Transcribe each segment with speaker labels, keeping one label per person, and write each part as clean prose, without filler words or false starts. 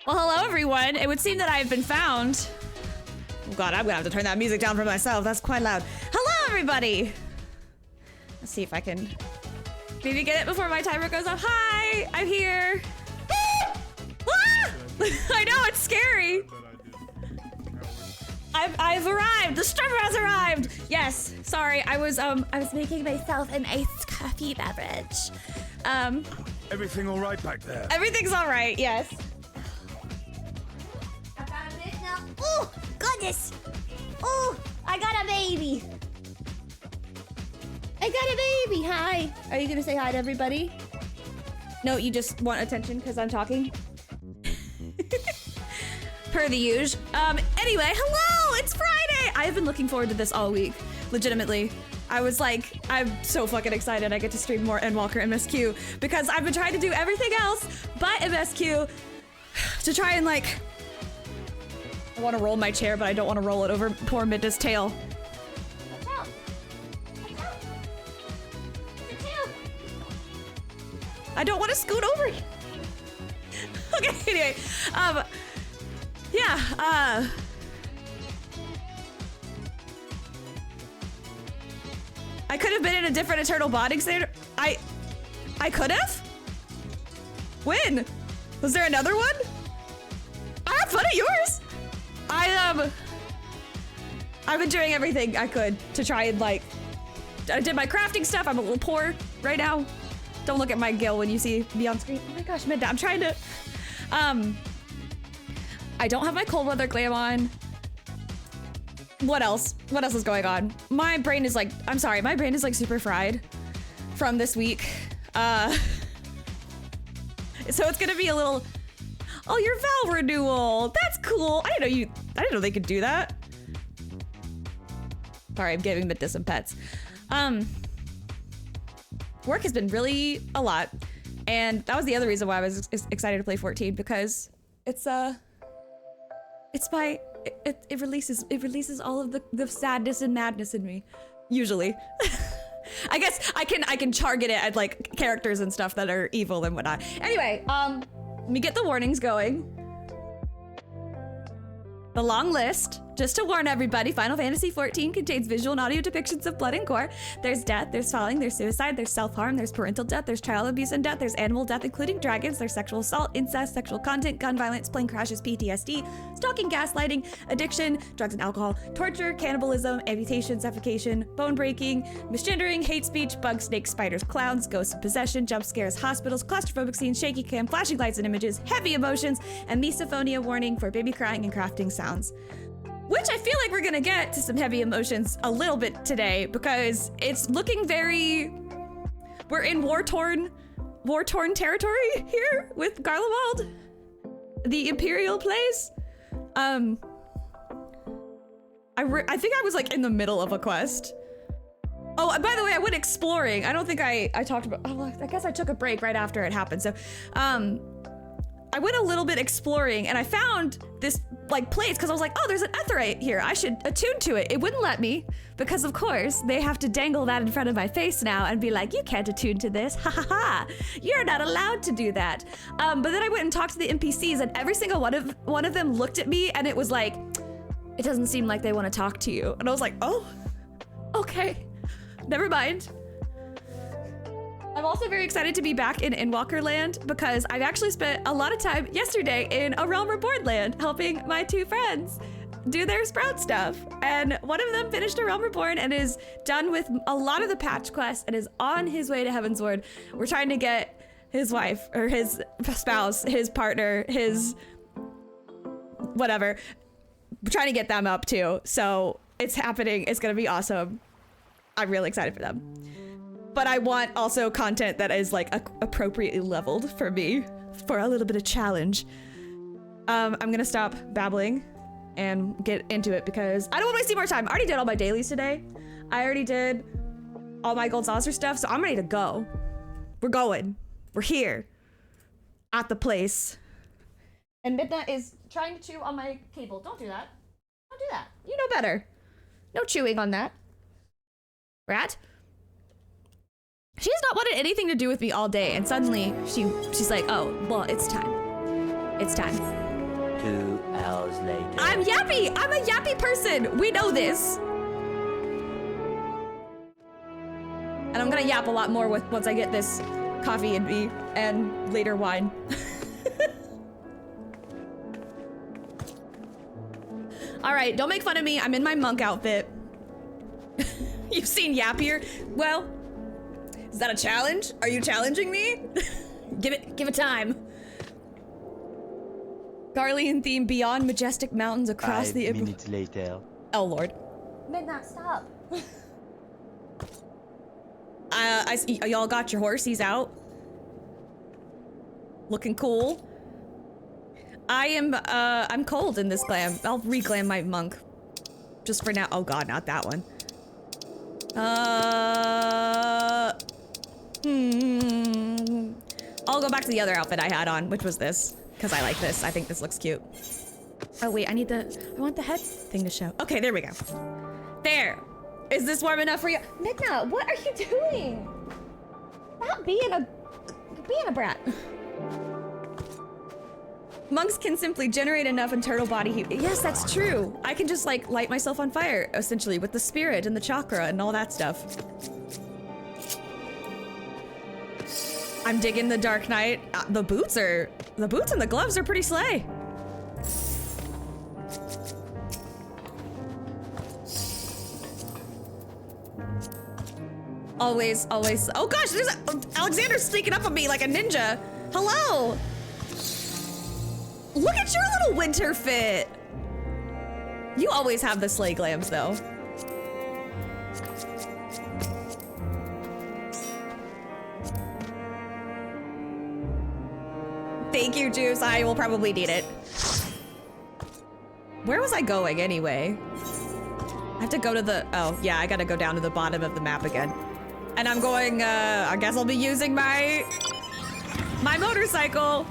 Speaker 1: Well, hello everyone. It would seem that I have been found. Oh God, I'm gonna have to turn that music down for myself. That's quite loud. Hello everybody. Let's see if I can maybe get it before my timer goes off. Hi, I'm here. Ah! I know, it's scary. I've arrived. The stripper has arrived. Yes. Sorry, I was making myself an iced coffee beverage.
Speaker 2: Everything all right back there?
Speaker 1: Everything's all right. Yes.
Speaker 3: I found it now. Oh goodness. Oh, I got a baby. I got a baby. Hi. Are you gonna say hi to everybody?
Speaker 1: No, you just want attention because I'm talking. Per the usual. Anyway, hello, it's Friday. I've been looking forward to this all week, legitimately. I was like, I'm so fucking excited I get to stream more Endwalker MSQ because I've been trying to do everything else but MSQ to try and like, I want to roll my chair, but I don't want to roll it over poor Midda's tail.
Speaker 3: Watch out. Watch out. Your tail.
Speaker 1: I don't want to scoot over. Okay, anyway, yeah, I could have been in a different eternal bonding standard. I could have? When? Was there another one? I had fun at yours. I've been doing everything I could to try and like, I did my crafting stuff. I'm a little poor right now. Don't look at my Gil when you see me on screen. Oh my gosh, Midda, I'm trying to, I don't have my cold weather glam on. What else? What else is going on? My brain is like, I'm sorry, my brain is like super fried from this week. So it's gonna be a little, oh, your Val renewal. That's cool. I didn't know they could do that. Sorry, I'm giving Midda some pets. Work has been really a lot. And that was the other reason why I was excited to play 14 because it releases all of the sadness and madness in me, usually. I guess I can target it at like characters and stuff that are evil and whatnot. Anyway, let me get the warnings going. The long list, just to warn everybody, Final Fantasy XIV contains visual and audio depictions of blood and gore. There's death, there's falling, there's suicide, there's self-harm, there's parental death, there's child abuse and death, there's animal death, including dragons, there's sexual assault, incest, sexual content, gun violence, plane crashes, PTSD, stalking, gaslighting, addiction, drugs and alcohol, torture, cannibalism, amputation, suffocation, bone breaking, misgendering, hate speech, bugs, snakes, spiders, clowns, ghosts of possession, jump scares, hospitals, claustrophobic scenes, shaky cam, flashing lights and images, heavy emotions, and misophonia warning for baby crying and crafting sounds. Which I feel like we're gonna get to some heavy emotions a little bit today because it's looking very, we're in war-torn territory here with Garlemald, the Imperial place. I think I was like in the middle of a quest. Oh, by the way, I went exploring. I don't think I talked about, oh, I guess I took a break right after it happened. So, I went a little bit exploring and I found this like place because I was like, oh, there's an Etherite here. I should attune to it. It wouldn't let me because of course they have to dangle that in front of my face now and be like, you can't attune to this. Ha ha ha. You're not allowed to do that. But then I went and talked to the NPCs and every single one of them looked at me and it was like, it doesn't seem like they want to talk to you. And I was like, oh, okay, never mind. I'm also very excited to be back in Endwalker land because I've actually spent a lot of time yesterday in A Realm Reborn land helping my two friends do their Sprout stuff. And one of them finished A Realm Reborn and is done with a lot of the patch quests and is on his way to Heavensward. We're trying to get his wife or his spouse, his partner, his whatever. We're trying to get them up too. So it's happening. It's gonna be awesome. I'm really excited for them. But I want also content that is like appropriately leveled for me for a little bit of challenge. I'm gonna stop babbling and get into it because I don't want to waste any more time. I already did all my dailies today. I already did all my gold saucer stuff, so I'm ready to go. We're going. We're here at the place. And Midna is trying to chew on my cable. Don't do that. Don't do that. You know better. No chewing on that. Rat? She has not wanted anything to do with me all day, and suddenly she's like, oh, well, it's time. It's time.
Speaker 4: 2 hours later.
Speaker 1: I'm yappy! I'm a yappy person! We know this! And I'm gonna yap a lot more once I get this coffee in me, and later wine. Alright, don't make fun of me. I'm in my monk outfit. You've seen yappier? Well, is that a challenge? Are you challenging me? Give it time. Garlean theme beyond majestic mountains across
Speaker 4: 5
Speaker 1: the...
Speaker 4: minutes later.
Speaker 1: Oh, Lord.
Speaker 3: Midnight, stop.
Speaker 1: I see y'all got your horse. He's out. Looking cool. I'm cold in this glam. I'll re-glam my monk. Just for now. Oh god, not that one. I'll go back to the other outfit I had on, which was this. Because I like this. I think this looks cute. Oh wait, I want the head thing to show. Okay, there we go. There. Is this warm enough for you? Midna, what are you doing? Stop being a brat. Monks can simply generate enough internal body heat. Yes, that's true. I can just like light myself on fire, essentially, with the spirit and the chakra and all that stuff. I'm digging the Dark Knight. The boots and the gloves are pretty slay. Always. Oh gosh, there's Alexander's sneaking up on me like a ninja. Hello. Look at your little winter fit. You always have the sleigh glams though. Thank you, Juice. I will probably need it. Where was I going anyway? I have to go to the, oh yeah, I gotta go down to the bottom of the map again. And I'm going, I guess I'll be using my motorcycle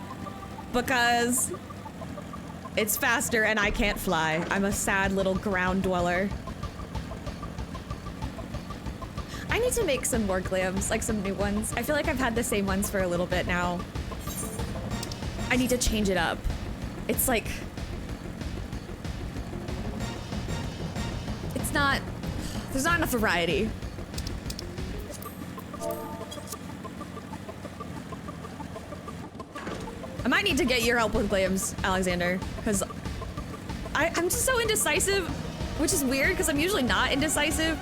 Speaker 1: because it's faster and I can't fly. I'm a sad little ground dweller. I need to make some more glams, like some new ones. I feel like I've had the same ones for a little bit now. I need to change it up. It's like, it's not, there's not enough variety. I might need to get your help with glams, Alexander, because I'm just so indecisive, which is weird because I'm usually not indecisive.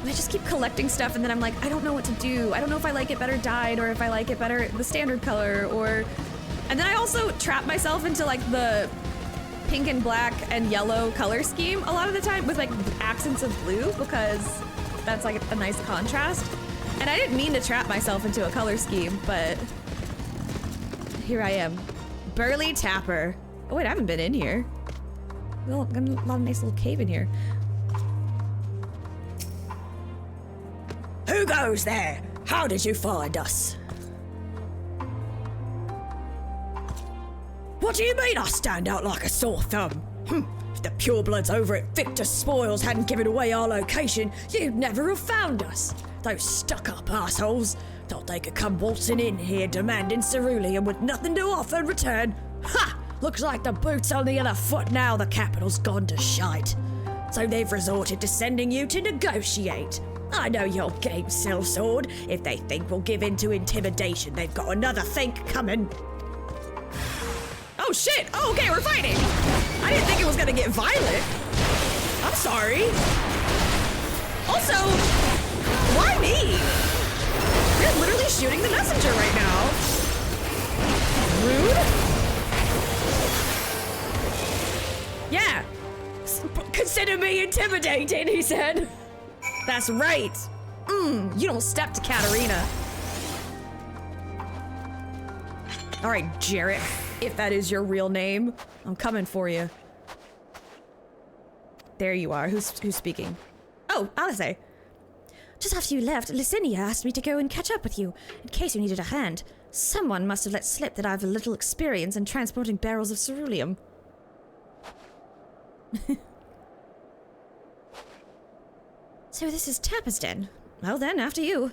Speaker 1: I just keep collecting stuff and then I'm like, I don't know what to do. I don't know if I like it better dyed or if I like it better the standard color or... And then I also trap myself into like the pink and black and yellow color scheme a lot of the time with like accents of blue because that's like a nice contrast. And I didn't mean to trap myself into a color scheme, but here I am. Burly Tapper. Oh wait, I haven't been in here. Well, got a lot of nice little cave in here. Who goes there? How did you find us? What do you mean I stand out like a sore thumb? If the purebloods over at Victor's Spoils hadn't given away our location, you'd never have found us. Those stuck-up assholes thought they could come waltzing in here demanding cerulean with nothing to offer in return. Ha! Looks like the boot's on the other foot now the capital's gone to shite. So they've resorted to sending you to negotiate. I know your game, sellsword. If they think we'll give in to intimidation, they've got another think coming. Oh shit! Oh, okay, we're fighting! I didn't think it was gonna get violent. I'm sorry. Also, why me? You're literally shooting the messenger right now. Rude? Yeah. Consider me intimidating, he said. That's right. You don't step to Katarina. All right, Jarrett, if that is your real name, I'm coming for you. There you are. Who's speaking? Oh, Alice. Just after you left, Licinia asked me to go and catch up with you, in case you needed a hand. Someone must have let slip that I have a little experience in transporting barrels of ceruleum. So this is Tapper's den. Well then, after you.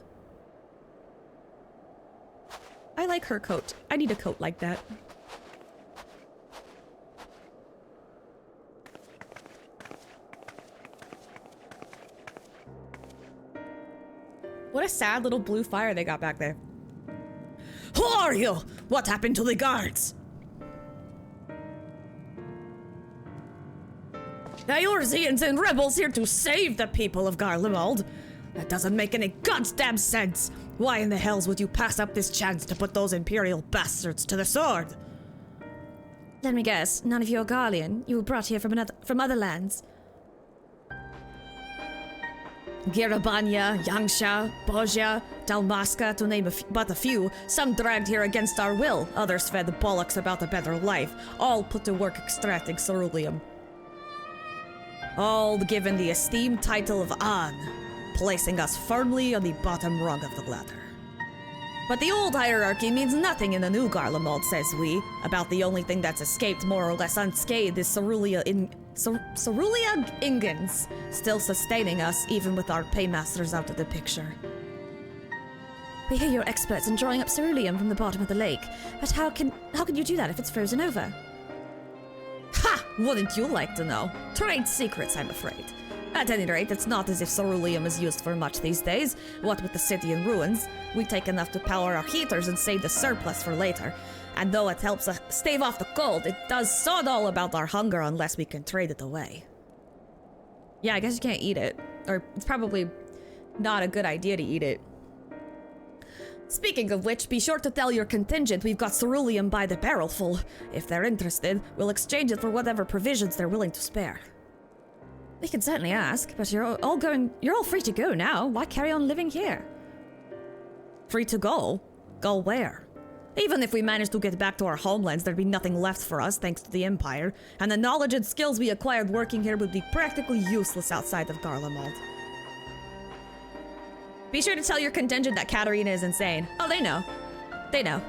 Speaker 1: I like her coat. I need a coat like that. What a sad little blue fire they got back there. Who are you? What happened to the guards? Now you're Zeans and rebels here to save the people of Garlemald. That doesn't make any goddamn sense. Why in the hells would you pass up this chance to put those Imperial bastards to the sword? Let me guess, none of you are Garlean. You were brought here from other lands. Girabanya, Yangsha, Bozja, Dalmasca, to name but a few. Some dragged here against our will, others fed the bollocks about a better life, all put to work extracting ceruleum. All given the esteemed title of An, placing us firmly on the bottom rung of the ladder. But the old hierarchy means nothing in the new Garlemald, says we. About the only thing that's escaped more or less unscathed is Cerulean Ingens, still sustaining us even with our paymasters out of the picture. We hear you're experts in drawing up ceruleum from the bottom of the lake, but how can you do that if it's frozen over? Ha! Wouldn't you like to know? Trade secrets, I'm afraid. At any rate, it's not as if ceruleum is used for much these days. What with the city in ruins, we take enough to power our heaters and save the surplus for later. And though it helps us stave off the cold, it does sod all about our hunger unless we can trade it away. Yeah, I guess you can't eat it. Or it's probably not a good idea to eat it. Speaking of which, be sure to tell your contingent we've got ceruleum by the barrel full. If they're interested, we'll exchange it for whatever provisions they're willing to spare. We can certainly ask, but you're all free to go now. Why carry on living here? Free to go? Go where? Even if we managed to get back to our homelands, there'd be nothing left for us thanks to the Empire, and the knowledge and skills we acquired working here would be practically useless outside of Garlemald. Be sure to tell your contingent that Katarina is insane. Oh, they know. They know.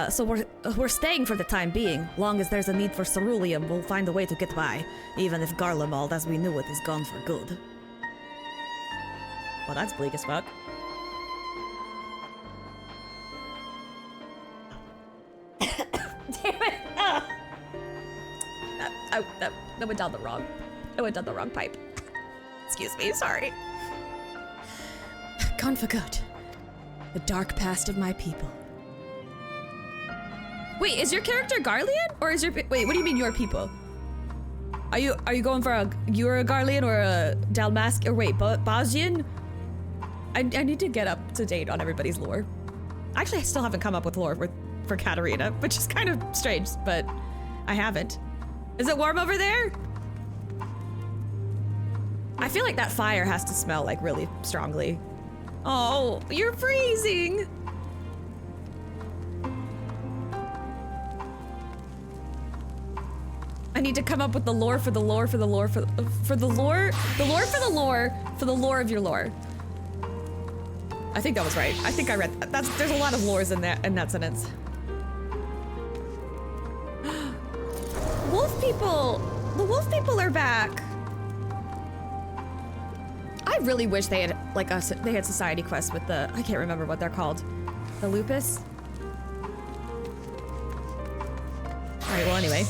Speaker 1: So we're staying for the time being. Long as there's a need for ceruleum, we'll find a way to get by, even if Garlemald as we knew it is gone for good. Well, that's bleak as fuck. Damn it! That went down the wrong. I went down the wrong pipe. Excuse me, sorry. Gone for good. The dark past of my people. Wait, is your character Garlean? Or is your... Wait, what do you mean your people? Are you going for you're a Garlean or a Dalmasc... Or wait, Bozjan? I need to get up to date on everybody's lore. Actually, I still haven't come up with lore for Katarina, which is kind of strange, but I haven't. Is it warm over there? I feel like that fire has to smell like really strongly. Oh, you're freezing. I need to come up with the lore for the lore for the lore for the lore for the lore of your lore. I think that was right. I think I read that. There's a lot of lores in that sentence. Wolf people! The wolf people are back! I really wish they had, like, they had society quests with the... I can't remember what they're called. The lupus? Alright, well, anyway.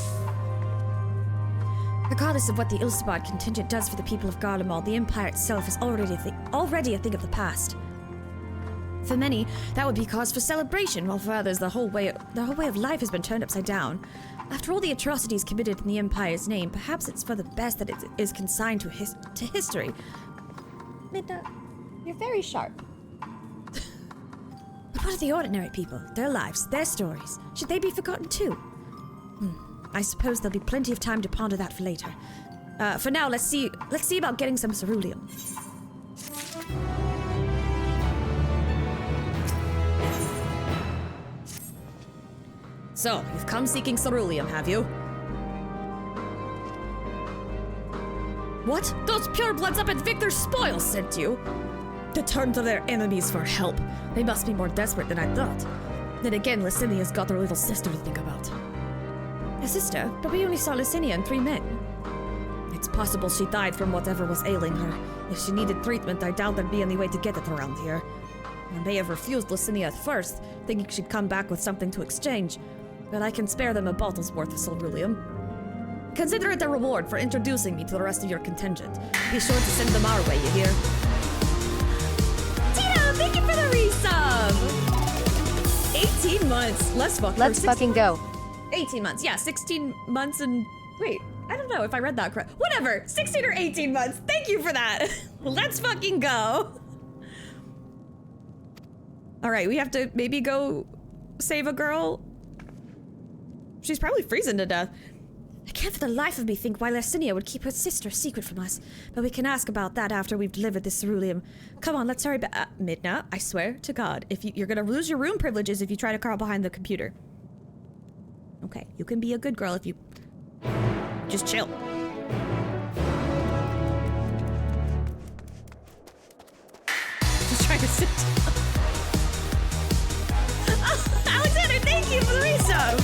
Speaker 1: Regardless of what the Ilsabad contingent does for the people of Garlemald, the Empire itself is already a thing of the past. For many, that would be cause for celebration, while for others, the whole way of life has been turned upside down. After all the atrocities committed in the Empire's name, perhaps it's for the best that it is consigned to history. Midna, you're very sharp. But what of the ordinary people? Their lives, their stories. Should they be forgotten too? I suppose there'll be plenty of time to ponder that for later. For now, let's see about getting some ceruleum. So, you've come seeking ceruleum, have you? What? Those purebloods up at Victor's Spoils sent you? To turn to their enemies for help. They must be more desperate than I thought. Then again, Licinia's got her little sister to think about. A sister? But we only saw Licinia and 3 men. It's possible she died from whatever was ailing her. If she needed treatment, I doubt there'd be any way to get it around here. I may have refused Licinia at first, thinking she'd come back with something to exchange. But I can spare them a bottle's worth of ceruleum. Consider it a reward for introducing me to the rest of your contingent. Be sure to send them our way, you hear? Tito, thank you for the resub! 18 months. Let's
Speaker 5: fucking go.
Speaker 1: 18 months. Yeah, 16 months and... Wait, I don't know if I read that correct. Whatever, 16 or 18 months. Thank you for that. Let's fucking go. All right, we have to maybe go save a girl. She's probably freezing to death. I can't for the life of me think why Lercinia would keep her sister a secret from us, but we can ask about that after we've delivered this ceruleum. Come on, let's hurry back. Midna, I swear to God, if you're gonna lose your room privileges if you try to crawl behind the computer. Okay, you can be a good girl if you just chill. Just trying to sit down. Oh, Alexander, thank you for the resub.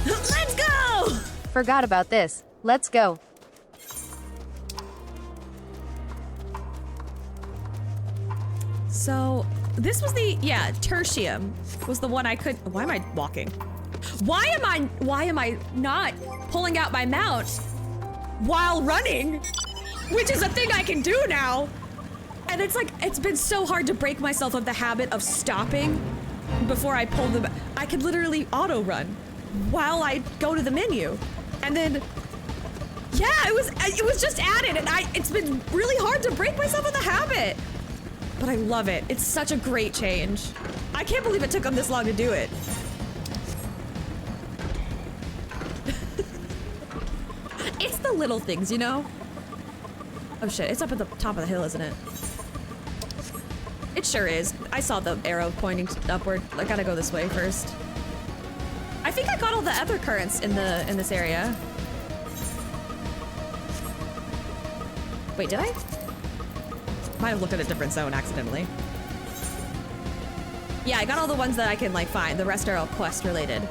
Speaker 1: Let's go!
Speaker 5: Forgot about this. Let's go.
Speaker 1: So, this was the, tertium was the one I could, why am I walking? Why am I not pulling out my mount while running? Which is a thing I can do now. And it's like, it's been so hard to break myself of the habit of stopping before I pull the, I could literally auto run while I go to the menu. And then, yeah, it was just added, and it's been really hard to break myself of the habit. But I love it. It's such a great change. I can't believe it took them this long to do it. It's the little things, you know? Oh shit, it's up at the top of the hill, isn't it? It sure is. I saw the arrow pointing upward. I gotta go this way first. I think I got all the other currents in this area. Wait, did I? Might have looked at a different zone accidentally. Yeah, I got all the ones that I can like find. The rest are all quest related.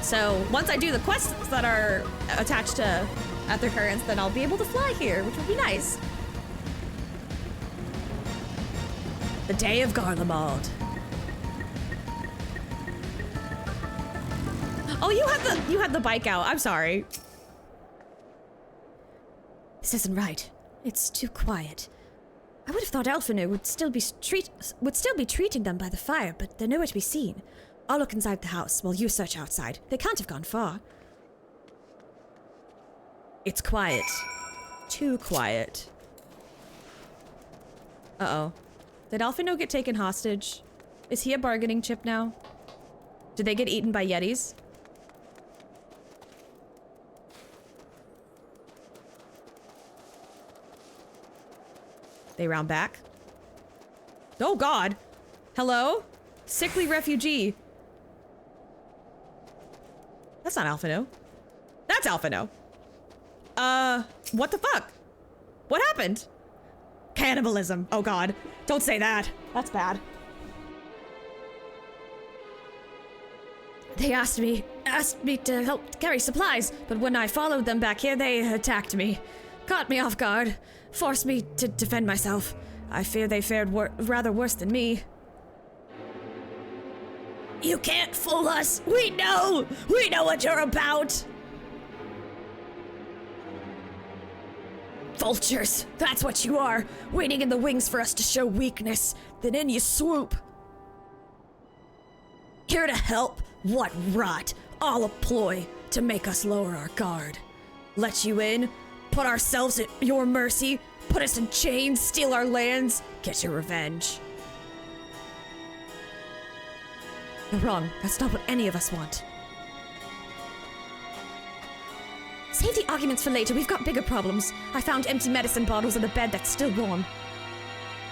Speaker 1: So once I do the quests that are attached to other currents, then I'll be able to fly here, which will be nice. The day of Garlemald. Oh, you had the bike out. I'm sorry. This isn't right. It's too quiet. I would have thought Elfinu would still be treating them by the fire, but they're nowhere to be seen. I'll look inside the house while you search outside. They can't have gone far. It's quiet. Too quiet. Uh-oh. Did Elfinu get taken hostage? Is he a bargaining chip now? Did they get eaten by yetis? They round back. Oh God. Hello? Sickly refugee. That's not Alphino. That's Alphino. What the fuck? What happened? Cannibalism. Oh God. Don't say that. That's bad. They asked me to help carry supplies, but when I followed them back here, they attacked me. Caught me off guard. Forced me to defend myself. I fear they fared rather worse than me. You can't fool us! We know what you're about! Vultures, that's what you are, waiting in the wings for us to show weakness, then in you swoop. Here to help? What rot! All a ploy to make us lower our guard. Let you in, put ourselves at your mercy, put us in chains, steal our lands, get your revenge. You're wrong. That's not what any of us want. Save the arguments for later. We've got bigger problems. I found empty medicine bottles in the bed that's still warm.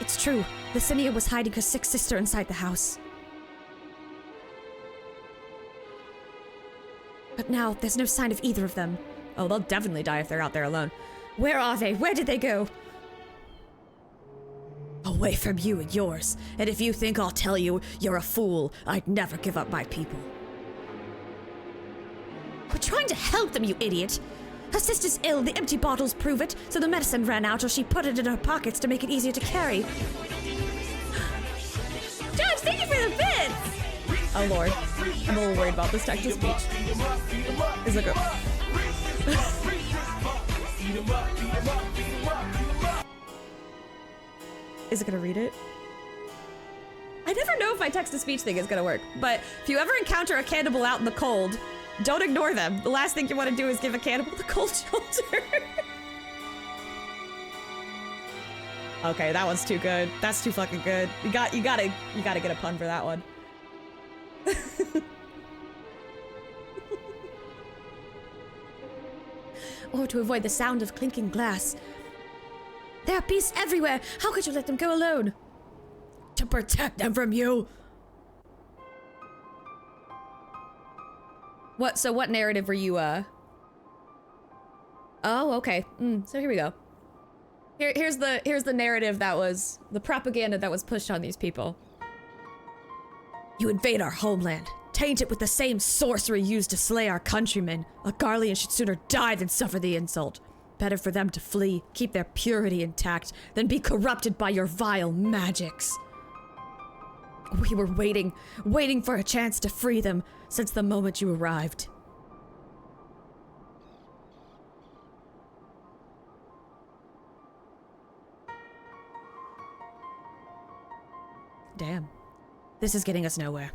Speaker 1: It's true. Lercinia was hiding her sick sister inside the house. But now, there's no sign of either of them. Oh, they'll definitely die if they're out there alone. Where are they? Where did they go? Away from you and yours. And if you think I'll tell you, you're a fool. I'd never give up my people. We're trying to help them, you idiot. Her sister's ill, the empty bottles prove it, so the medicine ran out or she put it in her pockets to make it easier to carry. Judge, thank you for the bits! Oh lord, I'm a little worried about this text-to-speech. Is it good? Is it gonna read it? I never know if my text-to-speech thing is gonna work, but if you ever encounter a cannibal out in the cold, don't ignore them. The last thing you want to do is give a cannibal the cold shoulder. Okay, that one's too good. That's too fucking good. You gotta get a pun for that one. Or to avoid the sound of clinking glass. There are beasts everywhere. How could you let them go alone? To protect them from you. So what narrative were you, Oh, okay. So here we go. Here's the narrative that was, the propaganda that was pushed on these people. You invade our homeland. Taint it with the same sorcery used to slay our countrymen. A Garlean should sooner die than suffer the insult. Better for them to flee, keep their purity intact, than be corrupted by your vile magics. We were waiting for a chance to free them since the moment you arrived. Damn. This is getting us nowhere.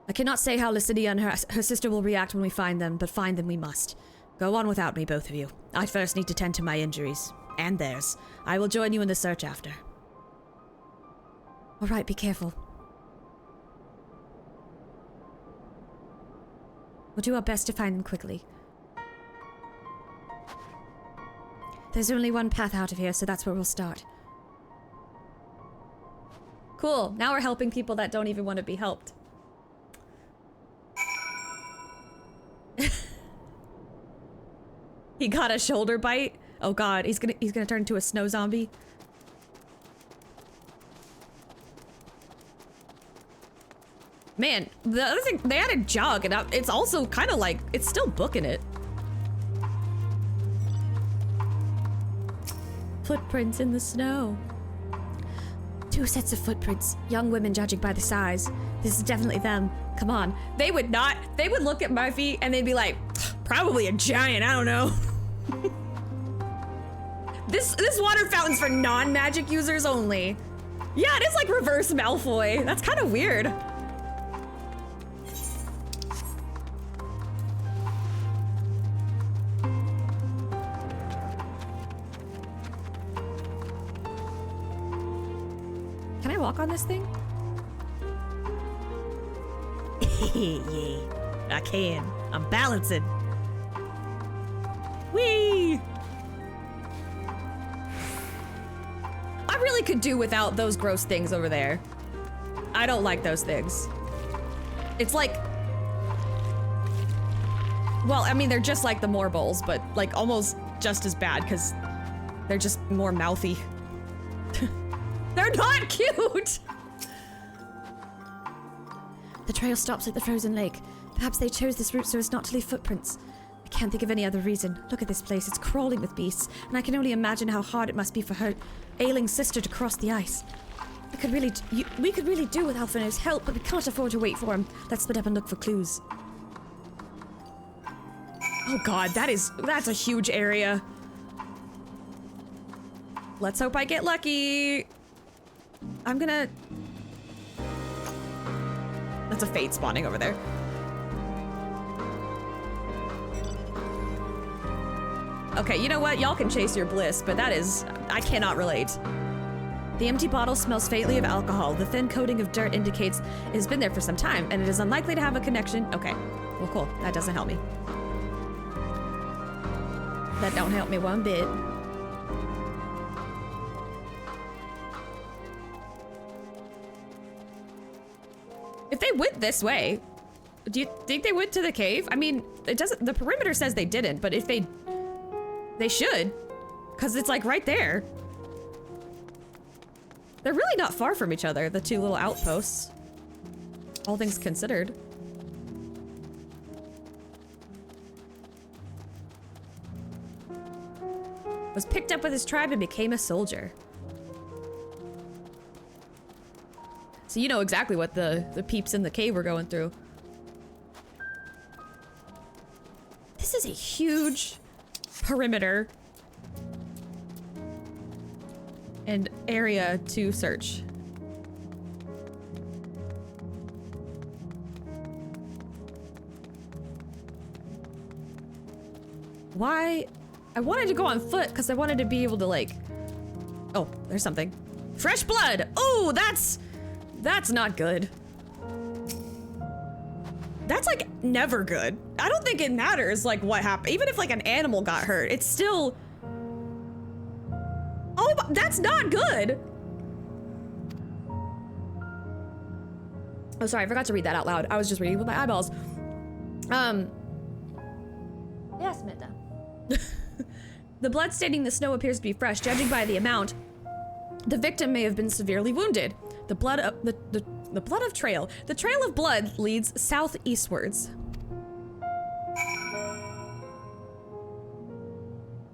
Speaker 1: I cannot say how Lucidia and her sister will react when we find them, but find them we must. Go on without me, both of you. I first need to tend to my injuries. And theirs. I will join you in the search after. Alright, be careful. We'll do our best to find them quickly. There's only one path out of here, so that's where we'll start. Cool, now we're helping people that don't even want to be helped. He got a shoulder bite. Oh god, he's gonna turn into a snow zombie. Man, the other thing, they added jog, and it's also kind of like, it's still booking it. Footprints in the snow. 2 sets of footprints. Young women judging by the size. This is definitely them. Come on. They would look at my feet and they'd be like, probably a giant, I don't know. This water fountain's for non-magic users only. Yeah, it is like reverse Malfoy. That's kind of weird. Can I walk on this thing? Yeah, I can. I'm balancing. Whee! I really could do without those gross things over there. I don't like those things. It's like... Well, I mean, they're just like the Morbolls, but like almost just as bad because they're just more mouthy. They're not cute! The trail stops at the frozen lake. Perhaps they chose this route so as not to leave footprints. I can't think of any other reason. Look at this place. It's crawling with beasts, and I can only imagine how hard it must be for her ailing sister to cross the ice. We could really do with Alphinaud's help, but we can't afford to wait for him. Let's split up and look for clues. Oh god, that's a huge area. Let's hope I get lucky. I'm gonna... That's a fate spawning over there. Okay, you know what? Y'all can chase your bliss, but that is... I cannot relate. The empty bottle smells faintly of alcohol. The thin coating of dirt indicates it has been there for some time, and it is unlikely to have a connection. Okay, well cool. That doesn't help me. That don't help me one bit. If they went this way, do you think they went to the cave? I mean, it doesn't, the perimeter says they didn't, but if they should, because it's like right there. They're really not far from each other, the 2 little outposts. All things considered. Was picked up with his tribe and became a soldier. So you know exactly what the peeps in the cave were going through. This is a huge perimeter and area to search. Why? I wanted to go on foot because I wanted to be able to like... Oh, there's something. Fresh blood! Oh, that's not good. That's like never good. I don't think it matters like what happened. Even if like an animal got hurt, it's still... Oh, that's not good! Oh, sorry, I forgot to read that out loud. I was just reading with my eyeballs. Yes, Midna. The blood staining the snow appears to be fresh. Judging by the amount, the victim may have been severely wounded. The blood of the blood of trail. The trail of blood leads southeastwards.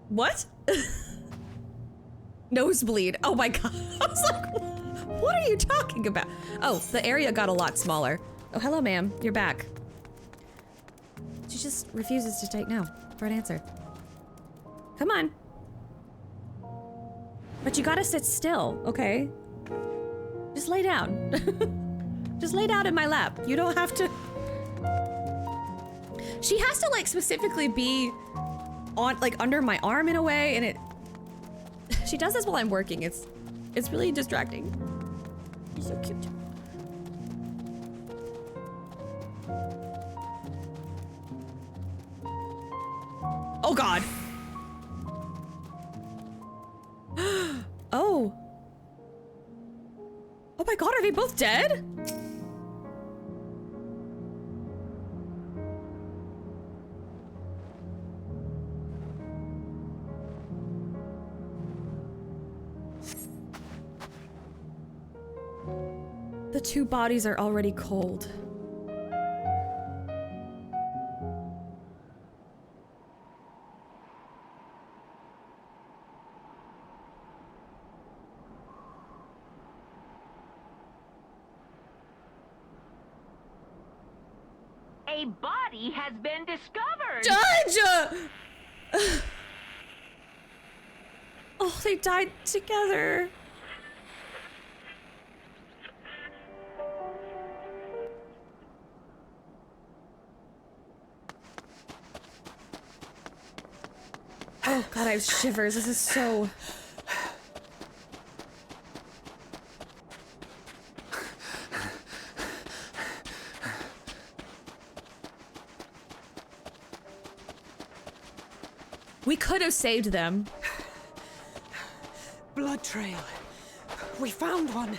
Speaker 1: What? Nosebleed. Oh my god. I was like, what are you talking about? Oh, the area got a lot smaller. Oh, hello, ma'am. You're back. She just refuses to take no for an answer. Come on. But you gotta sit still, okay? Just lay down. Just lay down in my lap. You don't have to... She has to like specifically be on like under my arm in a way, and it... She does this while I'm working. It's really distracting. She's so cute. Oh god. Oh. Oh my god, are they both dead? The two bodies are already cold.
Speaker 6: A body has been discovered!
Speaker 1: Judge! Oh, they died together. Oh god, I have shivers. This is so... We could have saved them.
Speaker 7: Blood trail. We found one.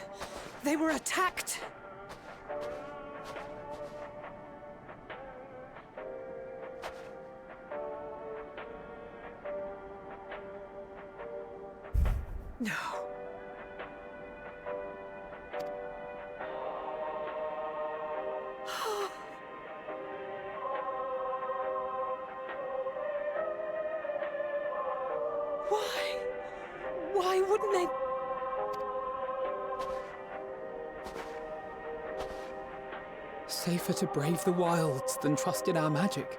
Speaker 7: They were attacked. No. Why wouldn't they? Safer to brave the wilds than trust in our magic.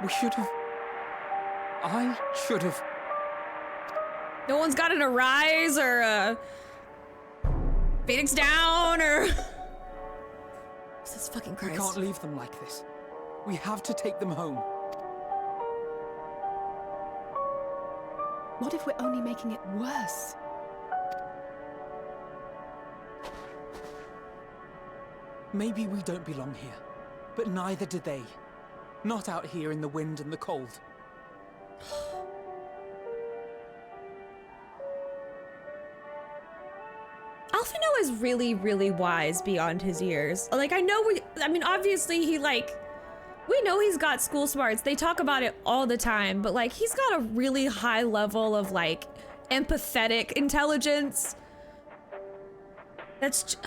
Speaker 7: We should have... I should have...
Speaker 1: No one's got an Arise or a Phoenix Down or... Jesus fucking Christ.
Speaker 7: We can't leave them like this. We have to take them home.
Speaker 8: What if we're only making it worse?
Speaker 7: Maybe we don't belong here, but neither do they. Not out here in the wind and the cold.
Speaker 1: Alphino is really, really wise beyond his years. Like, I mean, obviously he we know he's got school smarts. They talk about it all the time, but like, he's got a really high level of like empathetic intelligence. It's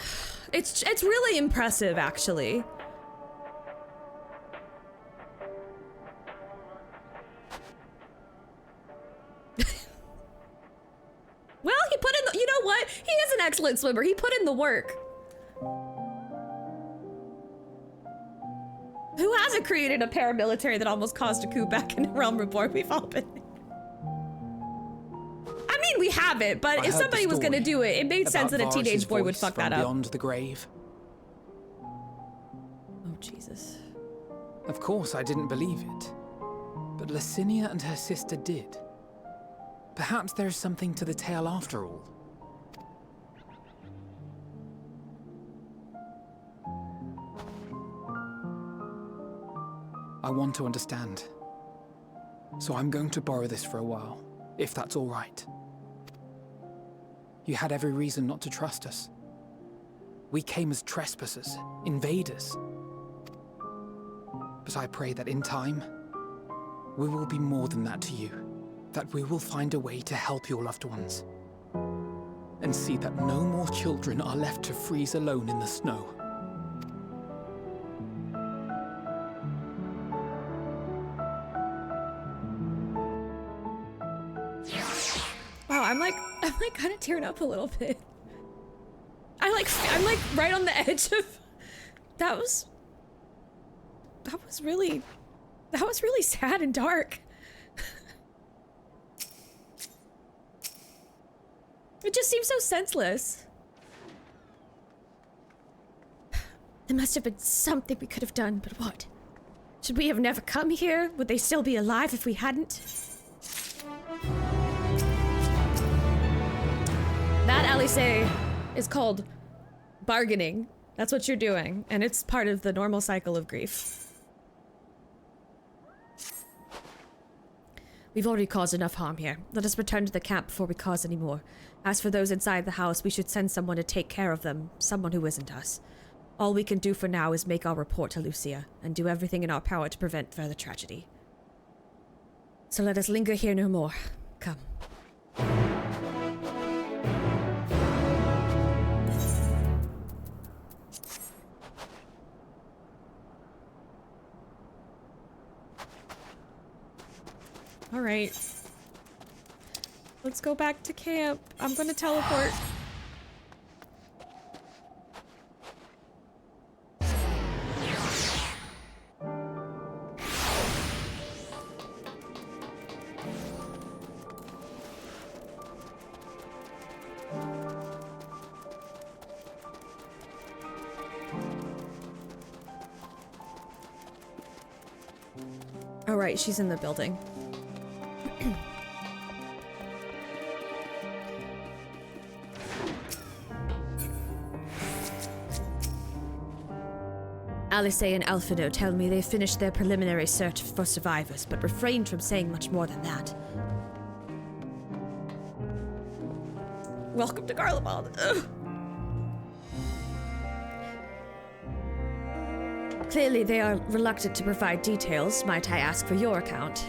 Speaker 1: really impressive, actually. Well, he put in the, you know what? He is an excellent swimmer. He put in the work. Who hasn't created a paramilitary that almost caused a coup back in Realm Reborn? We've all been. I mean, we haven't, but if somebody was gonna do it, it made sense that a teenage boy would fuck that up.
Speaker 7: Beyond the grave.
Speaker 1: Oh, Jesus.
Speaker 7: Of course, I didn't believe it. But Licinia and her sister did. Perhaps there is something to the tale after all. I want to understand. So I'm going to borrow this for a while, if that's all right. You had every reason not to trust us. We came as trespassers, invaders. But I pray that in time, we will be more than that to you. That we will find a way to help your loved ones. And see that no more children are left to freeze alone in the snow.
Speaker 1: Wow, I'm like kind of tearing up a little bit. I'm like right on the edge of. That was really sad and dark. It just seems so senseless. There must have been something we could have done, but what? Should we have never come here? Would they still be alive if we hadn't? That, Alice, is called bargaining. That's what you're doing, and it's part of the normal cycle of grief. We've already caused enough harm here. Let us return to the camp before we cause any more. As for those inside the house, we should send someone to take care of them, someone who isn't us. All we can do for now is make our report to Lucia, and do everything in our power to prevent further tragedy. So let us linger here no more. Come. All right. Let's go back to camp. I'm gonna teleport. All right, she's in the building. Alice and Alfredo tell me they finished their preliminary search for survivors, but refrained from saying much more than that. Welcome to Garlemald. Ugh. Clearly they are reluctant to provide details. Might I ask for your account?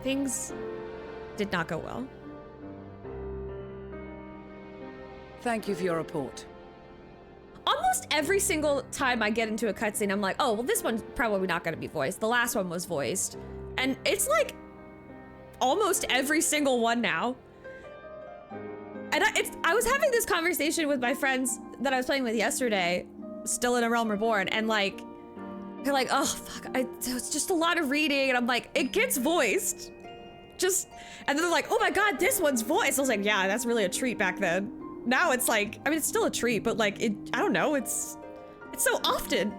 Speaker 1: Things did not go well.
Speaker 9: Thank you for your report.
Speaker 1: Almost every single time I get into a cutscene, I'm like, oh, well, this one's probably not going to be voiced. The last one was voiced. And it's like almost every single one now. And I was having this conversation with my friends that I was playing with yesterday, still in A Realm Reborn, and like, they're like, oh, fuck, it's just a lot of reading. And I'm like, it gets voiced. And then they're like, oh my God, this one's voiced. I was like, yeah, that's really a treat back then. Now it's like, I mean, it's still a treat, but like, I don't know, it's so often.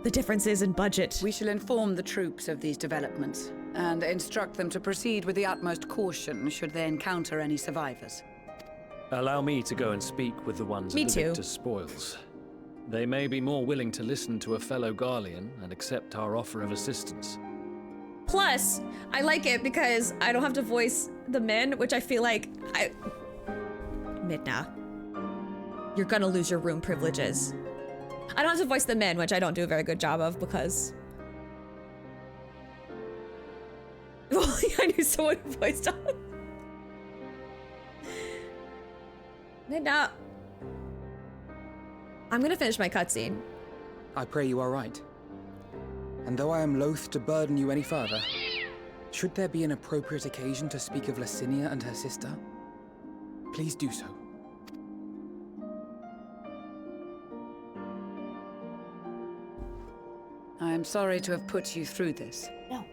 Speaker 1: The difference is in budget.
Speaker 9: We shall inform the troops of these developments and instruct them to proceed with the utmost caution should they encounter any survivors.
Speaker 10: Allow me to go and speak with the ones
Speaker 1: Me
Speaker 10: of the
Speaker 1: too.
Speaker 10: victor's spoils. They may be more willing to listen to a fellow Garlean and accept our offer of assistance.
Speaker 1: Plus, I like it because I don't have to voice the men, which I feel like Midna, you're gonna lose your room privileges. I don't have to voice the men, which I don't do a very good job of because... Well, I knew someone who voiced them. Midna. I'm gonna finish my cutscene.
Speaker 7: I pray you are right. And though I am loath to burden you any further, should there be an appropriate occasion to speak of Licinia and her sister, please do so.
Speaker 9: I am sorry to have put you through this.
Speaker 8: No.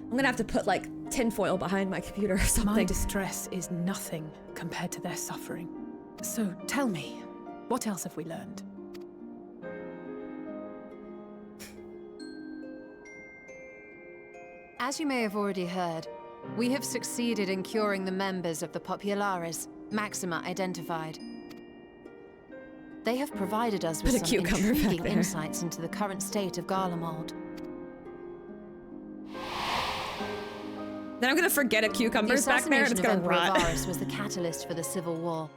Speaker 1: I'm gonna have to put like tinfoil behind my computer or something.
Speaker 8: My distress is nothing compared to their suffering. So tell me, what else have we learned?
Speaker 5: As you may have already heard, we have succeeded in curing the members of the Populares, Maxima identified. They have provided us with some intriguing insights into the current state of Garlemald.
Speaker 1: Then I'm gonna forget a cucumber's back there and it's gonna rot.
Speaker 5: Varus was the catalyst for the civil war.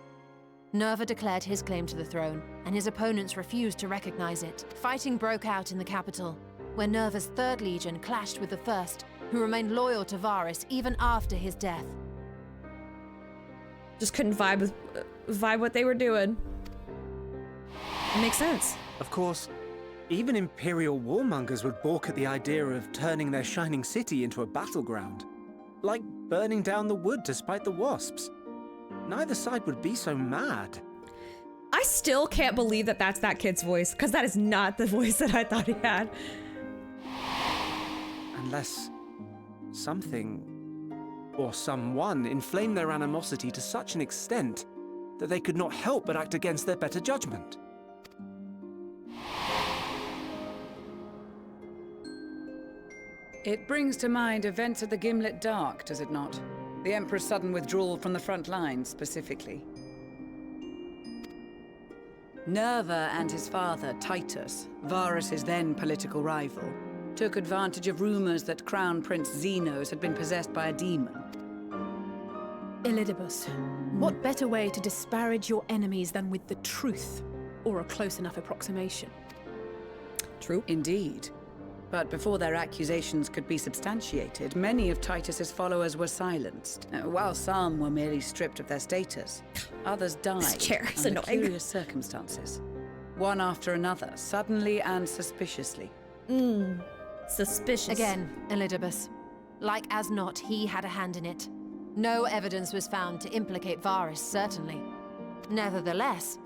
Speaker 5: Nerva declared his claim to the throne, and his opponents refused to recognize it. Fighting broke out in the capital, where Nerva's Third Legion clashed with the First, who remained loyal to Varus even after his death.
Speaker 1: Just couldn't vibe what they were doing. It makes sense.
Speaker 11: Of course, even Imperial warmongers would balk at the idea of turning their shining city into a battleground. Like burning down the wood to spite the wasps. Neither side would be so mad.
Speaker 1: I still can't believe that that's that kid's voice, because that is not the voice that I thought he had.
Speaker 11: Unless something or someone inflamed their animosity to such an extent that they could not help but act against their better judgment.
Speaker 9: It brings to mind events at the Gimlet Dark, does it not? The Emperor's sudden withdrawal from the front lines, specifically. Nerva and his father, Titus, Varus's then political rival, took advantage of rumors that Crown Prince Xenos had been possessed by a demon.
Speaker 8: Elidibus, what better way to disparage your enemies than with the truth, or a close enough approximation?
Speaker 1: True.
Speaker 9: Indeed. But before their accusations could be substantiated, many of Titus's followers were silenced. While some were merely stripped of their status, others died
Speaker 1: This chair is
Speaker 9: under
Speaker 1: annoying.
Speaker 9: curious circumstances. One after another, suddenly and suspiciously.
Speaker 1: Suspicious.
Speaker 5: Again, Elidibus. Like as not, he had a hand in it. No evidence was found to implicate Varus, certainly. Nevertheless,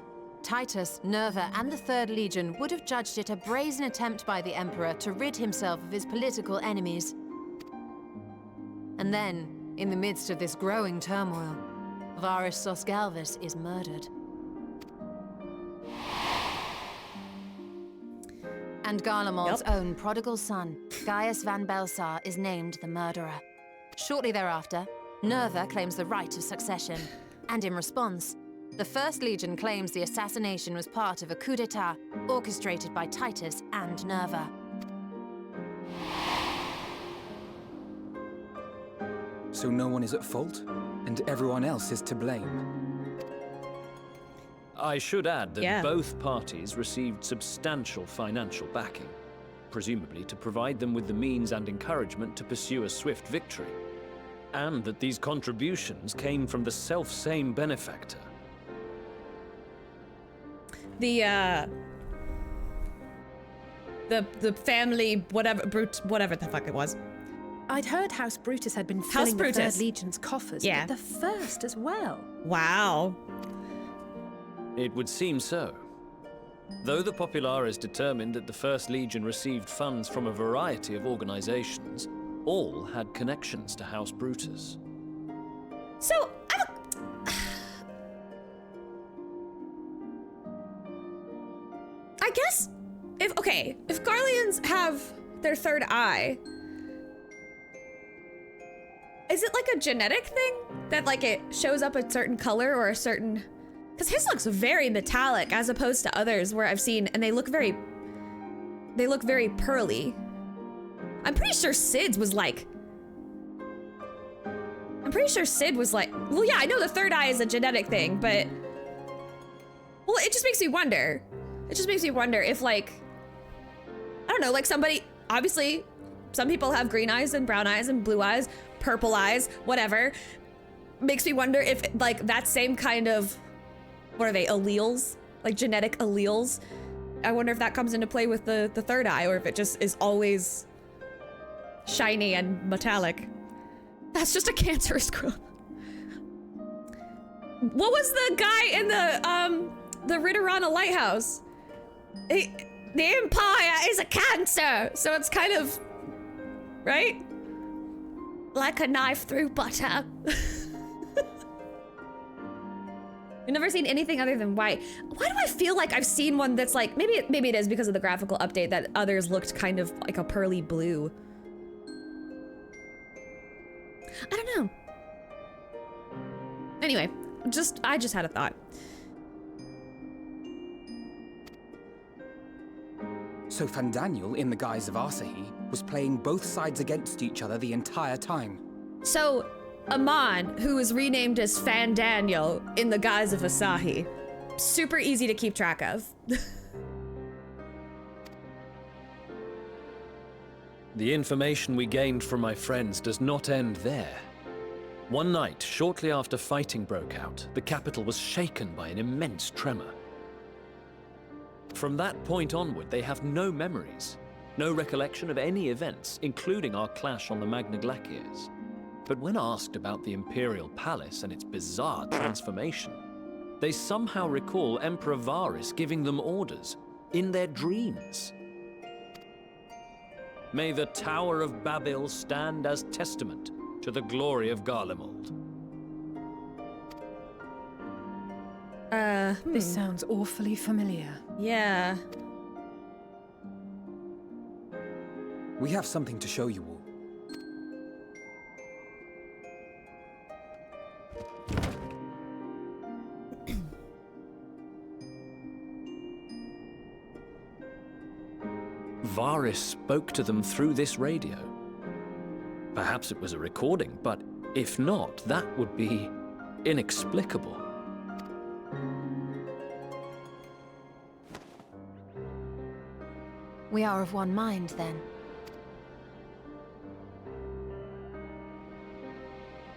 Speaker 5: Titus, Nerva, and the Third Legion would have judged it a brazen attempt by the Emperor to rid himself of his political enemies. And then, in the midst of this growing turmoil, Varus Sosgalvis is murdered. And Garlemald's own prodigal son, Gaius van Belsar, is named the murderer. Shortly thereafter, Nerva claims the right of succession, and in response, the First Legion claims the assassination was part of a coup d'etat orchestrated by Titus and Nerva.
Speaker 7: So no one is at fault, and everyone else is to blame.
Speaker 10: I should add that both parties received substantial financial backing, presumably to provide them with the means and encouragement to pursue a swift victory, and that these contributions came from the self-same benefactor.
Speaker 1: The family, whatever the fuck it was.
Speaker 8: I'd heard House Brutus had been filling the Third Legion's coffers,
Speaker 1: Yeah.
Speaker 8: but the First as well.
Speaker 1: Wow.
Speaker 10: It would seem so. Though the Populares determined that the First Legion received funds from a variety of organizations, all had connections to House Brutus.
Speaker 1: So, I guess, if Garleans have their third eye, is it like a genetic thing? That like it shows up a certain color or a certain... Because his looks very metallic as opposed to others where I've seen, and they look very pearly. I'm pretty sure Sid's was like... well, yeah, I know the third eye is a genetic thing, but... Well, it just makes me wonder. It just makes me wonder if, like... I don't know, like somebody... Obviously, some people have green eyes and brown eyes and blue eyes, purple eyes, whatever. Makes me wonder if, like, that same kind of... What are they, alleles? like genetic alleles. I wonder if that comes into play with the third eye, or if it just is always shiny and metallic. That's just a cancerous growth. What was the guy in the Ritterana lighthouse? The Empire is a cancer, so it's kind of, right? Like a knife through butter. You've never seen anything other than white. Why do I feel like I've seen one that's like, maybe it is because of the graphical update that others looked kind of like a pearly blue. I don't know. Anyway, I just had a thought.
Speaker 7: So Fandaniel, in the guise of Asahi, was playing both sides against each other the entire time.
Speaker 1: So, Amon, who was renamed as Fandaniel in the guise of Asahi. Super easy to keep track of.
Speaker 10: The information we gained from my friends does not end there. One night, shortly after fighting broke out, the capital was shaken by an immense tremor. From that point onward, they have no memories, no recollection of any events, including our clash on the Magna Glaciers. But when asked about the Imperial Palace and its bizarre transformation, they somehow recall Emperor Varys giving them orders in their dreams. May the Tower of Babel stand as testament to the glory of Garlemald.
Speaker 8: This sounds awfully familiar.
Speaker 1: Yeah.
Speaker 7: We have something to show you all.
Speaker 10: Varys spoke to them through this radio. Perhaps it was a recording, but if not, that would be inexplicable.
Speaker 5: We are of one mind, then.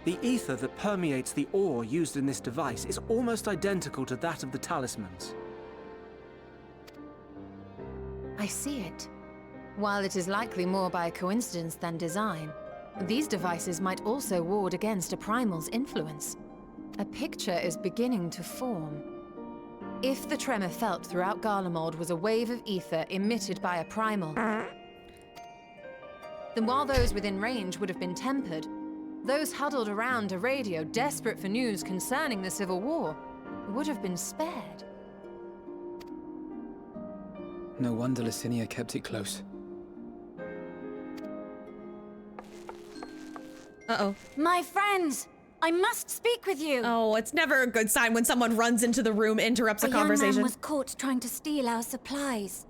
Speaker 11: The ether that permeates the ore used in this device is almost identical to that of the talismans.
Speaker 5: I see it. While it is likely more by coincidence than design, these devices might also ward against a primal's influence. A picture is beginning to form. If the tremor felt throughout Garlemald was a wave of ether emitted by a primal, then while those within range would have been tempered, those huddled around a radio desperate for news concerning the Civil War would have been spared.
Speaker 7: No wonder Licinia kept it close.
Speaker 1: Uh-oh.
Speaker 3: My friends! I must speak with you!
Speaker 1: Oh, it's never a good sign when someone runs into the room, interrupts a conversation.
Speaker 3: A young man was caught trying to steal our supplies.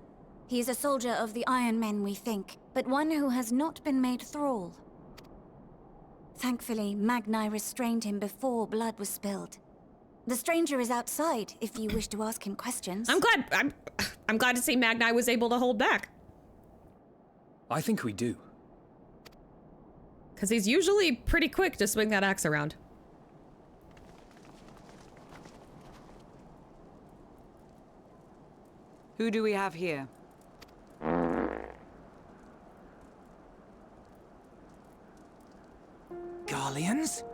Speaker 3: He is a soldier of the Iron Men, we think, but one who has not been made thrall. Thankfully, Magni restrained him before blood was spilled. The stranger is outside, if you wish to ask him questions.
Speaker 1: I'm glad to see Magni was able to hold back.
Speaker 7: I think we do.
Speaker 1: Because he's usually pretty quick to swing that axe around.
Speaker 9: Who do we have here?
Speaker 2: Garleans?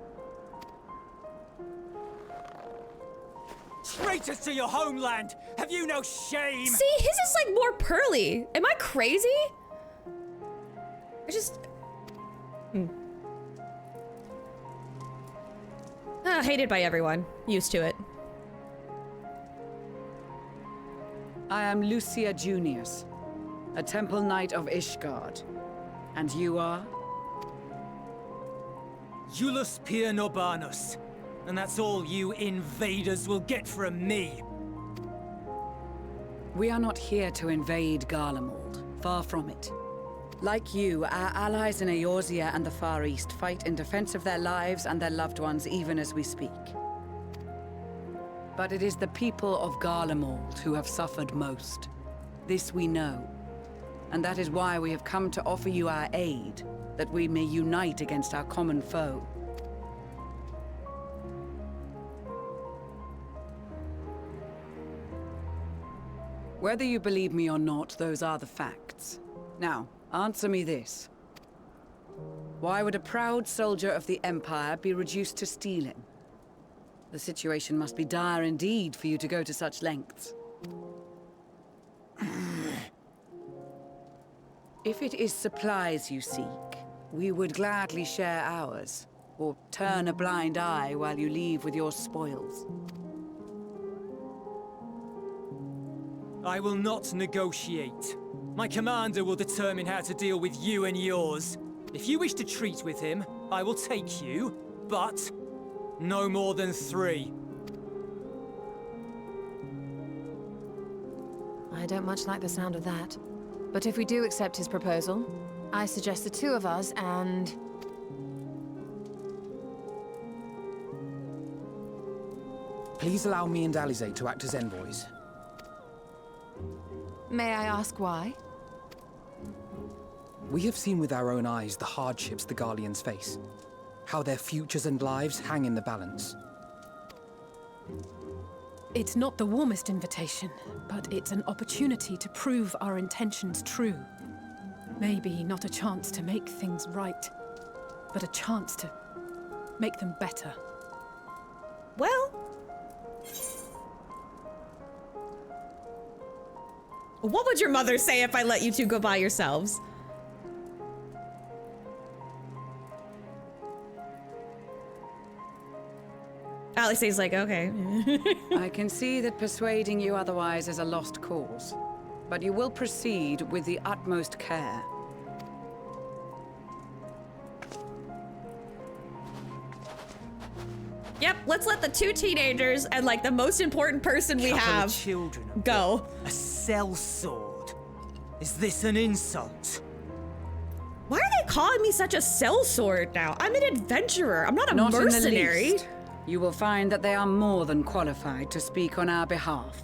Speaker 2: Traitors to your homeland! Have you no shame?
Speaker 1: See, his is like more pearly. Am I crazy? Hated by everyone. Used to it.
Speaker 9: I am Lucia Junius, a Temple Knight of Ishgard. And you are?
Speaker 2: Julius Pier Norbanus. And that's all you invaders will get from me.
Speaker 9: We are not here to invade Garlemald. Far from it. Like you, our allies in Eorzea and the Far East fight in defense of their lives and their loved ones even as we speak. But it is the people of Garlemald who have suffered most. This we know. And that is why we have come to offer you our aid, that we may unite against our common foe. Whether you believe me or not, those are the facts. Now, answer me this. Why would a proud soldier of the Empire be reduced to stealing? The situation must be dire indeed for you to go to such lengths. If it is supplies you seek, we would gladly share ours, or turn a blind eye while you leave with your spoils.
Speaker 2: I will not negotiate. My commander will determine how to deal with you and yours. If you wish to treat with him, I will take you, but no more than 3.
Speaker 5: I don't much like the sound of that. But if we do accept his proposal, I suggest the 2 of us and...
Speaker 7: Please allow me and Alizé to act as envoys.
Speaker 5: May I ask why?
Speaker 7: We have seen with our own eyes the hardships the Garleans face. How their futures and lives hang in the balance.
Speaker 8: It's not the warmest invitation, but it's an opportunity to prove our intentions true. Maybe not a chance to make things right, but a chance to make them better.
Speaker 1: Well... what would your mother say if I let you 2 go by yourselves? Alice's like, okay.
Speaker 9: I can see that persuading you otherwise is a lost cause, but you will proceed with the utmost care.
Speaker 1: Yep, let's let the 2 teenagers and like the most important person we have
Speaker 2: children
Speaker 1: go.
Speaker 2: A sellsword. Is this an insult?
Speaker 1: Why are they calling me such a sellsword now? I'm an adventurer. I'm not a mercenary.
Speaker 9: In the least. You will find that they are more than qualified to speak on our behalf.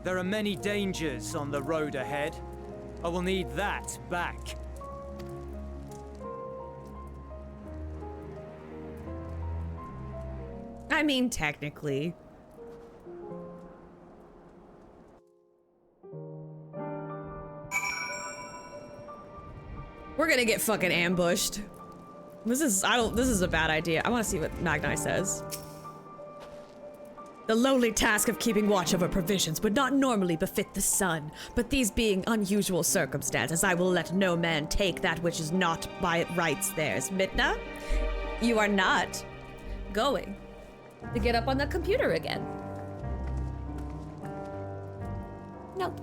Speaker 2: There are many dangers on the road ahead. I will need that back.
Speaker 1: I mean, technically. We're gonna get fucking ambushed. This is a bad idea. I want to see what Magnai says. The lowly task of keeping watch over provisions would not normally befit the sun, but these being unusual circumstances, I will let no man take that which is not by rights theirs. Midna, you are not going to get up on the computer again.
Speaker 12: Nope.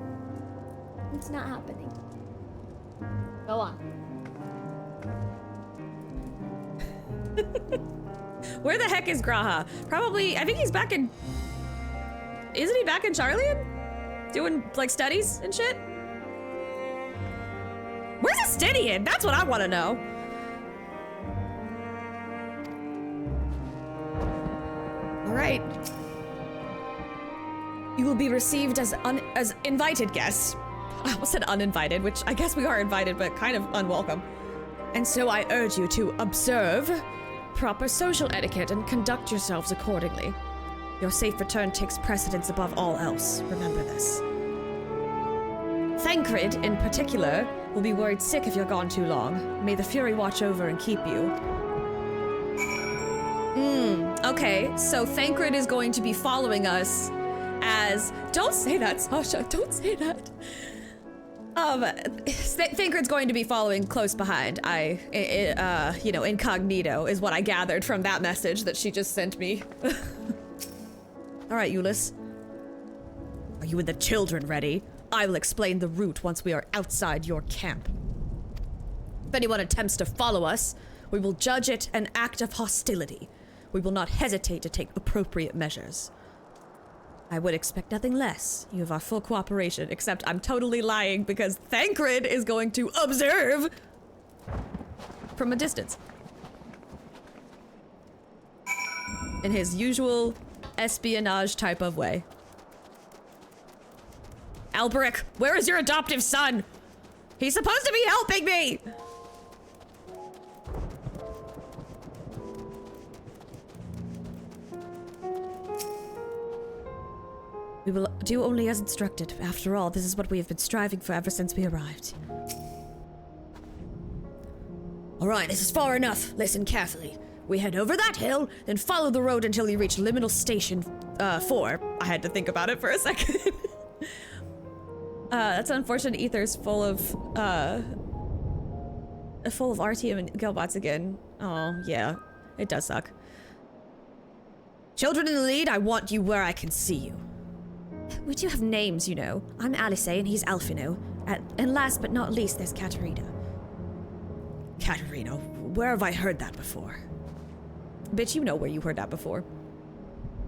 Speaker 12: It's not happening. Go on.
Speaker 1: Where the heck is Graha? Probably, I think he's back in... Isn't he back in Charlian? Doing, like, studies and shit? Where's Estinian? That's what I want to know. All right. You will be received as invited guests. I almost said uninvited, which I guess we are invited, but kind of unwelcome. And so I urge you to observe proper social etiquette and conduct yourselves accordingly. Your safe return takes precedence above all else. Remember this. Thancred, in particular, will be worried sick if you're gone too long. May the Fury watch over and keep you. Okay, so Thancred is going to be following us as... Don't say that, Sasha, don't say that. Thancred's going to be following close behind. You know, incognito is what I gathered from that message that she just sent me. All right, Euless. Are you and the children ready? I will explain the route once we are outside your camp. If anyone attempts to follow us, we will judge it an act of hostility. We will not hesitate to take appropriate measures. I would expect nothing less. You have our full cooperation, except I'm totally lying because Thancred is going to observe from a distance. In his usual espionage type of way. Alberic, where is your adoptive son? He's supposed to be helping me! We will do only as instructed. After all, this is what we have been striving for ever since we arrived. Alright, this is far enough. Listen carefully. We head over that hill, then follow the road until you reach Liminal Station 4. I had to think about it for a second. That's unfortunate. Ether's full of Artyom and Gilbots again. Oh, yeah. It does suck. Children in the lead, I want you where I can see you. We do have names, you know. I'm Alice and he's Alfino. And last but not least, there's Katerina. Katerina, where have I heard that before? Bitch, you know where you heard that before.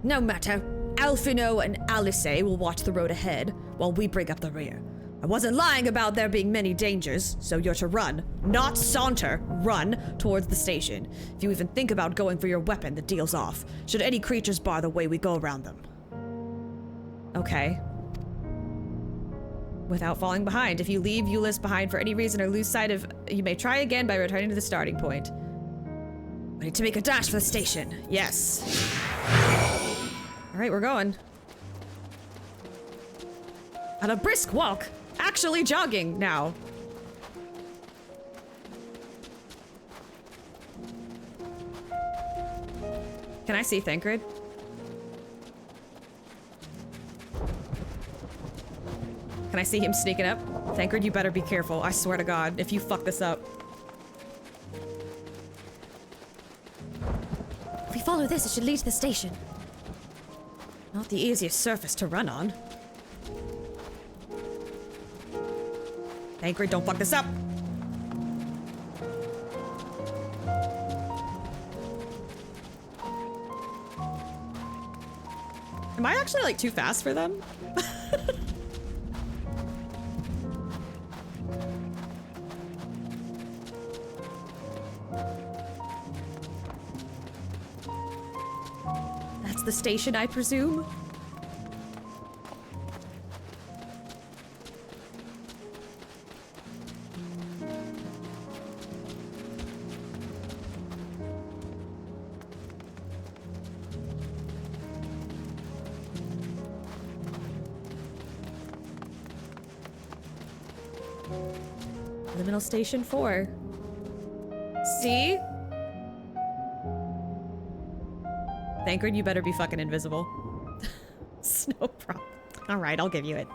Speaker 1: No matter. Alfino and Alice will watch the road ahead while we bring up the rear. I wasn't lying about there being many dangers, so you're to run, not saunter, run towards the station. If you even think about going for your weapon, the deal's off. Should any creatures bar the way, we go around them. Okay. Without falling behind. If you leave Euless behind for any reason or lose sight of, you may try again by returning to the starting point. We need to make a dash for the station. Yes. Alright, we're going. At a brisk walk. Actually jogging now. Can I see Thancred? Can I see him sneaking up? Thancred, you better be careful. I swear to God, if you fuck this up. If we follow this, it should lead to the station. Not the easiest surface to run on. Thancred, don't fuck this up! Am I actually, like, too fast for them? That's the station, I presume? Liminal Station 4. See? Thancred, you better be fucking invisible. It's no problem. Alright, I'll give you it.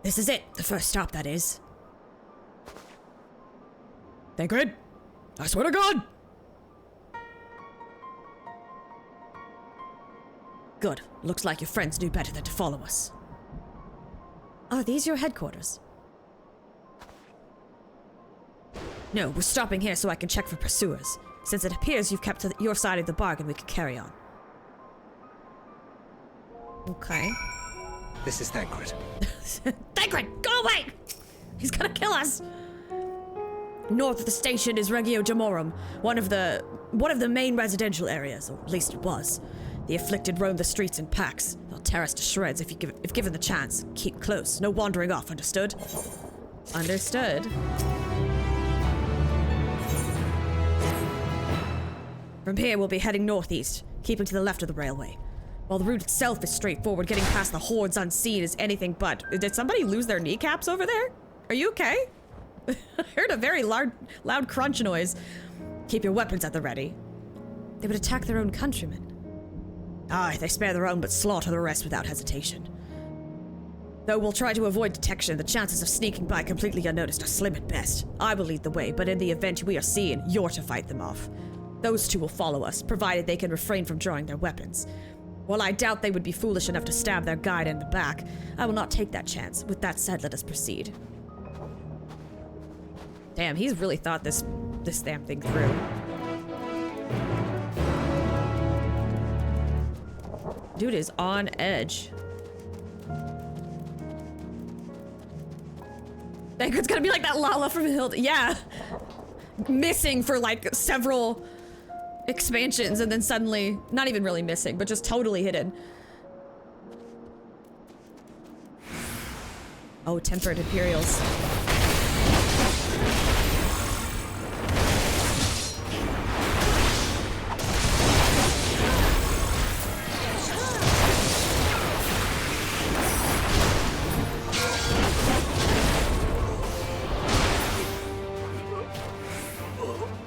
Speaker 1: This is it. The first stop, that is. Thancred! I swear to God! Good. Looks like your friends knew better than to follow us. Are these your headquarters? No, we're stopping here so I can check for pursuers. Since it appears you've kept to your side of the bargain, we can carry on. Okay.
Speaker 11: This is Thancred.
Speaker 1: Thancred, go away! He's gonna kill us! North of the station is Regio Demorum, one of the main residential areas, or at least it was. The afflicted roam the streets in packs. They'll tear us to shreds if given the chance. Keep close. No wandering off, understood? Understood. From here, we'll be heading northeast, keeping to the left of the railway. While the route itself is straightforward, getting past the hordes unseen is anything but. Did somebody lose their kneecaps over there? Are you okay? I heard a very loud crunch noise. Keep your weapons at the ready. They would attack their own countrymen. Aye, they spare their own but slaughter the rest without hesitation. Though we'll try to avoid detection, the chances of sneaking by completely unnoticed are slim at best. I will lead the way, but in the event we are seen, you're to fight them off. Those two will follow us, provided they can refrain from drawing their weapons. While I doubt they would be foolish enough to stab their guide in the back, I will not take that chance. With that said, let us proceed. Damn, he's really thought this damn thing through. Dude is on edge. Thancred's gonna be like that Lala from Hilda. Yeah. Missing for like several expansions and then suddenly, not even really missing, but just totally hidden. Oh, tempered Imperials.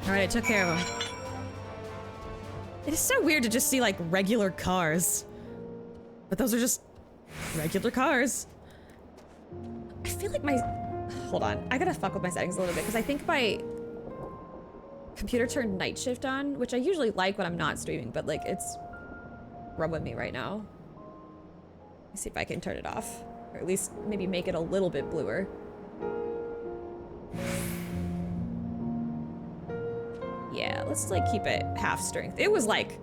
Speaker 1: Alright, I took care of him. It is so weird to just see like regular cars. But those are just regular cars. I feel like my... Hold on. I gotta fuck with my settings a little bit because I think my computer turned night shift on, which I usually like when I'm not streaming, but like it's rubbing me right now. Let me see if I can turn it off. Or at least maybe make it a little bit bluer. Yeah, let's like keep it half strength. It was like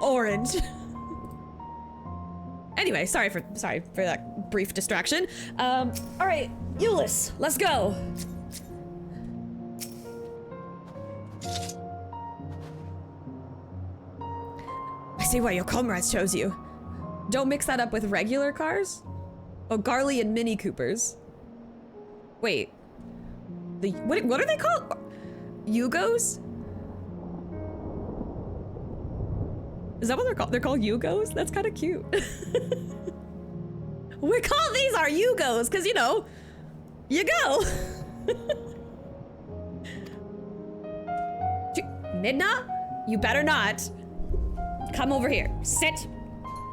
Speaker 1: orange. Anyway, sorry for that brief distraction. All right, Euless, let's go. I see why your comrades chose you. Don't mix that up with regular cars. Oh, Garley and Mini Coopers. Wait, what are they called? Yugos? Is that what they're called? They're called Yugos? That's kind of cute. We call these our Yugos because, you know, you go. Midna, you better not. Come over here. Sit.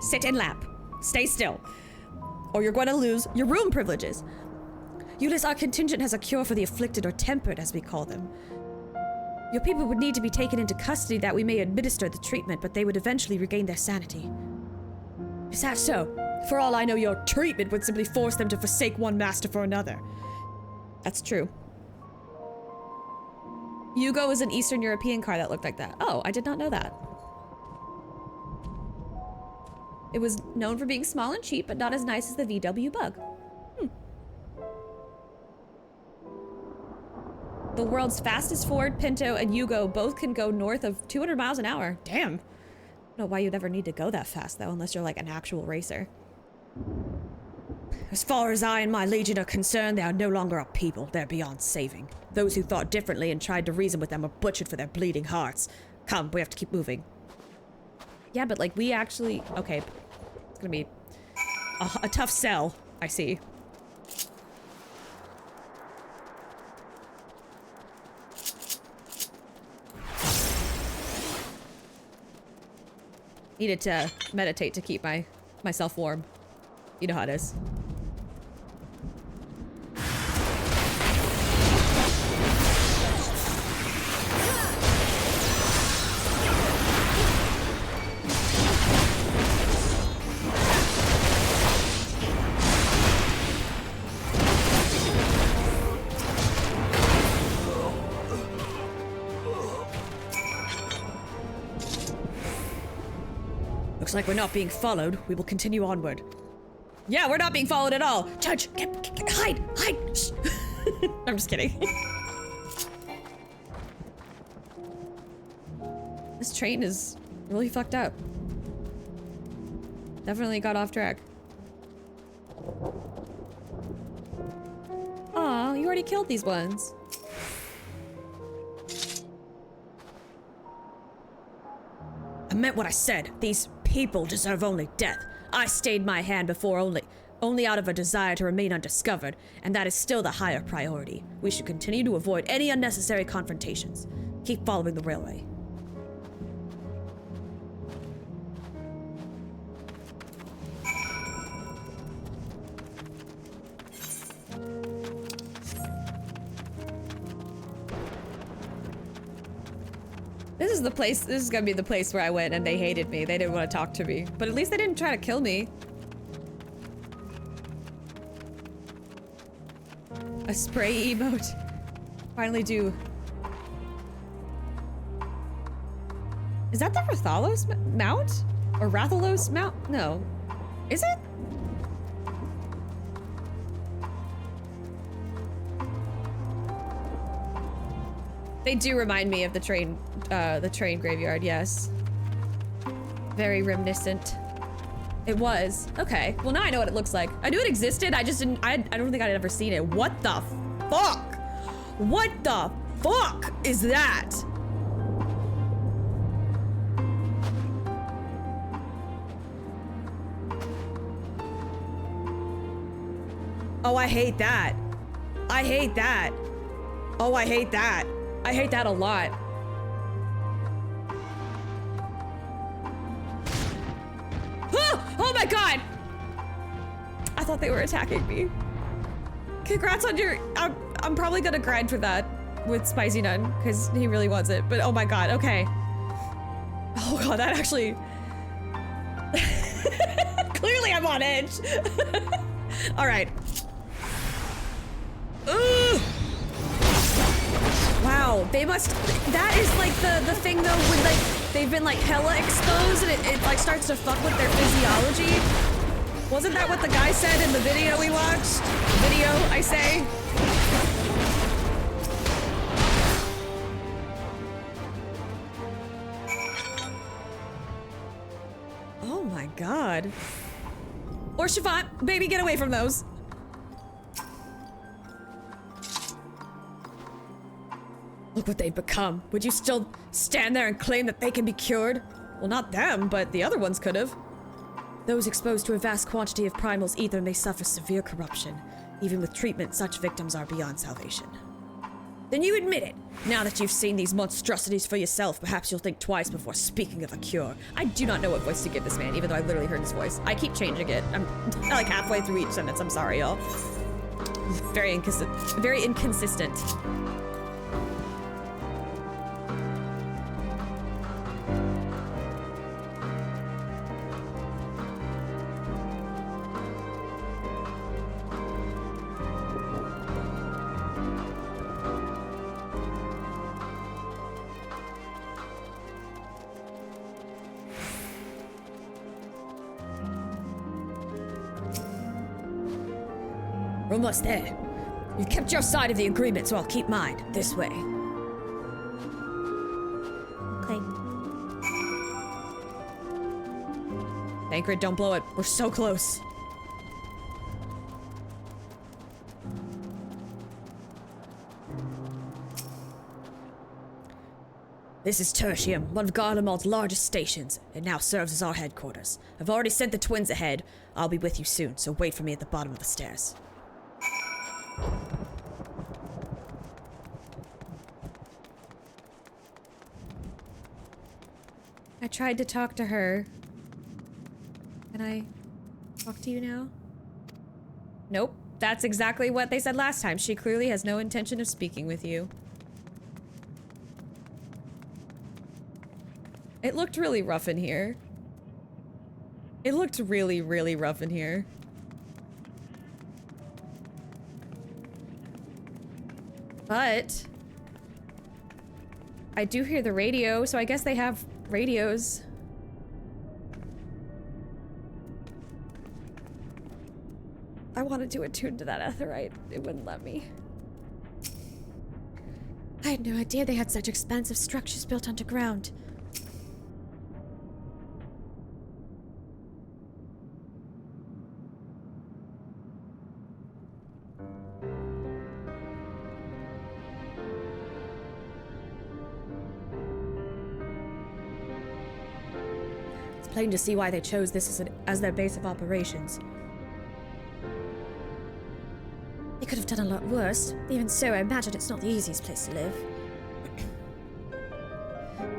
Speaker 1: Sit and lap. Stay still. Or you're going to lose your room privileges. Euless, our contingent has a cure for the afflicted or tempered, as we call them. Your people would need to be taken into custody that we may administer the treatment, but they would eventually regain their sanity. Is that so? For all I know, your treatment would simply force them to forsake one master for another. That's true. Yugo is an Eastern European car that looked like that. Oh, I did not know that. It was known for being small and cheap, but not as nice as the VW Bug. The world's fastest Ford, Pinto, and Yugo both can go north of 200 miles an hour. Damn. I don't know why you'd ever need to go that fast, though, unless you're like an actual racer. As far as I and my legion are concerned, they are no longer a people. They're beyond saving. Those who thought differently and tried to reason with them are butchered for their bleeding hearts. Come, we have to keep moving. Yeah, but like we actually... Okay. It's gonna be a tough sell, I see. Needed to meditate to keep myself warm. You know how it is. Looks like we're not being followed. We will continue onward. Yeah, we're not being followed at all. Judge, hide, hide. Shh. I'm just kidding. This train is really fucked up. Definitely got off track. Aw, you already killed these ones. I meant what I said. These people deserve only death. I stayed my hand before only out of a desire to remain undiscovered, and that is still the higher priority. We should continue to avoid any unnecessary confrontations. Keep following the railway. This is gonna be the place where I went and they hated me. They didn't want to talk to me. But at least they didn't try to kill me. A spray emote. Finally do. Is that the Rathalos mount? Or Rathalos mount? No. Is it? They do remind me of the train graveyard, yes. Very reminiscent. It was. Okay. Well, now I know what it looks like. I knew it existed, I just didn't, I don't think I'd ever seen it. What the fuck? What the fuck is that? Oh, I hate that. I hate that. Oh, I hate that. I hate that a lot. Ah! Oh my god! I thought they were attacking me. Congrats on your... I'm probably gonna grind for that with Spicy Nun, because he really wants it. But oh my god, okay. Oh god, that actually... Clearly I'm on edge. Alright. Wow, they must... That is like the thing though, when like they've been like hella exposed and it like starts to fuck with their physiology. Wasn't that what the guy said in the video we watched? Video, I say. Oh my god. Or Shavant, baby, get away from those. Look what they've become. Would you still stand there and claim that they can be cured? Well, not them, but the other ones could have. Those exposed to a vast quantity of Primal's ether may suffer severe corruption. Even with treatment, such victims are beyond salvation. Then you admit it. Now that you've seen these monstrosities for yourself, perhaps you'll think twice before speaking of a cure. I do not know what voice to give this man, even though I literally heard his voice. I keep changing it. I'm like halfway through each sentence. I'm sorry, y'all. Very inconsistent. We're almost there. You've kept your side of the agreement, so I'll keep mine. This way.
Speaker 12: Okay.
Speaker 1: Thancred, don't blow it. We're so close. This is Tertium, one of Garlemald's largest stations. It now serves as our headquarters. I've already sent the twins ahead. I'll be with you soon, so wait for me at the bottom of the stairs. I tried to talk to her. Can I talk to you now? Nope. That's exactly what they said last time. She clearly has no intention of speaking with you. It looked really rough in here. It looked really, really rough in here. But I do hear the radio, so I guess they have radios. I wanted to attune to that Aetheryte. It wouldn't let me. I had no idea they had such expansive structures built underground. Plain to see why they chose this as their base of operations. They could have done a lot worse. Even so, I imagine it's not the easiest place to live.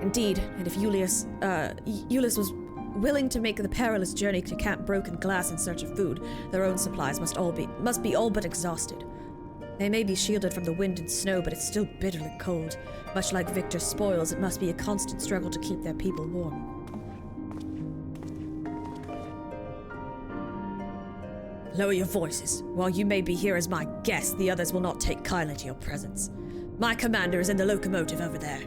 Speaker 1: Indeed, and if Julius was willing to make the perilous journey to Camp Broken Glass in search of food, their own supplies must be all but exhausted. They may be shielded from the wind and snow, but it's still bitterly cold. Much like Victor's spoils, it must be a constant struggle to keep their people warm. Lower your voices. While you may be here as my guest, the others will not take kindly to your presence. My commander is in the locomotive over there.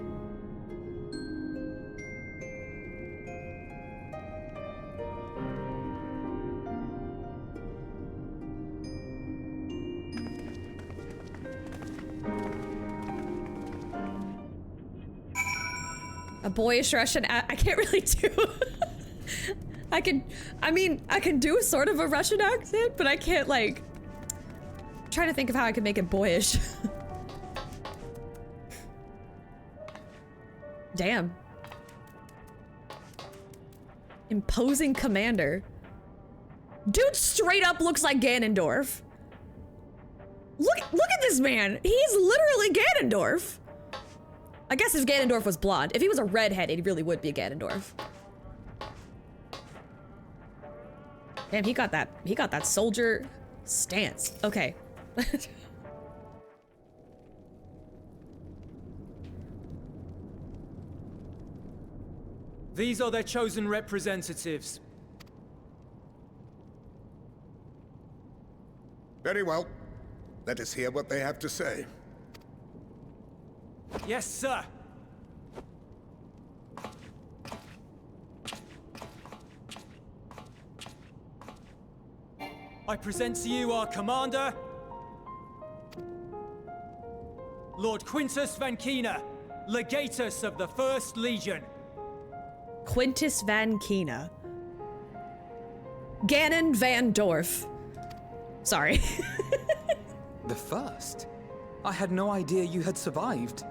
Speaker 1: A boyish Russian I can't really do. I can do sort of a Russian accent, but I can't, like... I'm trying to think of how I can make it boyish. Damn. Imposing commander. Dude straight up looks like Ganondorf. Look at this man. He's literally Ganondorf. I guess if Ganondorf was blonde. If he was a redhead, he really would be a Ganondorf. Damn, he got that soldier stance. Okay.
Speaker 2: These are their chosen representatives.
Speaker 13: Very well. Let us hear what they have to say.
Speaker 2: Yes, sir. I present to you our commander, Lord Quintus Van Kina, Legatus of the First Legion.
Speaker 1: Quintus Van Kina. Ganon Van Dorf. Sorry.
Speaker 7: The first? I had no idea you had survived.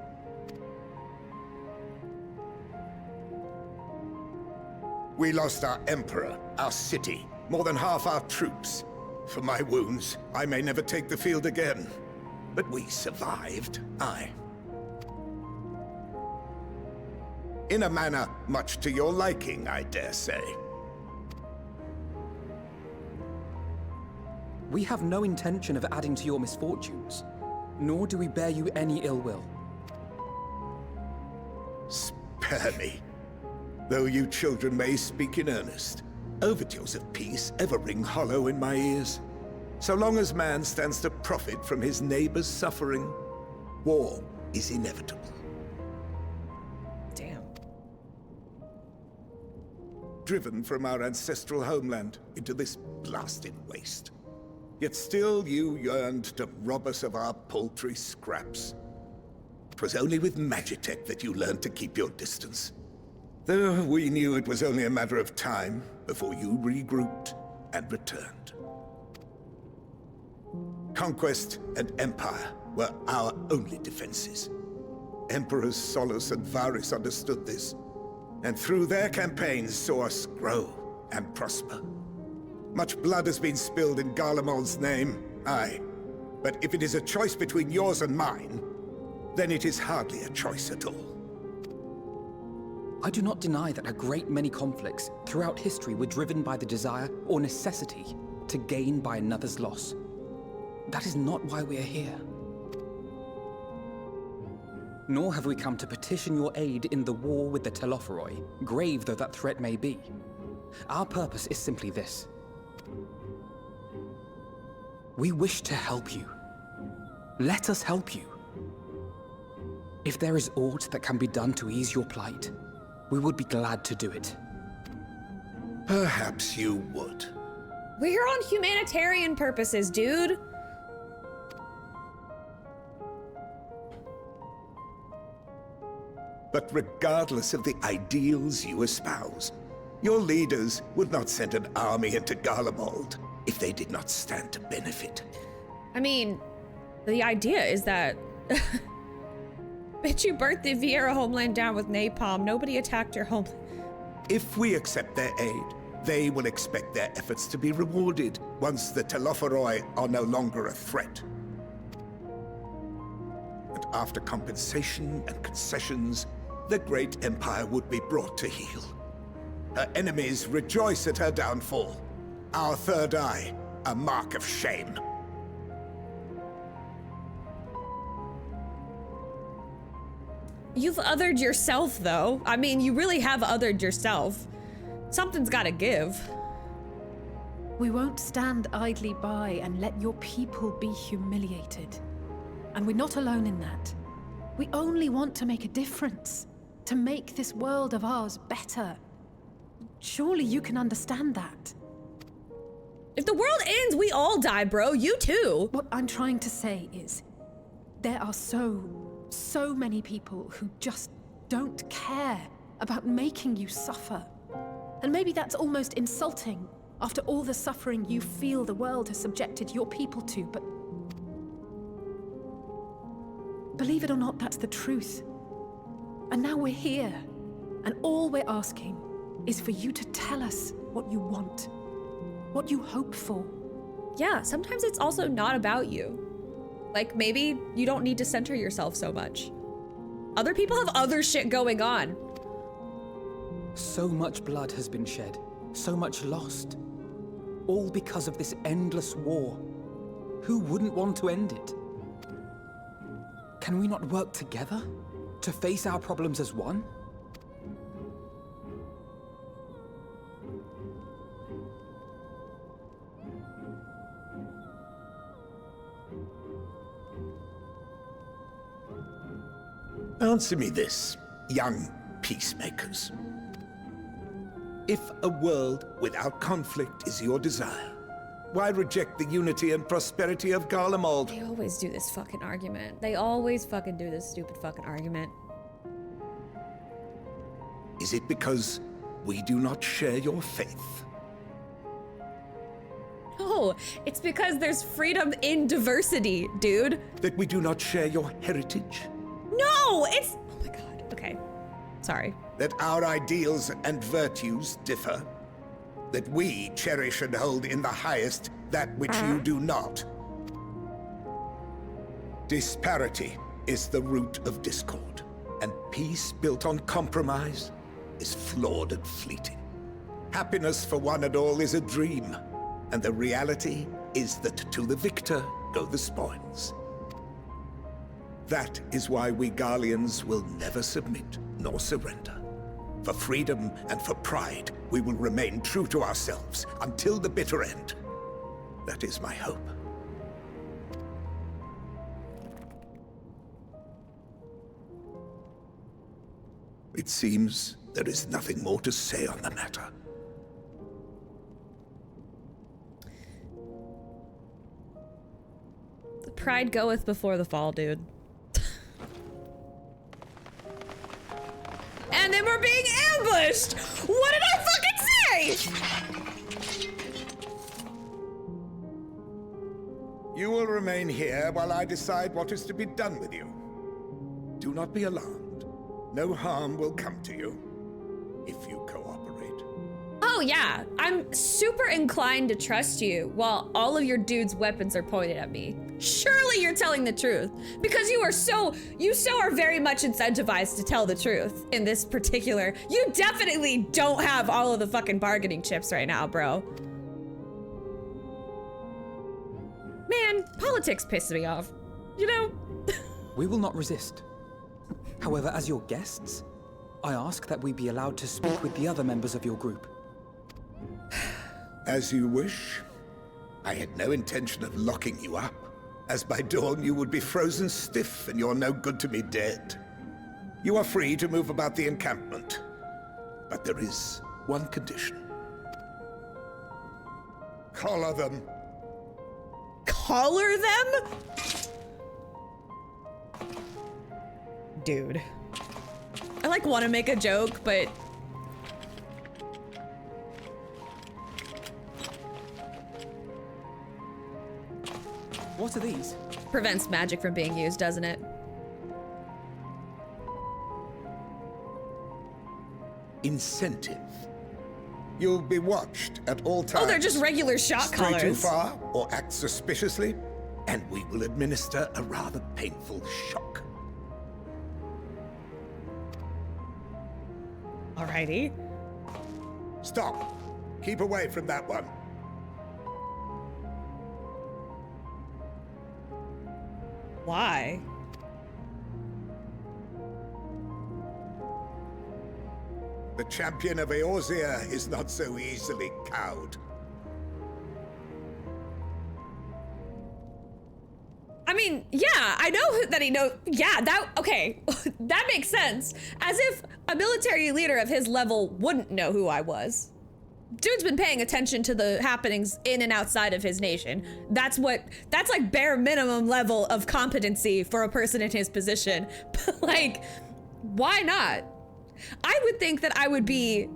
Speaker 13: We lost our emperor, our city, more than half our troops. For my wounds, I may never take the field again. But we survived, aye. In a manner much to your liking, I dare say.
Speaker 7: We have no intention of adding to your misfortunes, nor do we bear you any ill will.
Speaker 13: Spare me. Though you children may speak in earnest, overtures of peace ever ring hollow in my ears. So long as man stands to profit from his neighbor's suffering, war is inevitable.
Speaker 1: Damn.
Speaker 13: Driven from our ancestral homeland into this blasted waste. Yet still you yearned to rob us of our paltry scraps. 'Twas only with Magitech that you learned to keep your distance. Though we knew it was only a matter of time before you regrouped and returned. Conquest and Empire were our only defenses. Emperors Solus and Varys understood this, and through their campaigns saw us grow and prosper. Much blood has been spilled in Garlemald's name, aye. But if it is a choice between yours and mine, then it is hardly a choice at all.
Speaker 7: I do not deny that a great many conflicts throughout history were driven by the desire or necessity to gain by another's loss. That is not why we are here. Nor have we come to petition your aid in the war with the Telophoroi, grave though that threat may be. Our purpose is simply this. We wish to help you. Let us help you. If there is aught that can be done to ease your plight, we would be glad to do it.
Speaker 13: Perhaps you would.
Speaker 1: We're here on humanitarian purposes, dude.
Speaker 13: But regardless of the ideals you espouse, your leaders would not send an army into Garlemald if they did not stand to benefit.
Speaker 1: I mean, the idea is that bitch, you burnt the Vieira homeland down with napalm. Nobody attacked your homeland.
Speaker 13: If we accept their aid, they will expect their efforts to be rewarded once the Telophoroi are no longer a threat. And after compensation and concessions, the great empire would be brought to heel. Her enemies rejoice at her downfall. Our third eye, a mark of shame.
Speaker 1: You've othered yourself, though. I mean, you really have othered yourself. Something's gotta give.
Speaker 8: We won't stand idly by and let your people be humiliated. And we're not alone in that. We only want to make a difference. To make this world of ours better. Surely you can understand that.
Speaker 1: If the world ends, we all die, bro. You too.
Speaker 8: What I'm trying to say is, there are so many people who just don't care about making you suffer. And maybe that's almost insulting after all the suffering you feel the world has subjected your people to, but believe it or not, that's the truth. And now we're here, and all we're asking is for you to tell us what you want, what you hope for.
Speaker 1: Yeah, sometimes it's also not about you. Like, maybe you don't need to center yourself so much. Other people have other shit going on.
Speaker 7: So much blood has been shed, so much lost. All because of this endless war. Who wouldn't want to end it? Can we not work together to face our problems as one?
Speaker 13: Answer me this, young peacemakers. If a world without conflict is your desire, why reject the unity and prosperity of Garlemald?
Speaker 1: They always do this fucking argument. They always fucking do this stupid fucking argument.
Speaker 13: Is it because we do not share your faith?
Speaker 1: No, it's because there's freedom in diversity, dude.
Speaker 13: That we do not share your heritage?
Speaker 1: No, it's... Oh my god, okay. Sorry.
Speaker 13: That our ideals and virtues differ? That we cherish and hold in the highest that which you do not? Disparity is the root of discord, and peace built on compromise is flawed and fleeting. Happiness for one and all is a dream, and the reality is that to the victor go the spoils. That is why we Garleans will never submit nor surrender. For freedom and for pride, we will remain true to ourselves until the bitter end. That is my hope. It seems there is nothing more to say on the matter.
Speaker 1: The pride goeth before the fall, dude. And then we're being ambushed! What did I fucking say?
Speaker 13: You will remain here while I decide what is to be done with you. Do not be alarmed. No harm will come to you if you cooperate.
Speaker 1: Oh yeah, I'm super inclined to trust you while all of your dudes' weapons are pointed at me. Surely you're telling the truth, because you are very much incentivized to tell the truth in this particular. You definitely don't have all of the fucking bargaining chips right now, bro. Man, politics pisses me off, you know?
Speaker 7: We will not resist. However, as your guests, I ask that we be allowed to speak with the other members of your group.
Speaker 13: As you wish. I had no intention of locking you up, as by dawn you would be frozen stiff and you're no good to me dead. You are free to move about the encampment, but there is one condition. Collar them.
Speaker 1: Collar them? Dude. I like want to make a joke, but
Speaker 7: what are these?
Speaker 1: Prevents magic from being used, doesn't it?
Speaker 13: Incentive. You'll be watched at all times.
Speaker 1: Oh, they're just regular shot
Speaker 13: Stray
Speaker 1: collars.
Speaker 13: too far or act suspiciously, and we will administer a rather painful shock.
Speaker 1: Alrighty.
Speaker 13: Stop. Keep away from that one.
Speaker 1: Why?
Speaker 13: The champion of Eorzea is not so easily cowed.
Speaker 1: I mean, yeah, I know that he knows. Yeah, okay, that makes sense. As if a military leader of his level wouldn't know who I was. Dude's been paying attention to the happenings in and outside of his nation. That's like bare minimum level of competency for a person in his position. But like, why not? I would think that I would be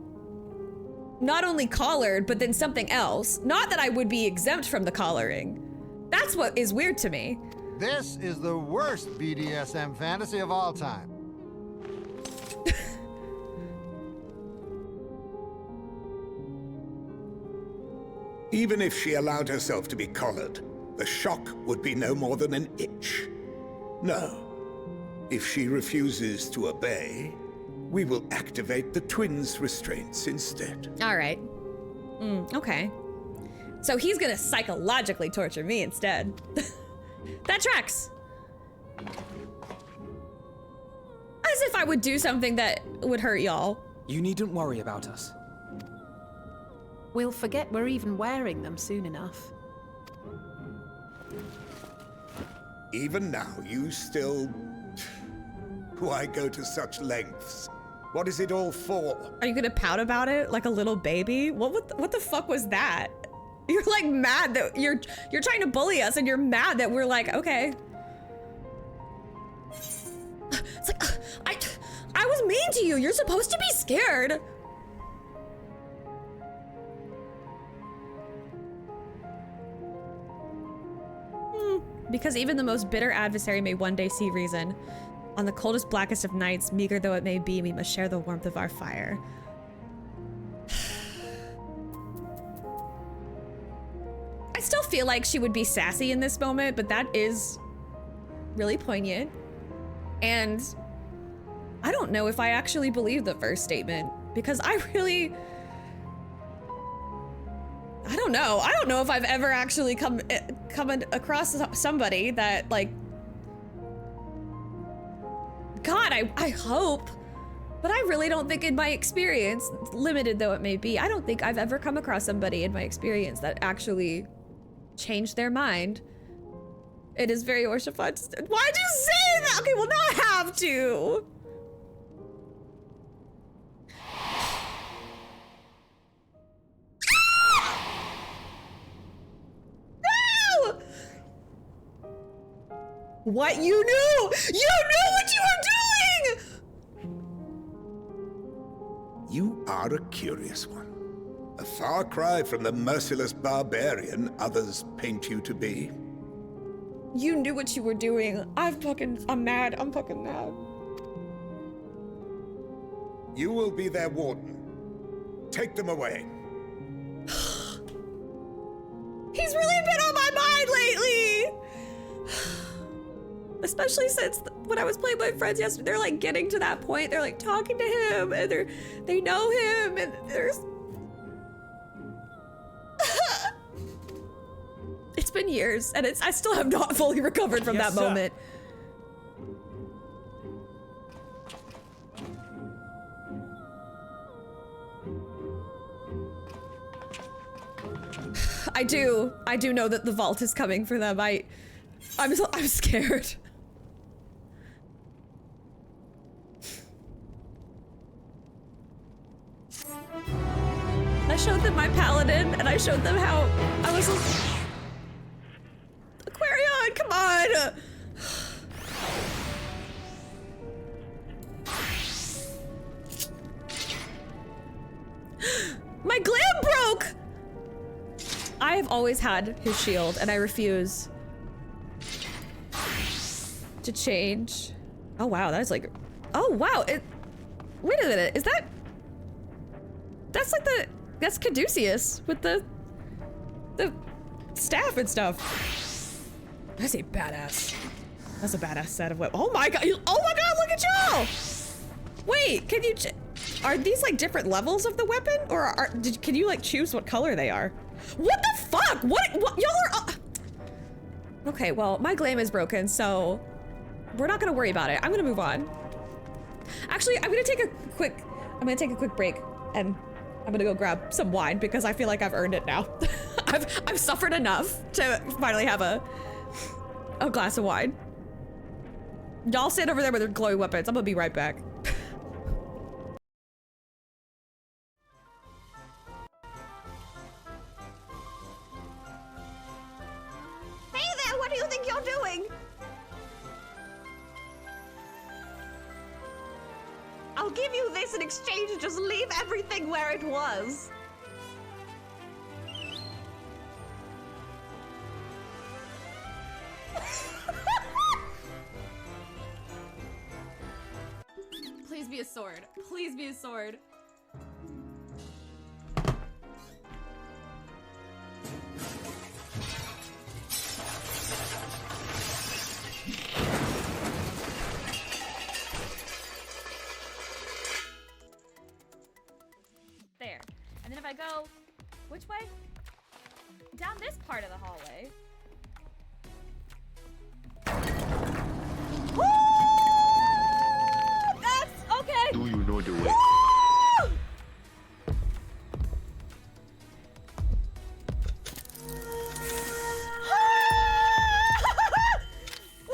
Speaker 1: not only collared, but then something else. Not that I would be exempt from the collaring. That's what is weird to me.
Speaker 14: This is the worst BDSM fantasy of all time.
Speaker 13: Even if she allowed herself to be collared, the shock would be no more than an itch. No. If she refuses to obey, we will activate the twins' restraints instead.
Speaker 1: All right. Okay. So he's gonna psychologically torture me instead. That tracks. As if I would do something that would hurt y'all.
Speaker 7: You needn't worry about us.
Speaker 8: We'll forget we're even wearing them soon enough.
Speaker 13: Even now, you still... Why go to such lengths? What is it all for?
Speaker 1: Are you gonna pout about it like a little baby? What the fuck was that? You're like mad that you're trying to bully us and you're mad that we're like, okay. It's like, I was mean to you. You're supposed to be scared. Because even the most bitter adversary may one day see reason. On the coldest, blackest of nights, meager though it may be, we must share the warmth of our fire. I still feel like she would be sassy in this moment, but that is really poignant. And I don't know if I actually believe the first statement, because I don't know. I don't know if I've ever actually come across somebody that, like, God, I hope, but I really don't think in my experience, limited though it may be, I don't think I've ever come across somebody in my experience that actually changed their mind. It is very Orshafat. Why'd you say that? Okay, well now I have to. No! What you knew? You knew what you were doing!
Speaker 13: You are a curious one. A far cry from the merciless barbarian others paint you to be.
Speaker 1: You knew what you were doing. I'm mad. I'm fucking mad.
Speaker 13: You will be their warden. Take them away.
Speaker 1: He's really been on my mind lately! Especially since when I was playing with my friends yesterday, they're like getting to that point. They're like talking to him and they know him and there's... It's been years and I still have not fully recovered from that moment. I do know that the vault is coming for them. I'm scared. I showed them my paladin and I showed them how I was Aquarion, come on! My glam broke! I have always had his shield and I refuse to change. Oh wow, that's like, oh wow, wait a minute, is that's like that's Caduceus with the staff and stuff. That's a badass. That's a badass set of weapons. Oh my god, look at y'all! Wait, can you, are these like different levels of the weapon? Or can you like choose what color they are? What the fuck? What y'all are, okay, well, my glam is broken, so we're not gonna worry about it. I'm gonna move on. Actually, I'm gonna take a quick break and I'm gonna go grab some wine because I feel like I've earned it now. I've suffered enough to finally have a glass of wine. Y'all stand over there with your glowy weapons. I'm gonna be right back.
Speaker 12: Hey there, what do you think you're doing? I'll give you this in exchange. Just leave everything where it was.
Speaker 1: Please be a sword. Please be a sword. go... Which way? Down this part of the hallway. Woo! That's okay.
Speaker 15: Do you know the way?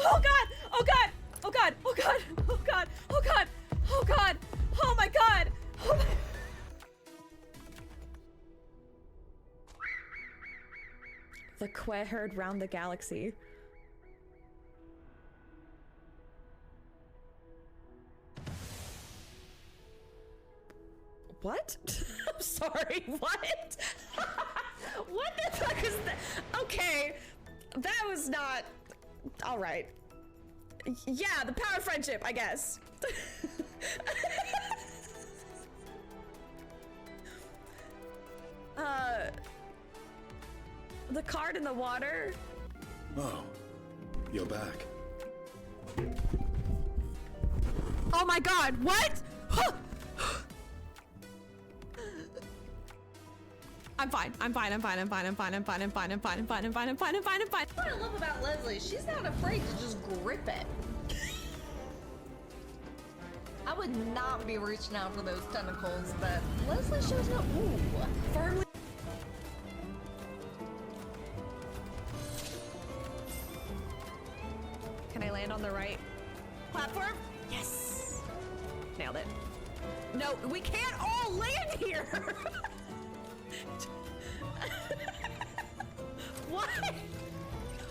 Speaker 1: Oh god! Oh god! Oh god! Oh god! Oh god! Oh god! Oh god! Oh my god! Oh my... The quail heard round the galaxy. What? I'm sorry, what? What the fuck is that? Okay, that was not... Alright. Yeah, the power of friendship, I guess. The card in the water?
Speaker 15: Oh, you're back.
Speaker 1: Oh my god, what? I'm fine. What I
Speaker 12: love about Leslie, she's not afraid to just grip it. I would not be reaching out for those tentacles, but Leslie shows up, ooh, firmly.
Speaker 1: Can I land on the right platform? Yes! Nailed it. No, we can't all land here! Why?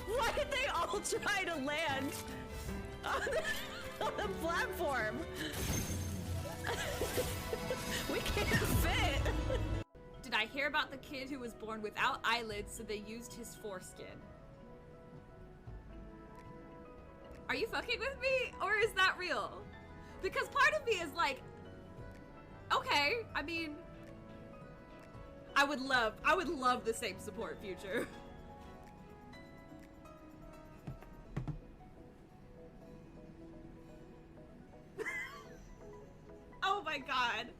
Speaker 1: Why did they all try to land on the platform? We can't fit! Did I hear about the kid who was born without eyelids, so they used his foreskin? Are you fucking with me, or is that real? Because part of me is like, okay, I mean, I would love the same support future. Oh my god.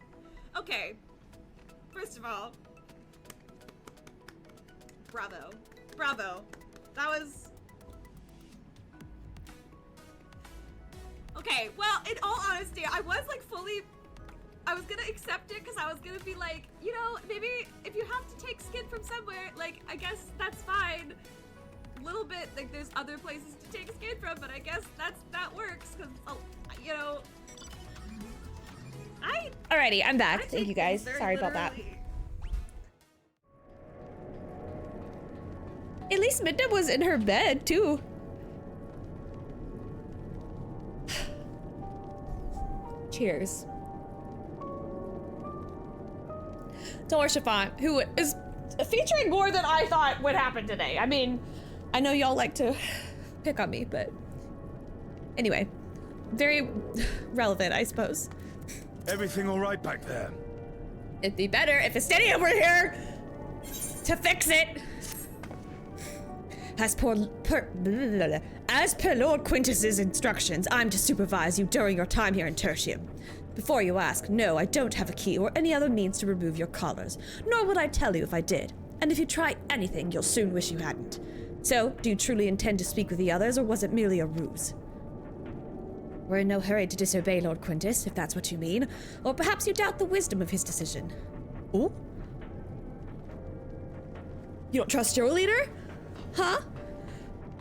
Speaker 1: Okay. First of all, bravo. Bravo. That was... Okay, well, in all honesty, I was like I was gonna accept it because I was gonna be like, you know, maybe if you have to take skin from somewhere, like, I guess that's fine. A little bit, like, there's other places to take skin from, but I guess that works because, you know, Alrighty, I'm back. Thank you guys. Sorry about that. At least Midna was in her bed, too. Cheers. Dollar Chiffon, who is featuring more than I thought would happen today. I mean, I know y'all like to pick on me, but anyway, very relevant, I suppose.
Speaker 15: Everything all right back there?
Speaker 1: It'd be better if Estenia were here to fix it. As per Lord Quintus's instructions, I'm to supervise you during your time here in Tertium. Before you ask, no, I don't have a key or any other means to remove your collars, nor would I tell you if I did. And if you try anything, you'll soon wish you hadn't. So, do you truly intend to speak with the others, or was it merely a ruse? We're in no hurry to disobey Lord Quintus, if that's what you mean. Or perhaps you doubt the wisdom of his decision. Ooh? You don't trust your leader? Huh?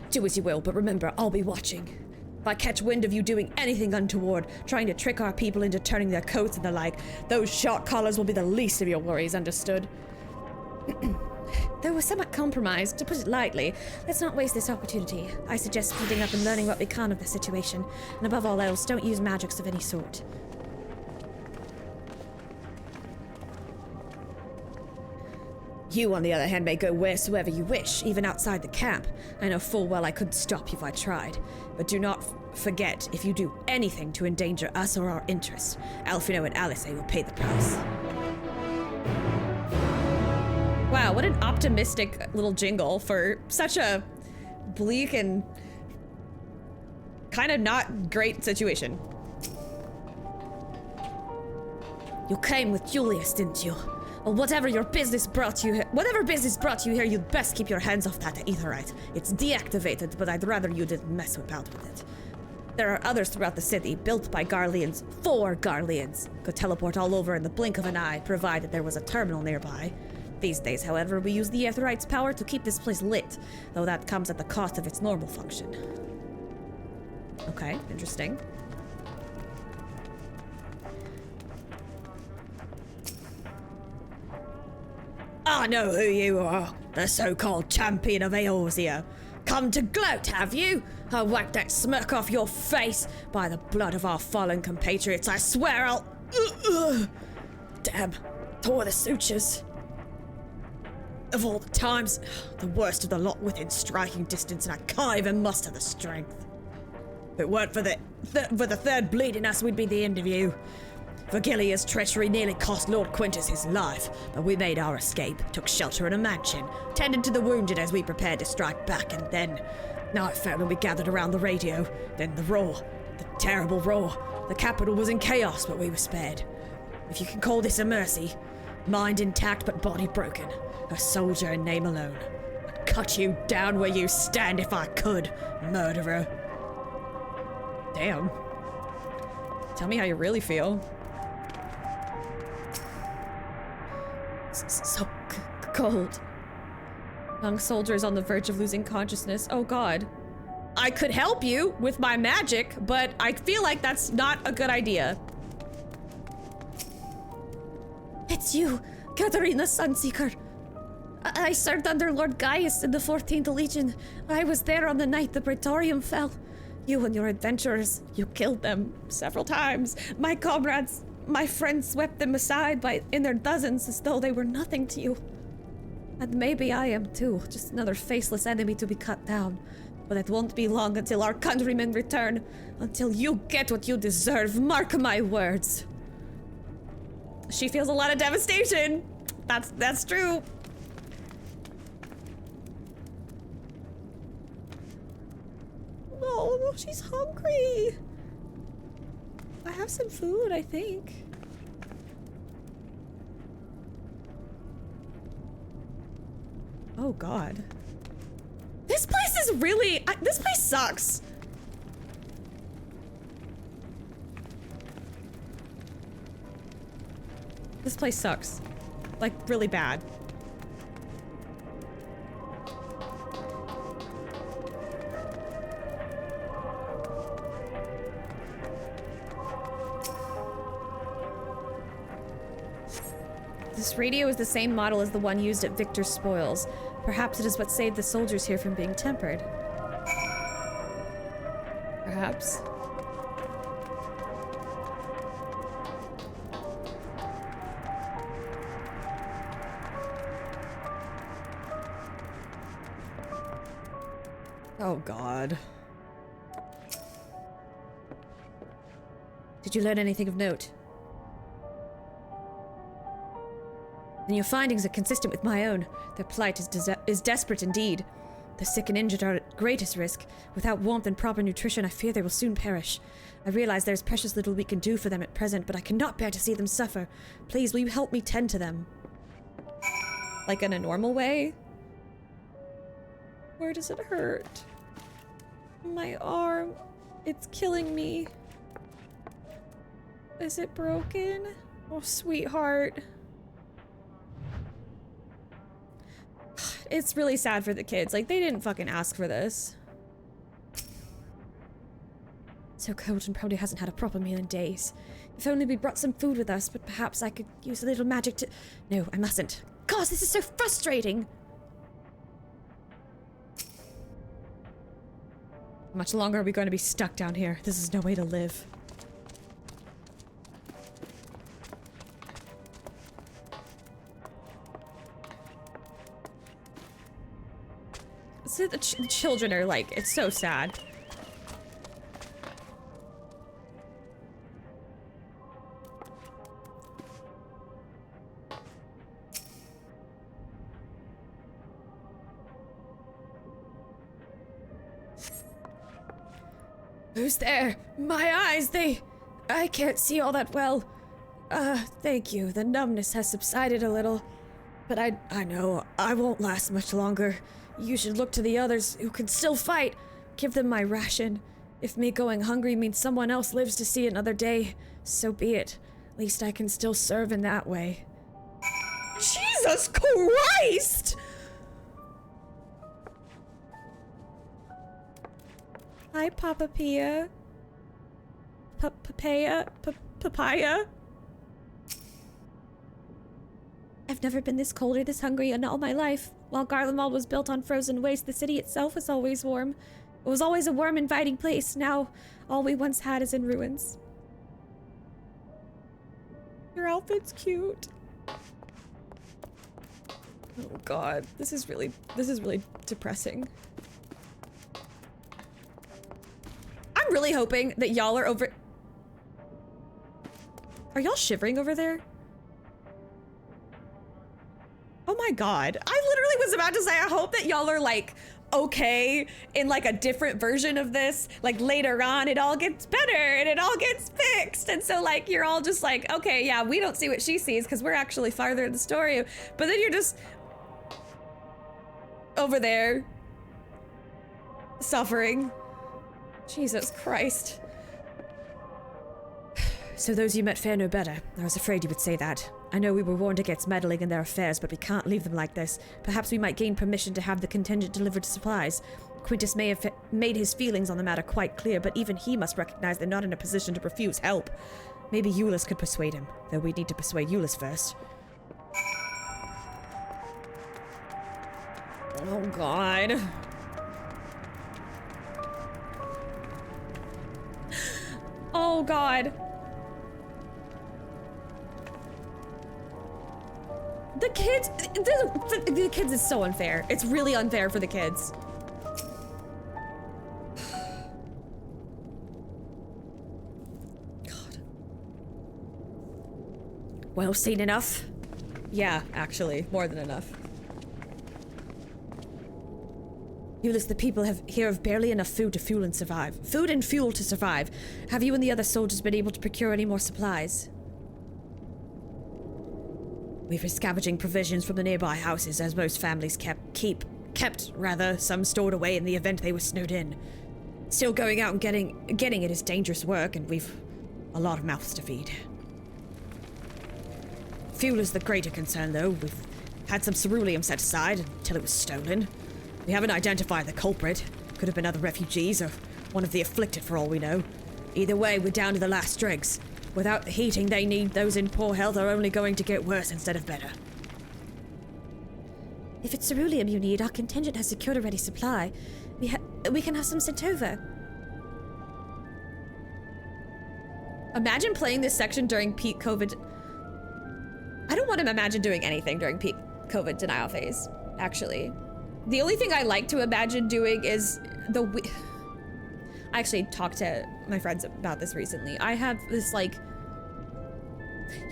Speaker 1: Do as you will, but remember, I'll be watching. If I catch wind of you doing anything untoward, trying to trick our people into turning their coats and the like, those short collars will be the least of your worries, understood? Though we're somewhat compromised, to put it lightly, let's not waste this opportunity. I suggest speeding up and learning what we can of the situation, and above all else, don't use magics of any sort. You, on the other hand, may go wheresoever you wish, even outside the camp. I know full well I couldn't stop you if I tried. But do not forget, if you do anything to endanger us or our interests, Alfino and Alice will pay the price. Wow, what an optimistic little jingle for such a bleak and kind of not great situation. You came with Julius, didn't you? Well, whatever business brought you here, you'd best keep your hands off that aetherite. It's deactivated, but I'd rather you didn't mess about with it. There are others throughout the city, built by Garleans, for Garleans. Could teleport all over in the blink of an eye, provided there was a terminal nearby. These days, however, we use the aetherite's power to keep this place lit, though that comes at the cost of its normal function. Okay, interesting. I know who you are, the so-called champion of Eorzea. Come to gloat, have you? I'll wipe that smirk off your face. By the blood of our fallen compatriots, I swear I'll... Damn, tore the sutures. Of all the times, the worst of the lot within striking distance, and I can't even muster the strength. If it weren't for the third bleeding us, we'd be the end of you. Virgilia's treachery nearly cost Lord Quintus his life, but we made our escape, took shelter in a mansion, tended to the wounded as we prepared to strike back, and then... Night fell and we gathered around the radio. Then the roar. The terrible roar. The capital was in chaos, but we were spared. If you can call this a mercy. Mind intact, but body broken. A soldier in name alone. I'd cut you down where you stand if I could, murderer. Damn. Tell me how you really feel. So cold. Young soldiers on the verge of losing consciousness. Oh god. I could help you with my magic, but I feel like that's not a good idea. It's you, Katarina Sunseeker. I served under Lord Gaius in the 14th Legion. I was there on the night the Praetorium fell. You and your adventurers, you killed them several times. My comrades, my friends swept them aside in their dozens as though they were nothing to you. And maybe I am too, just another faceless enemy to be cut down. But it won't be long until our countrymen return. Until you get what you deserve, mark my words. She feels a lot of devastation. That's true. Oh, she's hungry. I have some food, I think. Oh god. This place is really... this place sucks. This place sucks. Like, really bad. This radio is the same model as the one used at Victor's spoils. Perhaps it is what saved the soldiers here from being tempered. Perhaps. Oh god. Did you learn anything of note? Then your findings are consistent with my own. Their plight is desperate indeed. The sick and injured are at greatest risk. Without warmth and proper nutrition, I fear they will soon perish. I realize there is precious little we can do for them at present, but I cannot bear to see them suffer. Please, will you help me tend to them? Like in a normal way? Where does it hurt? My arm. It's killing me. Is it broken? Oh, sweetheart. It's really sad for the kids. Like, they didn't fucking ask for this. So cold and probably hasn't had a proper meal in days. If only we brought some food with us, but perhaps I could use a little magic to... No, I mustn't. God, this is so frustrating! How much longer are we going to be stuck down here? This is no way to live. So the children are like, it's so sad. Who's there? My eyes, I can't see all that well. Thank you. The numbness has subsided a little. But I know I won't last much longer. You should look to the others who can still fight. Give them my ration. If me going hungry means someone else lives to see another day, so be it. At least I can still serve in that way. Jesus Christ! Hi, Papa Pia. Papaya? I've never been this cold or this hungry in all my life. While Garlemald was built on frozen waste, the city itself was always warm. It was always a warm, inviting place. Now, all we once had is in ruins. Your outfit's cute. Oh god, this is really depressing. I'm really hoping that y'all are over... Are y'all shivering over there? Oh my god. I literally was about to say, I hope that y'all are like, okay, in like a different version of this. Like later on, it all gets better and it all gets fixed. And so like, you're all just like, okay, yeah, we don't see what she sees because we're actually farther in the story. But then you're just over there suffering. Jesus Christ. So those you met fare no better. I was afraid you would say that. I know we were warned against meddling in their affairs, but we can't leave them like this. Perhaps we might gain permission to have the contingent delivered supplies. Quintus may have made his feelings on the matter quite clear, but even he must recognize they're not in a position to refuse help. Maybe Euless could persuade him, though we'd need to persuade Euless first. Oh god. Oh god. The kids, the kids is so unfair. It's really unfair for the kids. God. Well, seen enough? Yeah, actually, more than enough. Euless, the people here have barely enough food to fuel and survive. Food and fuel to survive. Have you and the other soldiers been able to procure any more supplies? We've been scavenging provisions from the nearby houses, as most families kept some stored away in the event they were snowed in. Still going out and getting it is dangerous work, and we've a lot of mouths to feed. Fuel is the greater concern, though. We've had some ceruleum set aside until it was stolen. We haven't identified the culprit. Could have been other refugees or one of the afflicted for all we know. Either way, we're down to the last dregs. Without the heating they need, those in poor health are only going to get worse instead of better. If it's ceruleum you need, our contingent has secured a ready supply. We can have some sent over. Imagine playing this section during peak COVID. I don't want to imagine doing anything during peak COVID denial phase, actually. The only thing I like to imagine doing is I actually talked to my friends about this recently. I have this like,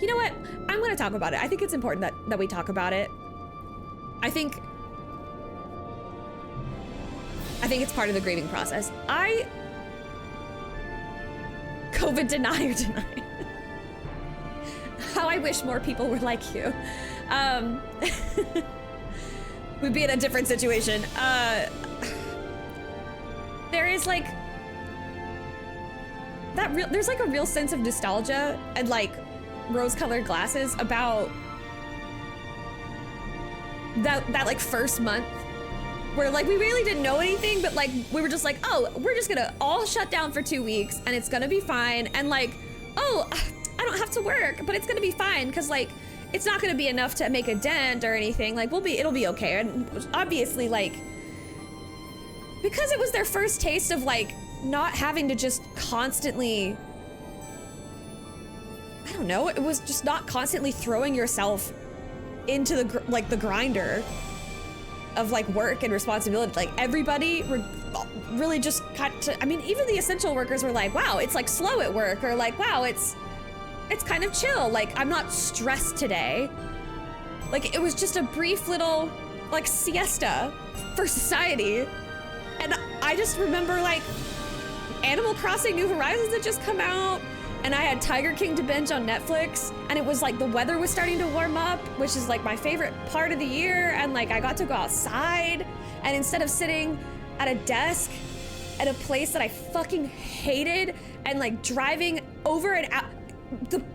Speaker 1: you know what? I'm gonna talk about it. I think it's important that we talk about it. I think it's part of the grieving process. COVID denier. How I wish more people were like you. We'd be in a different situation. There is like, there's like a real sense of nostalgia and like rose-colored glasses about that like first month where like we really didn't know anything, but like we were just like, oh, we're just gonna all shut down for 2 weeks and it's gonna be fine. And like, oh, I don't have to work, but it's gonna be fine because like it's not gonna be enough to make a dent or anything. Like it'll be okay. And obviously like, because it was their first taste of like not having to just constantly, I don't know, it was just not constantly throwing yourself into the grinder of like work and responsibility. Like everybody really just got to, I mean, even the essential workers were like, wow, it's like slow at work, or like, wow, it's kind of chill. Like I'm not stressed today. Like it was just a brief little like siesta for society. And I just remember like Animal Crossing New Horizons had just come out, and I had Tiger King to binge on Netflix, and it was like the weather was starting to warm up, which is like my favorite part of the year, and like I got to go outside, and instead of sitting at a desk at a place that I fucking hated and like driving over and out,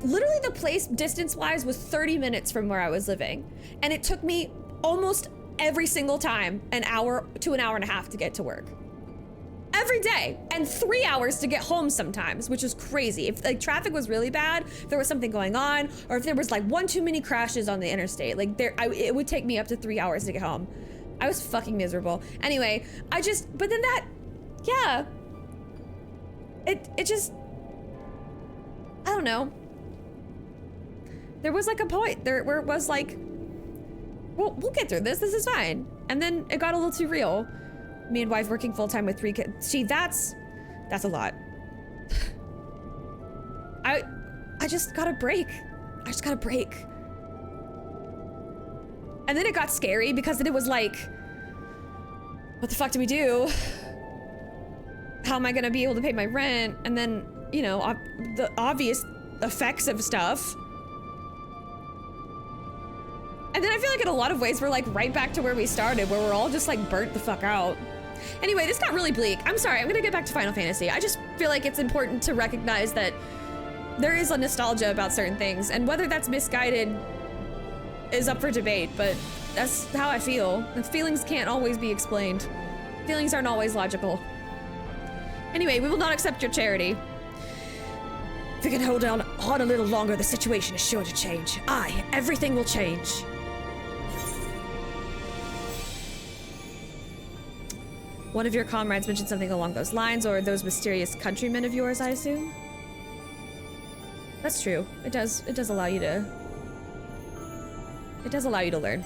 Speaker 1: literally the place distance-wise was 30 minutes from where I was living, and it took me almost every single time an hour to an hour and a half to get to work. Every day, and 3 hours to get home sometimes, which is crazy. If like traffic was really bad, if there was something going on, or if there was like one too many crashes on the interstate, like it would take me up to 3 hours to get home. I was fucking miserable. Anyway, but then that, yeah, it just, I don't know. There was like a point there where it was like, we'll get through this. This is fine. And then it got a little too real. Me and wife working full time with 3 kids. See, that's a lot. I just got a break. I just got a break. And then it got scary because then it was like, what the fuck do we do? How am I gonna be able to pay my rent? And then, you know, the obvious effects of stuff. And then I feel like in a lot of ways we're like right back to where we started, where we're all just like burnt the fuck out. Anyway, this got really bleak. I'm sorry, I'm gonna get back to Final Fantasy. I just feel like it's important to recognize that there is a nostalgia about certain things, and whether that's misguided is up for debate, but that's how I feel. And feelings can't always be explained. Feelings aren't always logical. Anyway, we will not accept your charity. If we can hold on a little longer, the situation is sure to change. Aye, everything will change. One of your comrades mentioned something along those lines, or those mysterious countrymen of yours, I assume? That's true. It does allow you to... It does allow you to learn.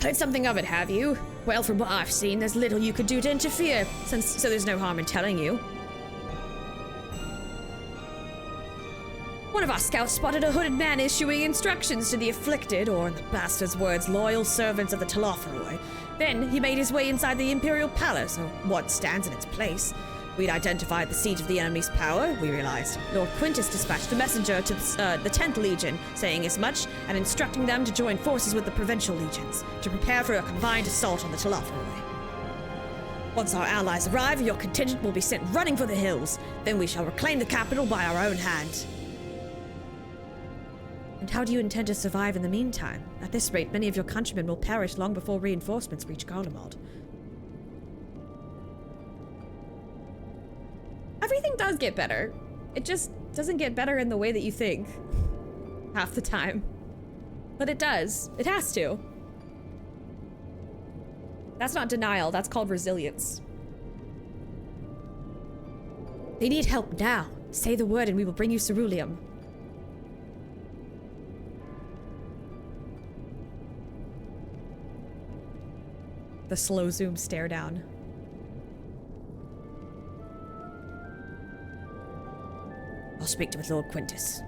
Speaker 1: Heard something of it, have you? Well, from what I've seen, there's little you could do to interfere, so there's no harm in telling you. One of our scouts spotted a hooded man issuing instructions to the afflicted, or in the bastard's words, loyal servants of the Telophoroi. Then he made his way inside the Imperial Palace, or what stands in its place. We'd identified the seat of the enemy's power, we realized. Lord Quintus dispatched a messenger to the 10th Legion, saying as much, and instructing them to join forces with the Provincial Legions, to prepare for a combined assault on the Telophoroi. Once our allies arrive, your contingent will be sent running for the hills. Then we shall reclaim the capital by our own hand. And how do you intend to survive in the meantime? At this rate, many of your countrymen will perish long before reinforcements reach Garlemald. Everything does get better. It just doesn't get better in the way that you think. Half the time. But it does. It has to. That's not denial, that's called resilience. They need help now. Say the word and we will bring you ceruleum. The slow zoom stare down. I'll speak to Lord Quintus.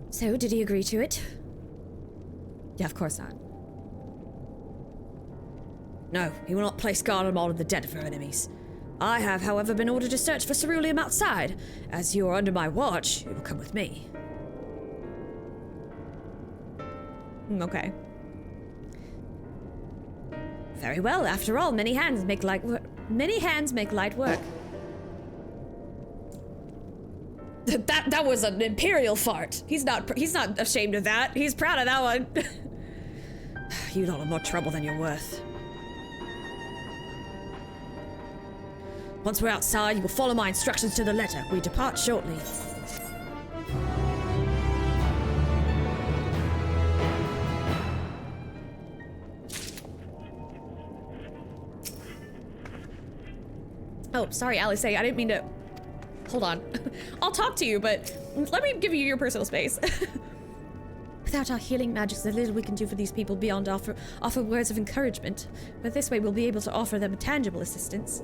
Speaker 1: So, did he agree to it? Yeah, of course not. No, he will not place Garlemald in the den of her enemies. I have, however, been ordered to search for ceruleum outside. As you are under my watch, you will come with me. Okay. Very well. After all, many hands make light work. Many hands make light work. That was an imperial fart. He's not ashamed of that. He's proud of that one. You don't have more trouble than you're worth. Once we're outside, you will follow my instructions to the letter. We depart shortly. Oh, sorry, Alice. I didn't mean to... Hold on. I'll talk to you, but let me give you your personal space. Without our healing magics, there's little we can do for these people beyond offer words of encouragement. But this way, we'll be able to offer them a tangible assistance.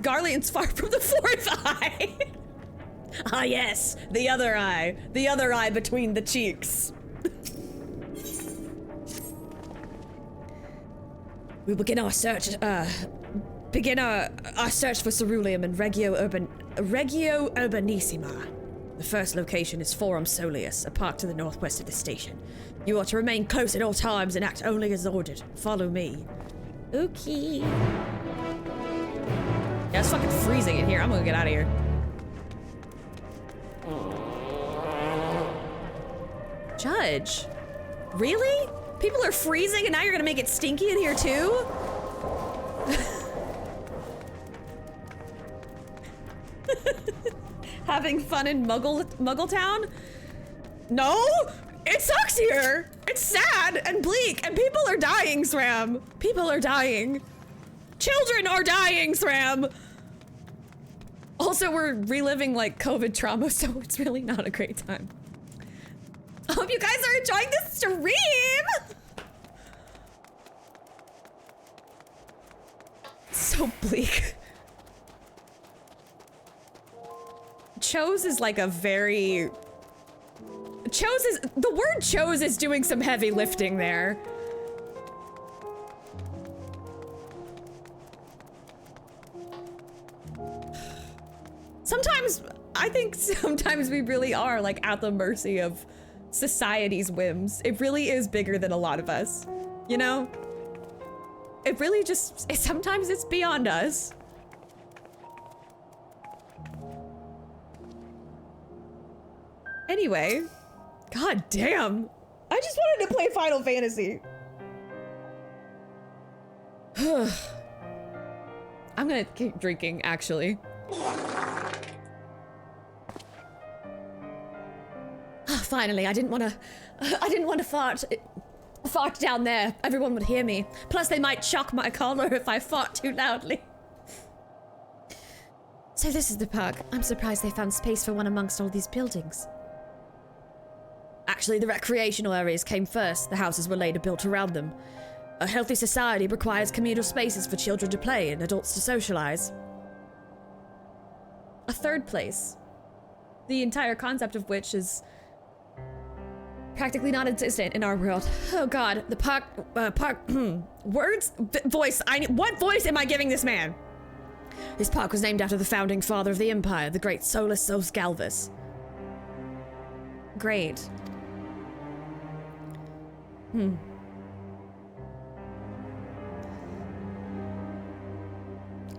Speaker 1: Garleand's far from the fourth eye. Ah yes, the other eye. The other eye between the cheeks. We begin our search, our search for ceruleum in Regio Urbanissima. The first location is Forum Soleus, a park to the northwest of the station. You are to remain close at all times and act only as ordered. Follow me. Okay. Yeah, it's fucking freezing in here. I'm gonna get out of here. Judge? Really? People are freezing and now you're gonna make it stinky in here too? Having fun in Muggletown? No! It sucks here! It's sad and bleak and people are dying, Sram! People are dying. Children are dying, Sram! Also, we're reliving like COVID trauma, so it's really not a great time. I hope you guys are enjoying this stream! So bleak. Chose is like a very... the word chose is doing some heavy lifting there. I think sometimes we really are like at the mercy of society's whims. It really is bigger than a lot of us, you know? It really just, sometimes it's beyond us. Anyway, god damn. I just wanted to play Final Fantasy. I'm gonna keep drinking, actually. Finally, I didn't want to fart down there. Everyone would hear me. Plus, they might shock my collar if I fart too loudly. So this is the park. I'm surprised they found space for one amongst all these buildings. Actually, the recreational areas came first. The houses were later built around them. A healthy society requires communal spaces for children to play and adults to socialize. A third place. The entire concept of which is practically non-existent in our world. Oh god, the park, voice, what voice am I giving this man? This park was named after the founding father of the Empire, the great Solus Galvus. Great.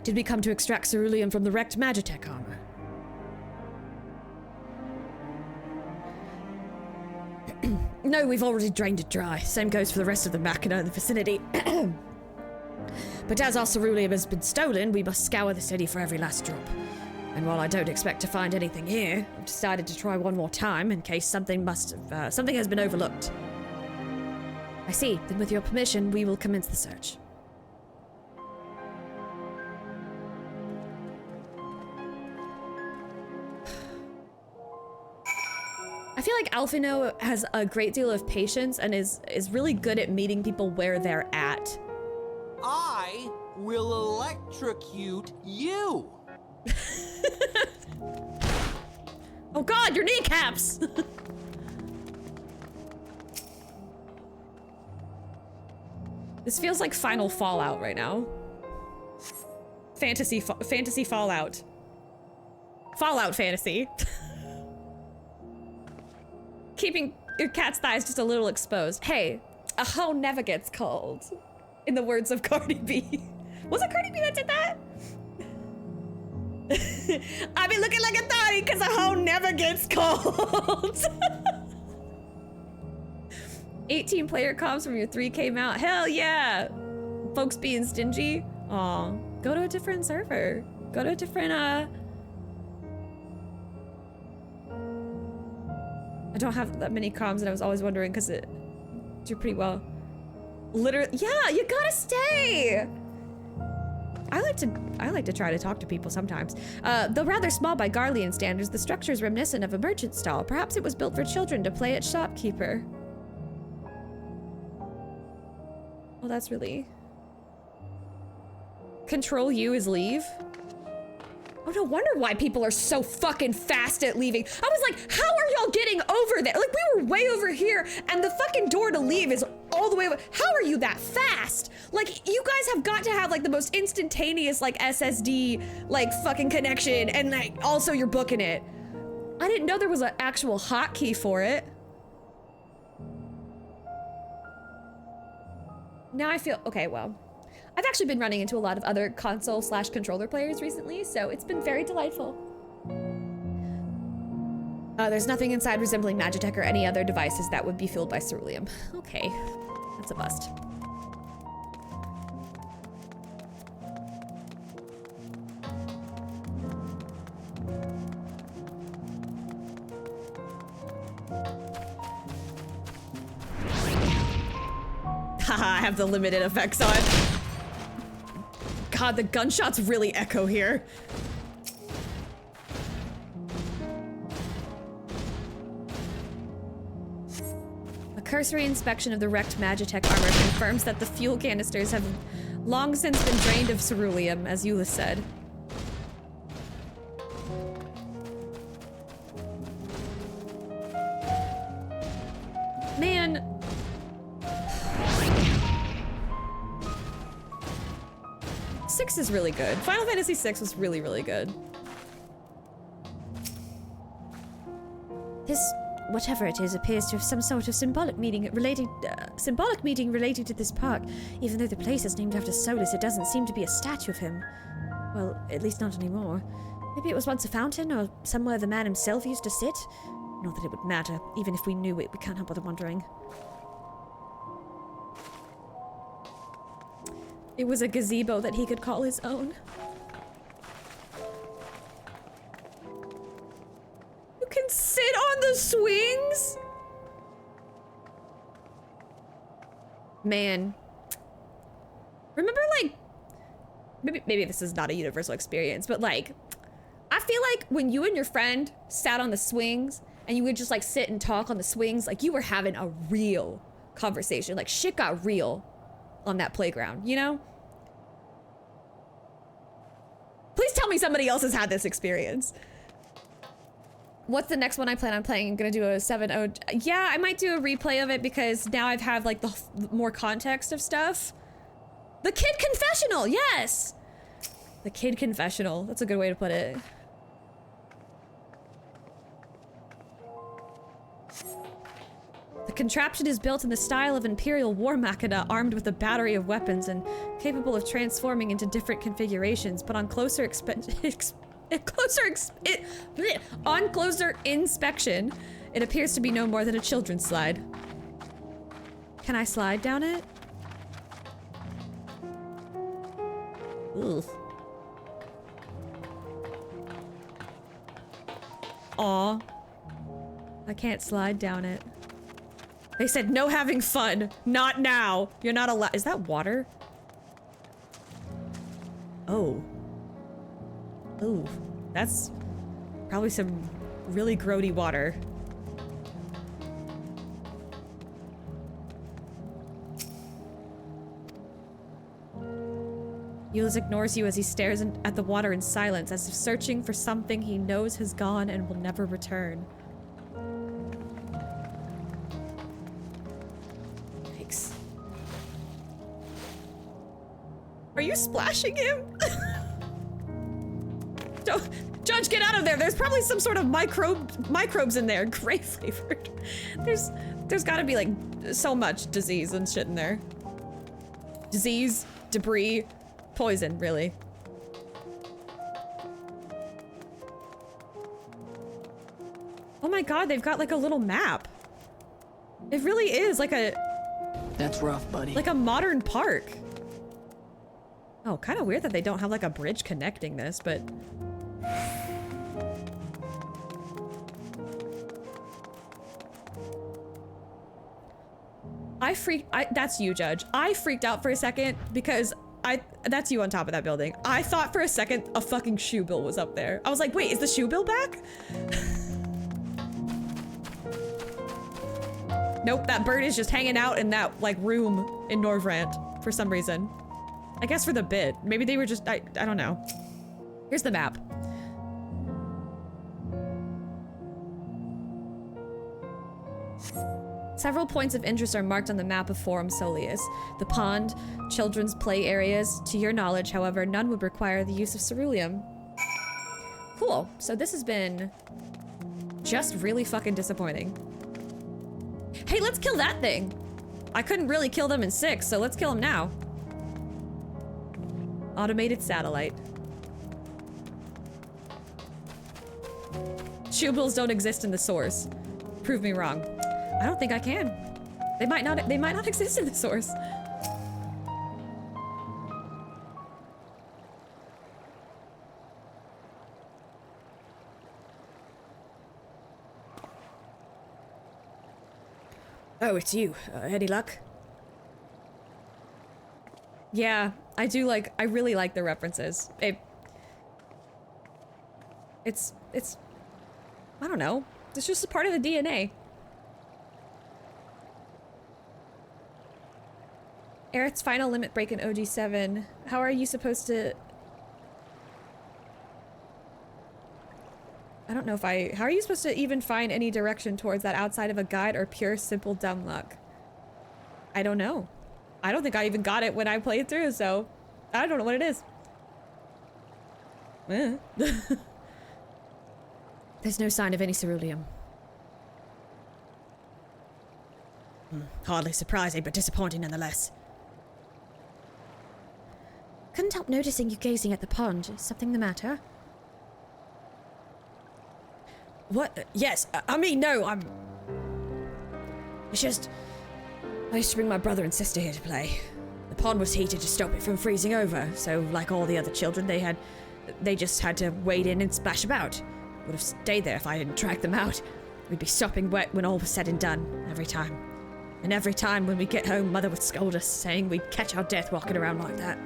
Speaker 1: Did we come to extract ceruleum from the wrecked Magitech armor? No, we've already drained it dry. Same goes for the rest of the machina in the vicinity. But as our ceruleum has been stolen, we must scour the city for every last drop. And while I don't expect to find anything here, I've decided to try one more time in case something has been overlooked. I see. Then with your permission, we will commence the search. I feel like Alphino has a great deal of patience and is really good at meeting people where they're at.
Speaker 16: I will electrocute you.
Speaker 1: Oh god, your kneecaps! This feels like final Fallout right now. Fantasy Fallout. Fallout fantasy. Keeping your cat's thighs just a little exposed. Hey, a hoe never gets cold. In the words of Cardi B. Was it Cardi B that did that? I be looking like a thotty because a hoe never gets cold. 18 player comps from your 3K mount. Hell yeah. Folks being stingy. Aw, go to a different server. Go to a different, I don't have that many comms and I was always wondering because it do pretty well. Literally, yeah, you gotta stay. I like to try to talk to people sometimes. Though rather small by Garlean standards, the structure is reminiscent of a merchant stall. Perhaps it was built for children to play at shopkeeper. Well, that's really... Control U is leave? Oh, no wonder why people are so fucking fast at leaving. I was like, how are y'all getting over there? Like, we were way over here, and the fucking door to leave is all the way over. How are you that fast? Like, you guys have got to have, like, the most instantaneous, like, SSD, like, fucking connection, and, like, also you're booking it. I didn't know there was an actual hotkey for it. Now I feel, okay, well. I've actually been running into a lot of other console/controller players recently, so it's been very delightful. There's nothing inside resembling Magitech or any other devices that would be fueled by ceruleum. Okay, that's a bust. Haha, I have the limited effects on. God, the gunshots really echo here. A cursory inspection of the wrecked Magitech armor confirms that the fuel canisters have long since been drained of ceruleum, as Eula said. Man. Six is really good. Final Fantasy VI was really, really good.
Speaker 17: This, whatever it is, appears to have some sort of symbolic meaning relating to this park. Even though the place is named after Solus, it doesn't seem to be a statue of him. Well, at least not anymore. Maybe it was once a fountain, or somewhere the man himself used to sit. Not that it would matter. Even if we knew it, we can't help but wondering.
Speaker 1: It was a gazebo that he could call his own. You can sit on the swings? Man. Remember, like, maybe this is not a universal experience, but like, I feel like when you and your friend sat on the swings and you would just like sit and talk on the swings, like you were having a real conversation. Like shit got real on that playground, you know? Please tell me somebody else has had this experience. What's the next one I plan on playing? I'm gonna do a 7-0. Yeah, I might do a replay of it because now I've had like the more context of stuff. The Kid Confessional, yes! The Kid Confessional, that's a good way to put it. The contraption is built in the style of Imperial War Machina, armed with a battery of weapons and capable of transforming into different configurations, but on closer inspection, it appears to be no more than a children's slide. Can I slide down it? Ugh. Aw. I can't slide down it. They said no having fun. Not now. You're not allowed. Is that water? Oh. Ooh. That's probably some really grody water. Yules ignores you as he stares at the water in silence, as if searching for something he knows has gone and will never return. Yikes. Are you splashing him? Don't, Judge, get out of there! There's probably some sort of microbes in there. Gray flavored. There's gotta be like so much disease and shit in there. Disease, debris, poison, really. Oh my god, they've got like a little map. It really is like a...
Speaker 7: That's rough, buddy.
Speaker 1: Like a modern park. Oh, kind of weird that they don't have like a bridge connecting this, but... that's you, Judge. I freaked out for a second because that's you on top of that building. I thought for a second a fucking shoe bill was up there. I was like, wait, is the shoe bill back? Nope, that bird is just hanging out in that like room in Norvrant for some reason. I guess for the bit. Maybe they were just, I don't know. Here's the map. Several points of interest are marked on the map of Forum Soleus. The pond, children's play areas. To your knowledge, however, none would require the use of ceruleum. Cool. So this has been just really fucking disappointing. Hey, let's kill that thing. I couldn't really kill them in 6, so let's kill them now. Automated satellite. Tubules don't exist in the source. Prove me wrong. I don't think I can. They might not exist in the source. Oh, it's you. Any luck? Yeah, I really like the references. It's, I don't know. It's just a part of the DNA. Aerith's final limit break in OG7. How are you supposed to... I don't know if how are you supposed to even find any direction towards that outside of a guide or pure simple dumb luck? I don't know. I don't think I even got it when I played through, so I don't know what it is. There's no sign of any ceruleum. Hardly surprising, but disappointing nonetheless. Couldn't help noticing you gazing at the pond. Is something the matter? What? Yes, I mean, no, It's just... I used to bring my brother and sister here to play. The pond was heated to stop it from freezing over, so like all the other children, they just had to wade in and splash about. Would have stayed there if I didn't drag them out. We'd be sopping wet when all was said and done, every time. And every time when we get home, Mother would scold us, saying we'd catch our death walking around like that.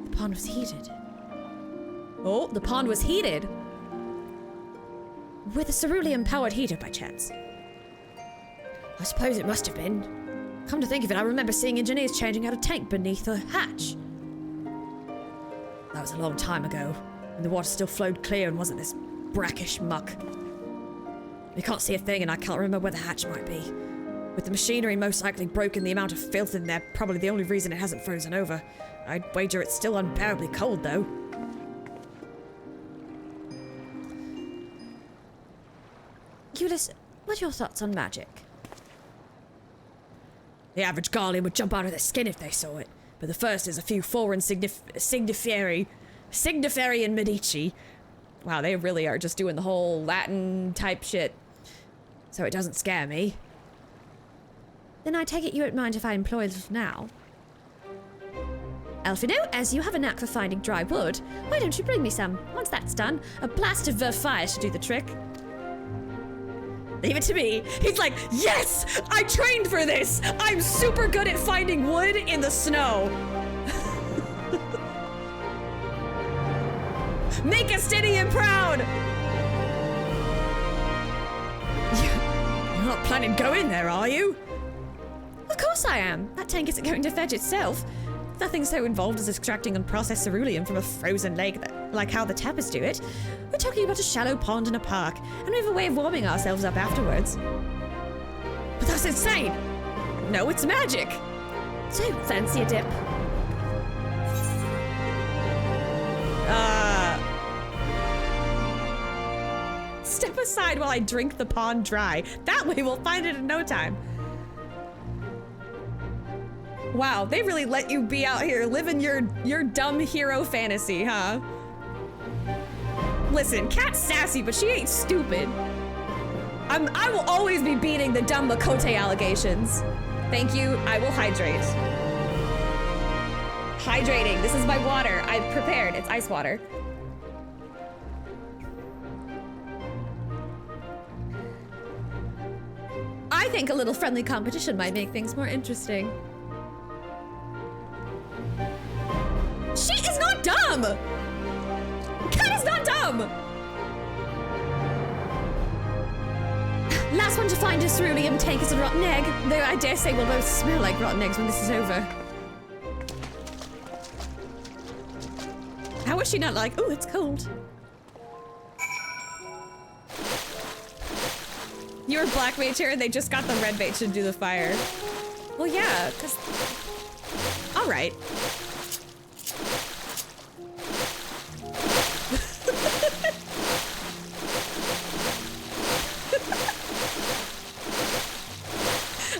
Speaker 1: The pond was heated. Oh, the pond was heated! With a ceruleum-powered heater, by chance. I suppose it must have been. Come to think of it, I remember seeing engineers changing out a tank beneath the hatch. That was a long time ago, when the water still flowed clear and wasn't this brackish muck. You can't see a thing, and I can't remember where the hatch might be. With the machinery most likely broken, the amount of filth in there probably the only reason it hasn't frozen over. I'd wager it's still unbearably cold, though. Ulysses, what are your thoughts on magic? The average Garlemald would jump out of their skin if they saw it, but the first is a few foreign Signifieri and Medici. Wow, they really are just doing the whole Latin type shit. So it doesn't scare me. Then I take it you won't mind if I employ a little now. Elfino, as you have a knack for finding dry wood, why don't you bring me some? Once that's done, a blast of fire should do the trick. Leave it to me. He's like, yes! I trained for this! I'm super good at finding wood in the snow. Make Estinian proud! You're not planning to go in there, are you? Of course I am. That tank isn't going to fetch itself. Nothing so involved as extracting unprocessed ceruleum from a frozen lake like how the tappers do it. We're talking about a shallow pond in a park, and we have a way of warming ourselves up afterwards. But that's insane! No, it's magic! So, fancy a dip? Step aside while I drink the pond dry. That way we'll find it in no time. Wow, they really let you be out here living your dumb hero fantasy, huh? Listen, Kat's sassy, but she ain't stupid. I will always be beating the dumb Makote allegations. Thank you, I will hydrate. Hydrating, this is my water. I've prepared, it's ice water. I think a little friendly competition might make things more interesting. She is not dumb! Kat is not dumb! Last one to find a ceruleum tank is a rotten egg, though I dare say we'll both smell like rotten eggs when this is over. How is she not like, oh, it's cold? You were black mage here and they just got the red mage to do the fire. Well, yeah, because... All right.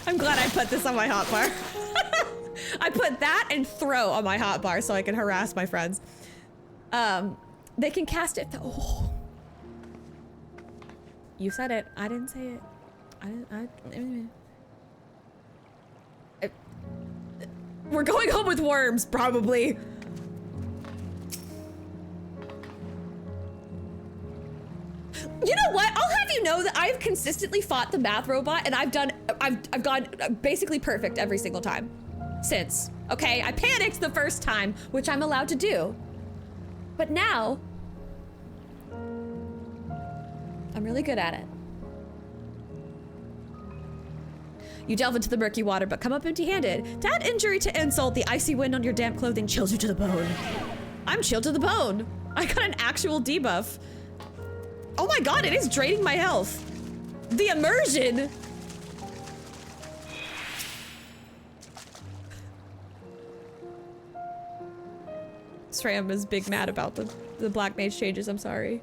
Speaker 1: I'm glad I put this on my hotbar. I put that and throw on my hotbar so I can harass my friends. They can cast it. Oh. You said it. I didn't say it. We're going home with worms, probably. You know what? I'll have you know that I've consistently fought the math robot and I've gone basically perfect every single time since. Okay, I panicked the first time, which I'm allowed to do. But now, I'm really good at it. You delve into the murky water, but come up empty-handed. To add injury to insult, the icy wind on your damp clothing chills you to the bone. I'm chilled to the bone. I got an actual debuff. Oh my god, it is draining my health. The immersion. Sram is big mad about the black mage changes, I'm sorry.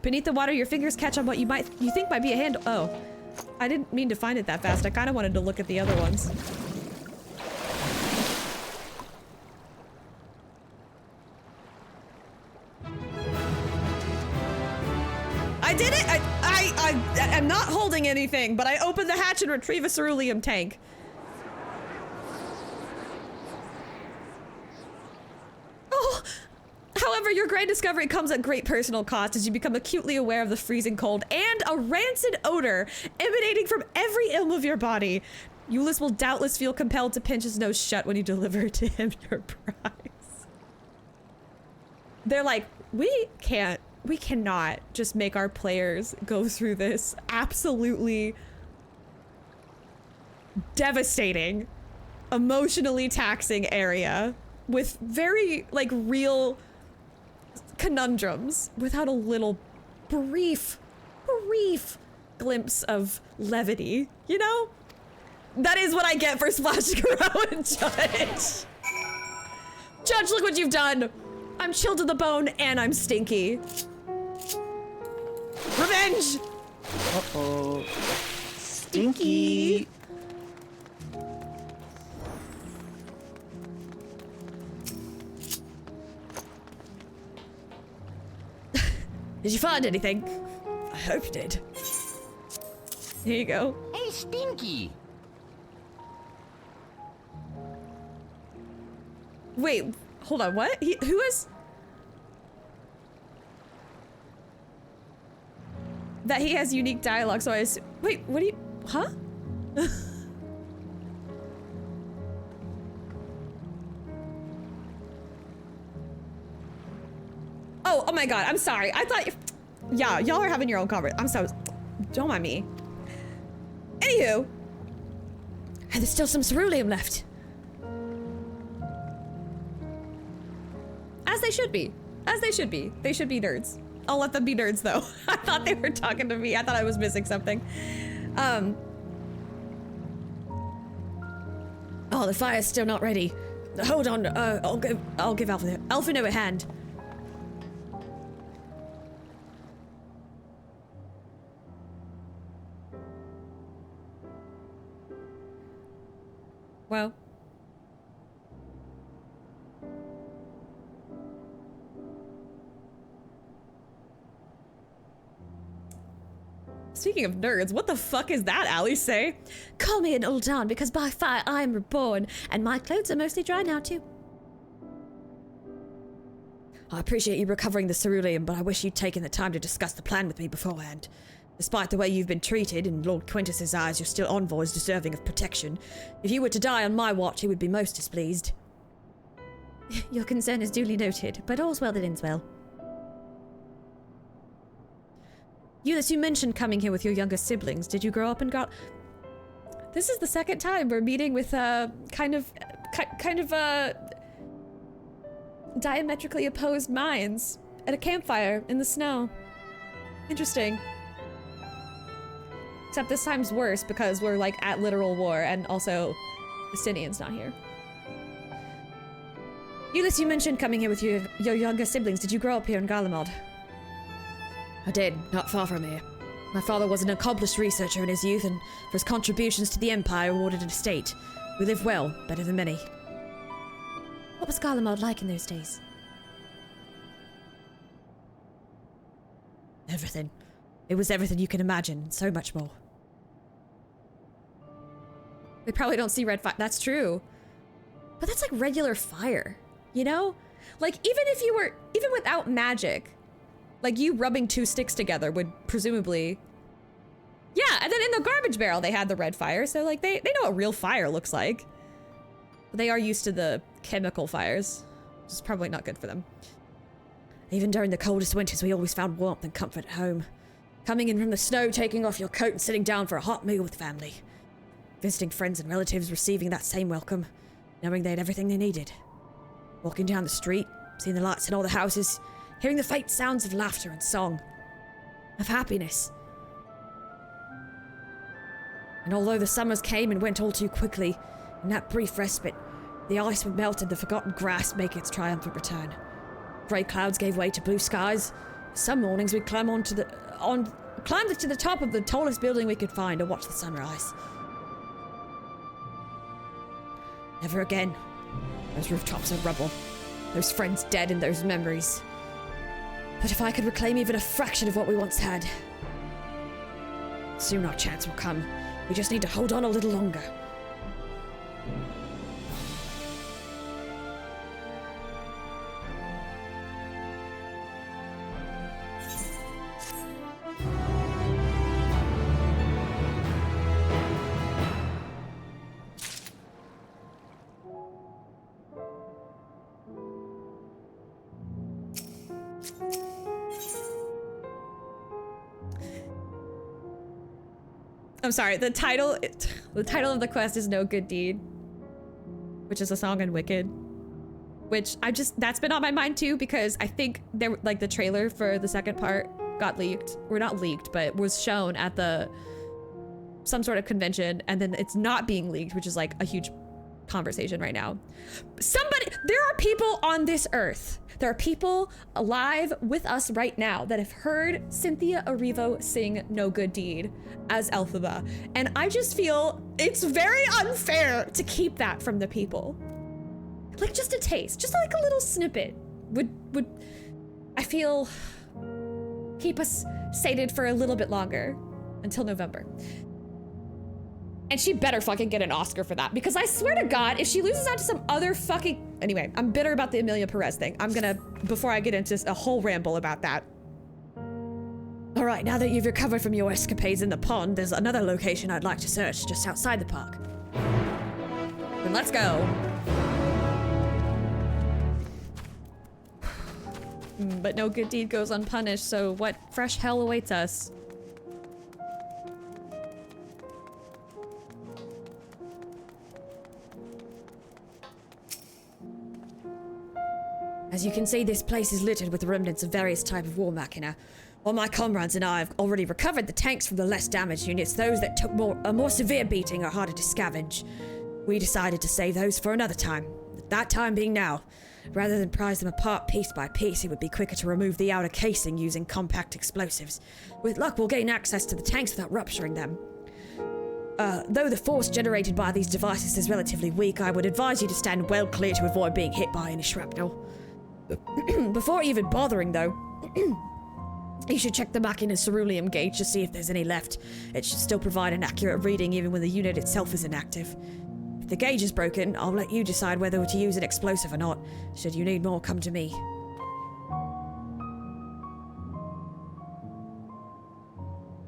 Speaker 1: Beneath the water, your fingers catch on what you think might be a handle. Oh, I didn't mean to find it that fast. I kind of wanted to look at the other ones. I did it! I'm not holding anything, but I opened the hatch and retrieve a ceruleum tank. Oh! However, your great discovery comes at great personal cost as you become acutely aware of the freezing cold and a rancid odor emanating from every ilm of your body. Eulis will doubtless feel compelled to pinch his nose shut when you deliver to him your prize. They're like, we cannot just make our players go through this absolutely devastating, emotionally taxing area with very, like, real conundrums without a little brief glimpse of levity, you know? That is what I get for splashing around, Judge. Judge, look what you've done. I'm chilled to the bone and I'm stinky. Revenge!
Speaker 4: Uh-oh. Stinky.
Speaker 1: Did you find anything? I hope you did. Here you go.
Speaker 16: Hey, Stinky!
Speaker 1: Wait, hold on, what? Who is? That he has unique dialogue, so I assume. Wait, what do you. Huh? Oh my god, I'm sorry. I thought. Yeah, y'all are having your own conversation. I'm so. Don't mind me. Anywho. And there's still some ceruleum left. As they should be. As they should be. They should be nerds. I'll let them be nerds though. I thought they were talking to me. I thought I was missing something. Oh, the fire's still not ready. Hold on. I'll give Alphino a hand. Well. Speaking of nerds, what the fuck is that, Allie say? Call me an old dawn, because by fire I am reborn, and my clothes are mostly dry now too. I appreciate you recovering the ceruleum, but I wish you'd taken the time to discuss the plan with me beforehand. Despite the way you've been treated, in Lord Quintus's eyes, you're still envoys deserving of protection. If you were to die on my watch, he would be most displeased. Your concern is duly noted, but all's well that ends well. Eulis, you mentioned coming here with your younger siblings. Did you grow up in This is the second time we're meeting with kind of diametrically opposed minds at a campfire in the snow. Interesting. Except this time's worse because we're like at literal war and also Justinian's not here. Ulysses, you mentioned coming here with your younger siblings. Did you grow up here in Garlemald? I did, not far from here. My father was an accomplished researcher in his youth, and for his contributions to the Empire awarded an estate. We lived well, better than many. What was Garlemald like in those days? Everything. It was everything you can imagine, and so much more. They probably don't see red fire. That's true. But that's like regular fire, you know? Like, even without magic, like you rubbing two sticks together would presumably... Yeah, and then in the garbage barrel they had the red fire, so like they know what real fire looks like. But they are used to the chemical fires, which is probably not good for them. Even during the coldest winters, we always found warmth and comfort at home. Coming in from the snow, taking off your coat and sitting down for a hot meal with family. Visiting friends and relatives, receiving that same welcome, knowing they had everything they needed. Walking down the street, seeing the lights in all the houses, hearing the faint sounds of laughter and song, of happiness. And although the summers came and went all too quickly, in that brief respite, the ice would melt and the forgotten grass make its triumphant return. Grey clouds gave way to blue skies. Some mornings we'd climb to the top of the tallest building we could find to watch the sunrise. Never again. Those rooftops are rubble. Those friends dead and those memories. But if I could reclaim even a fraction of what we once had, soon our chance will come. We just need to hold on a little longer. I'm sorry, the title of the quest is No Good Deed, which is a song in Wicked, which that's been on my mind too, because I think the trailer for the second part got leaked, or not leaked, but was shown at some sort of convention, and then it's not being leaked, which is like a huge conversation right now. There are people on this earth. There are people alive with us right now that have heard Cynthia Erivo sing No Good Deed as Elphaba. And I just feel it's very unfair to keep that from the people. Like just a taste, just like a little snippet would I feel keep us sated for a little bit longer until November. And she better fucking get an Oscar for that, because I swear to God, if she loses out to some other fucking... Anyway, I'm bitter about the Emilia Perez thing. I'm gonna, before I get into a whole ramble about that. All right, now that you've recovered from your escapades in the pond, there's another location I'd like to search just outside the park. Then let's go. But no good deed goes unpunished, so what fresh hell awaits us? As you can see, this place is littered with remnants of various types of war machina. While my comrades and I have already recovered the tanks from the less damaged units, those that took a more severe beating are harder to scavenge. We decided to save those for another time, that time being now. Rather than prise them apart piece by piece, it would be quicker to remove the outer casing using compact explosives. With luck, we'll gain access to the tanks without rupturing them. Though the force generated by these devices is relatively weak, I would advise you to stand well clear to avoid being hit by any shrapnel. Before even bothering, though, you should check the machina's ceruleum gauge to see if there's any left. It should still provide an accurate reading even when the unit itself is inactive. If the gauge is broken, I'll let you decide whether to use an explosive or not. Should you need more, come to me.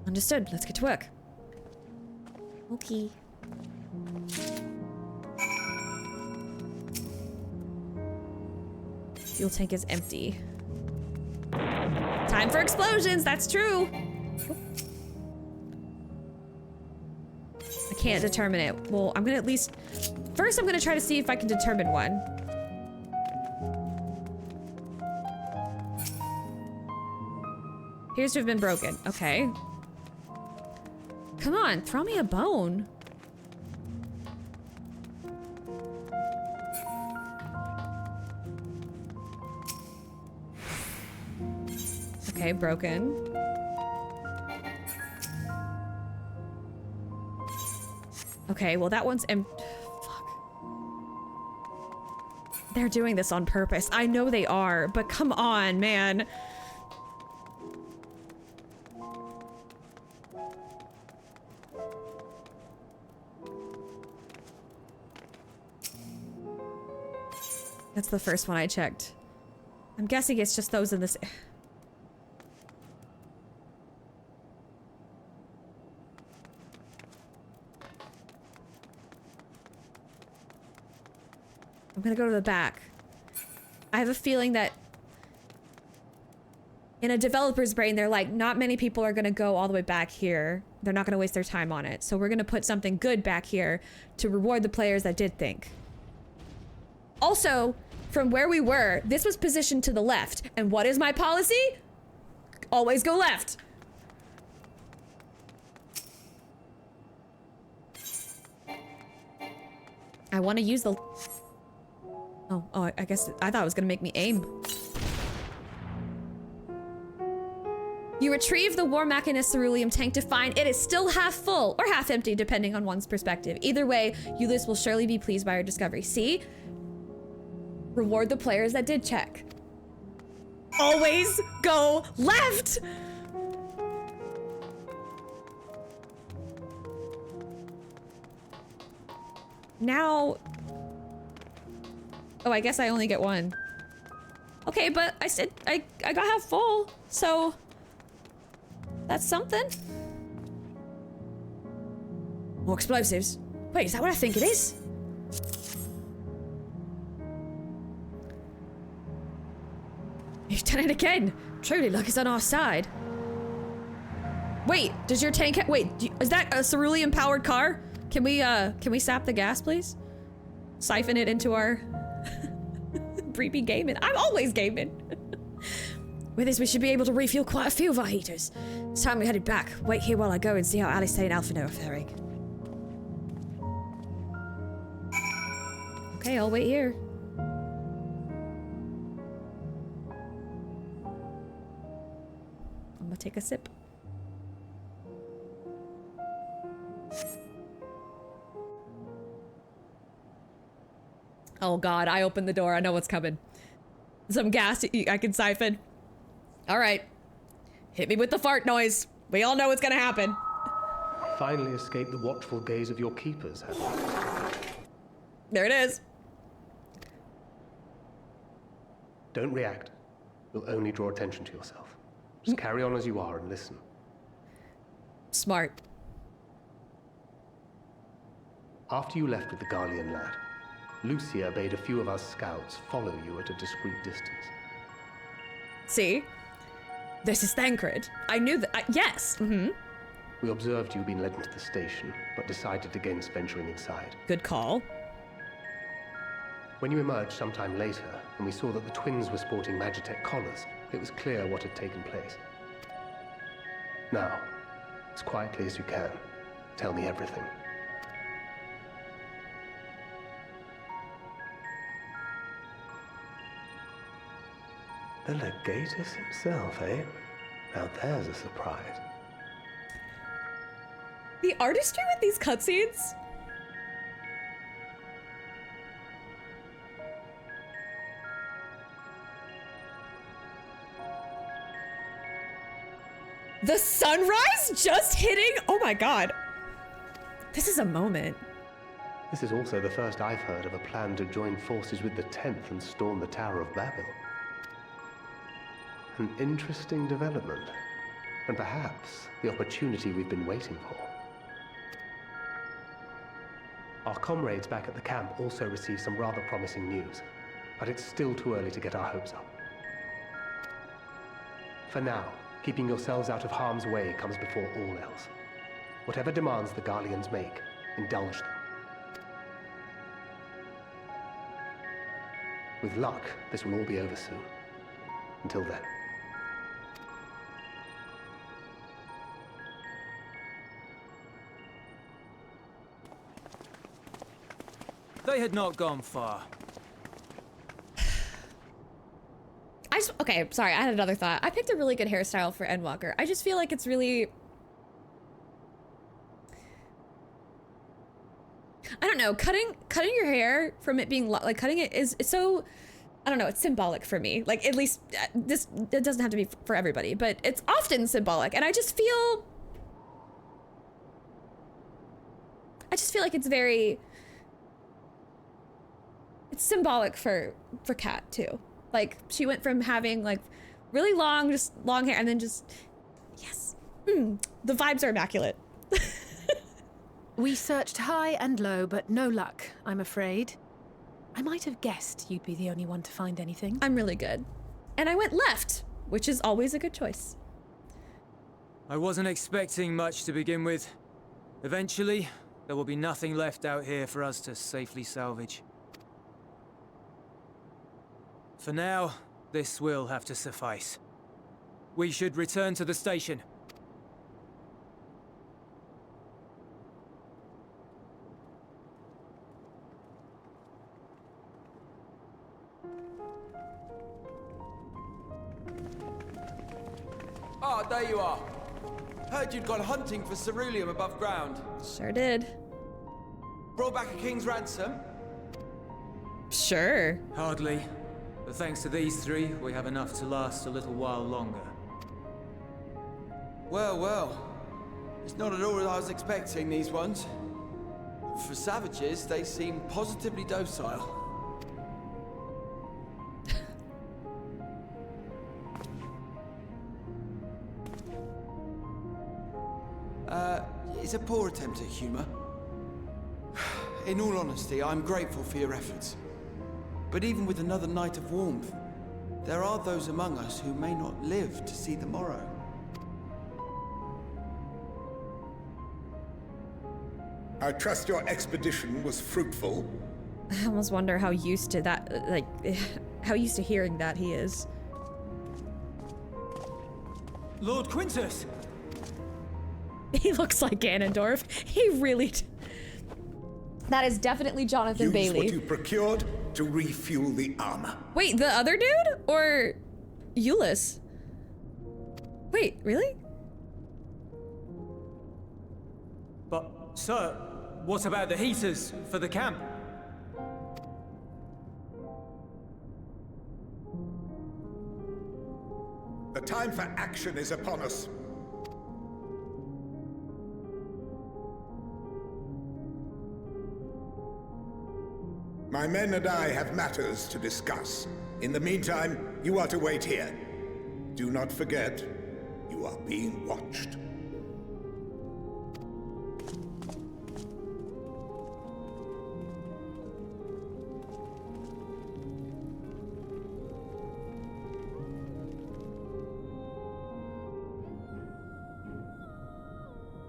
Speaker 1: Understood. Let's get to work. Okay. Fuel tank is empty. Time for explosions, that's true. I can't determine it. Well, I'm gonna first I'm gonna try to see if I can determine one. Appears to have been broken, okay. Come on, throw me a bone. Okay, broken. Okay, well that one's fuck. They're doing this on purpose. I know they are, but come on, man. That's the first one I checked. I'm guessing it's just those in this. I'm gonna go to the back. I have a feeling that in a developer's brain, they're like, not many people are gonna go all the way back here. They're not gonna waste their time on it. So we're gonna put something good back here to reward the players that did think. Also, from where we were, this was positioned to the left. And what is my policy? Always go left. I want to use the... Oh, I guess I thought it was gonna make me aim. You retrieve the War Machinist ceruleum tank to find it is still half full or half empty, depending on one's perspective. Either way, Ulysses will surely be pleased by our discovery. See? Reward the players that did check. Always go left! Now... Oh, I guess I only get one. Okay, but I said I got half full, so... That's something. More explosives. Wait, is that what I think it is? You've done it again. Truly, luck is on our side. Wait, does your tank wait, is that a ceruleum-powered car? Can we sap the gas, please? Siphon it into our... Breepy gaming. I'm always gaming. With this, we should be able to refuel quite a few of our heaters. It's time we headed back. Wait here while I go and see how Alistair and Alphino are faring. Okay, I'll wait here. I'm gonna take a sip. Oh god, I opened the door. I know what's coming. Some gas I can siphon. All right. Hit me with the fart noise. We all know what's gonna happen.
Speaker 18: Finally escaped the watchful gaze of your keepers, have you?
Speaker 1: There it is.
Speaker 18: Don't react. You'll only draw attention to yourself. Just carry on as you are and listen.
Speaker 1: Smart.
Speaker 18: After you left with the Garlean lad, Lucia bade a few of us scouts follow you at a discreet distance.
Speaker 1: See? This is Thancred. I knew that. Yes. Mm-hmm.
Speaker 18: We observed you being led into the station, but decided against venturing inside.
Speaker 1: Good call.
Speaker 18: When you emerged sometime later, and we saw that the twins were sporting Magitech collars, it was clear what had taken place. Now, as quietly as you can, tell me everything. The Legatus himself, eh? Now there's a surprise.
Speaker 1: The artistry with these cutscenes? The sunrise just hitting? Oh my god. This is a moment.
Speaker 18: This is also the first I've heard of a plan to join forces with the 10th and storm the Tower of Babel. An interesting development, and perhaps the opportunity we've been waiting for. Our comrades back at the camp also received some rather promising news, but it's still too early to get our hopes up. For now, keeping yourselves out of harm's way comes before all else. Whatever demands the Garleans make, indulge them. With luck, this will all be over soon. Until then.
Speaker 2: They had not gone far.
Speaker 1: Okay, sorry, I had another thought. I picked a really good hairstyle for Endwalker. I just feel like it's really... I don't know, cutting your hair from it being like cutting it is so, I don't know, it's symbolic for me. Like, at least it doesn't have to be for everybody, but it's often symbolic, and I just feel like it's symbolic for Kat too. Like, she went from having like really long hair, and then just, yes, the vibes are immaculate.
Speaker 8: We searched high and low, but no luck, I'm afraid. I might have guessed you'd be the only one to find anything.
Speaker 1: I'm really good. And I went left, which is always a good choice.
Speaker 2: I wasn't expecting much to begin with. Eventually, there will be nothing left out here for us to safely salvage. For now, this will have to suffice. We should return to the station.
Speaker 16: Ah, there you are. Heard you'd gone hunting for ceruleum above ground.
Speaker 1: Sure did.
Speaker 16: Brought back a king's ransom?
Speaker 1: Sure.
Speaker 2: Hardly. But thanks to these three, we have enough to last a little while longer.
Speaker 16: Well, well. It's not at all what I was expecting, these ones. For savages, they seem positively docile. It's a poor attempt at humor. In all honesty, I'm grateful for your efforts. But even with another night of warmth, there are those among us who may not live to see the morrow.
Speaker 13: I trust your expedition was fruitful.
Speaker 1: I almost wonder how used to that, like, how used to hearing that he is.
Speaker 2: Lord Quintus!
Speaker 1: He looks like Ganondorf. He really... That is definitely Jonathan Bailey.
Speaker 13: Use what you procured to refuel the armor.
Speaker 1: Wait, the other dude? Or Euless? Wait, really?
Speaker 2: But, sir, what about the heaters for the camp?
Speaker 13: The time for action is upon us. My men and I have matters to discuss. In the meantime, you are to wait here. Do not forget, you are being watched.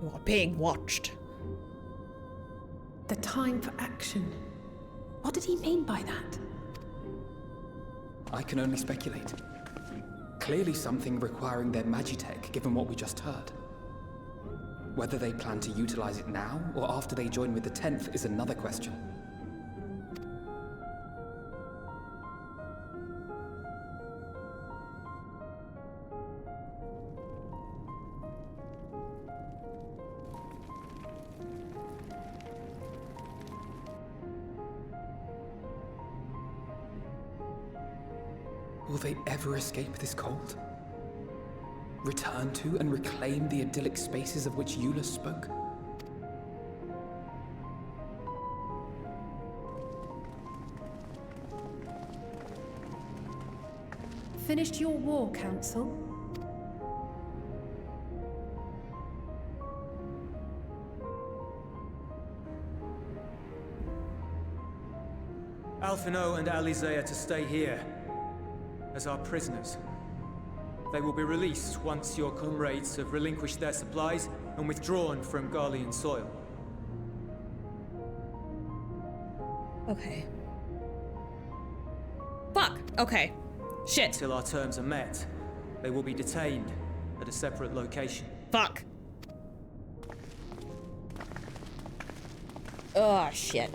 Speaker 1: You are being watched.
Speaker 8: The time for action. What did he mean by that?
Speaker 7: I can only speculate. Clearly something requiring their magitech, given what we just heard. Whether they plan to utilize it now, or after they join with the 10th, is another question. Will they ever escape this cold? Return to and reclaim the idyllic spaces of which Euless spoke?
Speaker 8: Finished your war, Council?
Speaker 2: Alphino and Alizé are to stay here as our prisoners. They will be released once your comrades have relinquished their supplies and withdrawn from Garlean soil.
Speaker 1: Okay. Fuck! Okay. Shit.
Speaker 2: Until our terms are met, they will be detained at a separate location.
Speaker 1: Fuck. Oh, shit.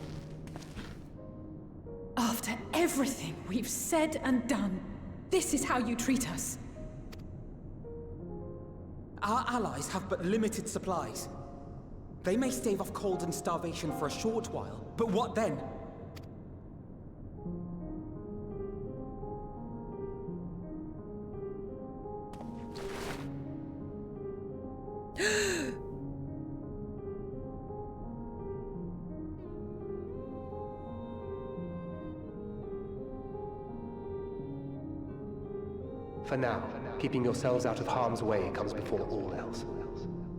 Speaker 8: After everything we've said and done, this is how you treat us.
Speaker 7: Our allies have but limited supplies. They may stave off cold and starvation for a short while, but what then?
Speaker 18: For now, keeping yourselves out of harm's way comes before all else.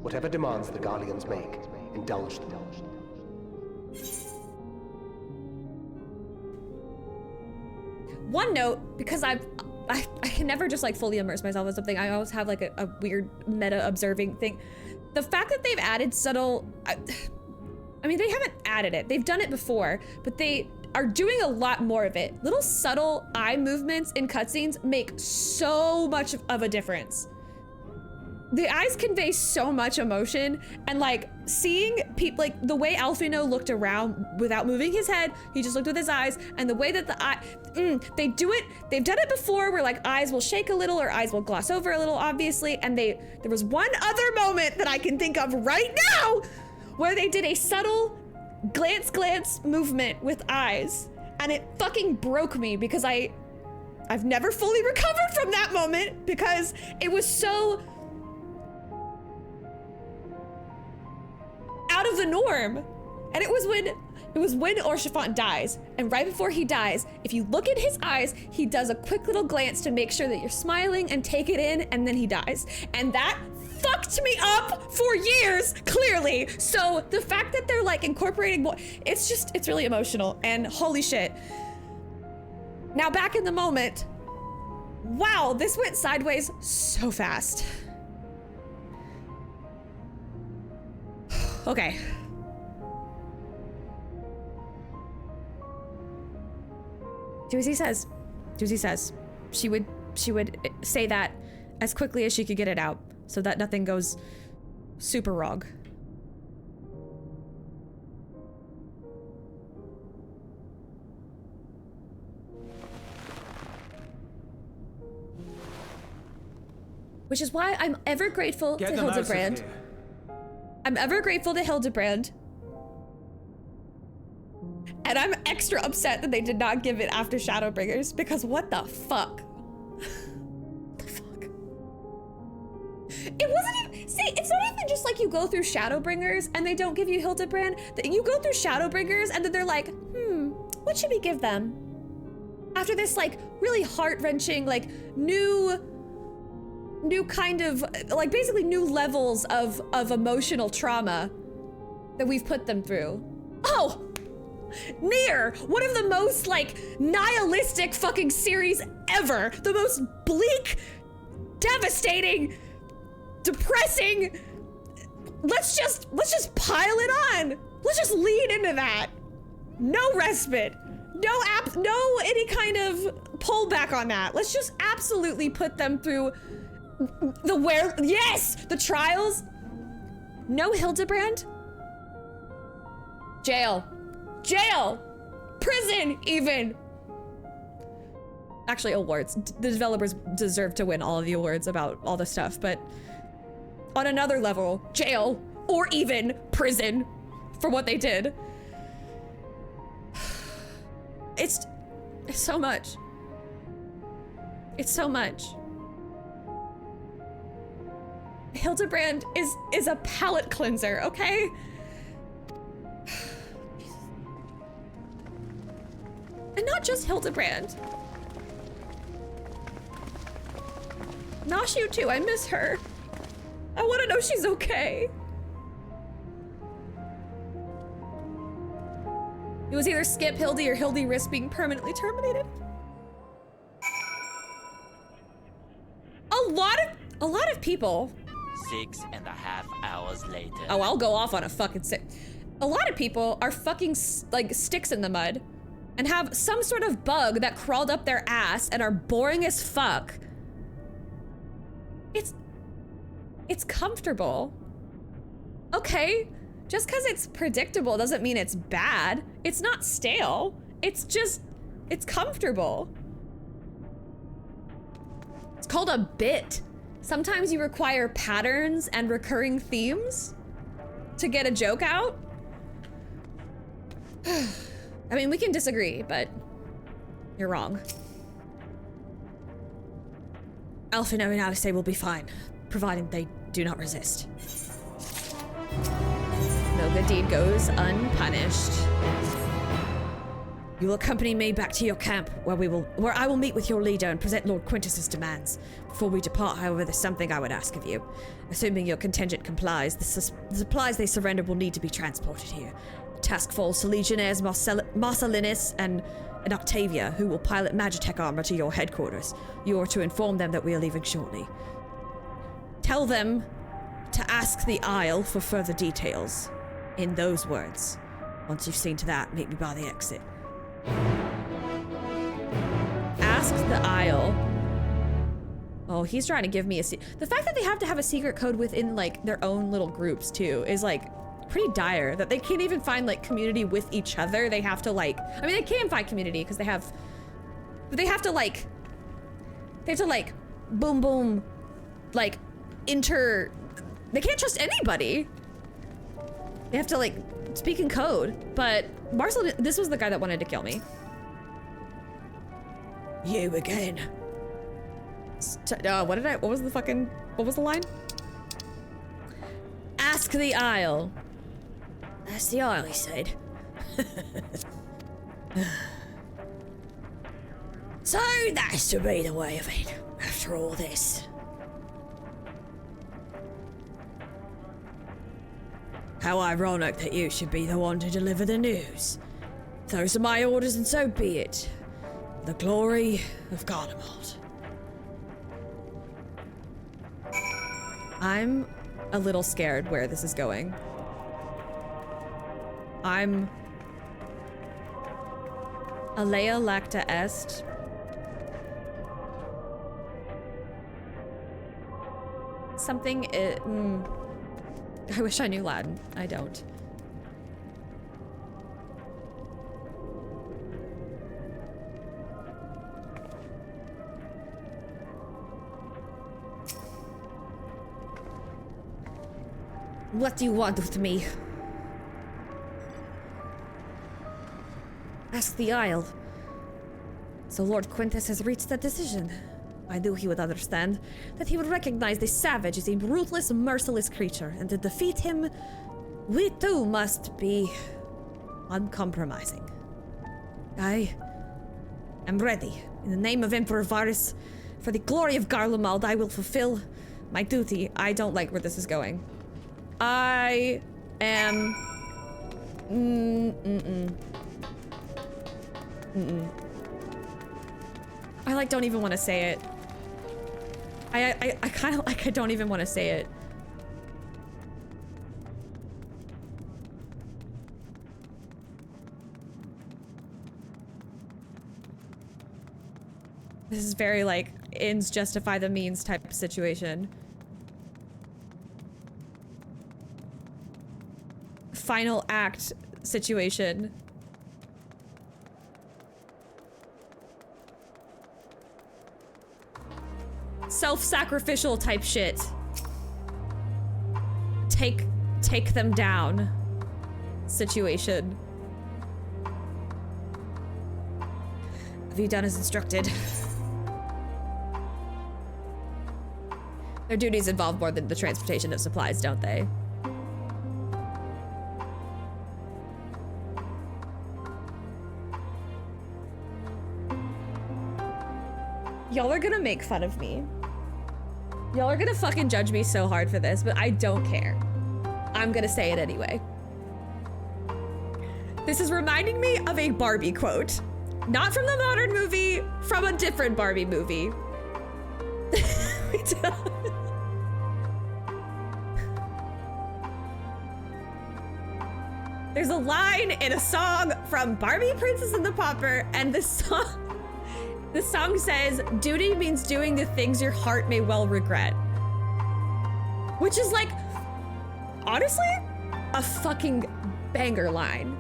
Speaker 18: Whatever demands the Garleans make, indulge them.
Speaker 1: One note, because I can never just like fully immerse myself in something. I always have like a weird meta observing thing. The fact that they've added subtle, I mean, they haven't added it. They've done it before, but they are doing a lot more of it. Little subtle eye movements in cutscenes make so much of a difference. The eyes convey so much emotion, and like seeing people, like the way Alfino looked around without moving his head, he just looked with his eyes, and the way that the eye, they do it, they've done it before where like eyes will shake a little or eyes will gloss over a little, obviously, and there was one other moment that I can think of right now where they did a subtle glance movement with eyes, and it fucking broke me because I've never fully recovered from that moment because it was so out of the norm. And it was when Orshafant dies, and right before he dies, if you look at his eyes, he does a quick little glance to make sure that you're smiling and take it in, and then he dies. And that fucked me up for years, clearly. So the fact that they're like incorporating more, it's really emotional, and holy shit. Now back in the moment, wow, this went sideways so fast. Okay. Do as he says. Do as he says. She would say that as quickly as she could get it out, so that nothing goes super wrong. Which is why I'm ever grateful to Hildebrand. I'm ever grateful to Hildebrand. And I'm extra upset that they did not give it after Shadowbringers, because what the fuck? The fuck? It wasn't even, see, it's not even just like you go through Shadowbringers and they don't give you Hildebrand. You go through Shadowbringers and then they're like, what should we give them? After this like really heart-wrenching, like new kind of, like basically new levels of emotional trauma that we've put them through. Oh, Nier, one of the most like nihilistic fucking series ever. The most bleak, devastating, depressing. Let's just pile it on. Let's just lean into that. No respite. No any kind of pullback on that. Let's just absolutely put them through the trials. No Hildebrand. Jail, prison even. Actually, awards. The developers deserve to win all of the awards about all the stuff, but on another level, jail or even prison for what they did. It's so much. It's so much. Hildebrand is a palate cleanser, okay? And not just Hildebrand. Nashu too, I miss her. I want to know she's okay. It was either skip Hildy or Hildy risk being permanently terminated. A lot of people.
Speaker 19: 6.5 hours later.
Speaker 1: Oh, I'll go off on a fucking sick. A lot of people are fucking like sticks in the mud and have some sort of bug that crawled up their ass and are boring as fuck. It's comfortable. Okay, just because it's predictable doesn't mean it's bad. It's not stale. It's just It's comfortable. It's called a bit. Sometimes you require patterns and recurring themes to get a joke out. I mean, we can disagree, but you're wrong. Alfino and Alice will be fine, providing they do not resist. No good deed goes unpunished. You will accompany me back to your camp, where I will meet with your leader and present Lord Quintus's demands. Before we depart, however, there's something I would ask of you. Assuming your contingent complies, the supplies they surrender will need to be transported here. Task force Legionnaires Marcellinus and Octavia, who will pilot Magitech armor to your headquarters. You are to inform them that we are leaving shortly. Tell them to ask the Isle for further details. In those words. Once you've seen to that, meet me by the exit. Ask the Isle. Oh, he's trying to give me the fact that they have to have a secret code within, like, their own little groups, too, is, like, pretty dire. That they can't even find, like, community with each other. They have to, like... I mean, they can find community, because they have... But they have to, like... They have to, like, boom, boom, like, They can't trust anybody. They have to, like, speak in code. But Marcel, this was the guy that wanted to kill me. You again. What was the line? Ask the Isle. That's the Isle, he said. So that's to be the way of it, after all this. How ironic that you should be the one to deliver the news. Those are my orders, and so be it. The glory of Garlemald. I'm a little scared where this is going. I'm... Alea lacta est. Something... I wish I knew Latin. I don't. What do you want with me? Ask the Isle. So Lord Quintus has reached a decision. I knew he would understand, that he would recognize the savage as a ruthless, merciless creature, and to defeat him, we too must be uncompromising. I am ready. In the name of Emperor Varus, for the glory of Garlemald, I will fulfill my duty. I don't like where this is going. I am... I like don't even want to say it. I kind of like I don't even want to say it. This is very like ends justify the means type of situation. Final act situation. Self-sacrificial type shit. Take them down situation. Have you done as instructed? Their duties involve more than the transportation of supplies, don't they? Y'all are gonna make fun of me. Y'all are gonna fucking judge me so hard for this, but I don't care. I'm gonna say it anyway. This is reminding me of a Barbie quote. Not from the modern movie, from a different Barbie movie. There's a line in a song from Barbie Princess and the Pauper, and the song says, duty means doing the things your heart may well regret. Which is like, honestly, a fucking banger line.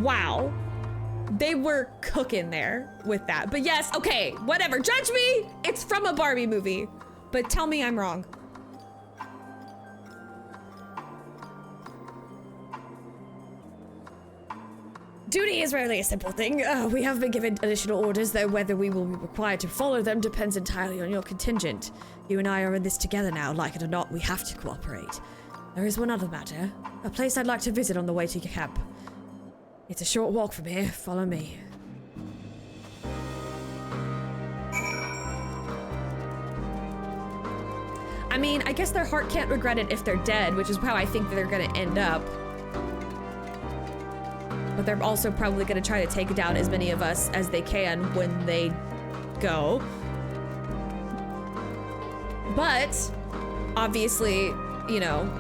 Speaker 1: Wow. They were cooking there with that. But yes, okay, whatever. Judge me. It's from a Barbie movie. But tell me I'm wrong. Duty is rarely a simple thing. We have been given additional orders, though whether we will be required to follow them depends entirely on your contingent. You and I are in this together now. Like it or not, we have to cooperate. There is one other matter. A place I'd like to visit on the way to your camp. It's a short walk from here. Follow me. I mean, I guess their heart can't regret it if they're dead, which is how I think they're gonna end up. But they're also probably gonna try to take down as many of us as they can when they go. But, obviously, you know,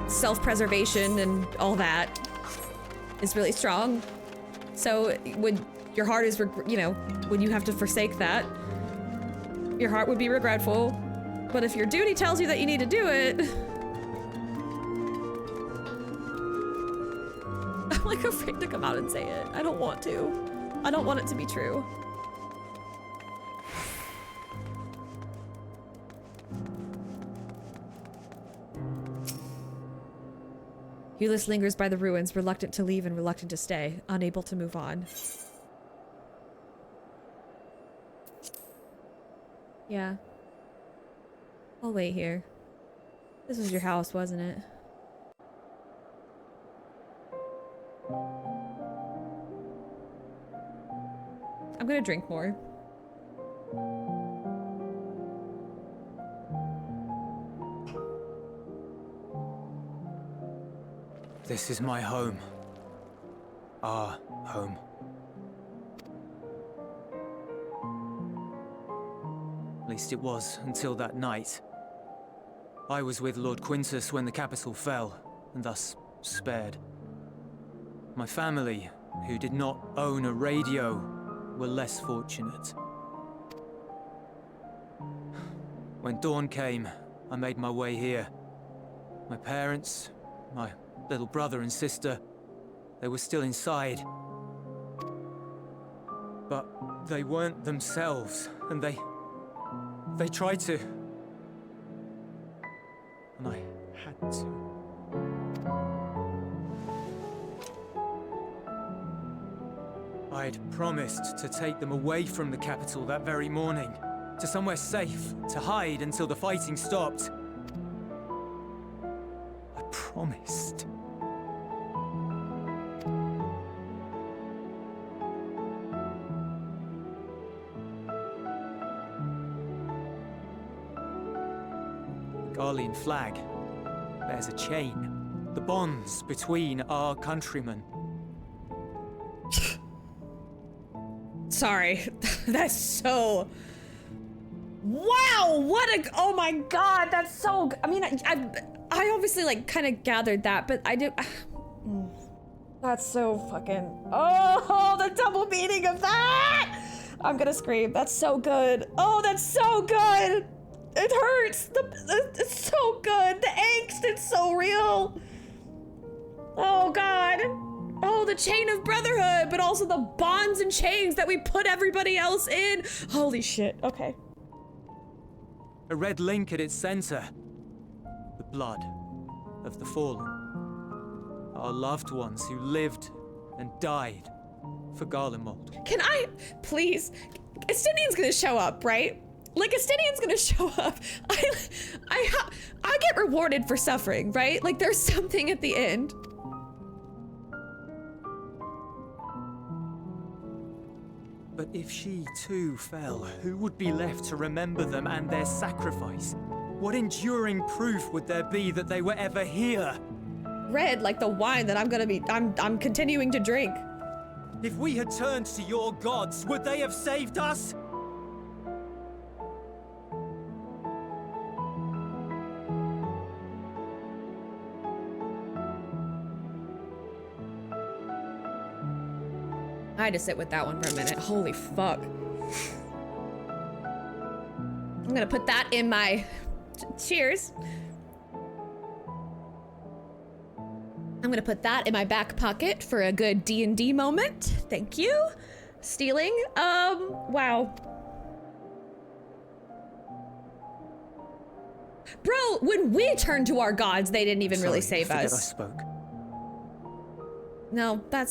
Speaker 1: self-preservation and all that is really strong. So when your heart is, you know, when you have to forsake that, your heart would be regretful. But if your duty tells you that you need to do it, I'm like afraid to come out and say it. I don't want to. I don't want it to be true. Ulysses lingers by the ruins, reluctant to leave and reluctant to stay, unable to move on. Yeah. I'll wait here. This was your house, wasn't it? I'm gonna drink more.
Speaker 2: This is my home. Our home. At least it was until that night. I was with Lord Quintus when the capital fell, and thus spared. My family, who did not own a radio, were less fortunate. When dawn came, I made my way here. My parents, my little brother and sister, they were still inside. But they weren't themselves, and they tried to. And I had to. I'd promised to take them away from the capital that very morning, to somewhere safe, to hide until the fighting stopped. I promised. The Garlemald flag bears a chain, the bonds between our countrymen.
Speaker 1: Sorry. That's so... Wow! What a... Oh my god, that's so... I mean, I obviously, like, kind of gathered that, but I do... That's so fucking... Oh, the double meaning of that! I'm gonna scream. That's so good. Oh, that's so good! It hurts! It's so good! The angst, it's so real! Oh god! Oh, the chain of brotherhood, but also the bonds and chains that we put everybody else in. Holy shit, okay.
Speaker 2: A red link at its center. The blood of the fallen. Our loved ones who lived and died for Garlemald.
Speaker 1: Can I, please? Estinian's gonna show up, right? Like, Estinian's gonna show up. I get rewarded for suffering, right? Like, there's something at the end.
Speaker 2: But if she too fell, who would be left to remember them and their sacrifice? What enduring proof would there be that they were ever here?
Speaker 1: Red, like the wine that I'm continuing to drink.
Speaker 2: If we had turned to your gods, would they have saved us?
Speaker 1: I had to sit with that one for a minute. Holy fuck. I'm gonna put that in my... Cheers. I'm gonna put that in my back pocket for a good D&D moment. Thank you. Stealing. Wow. Bro, when we turned to our gods, they didn't even really save
Speaker 2: I
Speaker 1: us.
Speaker 2: I spoke.
Speaker 1: No, that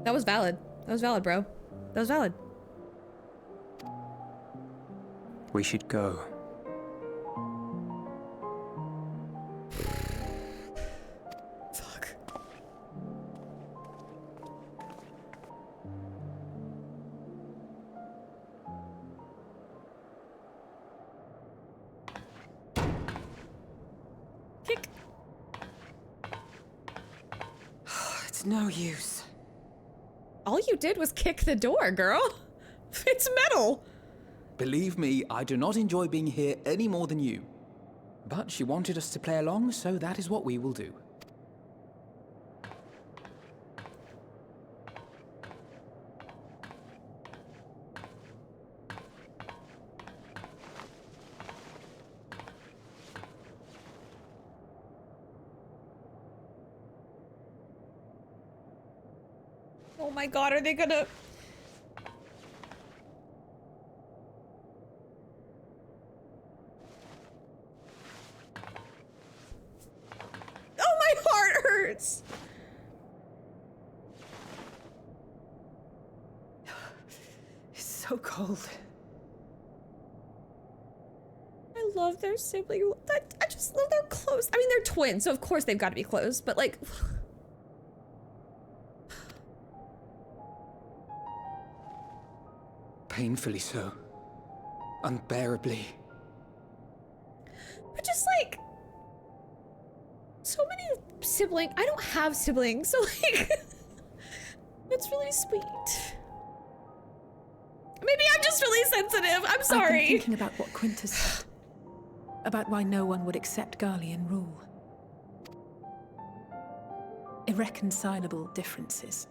Speaker 1: was valid. That was valid, bro. That was valid.
Speaker 2: We should go.
Speaker 1: Fuck. Kick.
Speaker 9: It's no use.
Speaker 1: All you did was kick the door, girl. It's metal.
Speaker 7: Believe me, I do not enjoy being here any more than you. But she wanted us to play along, so that is what we will do.
Speaker 1: Oh my god, are they gonna... Oh, my heart hurts!
Speaker 8: It's so cold.
Speaker 1: I love their sibling. I just love their clothes. I mean, they're twins, so of course they've got to be close, but like...
Speaker 7: Painfully so. Unbearably.
Speaker 1: But just like... So many siblings. I don't have siblings, so like... It's really sweet. Maybe I'm just really sensitive. I'm sorry.
Speaker 8: I've been thinking about what Quintus said. About why no one would accept Garlean rule. Irreconcilable differences.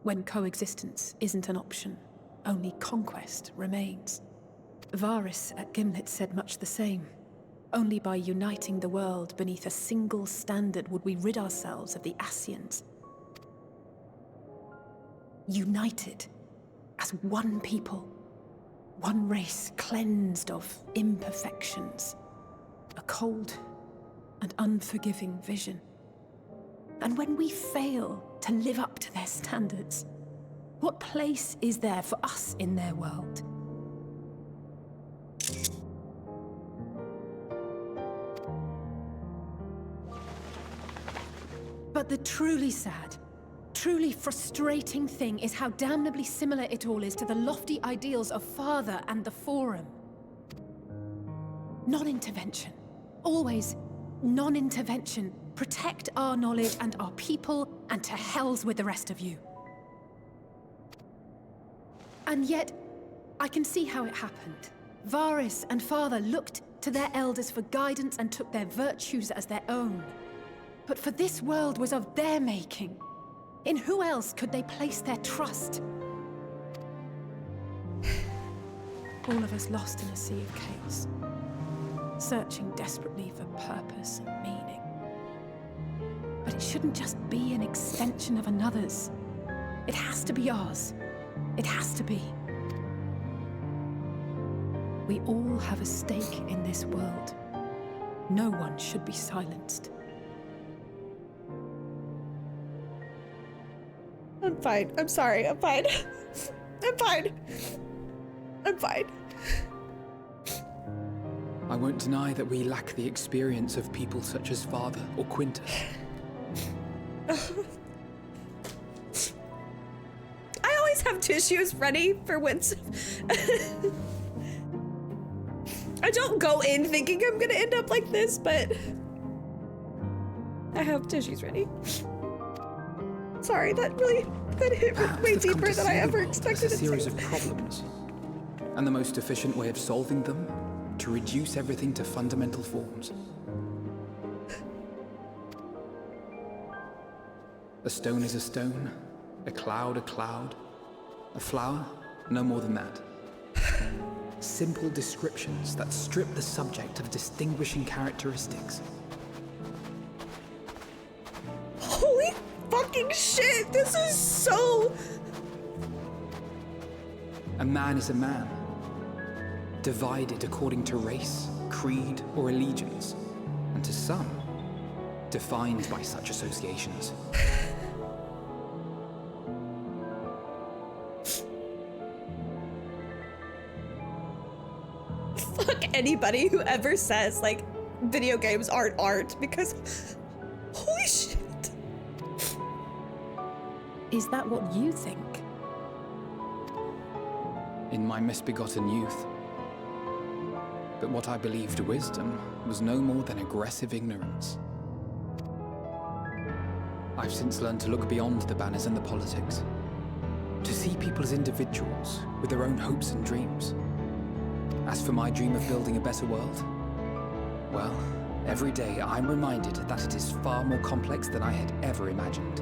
Speaker 8: When coexistence isn't an option, only conquest remains. Varys at Gimlet said much the same. Only by uniting the world beneath a single standard would we rid ourselves of the Ascians. United as one people, one race cleansed of imperfections, a cold and unforgiving vision. And when we fail to live up to their standards, what place is there for us in their world? But the truly sad, truly frustrating thing is how damnably similar it all is to the lofty ideals of Father and the Forum. Non-intervention. Always non-intervention. Protect our knowledge and our people, and to hells with the rest of you. And yet, I can see how it happened. Varys and Father looked to their elders for guidance and took their virtues as their own. But for this world was of their making. In who else could they place their trust? All of us lost in a sea of chaos, searching desperately for purpose and meaning. But it shouldn't just be an extension of another's. It has to be ours. It has to be. We all have a stake in this world. No one should be silenced.
Speaker 1: I'm fine. I'm sorry. I'm fine. I'm fine. I'm fine.
Speaker 7: I won't deny that we lack the experience of people such as Father or Quintus.
Speaker 1: I always have tissues ready for when... I don't go in thinking I'm gonna end up like this, but... I have tissues ready. Sorry, that hit way deeper than I ever expected it to.
Speaker 7: A series of problems. And the most efficient way of solving them, to reduce everything to fundamental forms. A stone is a stone, a cloud, a flower, no more than that. Simple descriptions that strip the subject of distinguishing characteristics.
Speaker 1: fucking shit! This is so...
Speaker 7: A man is a man, divided according to race, creed, or allegiance, and to some, defined by such associations.
Speaker 1: Fuck anybody who ever says, like, video games aren't art, because holy shit.
Speaker 8: Is that what you think?
Speaker 7: In my misbegotten youth. But what I believed wisdom was no more than aggressive ignorance. I've since learned to look beyond the banners and the politics, to see people as individuals with their own hopes and dreams. As for my dream of building a better world, well, every day I'm reminded that it is far more complex than I had ever imagined.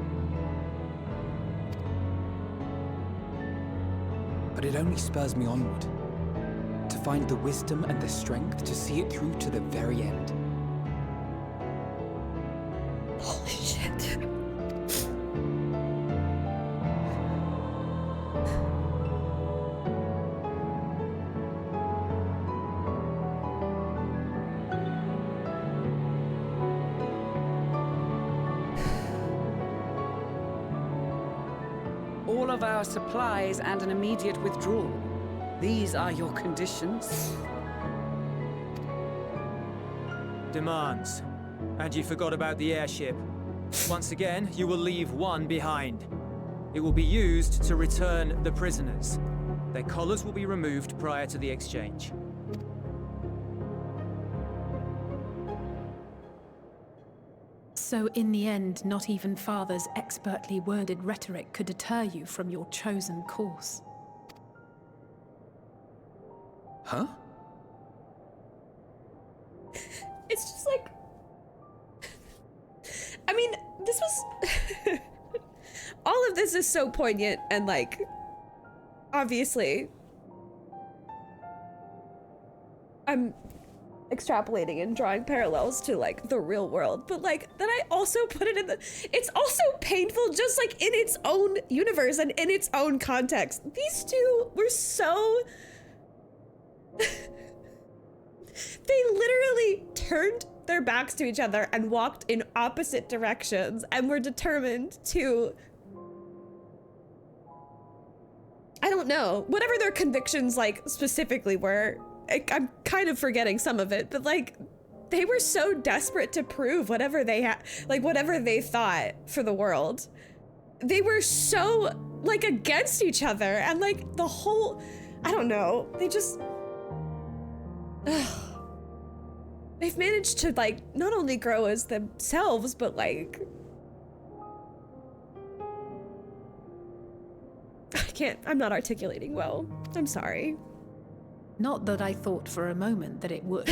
Speaker 7: But it only spurs me onward, to find the wisdom and the strength to see it through to the very end.
Speaker 1: Holy shit.
Speaker 9: All of our supplies and an immediate withdrawal. These are your conditions?
Speaker 2: Demands. And you forgot about the airship. Once again, you will leave one behind. It will be used to return the prisoners. Their collars will be removed prior to the exchange.
Speaker 8: So in the end, not even Father's expertly worded rhetoric could deter you from your chosen course.
Speaker 7: Huh?
Speaker 1: It's just like... I mean, this was... all of this is so poignant and, like, obviously... I'm extrapolating and drawing parallels to, like, the real world, but, like, then I also put it in the... It's also painful just, like, in its own universe and in its own context. These two were so... They literally turned their backs to each other and walked in opposite directions and were determined to... I don't know, whatever their convictions, like, specifically were. I'm kind of forgetting some of it, but, like, they were so desperate to prove whatever they had, like, whatever they thought for the world. They were so, like, against each other, and, like, the whole, I don't know, they just... They've managed to, like, not only grow as themselves, but, like... I'm not articulating well. I'm sorry.
Speaker 8: Not that I thought for a moment that it would.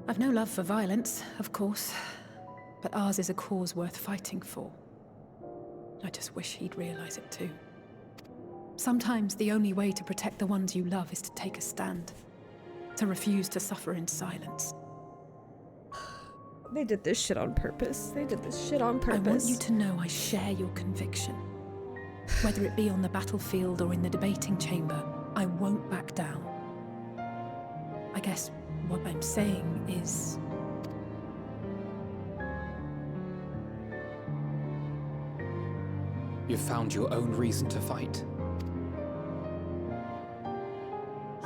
Speaker 8: I've no love for violence, of course, but ours is a cause worth fighting for. I just wish he'd realize it too. Sometimes the only way to protect the ones you love is to take a stand. To refuse to suffer in silence.
Speaker 1: They did this shit on purpose. They did this shit on purpose.
Speaker 8: I want you to know I share your conviction. Whether it be on the battlefield or in the debating chamber, I won't back down. I guess what I'm saying is...
Speaker 7: You've found your own reason to fight.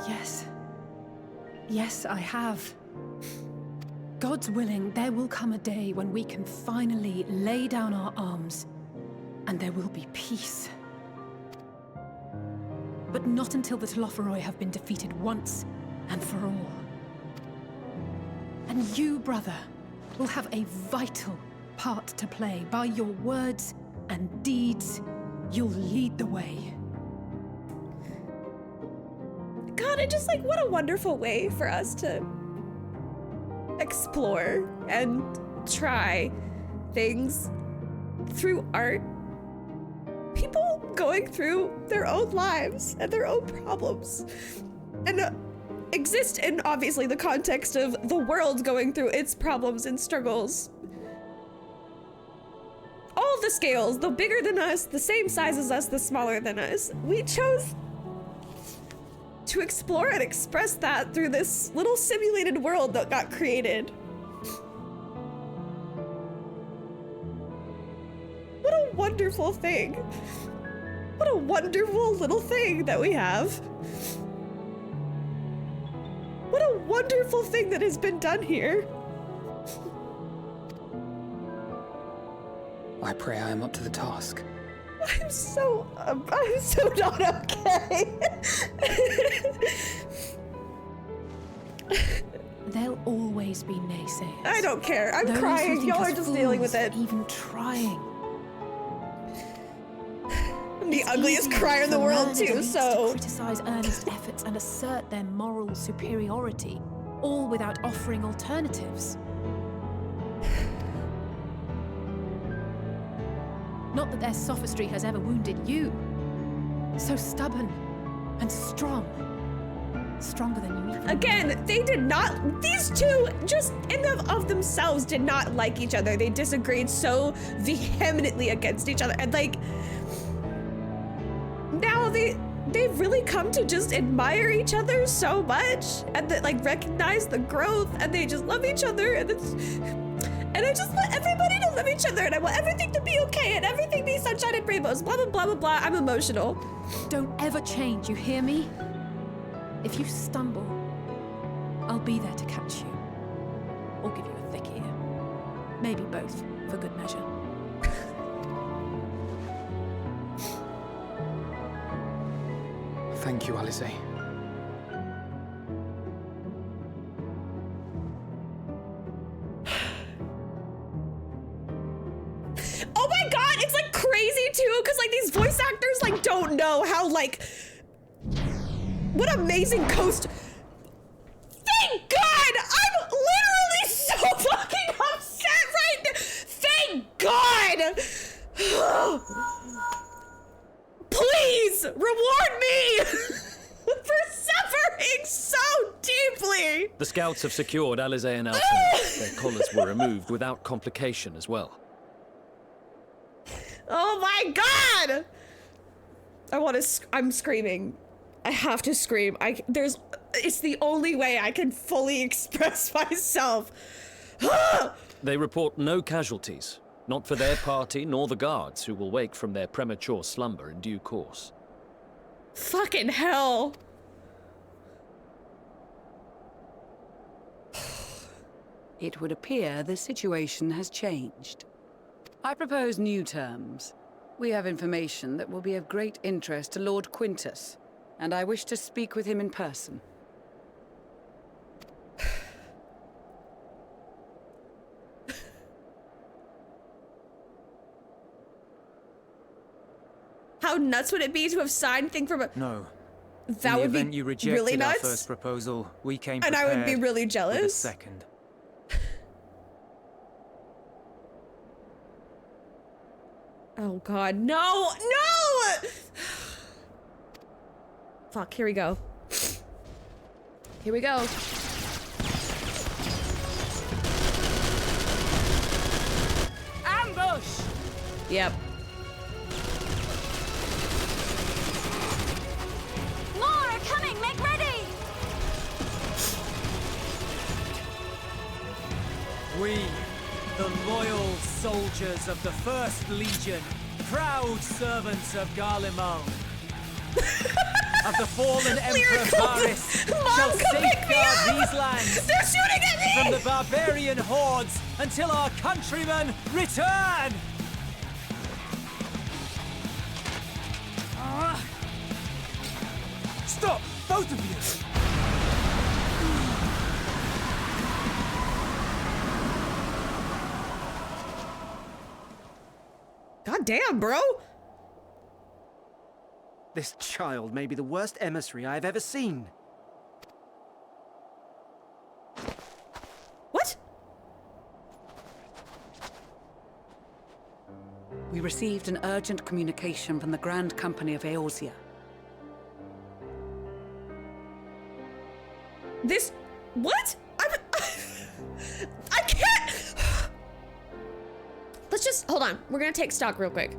Speaker 8: Yes. Yes, I have. God's willing, there will come a day when we can finally lay down our arms, and there will be peace. But not until the Telophoroi have been defeated once and for all. And you, brother, will have a vital part to play. By your words and deeds, you'll lead the way.
Speaker 1: God, it just, like, what a wonderful way for us to explore and try things through art. People going through their own lives and their own problems and exist in, obviously, the context of the world going through its problems and struggles. All all of the scales, the bigger than us, the same size as us, the smaller than us. We chose to explore and express that through this little simulated world that got created. What a wonderful thing. What a wonderful little thing that we have. What a wonderful thing that has been done here.
Speaker 7: I pray I am up to the task.
Speaker 1: I'm so not okay.
Speaker 8: There'll always be naysayers.
Speaker 1: I don't care. I'm
Speaker 8: Those who
Speaker 1: crying.
Speaker 8: think
Speaker 1: Y'all
Speaker 8: us
Speaker 1: are just dealing with
Speaker 8: fools
Speaker 1: it.
Speaker 8: for even trying.
Speaker 1: I'm the
Speaker 8: It's
Speaker 1: ugliest
Speaker 8: easy
Speaker 1: crier in the
Speaker 8: for
Speaker 1: world
Speaker 8: learned
Speaker 1: too,
Speaker 8: elites
Speaker 1: so.
Speaker 8: to criticize earnest efforts and assert their moral superiority, all without offering alternatives. Not that their sophistry has ever wounded you. So stubborn and strong. Stronger than you even
Speaker 1: Again, they did not, these two just in and of themselves did not like each other. They disagreed so vehemently against each other. And like, now they've really come to just admire each other so much and that like recognize the growth and they just love each other and I just want everybody to love each other and I want everything to be okay and everything be sunshine and rainbows, blah, blah, blah, blah, blah. I'm emotional.
Speaker 8: Don't ever change, you hear me? If you stumble, I'll be there to catch you. Or give you a thick ear. Maybe both, for good measure.
Speaker 7: Thank you, Alice.
Speaker 1: Oh my god, it's like crazy too, because like these voice actors like don't know how like, what amazing Thank God! I'm literally so fucking upset right now! Thank God! Please, reward me for suffering so deeply!
Speaker 10: The scouts have secured Alize and Alton. Their collars were removed without complication as well.
Speaker 1: Oh my God! I'm screaming. I have to scream. It's the only way I can fully express myself.
Speaker 10: They report no casualties, not for their party nor the guards, who will wake from their premature slumber in due course.
Speaker 1: Fucking hell.
Speaker 9: It would appear the situation has changed. I propose new terms. We have information that will be of great interest to Lord Quintus, and I wish to speak with him in person.
Speaker 1: How nuts would it be to have signed thing from a...
Speaker 2: No.
Speaker 1: That would be
Speaker 2: you rejected
Speaker 1: really
Speaker 2: our
Speaker 1: nuts.
Speaker 2: first proposal, we came
Speaker 1: And I would be really
Speaker 2: with a
Speaker 1: jealous.
Speaker 2: second.
Speaker 1: Oh God, no, no! Fuck, here we go. Here we go.
Speaker 2: Ambush!
Speaker 1: Yep.
Speaker 3: More are coming! Make ready!
Speaker 2: We, the loyal soldiers of the First Legion, proud servants of Garlemald, of the fallen Emperor Varys, shall safeguard these lands.
Speaker 1: They're shooting at me!
Speaker 2: From the barbarian hordes until our countrymen return! Stop, both of you!
Speaker 1: God damn, bro!
Speaker 11: This child may be the worst emissary I have ever seen.
Speaker 1: What?
Speaker 9: We received an urgent communication from the Grand Company of Eorzea.
Speaker 1: This... What? I can't... The let's just, hold on. We're gonna take stock real quick.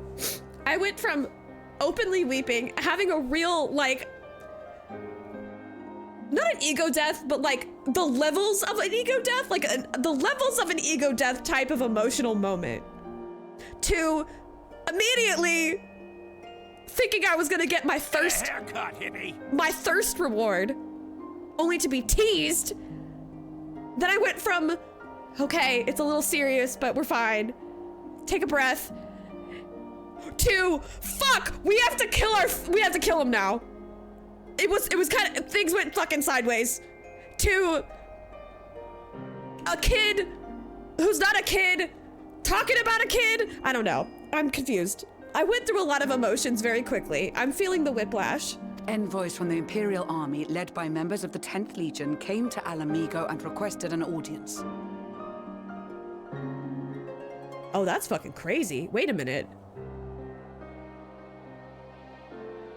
Speaker 1: I went from openly weeping, having a real, like, not an ego death, but like the levels of an ego death, like the levels of an ego death type of emotional moment, to immediately thinking I was gonna get my thirst,
Speaker 15: haircut, hippie.
Speaker 1: my thirst reward, only to be teased. Then I went from, okay, it's a little serious, but we're fine. Take a breath. To, fuck, we have to kill him now. It was kind of, things went fucking sideways. To a kid who's not a kid talking about a kid. I don't know. I'm confused. I went through a lot of emotions very quickly. I'm feeling the whiplash.
Speaker 9: Envoys from the Imperial Army, led by members of the 10th Legion, came to Alamigo and requested an audience.
Speaker 1: Oh, that's fucking crazy. Wait a minute.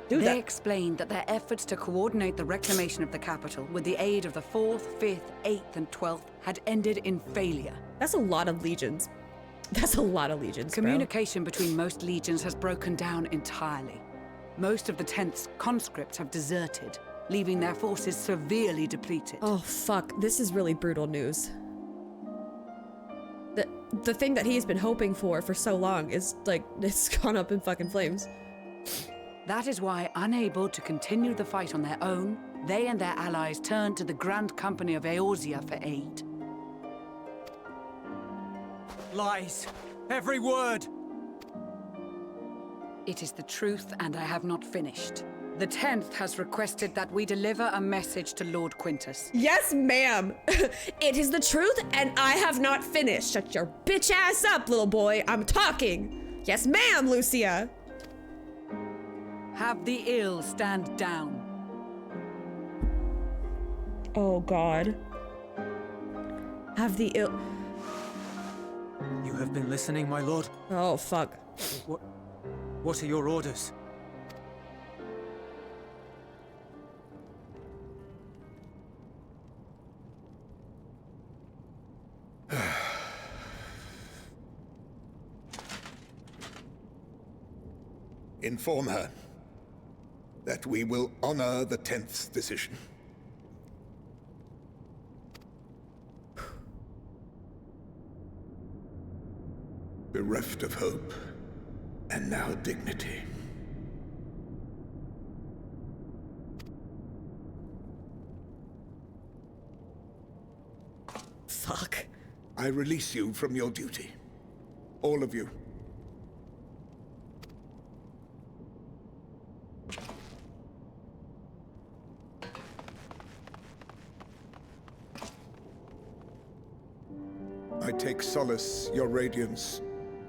Speaker 1: Dude,
Speaker 9: they explained that their efforts to coordinate the reclamation of the capital with the aid of the 4th, 5th, 8th, and 12th had ended in failure.
Speaker 1: That's a lot of legions. That's a lot of legions,
Speaker 9: Communication between most legions has broken down entirely. Most of the 10th's conscripts have deserted, leaving their forces severely depleted.
Speaker 1: Oh, fuck. This is really brutal news. The thing that he's been hoping for so long is, like, it's gone up in fucking flames.
Speaker 9: That is why, unable to continue the fight on their own, they and their allies turned to the Grand Company of Eorzea for aid.
Speaker 2: Lies. Every word.
Speaker 9: It is the truth, and I have not finished. The 10th has requested that we deliver a message to Lord Quintus.
Speaker 1: Yes, ma'am. It is the truth, and I have not finished. Shut your bitch ass up, little boy. I'm talking. Yes, ma'am, Lucia.
Speaker 9: Have the ill stand down.
Speaker 1: Oh, God. Have the ill...
Speaker 2: You have been listening, my lord?
Speaker 1: Oh, fuck.
Speaker 2: What are your orders?
Speaker 13: Inform her that we will honor the 10th's decision. Bereft of hope, and now dignity.
Speaker 1: Fuck.
Speaker 13: I release you from your duty. All of you. I take solace, your radiance,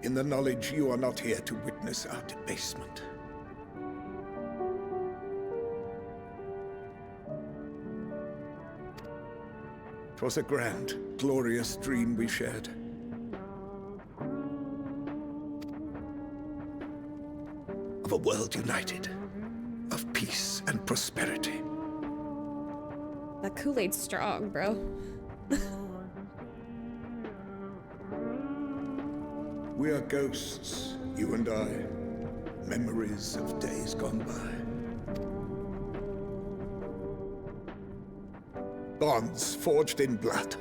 Speaker 13: in the knowledge you are not here to witness our debasement. 'Twas a grand, glorious dream we shared. Of a world united, of peace and prosperity.
Speaker 1: That Kool-Aid's strong, bro.
Speaker 13: We are ghosts, you and I, memories of days gone by. Bonds forged in blood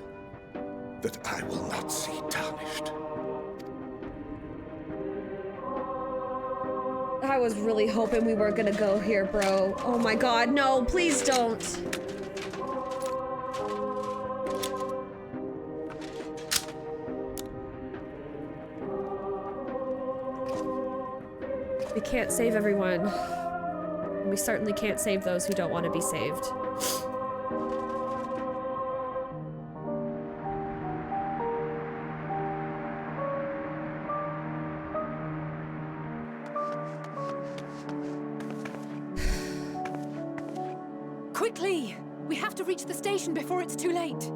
Speaker 13: that I will not see tarnished.
Speaker 1: I was really hoping we were gonna go here, bro. Oh my god, no, please don't. We can't save everyone. We certainly can't save those who don't want to be saved.
Speaker 8: Quickly! We have to reach the station before it's too late.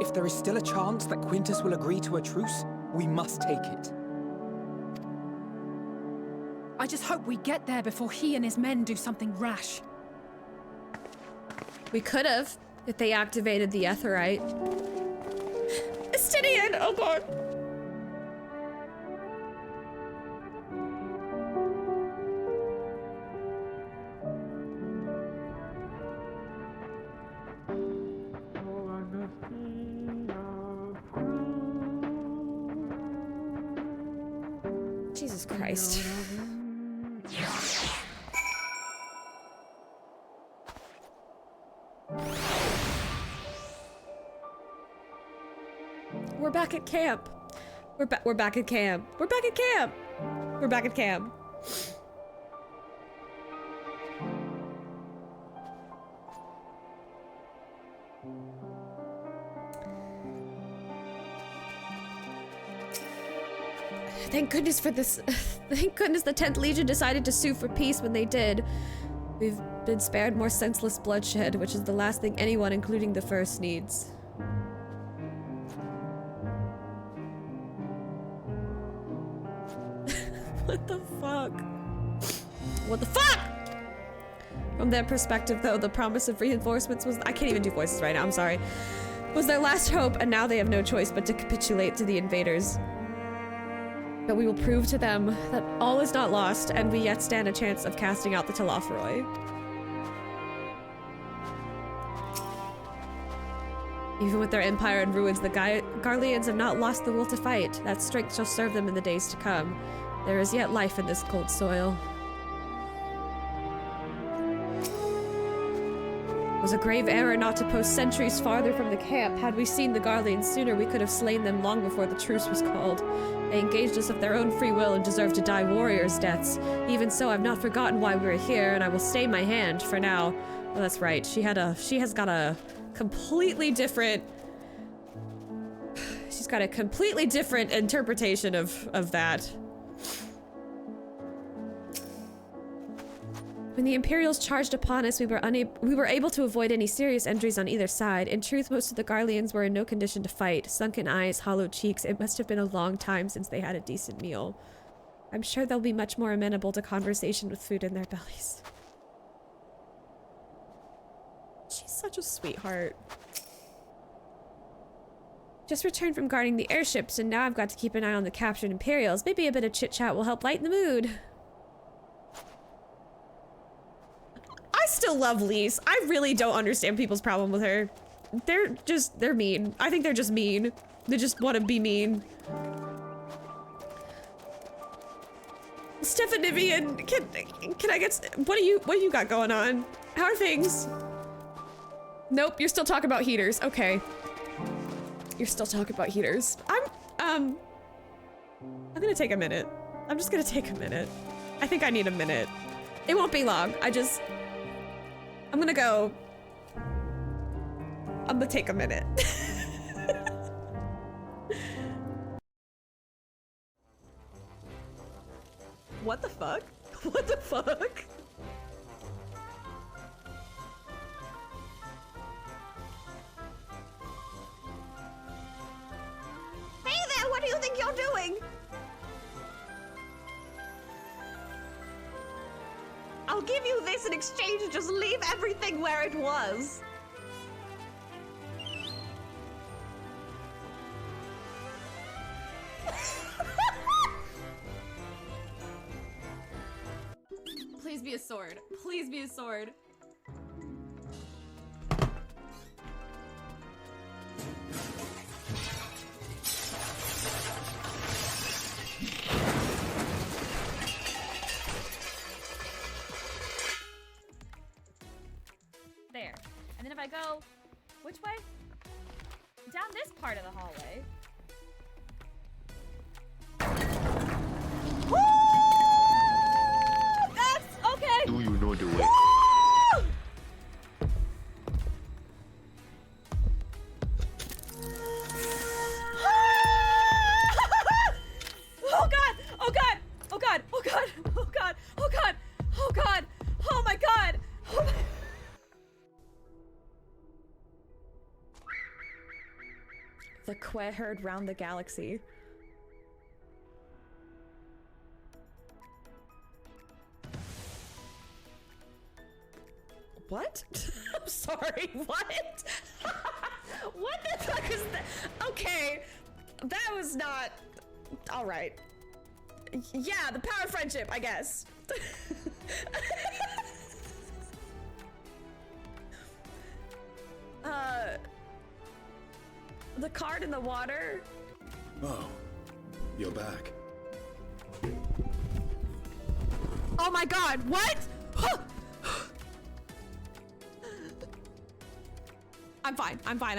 Speaker 7: If there is still a chance that Quintus will agree to a truce, we must take it.
Speaker 8: I just hope we get there before he and his men do something rash.
Speaker 1: We could have, if they activated the Aetheryte. oh god. Jesus Christ. We're back at camp. We're back at camp. We're back at camp. We're back at camp. Thank goodness for this. Thank goodness the 10th Legion decided to sue for peace when they did. We've been spared more senseless bloodshed, which is the last thing anyone, including the First, needs. What the fuck? What the fuck? From their perspective, though, the promise of reinforcements was— I can't even do voices right now, I'm sorry. Was their last hope, and now they have no choice but to capitulate to the invaders. But we will prove to them that all is not lost, and we yet stand a chance of casting out the Telophoroi. Even with their empire in ruins, the Garleans have not lost the will to fight. That strength shall serve them in the days to come. There is yet life in this cold soil. It was a grave error not to post sentries farther from the camp. Had we seen the Garleans sooner, we could have slain them long before the truce was called. They engaged us of their own free will and deserve to die warriors' deaths. Even so, I've not forgotten why we're here, and I will stay my hand for now. Well, that's right. She has got a completely different... She's got a completely different interpretation of that. When the Imperials charged upon us, we were able to avoid any serious injuries on either side. In truth, most of the Garleans were in no condition to fight. Sunken eyes, hollow cheeks, it must have been a long time since they had a decent meal. I'm sure they'll be much more amenable to conversation with food in their bellies. She's such a sweetheart. Just returned from guarding the airships, and now I've got to keep an eye on the captured Imperials. Maybe a bit of chit-chat will help lighten the mood. I still love Lise. I really don't understand people's problem with her. They're mean. I think they're just mean. They just want to be mean. Stephanivian, can I get— what do you got going on? How are things? Nope, you're still talking about heaters. Okay. You're still talking about heaters. I'm gonna take a minute. I'm just gonna take a minute. I think I need a minute. It won't be long. I'm gonna go. I'm gonna take a minute. What the fuck? What the fuck? Hey there, what do you think you're doing? I'll give you this in exchange, just leave everything where it was. Please be a sword. Please be a sword. There. And then if I go, which way? Down this part of the hallway. Woo! That's okay.
Speaker 15: Do you know the way?
Speaker 1: Oh god! Oh god! Oh god! Oh god! Oh god! Oh god! Oh god! Oh my god! Oh my... The Quay heard round the galaxy. What? I'm sorry, what? What the fuck is that? Okay. That was not... Alright. Yeah, the power of friendship, I guess. The card in the water?
Speaker 15: Oh, you're back.
Speaker 1: Oh my god, what? I'm fine. What I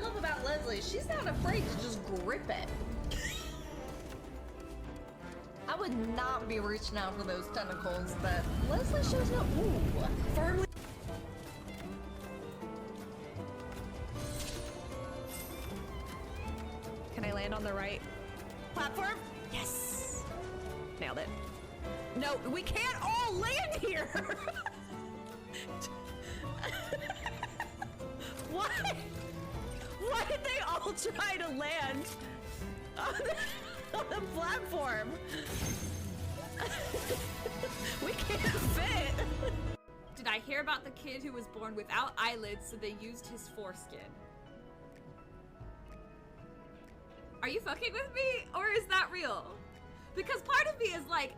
Speaker 12: love about Leslie, she's not afraid to just grip it. I would not be reaching out for those tentacles, but Leslie shows up, firmly.
Speaker 1: Can I land on the right platform? Yes! Nailed it. No, we can't all land here! Why? Why did they all try to land on the platform? We can't fit! Did I hear about the kid who was born without eyelids, so they used his foreskin? Are you fucking with me, or is that real? Because part of me is like,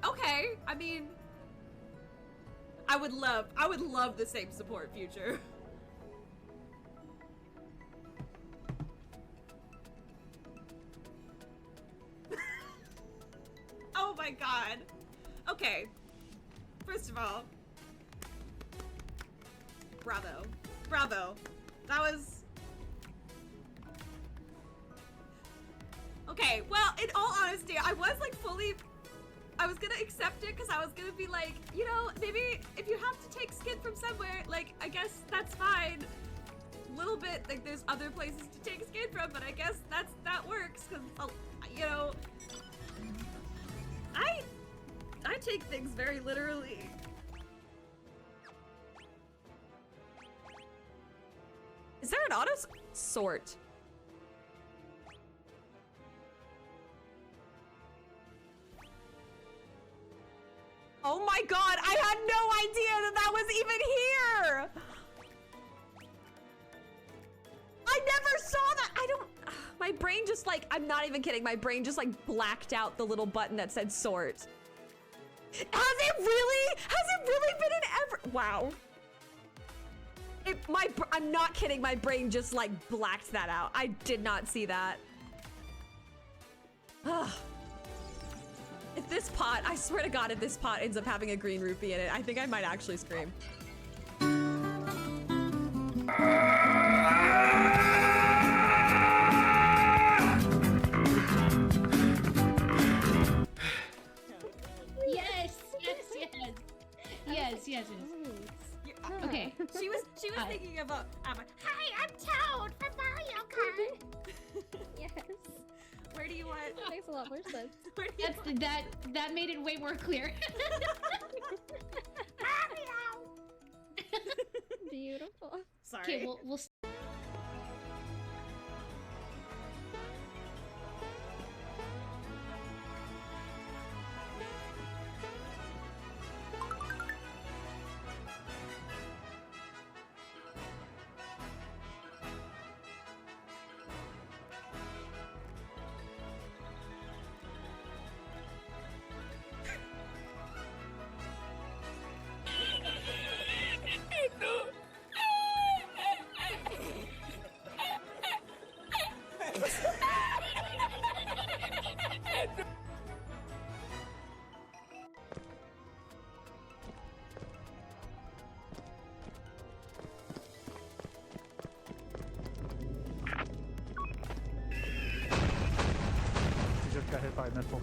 Speaker 1: okay, I mean, I would love the same support future. Oh my god. Okay. First of all, bravo. Bravo. That was... Okay, well, in all honesty, I was like I was gonna accept it because I was gonna be like, you know, maybe if you have to take skin from somewhere, like, I guess that's fine. A little bit, like, there's other places to take skin from, but I guess that works because, you know, I take things very literally. Is there an auto sort? Oh my god, I had no idea that was even here! I never saw that! My brain just like, I'm not even kidding, my brain just like blacked out the little button that said sort. Has it really been an ever? Wow. I'm not kidding, my brain just like blacked that out. I did not see that. If this pot, I swear to god, if this pot ends up having a green rupee in it, I think I might actually scream.
Speaker 20: Yes. Okay.
Speaker 1: She was thinking of a, hi, I'm Toad from Mario Kart. Yes. Where do you want?
Speaker 20: That makes a lot more sense.
Speaker 21: That made it way more clear.
Speaker 20: Beautiful.
Speaker 21: Sorry. Okay, we'll
Speaker 22: got hit by a missile.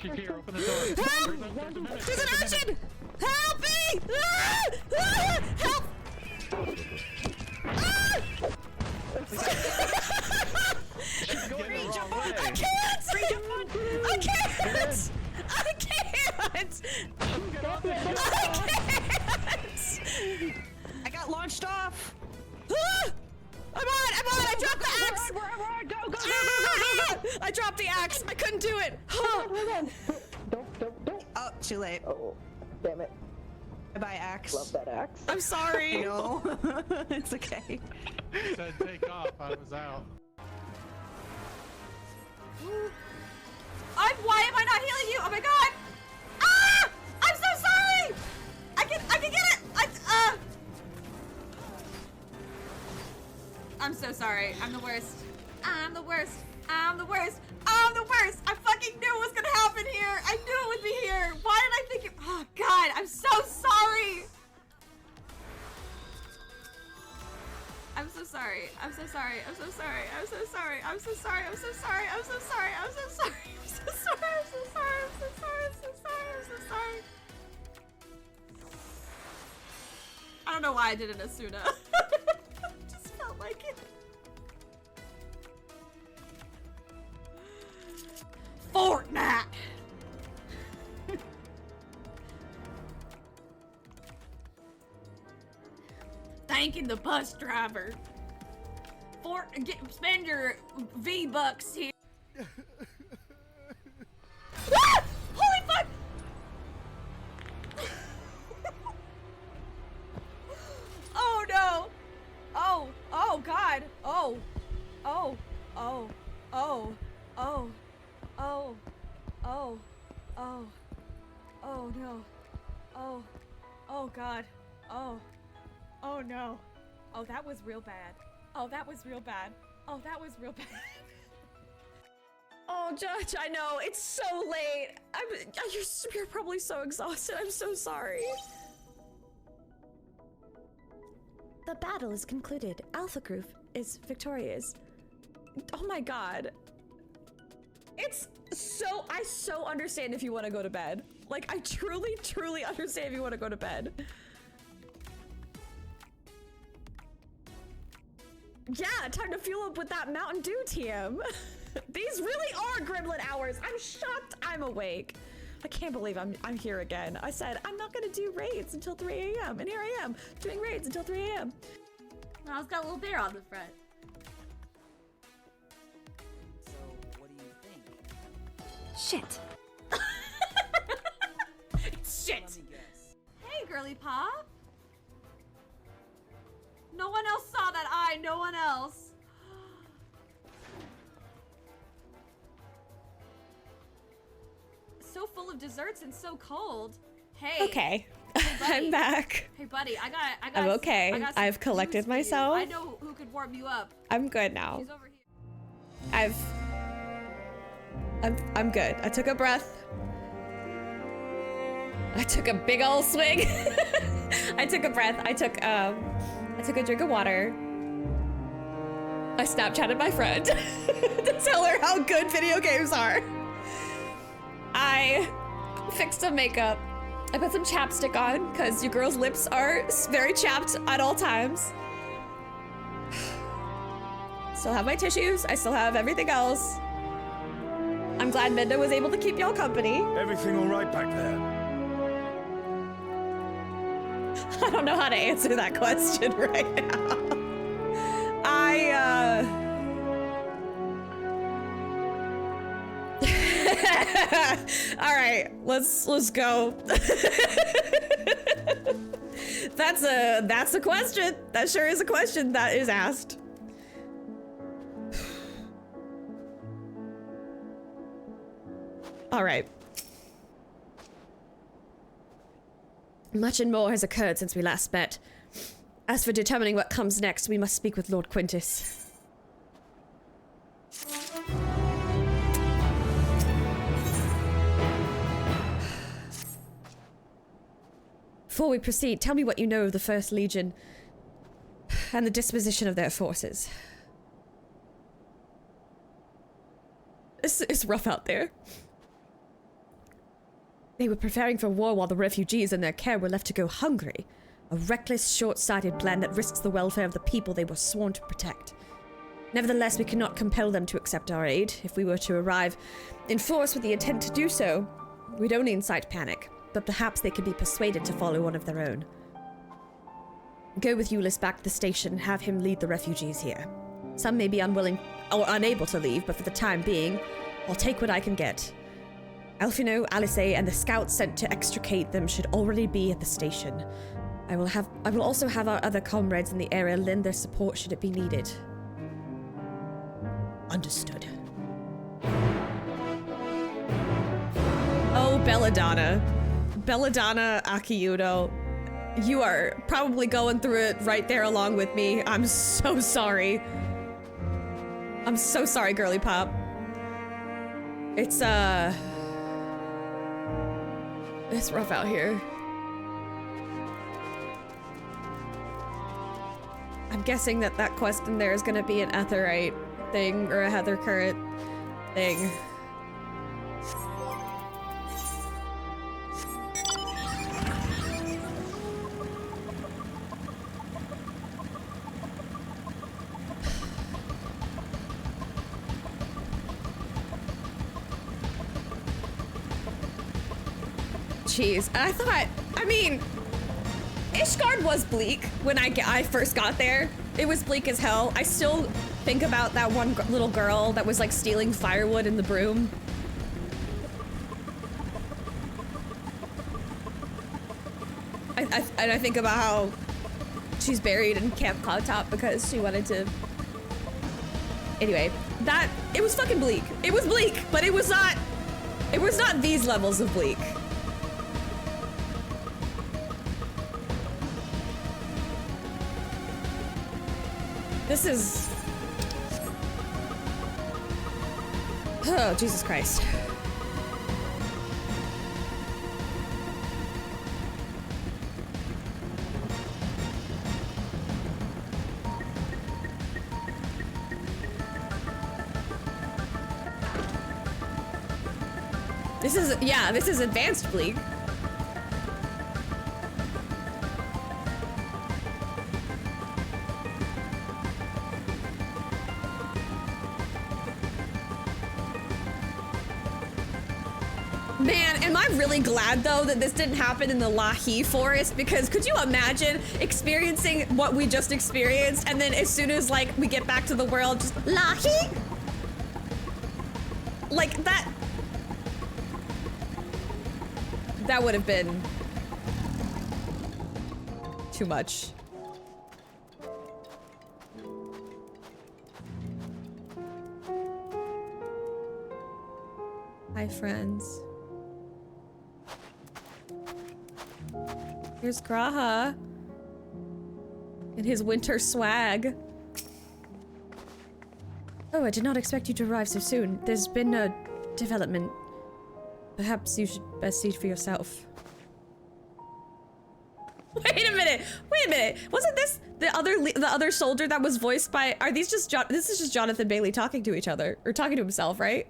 Speaker 22: She's here, open the door.
Speaker 1: Help! There's an urchin! Help me! Help! I can't!
Speaker 9: I got launched off!
Speaker 1: I'm on! I dropped the axe!
Speaker 9: Go!
Speaker 1: I dropped the axe! I couldn't do it!
Speaker 9: Don't. Oh, too late.
Speaker 4: Oh, damn it. Bye, axe.
Speaker 5: Love that axe.
Speaker 1: I'm sorry.
Speaker 4: No, it's okay.
Speaker 22: You said take off. I was out.
Speaker 1: Why am I not healing you? Oh my god! Ah! I'm so sorry! I can get it! I'm so sorry. I'm the worst. I'm the worst. I'm the worst. I'm the worst! I fucking knew it was gonna happen here! I knew it would be here! Why did I think it— oh god, I'm so sorry! I'm so sorry. I'm so sorry. I'm so sorry. I'm so sorry. I'm so sorry. I'm so sorry. I'm so sorry. I'm so sorry. I'm so sorry. I'm so sorry. I'm so sorry. I'm so sorry. I'm so sorry. I don't know why I did it as Asuna. Just felt like it. Fortnite. Thanking the bus driver. Spend your V-Bucks here. Ah! Holy fuck! Oh no! Oh god! Oh no! Oh god! Oh no. Oh, that was real bad. Oh, that was real bad. Oh, that was real bad. Oh, Judge, I know. It's so late. You're probably so exhausted. I'm so sorry.
Speaker 17: The battle is concluded. Alpha Group is victorious.
Speaker 1: Oh my god. It's so— I so understand if you want to go to bed. Like, I truly understand if you want to go to bed. Yeah, time to fuel up with that Mountain Dew, TM. These really are gremlin hours. I'm shocked I'm awake. I can't believe I'm here again. I said I'm not gonna do raids until 3 a.m. and here I am doing raids until 3 a.m.
Speaker 6: Now it's got a little bear on the front.
Speaker 23: So, what do you think?
Speaker 17: Shit.
Speaker 1: Shit. Hey, girly pop. No one else saw that eye. No one else. So full of desserts and so cold. Hey.
Speaker 17: Okay.
Speaker 1: Hey,
Speaker 17: I'm back.
Speaker 1: Hey, buddy. I got.
Speaker 17: I'm okay.
Speaker 1: I got some
Speaker 17: I've collected
Speaker 1: news for you.
Speaker 17: myself.
Speaker 1: I know who could warm you up.
Speaker 17: I'm good now.
Speaker 1: She's over here.
Speaker 17: I'm good. I took a breath. I took a big ol' swig. I took a breath. I took a drink of water. I Snapchatted my friend to tell her how good video games are. I fixed some makeup. I put some chapstick on because you girls' lips are very chapped at all times. Still have my tissues. I still have everything else. I'm glad Minda was able to keep y'all company.
Speaker 15: Everything all right back there?
Speaker 17: I don't know how to answer that question right now. All right, let's go. That's a question. That sure is a question that is asked. All right. Much and more has occurred since we last met. As for determining what comes next, we must speak with Lord Quintus. Before we proceed, tell me what you know of the First Legion and the disposition of their forces. It's rough out there. They were preparing for war while the refugees in their care were left to go hungry. A reckless, short-sighted plan that risks the welfare of the people they were sworn to protect. Nevertheless, we cannot compel them to accept our aid. If we were to arrive in force with the intent to do so, we'd only incite panic, but perhaps they could be persuaded to follow one of their own. Go with Eulis back to the station and have him lead the refugees here. Some may be unwilling or unable to leave, but for the time being, I'll take what I can get. Alfino, Alice, and the scouts sent to extricate them should already be at the station. I will also have our other comrades in the area lend their support should it be needed. Understood. Oh, Belladonna. Belladonna Akiyudo. You are probably going through it right there along with me. I'm so sorry. I'm so sorry, girly pop. It's rough out here. I'm guessing that quest in there is gonna be an Etherite thing or a Heather Current thing. Jeez, I mean, Ishgard was bleak when I first got there. It was bleak as hell. I still think about that one little girl that was like stealing firewood in the broom. And I think about how she's buried in Camp Cloudtop because she wanted to. Anyway, it was fucking bleak. It was bleak, but it was not these levels of bleak. This is... Oh, Jesus Christ. This is advanced bleak. Man, am I really glad though that this didn't happen in the Lahi forest, because could you imagine experiencing what we just experienced and then as soon as like we get back to the world, just Lahi? Like that would have been too much. Hi, friends. Here's Graha in his winter swag. Oh, I did not expect you to arrive so soon. There's been a development. Perhaps you should best see for yourself. Wait a minute! Wait a minute! Wasn't this the other soldier that was voiced by? Are these just this is just Jonathan Bailey talking to each other or talking to himself, right?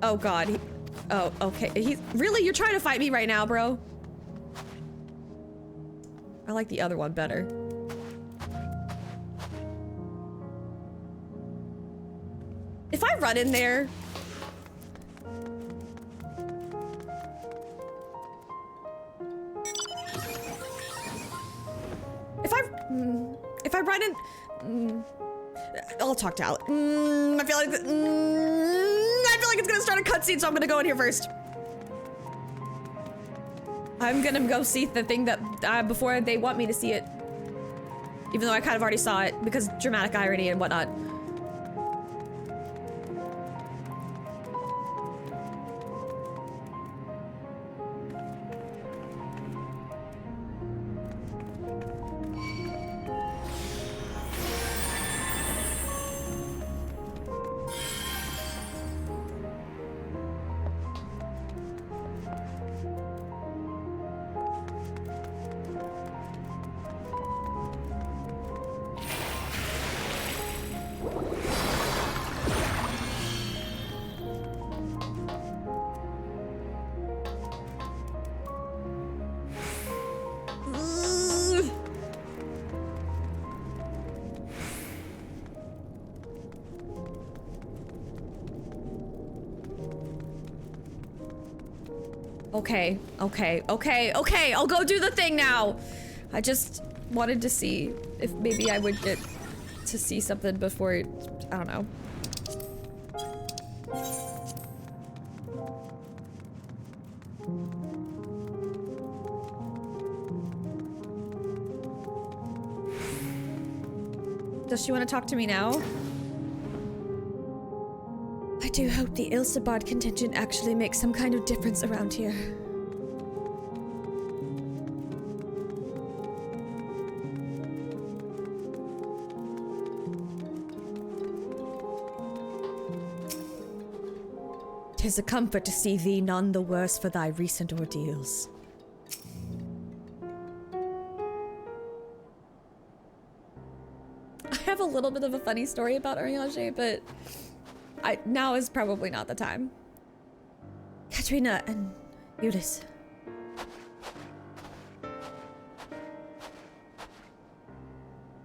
Speaker 17: Oh God. Oh, okay. Really? You're trying to fight me right now, bro? I like the other one better. If I run in there... If I run in... I'll talk to Alec. I feel like it's gonna start a cutscene, so I'm gonna go in here first. I'm gonna go see the thing that before they want me to see it, even though I kind of already saw it because dramatic irony and whatnot. Okay, I'll go do the thing now. I just wanted to see if maybe I would get
Speaker 1: to see something before, I don't know. Does she want to talk to me now?
Speaker 17: I do hope the Ilsabard contingent actually makes some kind of difference around here.
Speaker 1: "'Tis a comfort to see thee none the worse for thy recent ordeals." I have a little bit of a funny story about Urianger, but now is probably not the time.
Speaker 17: Katrina and Eunice.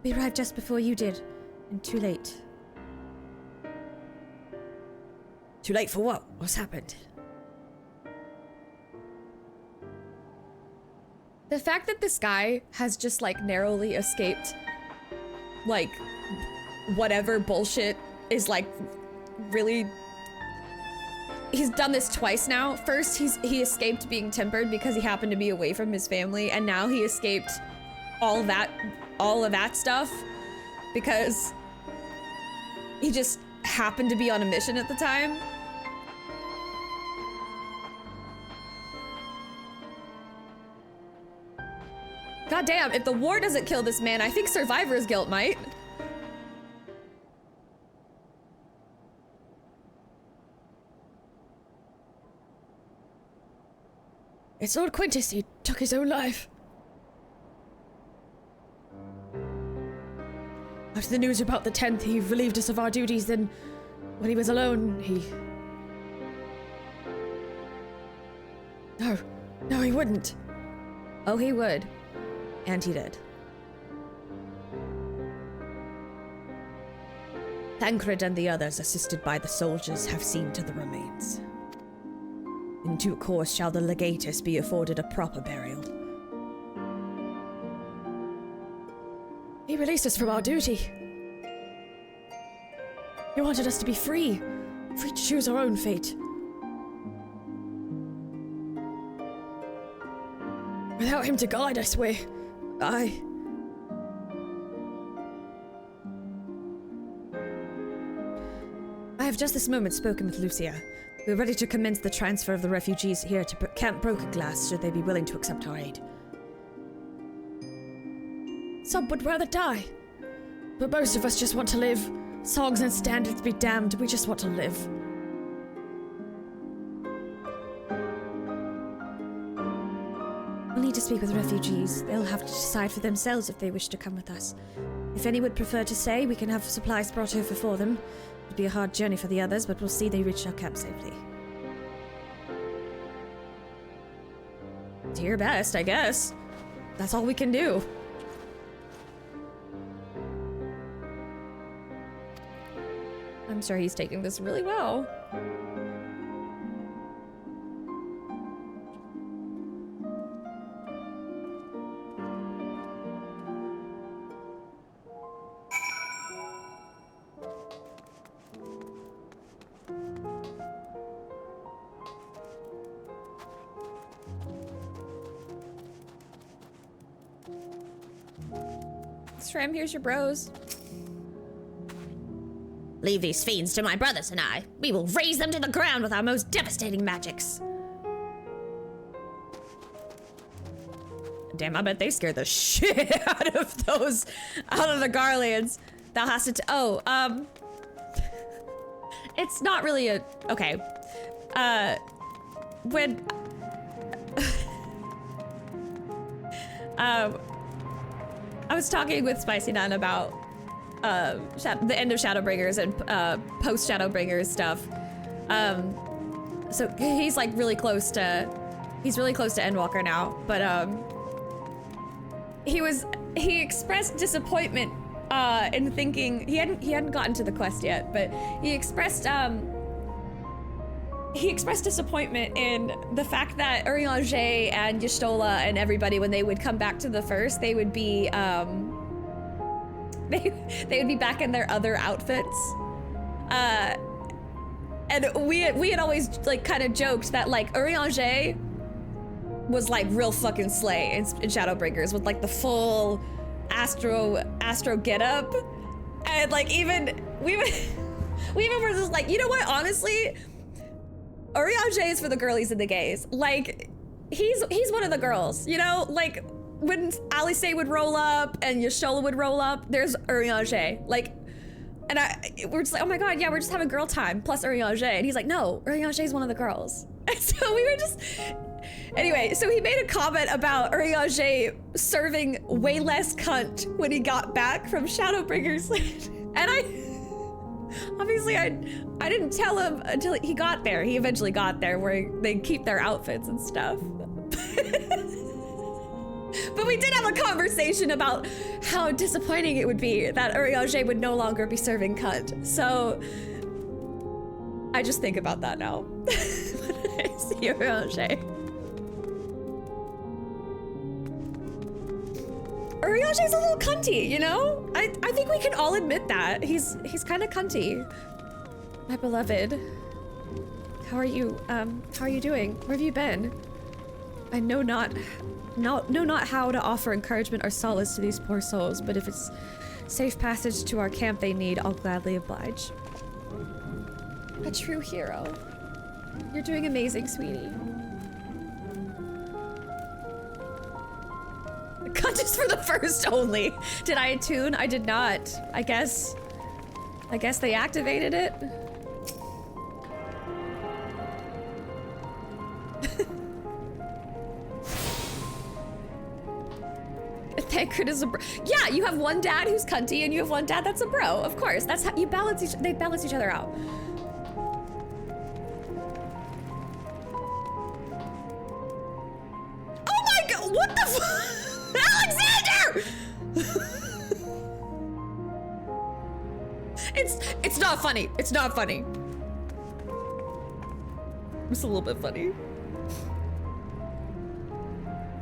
Speaker 17: We arrived just before you did, and too late.
Speaker 1: Too late for what? What's happened? The fact that this guy has just like narrowly escaped like whatever bullshit is like really, he's done this twice now. First he escaped being tempered because he happened to be away from his family, and now he escaped all of that stuff because he just happened to be on a mission at the time. God damn, if the war doesn't kill this man, I think survivor's guilt might.
Speaker 17: It's Lord Quintus. He took his own life. After the news about the 10th, he relieved us of our duties. Then, when he was alone, he... No, he wouldn't.
Speaker 1: Oh, he would. And he did. Thancred and the others, assisted by the soldiers, have seen to the remains. In due course shall the legatus be afforded a proper burial.
Speaker 17: He released us from our duty. He wanted us to be free to choose our own fate. Without him to guide us, I
Speaker 1: have just this moment spoken with Lucia. We're ready to commence the transfer of the refugees here to Camp Broken Glass, should they be willing to accept our aid.
Speaker 17: Some would rather die, but most of us just want to live. Songs and standards be damned, we just want to live.
Speaker 1: We'll need to speak with refugees. They'll have to decide for themselves if they wish to come with us. If any would prefer to stay, we can have supplies brought over for them. It'll be a hard journey for the others, but we'll see they reach our camp safely. Do your best, I guess. That's all we can do. I'm sure he's taking this really well. Stram, here's your bros.
Speaker 17: Leave these fiends to my brothers and I. We will raze them to the ground with our most devastating magics.
Speaker 1: Damn, I bet they scared the shit out of the Garlands. That has to it's not really a, okay. When, I was talking with Spicy Nun about the end of Shadowbringers and post Shadowbringers stuff. So he's like really close to Endwalker now, but he expressed disappointment in thinking he hadn't gotten to the quest yet, but he expressed disappointment in the fact that Urianger and Y'shtola and everybody, when they would come back to the first, they would be they would be back in their other outfits. And we had always like kind of joked that like Urianger was like real fucking slay in Shadowbringers with like the full Astro getup, and like even we even were just like, you know what? Honestly, Urianger is for the girlies and the gays. Like he's one of the girls, you know? Like when Alice would roll up and Yashola would roll up, there's Urianger. Like, and we're just like, oh my god, yeah, we're just having girl time plus Urianger, and he's like, no, Urianger is one of the girls. And so we were just. Anyway, so he made a comment about Urianger serving way less cunt when he got back from Shadowbringers. And obviously I didn't tell him until he got there. He eventually got there where they keep their outfits and stuff. But we did have a conversation about how disappointing it would be that Urianger would no longer be serving cunt. So I just think about that now. When I see Urianger. Urianger's a little cunty, you know? I think we can all admit that. He's kind of cunty. My beloved. How are you doing? Where have you been? I know not how to offer encouragement or solace to these poor souls, but if it's safe passage to our camp they need, I'll gladly oblige. A true hero. You're doing amazing, sweetie. Cunt is for the first only. Did I attune? I did not. I guess they activated it. Thancred is a bro. Yeah, you have one dad who's cunty and you have one dad that's a bro. Of course, that's how you balance they balance each other out. Oh my god, what the fuck? Alexander! It's not funny. It's not funny. It's a little bit funny.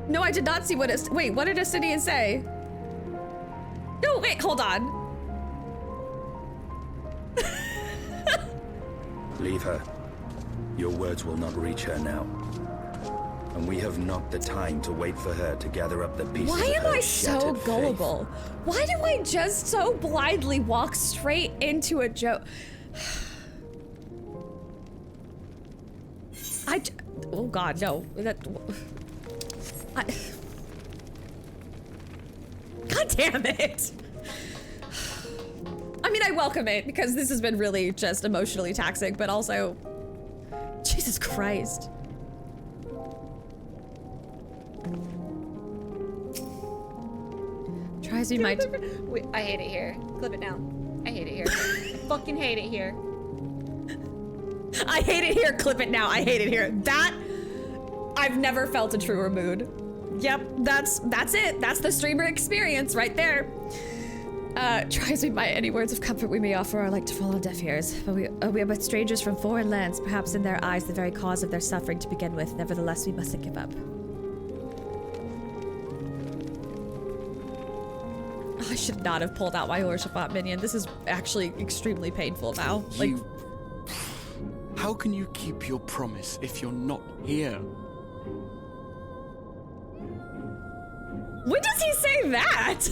Speaker 1: No, I did not see what it. Wait, what did Astidian say? No, wait, hold on.
Speaker 15: Leave her. Your words will not reach her now. And we have not the time to wait for her to gather up the pieces.
Speaker 1: Why am I so
Speaker 15: faith.
Speaker 1: gullible? Why do I just so blindly walk straight into a joke? Oh god, no. God damn it! I mean, I welcome it because this has been really just emotionally taxing, but also, Jesus Christ. Tries me my.
Speaker 6: Wait, I hate it here. Clip it now. I hate it here. I fucking hate it here.
Speaker 1: I hate it here. Clip it now. I hate it here. That I've never felt a truer mood. Yep, that's it. That's the streamer experience right there. Tries we might, any words of comfort we may offer are like to fall on deaf ears. But we are but strangers from foreign lands, perhaps in their eyes the very cause of their suffering to begin with. Nevertheless, we mustn't give up. I should not have pulled out my Orshafat minion. This is actually extremely painful now. Like,
Speaker 5: how can you keep your promise if you're not here?
Speaker 1: When does he say that?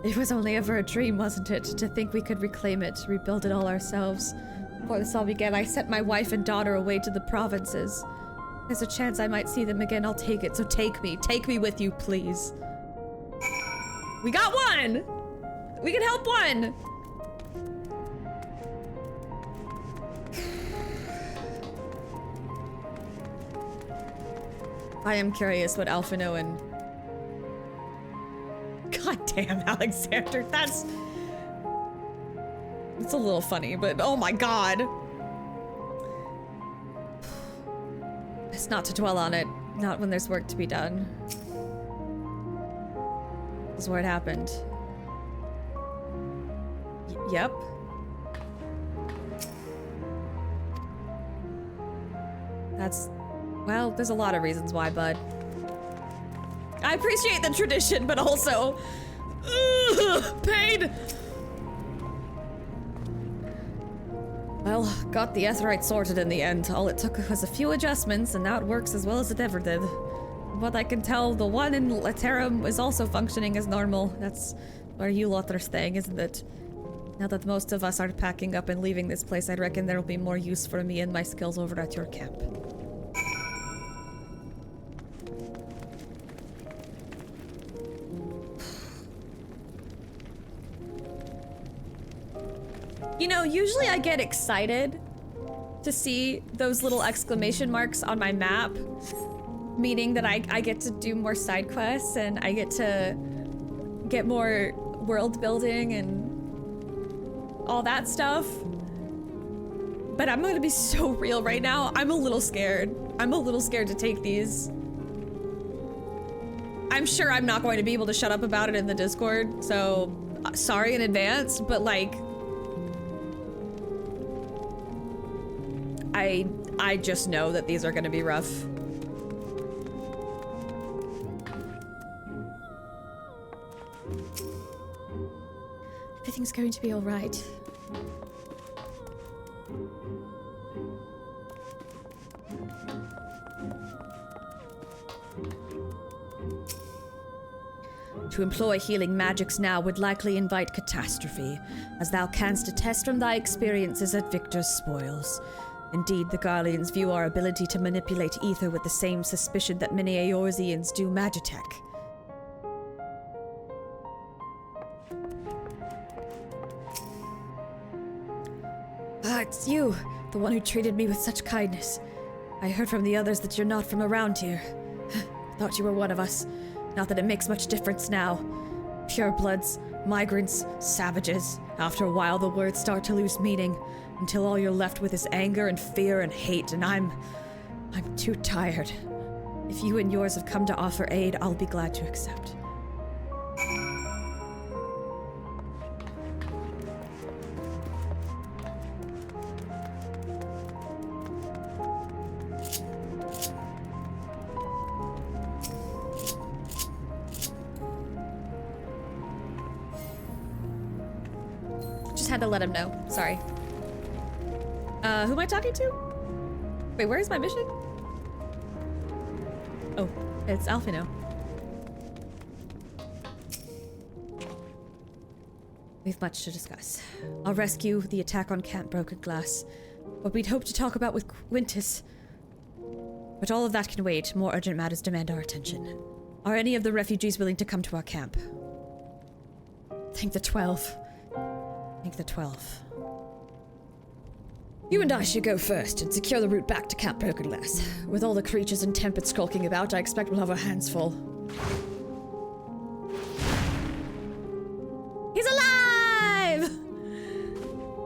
Speaker 1: It was only ever a dream, wasn't it? To think we could reclaim it, rebuild it all ourselves. Before this all began, I sent my wife and daughter away to the provinces. There's a chance I might see them again, I'll take it. So take me with you, please. We got one! We can help one! I am curious what Alphino and... God damn, Alexander, that's... It's a little funny, but oh my god. It's not to dwell on it, not when there's work to be done. This is where it happened. Yep. That's... Well, there's a lot of reasons why, bud. I appreciate the tradition, but also... Pain! Well, got the Aetheryte sorted in the end. All it took was a few adjustments, and now it works as well as it ever did. What I can tell, the one in Laterum is also functioning as normal. That's where you lot are staying, isn't it? Now that most of us are packing up and leaving this place, I reckon there will be more use for me and my skills over at your camp. You know, usually I get excited to see those little exclamation marks on my map, meaning that I get to do more side quests and I get to get more world building and all that stuff. But I'm gonna be so real right now. I'm a little scared. I'm a little scared to take these. I'm sure I'm not going to be able to shut up about it in the Discord, so sorry in advance, but like, I just know that these are gonna be rough.
Speaker 17: Everything's going to be all right.
Speaker 1: To employ healing magics now would likely invite catastrophe, as thou canst attest from thy experiences at Victor's spoils. Indeed, the Garleans view our ability to manipulate ether with the same suspicion that many Eorzeans do Magitech. Ah, it's you, the one who treated me with such kindness. I heard from the others that you're not from around here. Thought you were one of us. Not that it makes much difference now. Purebloods, migrants, savages. After a while, the words start to lose meaning, until all you're left with is anger and fear and hate, and I'm too tired. If you and yours have come to offer aid, I'll be glad to accept. Just had to let him know. Sorry. Who am I talking to? Wait, where's my mission? Oh, it's Alphino. We've much to discuss. I'll rescue the attack on Camp Broken Glass. What we'd hoped to talk about with Quintus. But all of that can wait. More urgent matters demand our attention. Are any of the refugees willing to come to our camp? Thank the 12. Thank the 12. You and I should go first and secure the route back to Camp Broken Glass. With all the creatures and Tempest skulking about, I expect we'll have our hands full. He's alive!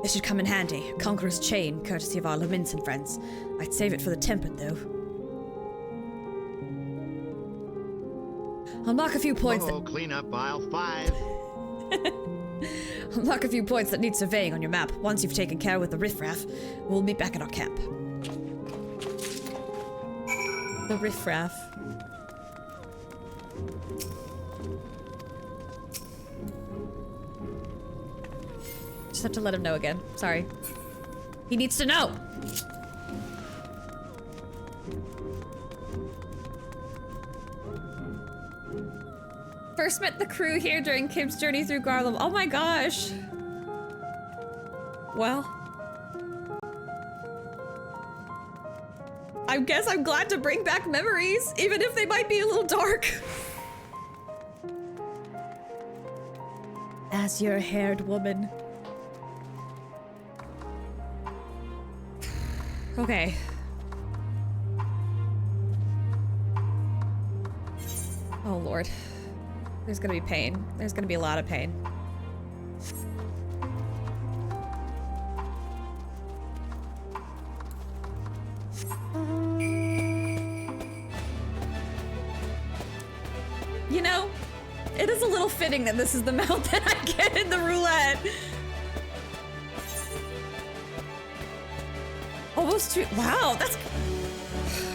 Speaker 1: This should come in handy. Conqueror's Chain, courtesy of our Laminson friends. I'd save it for the Tempered, though. I'll mark a few points that...
Speaker 14: clean up aisle 5.
Speaker 1: I'll mark a few points that need surveying on your map. Once you've taken care with the riffraff, we'll meet back at our camp. The riffraff. Just have to let him know again. Sorry. He needs to know! First met the crew here during Kim's journey through Garlemald. Oh my gosh. Well. I guess I'm glad to bring back memories, even if they might be a little dark. Azure-haired woman. Okay. Oh lord. There's gonna be pain. There's gonna be a lot of pain. You know, it is a little fitting that this is the mount that I get in the roulette. Almost two. Wow, that's...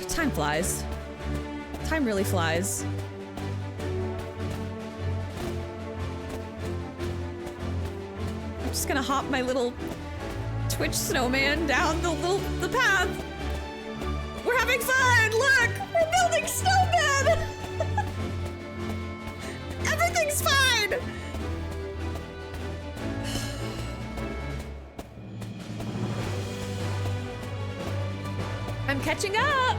Speaker 1: Time flies. Time really flies. Just gonna hop my little Twitch snowman down the path. We're having fun! Look! We're building snowmen! Everything's fine! I'm catching up!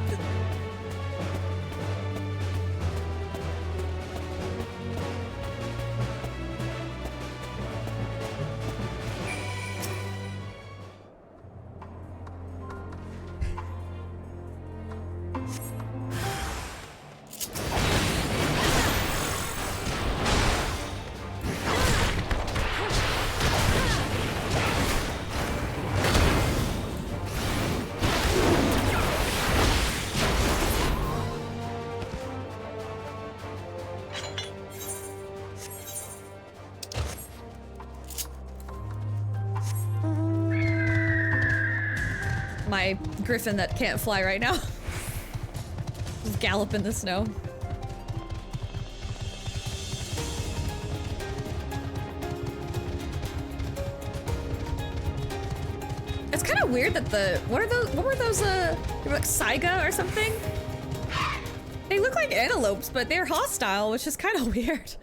Speaker 1: My griffin that can't fly right now. Just gallop in the snow. It's kind of weird that what were those they were like Saiga or something? They look like antelopes, but they're hostile, which is kind of weird.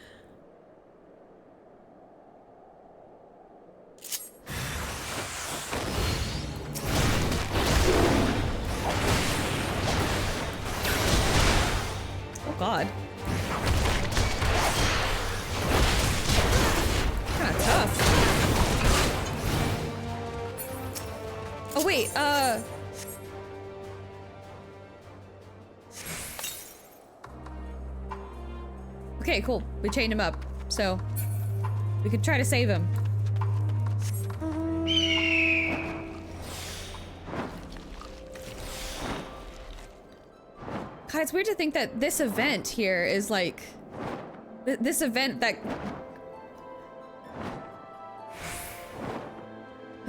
Speaker 1: God. Kinda tough. Oh wait, okay, cool. We chained him up, so we could try to save him. God, it's weird to think that this event here is like this event that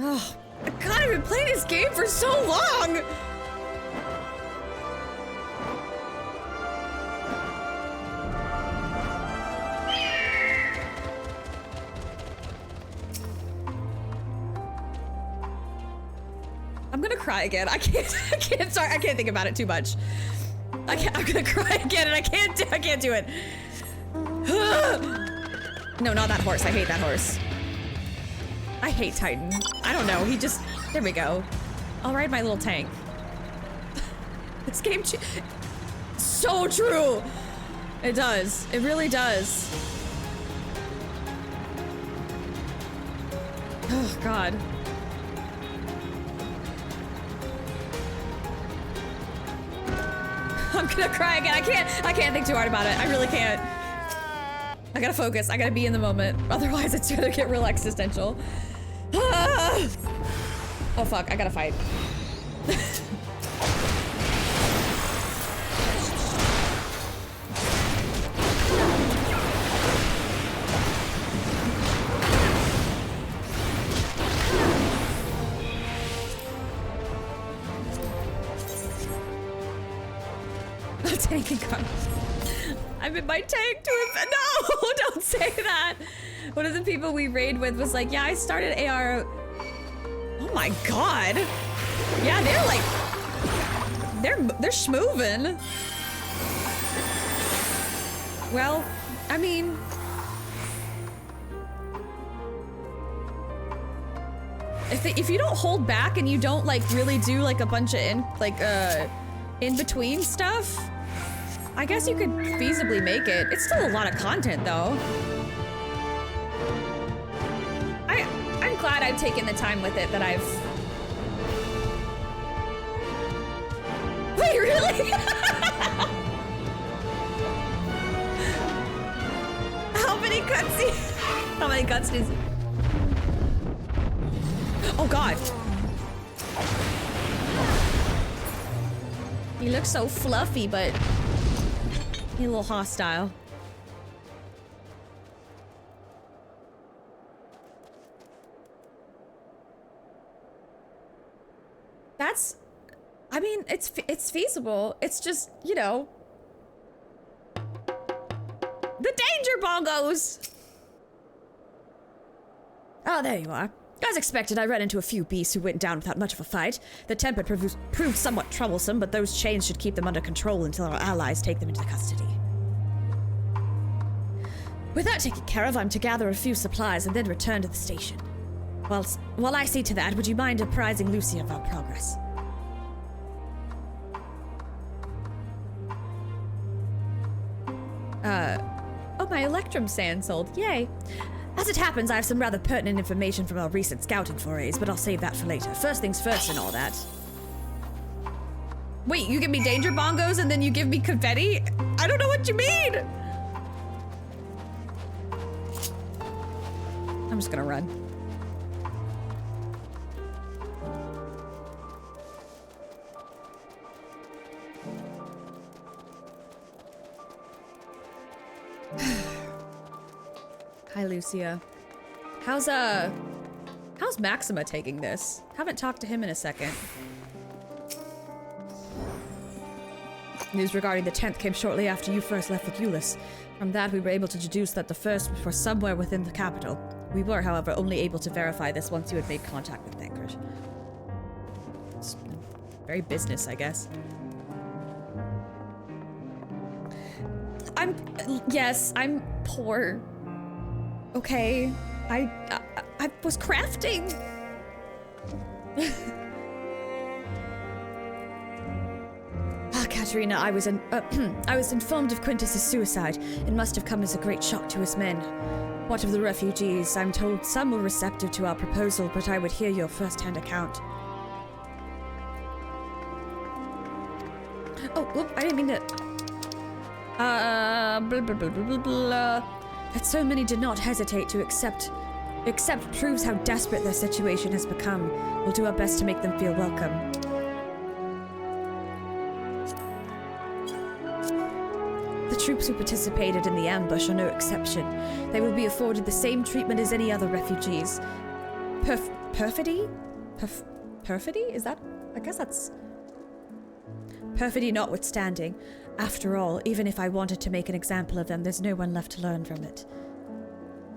Speaker 1: oh God, I've been playing this game for so long. I'm gonna cry again. I can't think about it too much. I'm gonna cry again and I can't do it. No, not that horse. I hate that horse. I hate Titan. I don't know. He just, there we go. I'll ride my little tank. This game, so true. It does. It really does. Oh, God. I'm gonna cry again. I can't think too hard about it. I really can't. I gotta focus. I gotta be in the moment. Otherwise, it's gonna get real existential. Ah! Oh fuck, I gotta fight. Tank and gun. I'm in my tank to it. No, don't say that. One of the people we raid with was like, yeah, I started AR. Oh my God. Yeah, they're like, they're schmovin'. Well, I mean, if you don't hold back and you don't like really do like a bunch of in between stuff, I guess you could feasibly make it. It's still a lot of content, though. I'm glad I've taken the time with it that I've... Wait, really? How many cutscenes? How many cutscenes? Oh, God. He looks so fluffy, but... He's a little hostile. That's, I mean, it's feasible. It's just, you know, the danger bongos.
Speaker 17: Oh, there you are. As expected, I ran into a few beasts who went down without much of a fight. The temper proved somewhat troublesome, but those chains should keep them under control until our allies take them into custody. With that taken care of, I'm to gather a few supplies and then return to the station. While I see to that, would you mind apprising Lucy of our progress?
Speaker 1: Oh, my Electrum sand sold. Yay.
Speaker 17: As it happens, I have some rather pertinent information from our recent scouting forays, but I'll save that for later. First things first and all that.
Speaker 1: Wait, you give me danger bongos and then you give me confetti? I don't know what you mean! I'm just gonna run. Hi, Lucia. How's Maxima taking this? Haven't talked to him in a second. News regarding the 10th came shortly after you first left with Euless. From that, we were able to deduce that the first were somewhere within the capital. We were, however, only able to verify this once you had made contact with Thancred. It's very business, I guess. Yes, I'm poor. Okay, I was crafting. Katerina, I was informed of Quintus's suicide. It must have come as a great shock to his men. What of the refugees? I'm told some were receptive to our proposal, but I would hear your first-hand account. Oh, whoop, I didn't mean to... blah, blah, blah, blah, blah, blah. That so many did not hesitate to accept proves how desperate their situation has become. We'll do our best to make them feel welcome. The troops who participated in the ambush are no exception. They will be afforded the same treatment as any other refugees. Perfidy? Perfidy? Is that... I guess that's... Perfidy notwithstanding. After all, even if I wanted to make an example of them, there's no one left to learn from it.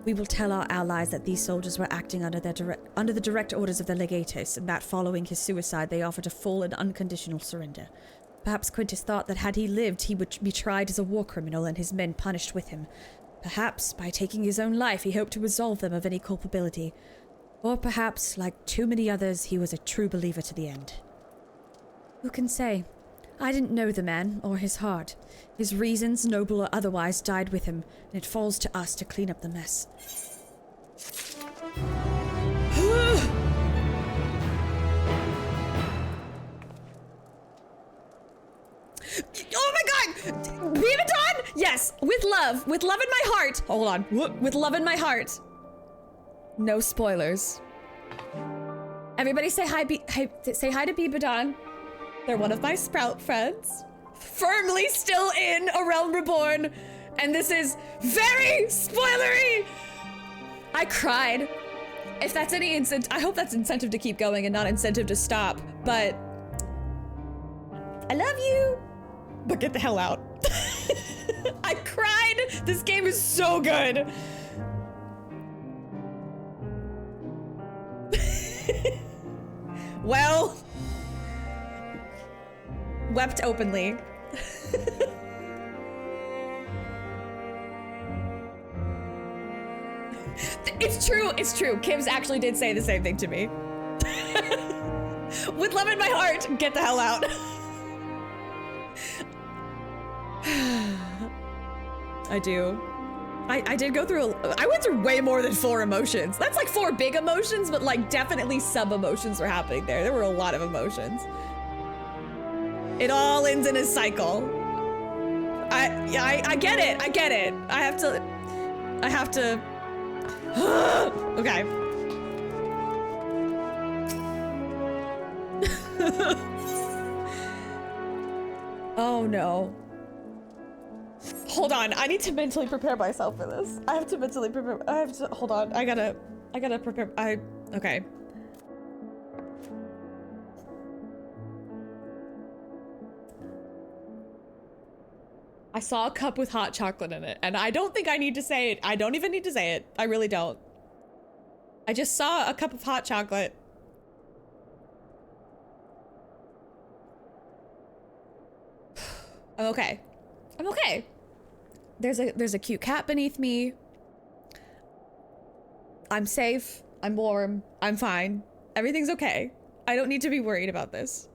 Speaker 1: We will tell our allies that these soldiers were acting under the direct orders of the legatus, and that following his suicide they offered a full and unconditional surrender. Perhaps Quintus thought that had he lived, he would be tried as a war criminal and his men punished with him. Perhaps, by taking his own life, he hoped to absolve them of any culpability. Or perhaps, like too many others, he was a true believer to the end. Who can say? I didn't know the man, or his heart. His reasons, noble or otherwise, died with him, and it falls to us to clean up the mess. Oh my god! Beavidon? Yes, with love in my heart. Hold on. With love in my heart. No spoilers. Everybody say hi, say hi to Beavidon. They're one of my Sprout friends. Firmly still in A Realm Reborn. And this is very spoilery. I cried. If that's any incentive, I hope that's incentive to keep going and not incentive to stop. But I love you. But get the hell out. I cried. This game is so good. Well, wept openly. It's true, it's true. Kivs actually did say the same thing to me. With love in my heart, get the hell out. I do. I did go through, I went through way more than 4 emotions. That's like 4 big emotions, but like definitely sub-emotions were happening there. There were a lot of emotions. It all ends in a cycle. I get it, I get it. I have to, okay. Oh no. Hold on, I need to mentally prepare myself for this. I have to mentally prepare, hold on, I gotta prepare, okay. I saw a cup with hot chocolate in it, and I don't think I need to say it. I don't even need to say it. I really don't. I just saw a cup of hot chocolate. I'm okay. I'm okay. There's a cute cat beneath me. I'm safe. I'm warm. I'm fine. Everything's okay. I don't need to be worried about this.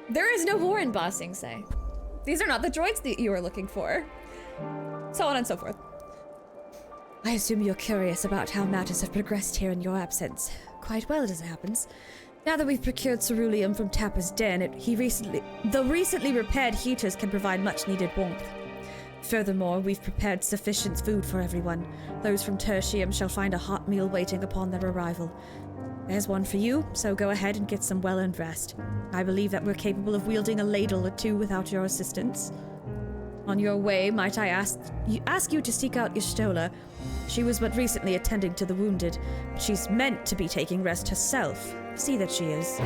Speaker 1: There is no war in Ba Sing Se. These are not the droids that you are looking for. So on and so forth.
Speaker 17: I assume you're curious about how matters have progressed here in your absence. Quite well, as it happens. Now that we've procured ceruleum from Tapper's den, the recently repaired heaters can provide much-needed warmth. Furthermore, we've prepared sufficient food for everyone. Those from Tertium shall find a hot meal waiting upon their arrival. There's one for you, so go ahead and get some well-earned rest. I believe that we're capable of wielding a ladle or two without your assistance. On your way, might I ask you to seek out Y'shtola. She was but recently attending to the wounded, but she's meant to be taking rest herself. See that she is.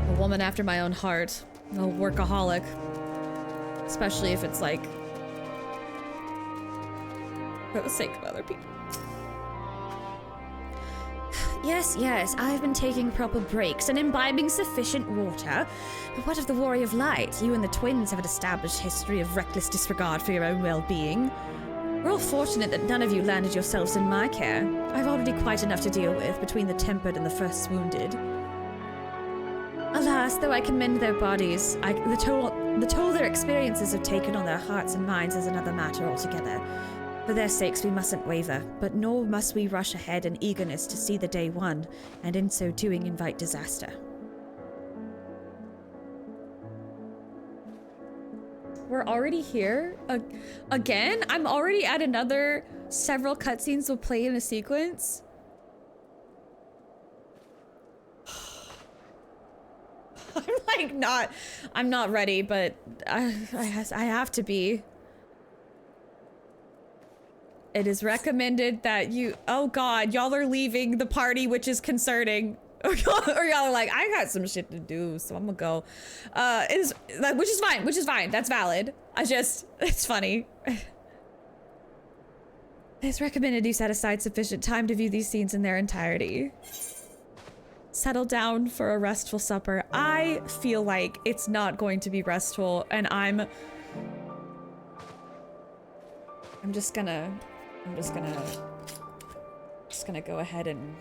Speaker 1: A woman after my own heart. A workaholic. Especially if it's like for the sake of other people.
Speaker 17: Yes, I've been taking proper breaks and imbibing sufficient water. But what of the Warrior of Light? You and the twins have an established history of reckless disregard for your own well-being. We're all fortunate that none of you landed yourselves in my care. I've already quite enough to deal with between the tempered and the first wounded. Alas, though I commend their bodies, the toll their experiences have taken on their hearts and minds is another matter altogether. For their sakes we mustn't waver, but nor must we rush ahead in eagerness to see the day won, and in so doing invite disaster.
Speaker 1: We're already here? Again? I'm already at another several cutscenes will play in a sequence? I'm not ready, but I have to be. It is recommended that you, oh god, y'all are leaving the party, which is concerning. Or y'all are like, I got some shit to do, so I'm gonna go. Which is fine, that's valid. It's funny. It's recommended you set aside sufficient time to view these scenes in their entirety. Settle down for a restful supper. I feel like it's not going to be restful, and I'm just gonna go ahead and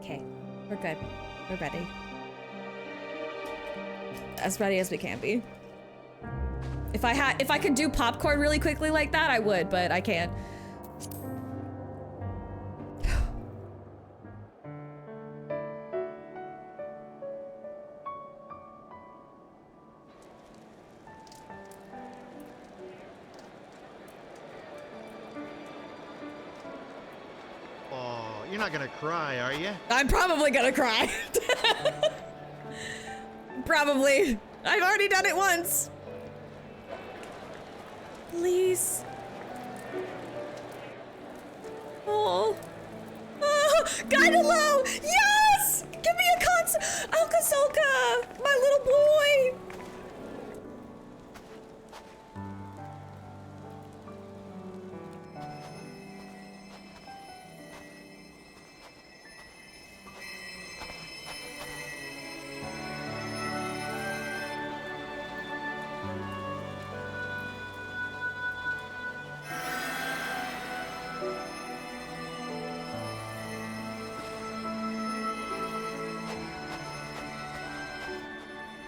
Speaker 1: okay, we're good. We're ready. As ready as we can be. If I could do popcorn really quickly like that, I would, but I can't.
Speaker 14: Oh, you're not gonna cry, are you?
Speaker 1: I'm probably gonna cry. Probably. I've already done it once. Please. Oh. Guided low! Yes! Give me a Alka-Selka! My little boy!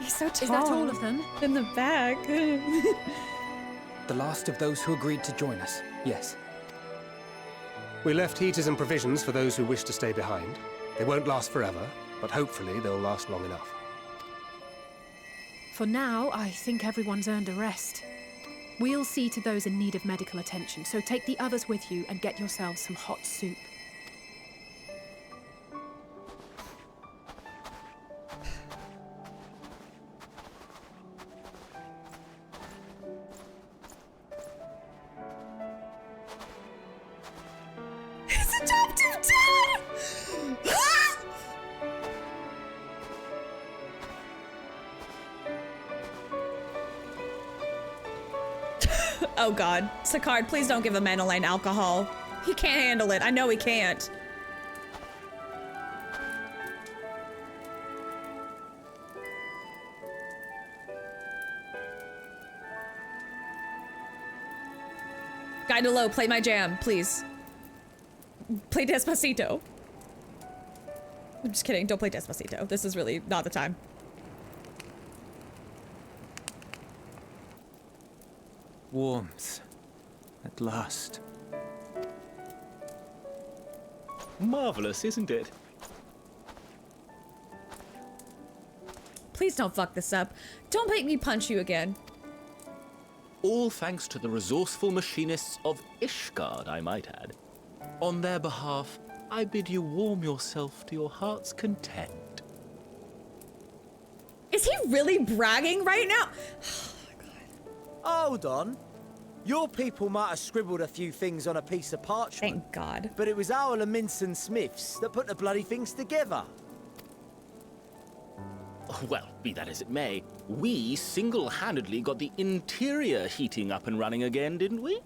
Speaker 1: So tall.
Speaker 8: Is that all of them?
Speaker 1: In the back.
Speaker 7: The last of those who agreed to join us, yes.
Speaker 16: We left heaters and provisions for those who wish to stay behind. They won't last forever, but hopefully they'll last long enough.
Speaker 8: For now, I think everyone's earned a rest. We'll see to those in need of medical attention, so take the others with you and get yourselves some hot soup.
Speaker 1: Oh god. Sicard, please don't give the Manoline alcohol. He can't handle it. I know he can't. Guy to low, play my jam, please. Play Despacito. I'm just kidding, don't play Despacito. This is really not the time.
Speaker 2: Warmth. At last.
Speaker 10: Marvelous, isn't it?
Speaker 1: Please don't fuck this up. Don't make me punch you again.
Speaker 10: All thanks to the resourceful machinists of Ishgard, I might add. On their behalf, I bid you warm yourself to your heart's content.
Speaker 1: Is he really bragging right now?
Speaker 23: Hold on. Your people might have scribbled a few things on a piece of parchment.
Speaker 1: Thank God.
Speaker 23: But it was our Leminson Smiths that put the bloody things together.
Speaker 10: Well, be that as it may, we single-handedly got the interior heating up and running again, didn't we?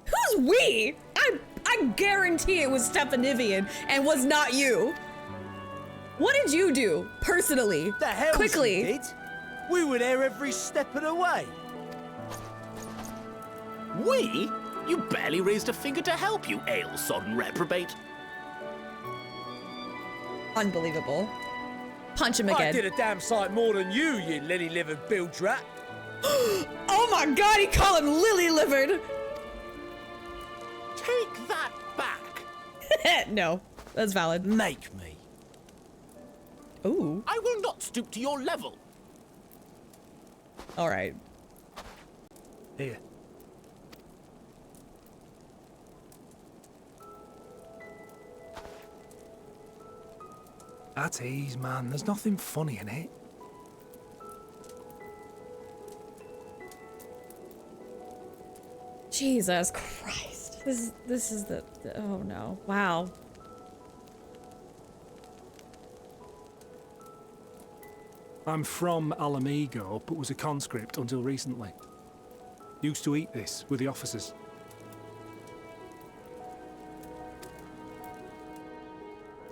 Speaker 1: Who's we? I guarantee it was Stefanivian and was not you. What did you do, personally?
Speaker 23: The hell
Speaker 1: Quickly.
Speaker 23: we did? We were there every step of the way.
Speaker 10: We? You barely raised a finger to help, you ale-sodden reprobate.
Speaker 1: Unbelievable. Punch him again.
Speaker 23: I did a damn sight more than you, you lily-livered bilge rat.
Speaker 1: Oh my god, he called him lily-livered.
Speaker 23: Take that back.
Speaker 1: No, that's valid.
Speaker 23: Make me.
Speaker 1: Ooh.
Speaker 10: I will not stoop to your level.
Speaker 1: All right.
Speaker 16: Here. At ease, man. There's nothing funny in it.
Speaker 1: Jesus Christ. This is the oh no. Wow.
Speaker 16: I'm from Alamigo, but was a conscript until recently. Used to eat this with the officers.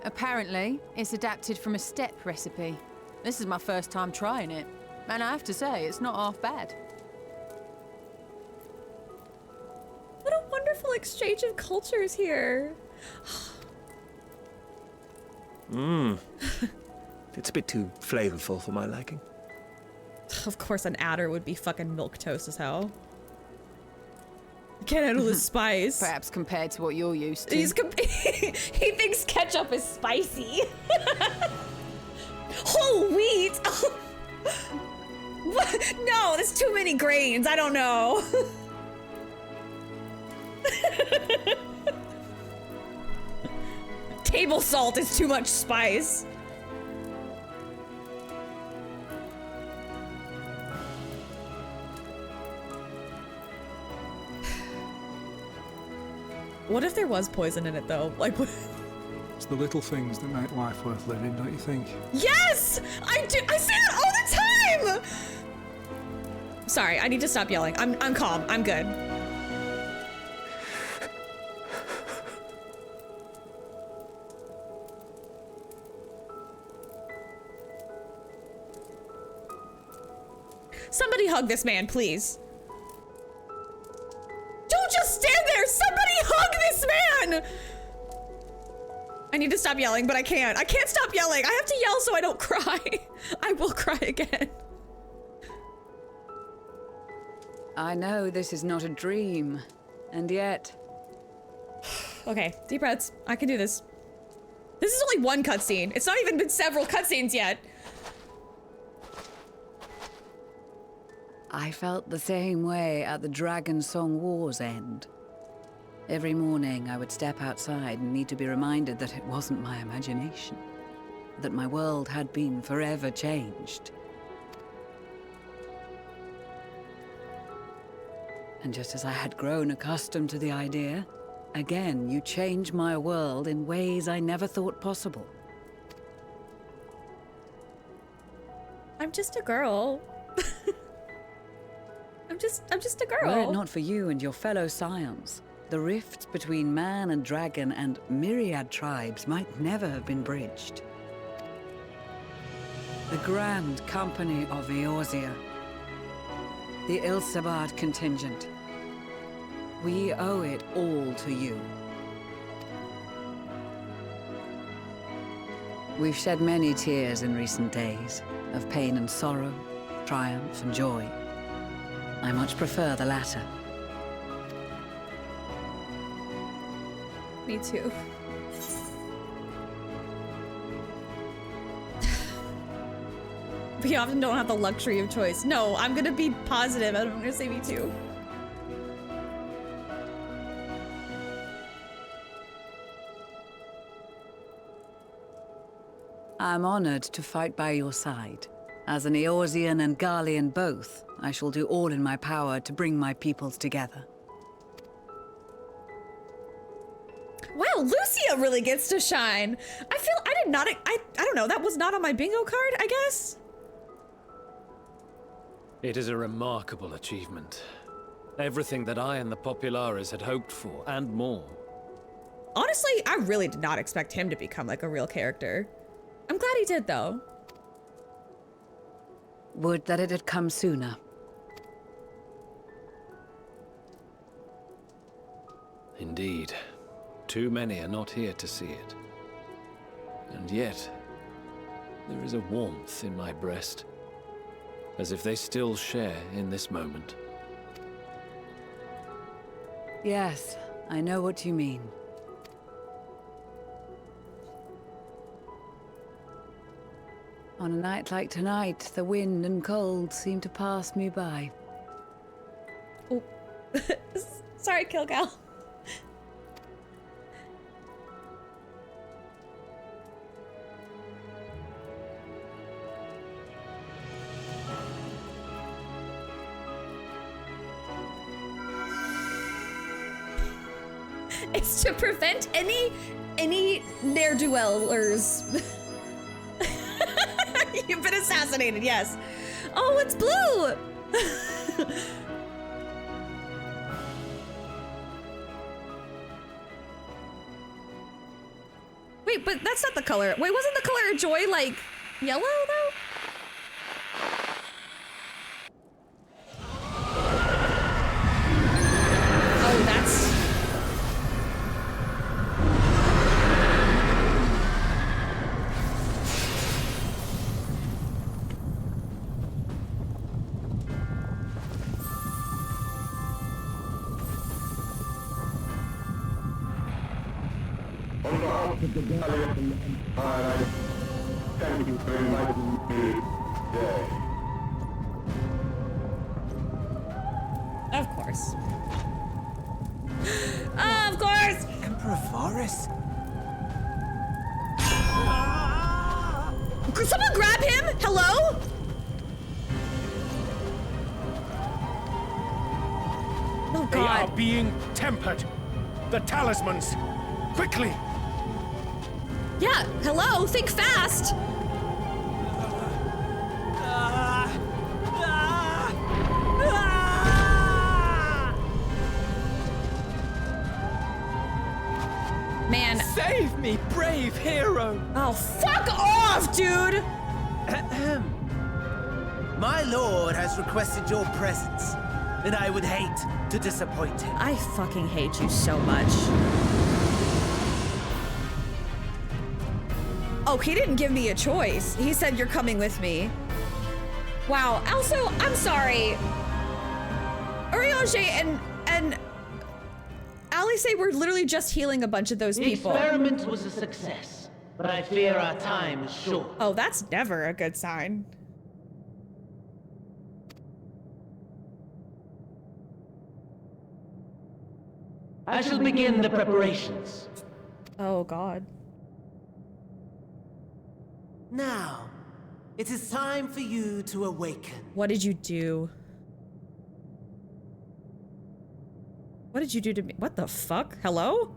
Speaker 18: Apparently, it's adapted from a steppe recipe. This is my first time trying it, and I have to say, it's not half bad.
Speaker 1: What a wonderful exchange of cultures here.
Speaker 16: Mmm. It's a bit too flavorful for my liking.
Speaker 1: Of course an adder would be fucking milquetoast as hell. Can't handle the spice.
Speaker 18: Perhaps compared to what you're used to.
Speaker 1: He thinks ketchup is spicy. Whole wheat. What? No, there's too many grains. I don't know. Table salt is too much spice. What if there was poison in it, though? Like, what?
Speaker 16: It's the little things that make life worth living, don't you think?
Speaker 1: Yes! I do! I say that all the time! Sorry, I need to stop yelling. I'm calm. I'm good. Somebody hug this man, please. Don't just stand there! Somebody hug this man! I need to stop yelling, but I can't. I can't stop yelling. I have to yell so I don't cry. I will cry again.
Speaker 9: I know this is not a dream, and yet...
Speaker 1: Okay, deep breaths. I can do this. This is only one cutscene. It's not even been several cutscenes yet.
Speaker 9: I felt the same way at the Dragon Song War's end. Every morning I would step outside and need to be reminded that it wasn't my imagination, that my world had been forever changed. And just as I had grown accustomed to the idea, again you change my world in ways I never thought possible.
Speaker 1: I'm just a girl. I'm just a girl.
Speaker 9: Were it not for you and your fellow scions, the rifts between man and dragon and myriad tribes might never have been bridged. The Grand Company of Eorzea, the Ilsabard contingent. We owe it all to you. We've shed many tears in recent days, of pain and sorrow, triumph and joy. I much prefer the latter.
Speaker 1: Me too. We often don't have the luxury of choice. No, I'm gonna be positive. I'm gonna say me too.
Speaker 9: I'm honored to fight by your side. As an Eorzean and Garlean both, I shall do all in my power to bring my peoples together.
Speaker 1: Wow, Lucia really gets to shine. I don't know, that was not on my bingo card, I guess?
Speaker 3: It is a remarkable achievement. Everything that I and the Populares had hoped for, and more.
Speaker 1: Honestly, I really did not expect him to become like a real character. I'm glad he did, though.
Speaker 9: Would that it had come sooner.
Speaker 3: Indeed. Too many are not here to see it. And yet, there is a warmth in my breast, as if they still share in this moment.
Speaker 9: Yes, I know what you mean. On a night like tonight, the wind and cold seem to pass me by.
Speaker 1: Oh. Sorry, Kilgal. It's to prevent any ne'er-do-wellers. You've been assassinated, yes. Oh, it's blue! Wait, but that's not the color. Wait, wasn't the color of joy like yellow though? Oh, that's...
Speaker 11: The Garlemald Empire, thank you for inviting me today.
Speaker 1: Of course. Of course!
Speaker 23: Emperor Varys?
Speaker 1: Could someone grab him? Hello? Oh
Speaker 16: They are
Speaker 1: God.
Speaker 16: being tempered. The talismans. Quickly!
Speaker 1: Yeah, hello, think fast! Man.
Speaker 23: Save me, brave hero!
Speaker 1: Oh, fuck off, dude!
Speaker 23: My lord has requested your presence, and I would hate to disappoint him.
Speaker 1: I fucking hate you so much. Oh, he didn't give me a choice. He said, you're coming with me. Wow. Also, I'm sorry. Urianger and Alice were literally just healing a bunch of those people.
Speaker 19: The experiment was a success, but I fear our time is short.
Speaker 1: Oh, that's never a good sign.
Speaker 19: I shall begin the preparations.
Speaker 1: Oh, God.
Speaker 19: Now, it is time for you to awaken.
Speaker 1: What did you do? What did you do to me? What the fuck? Hello?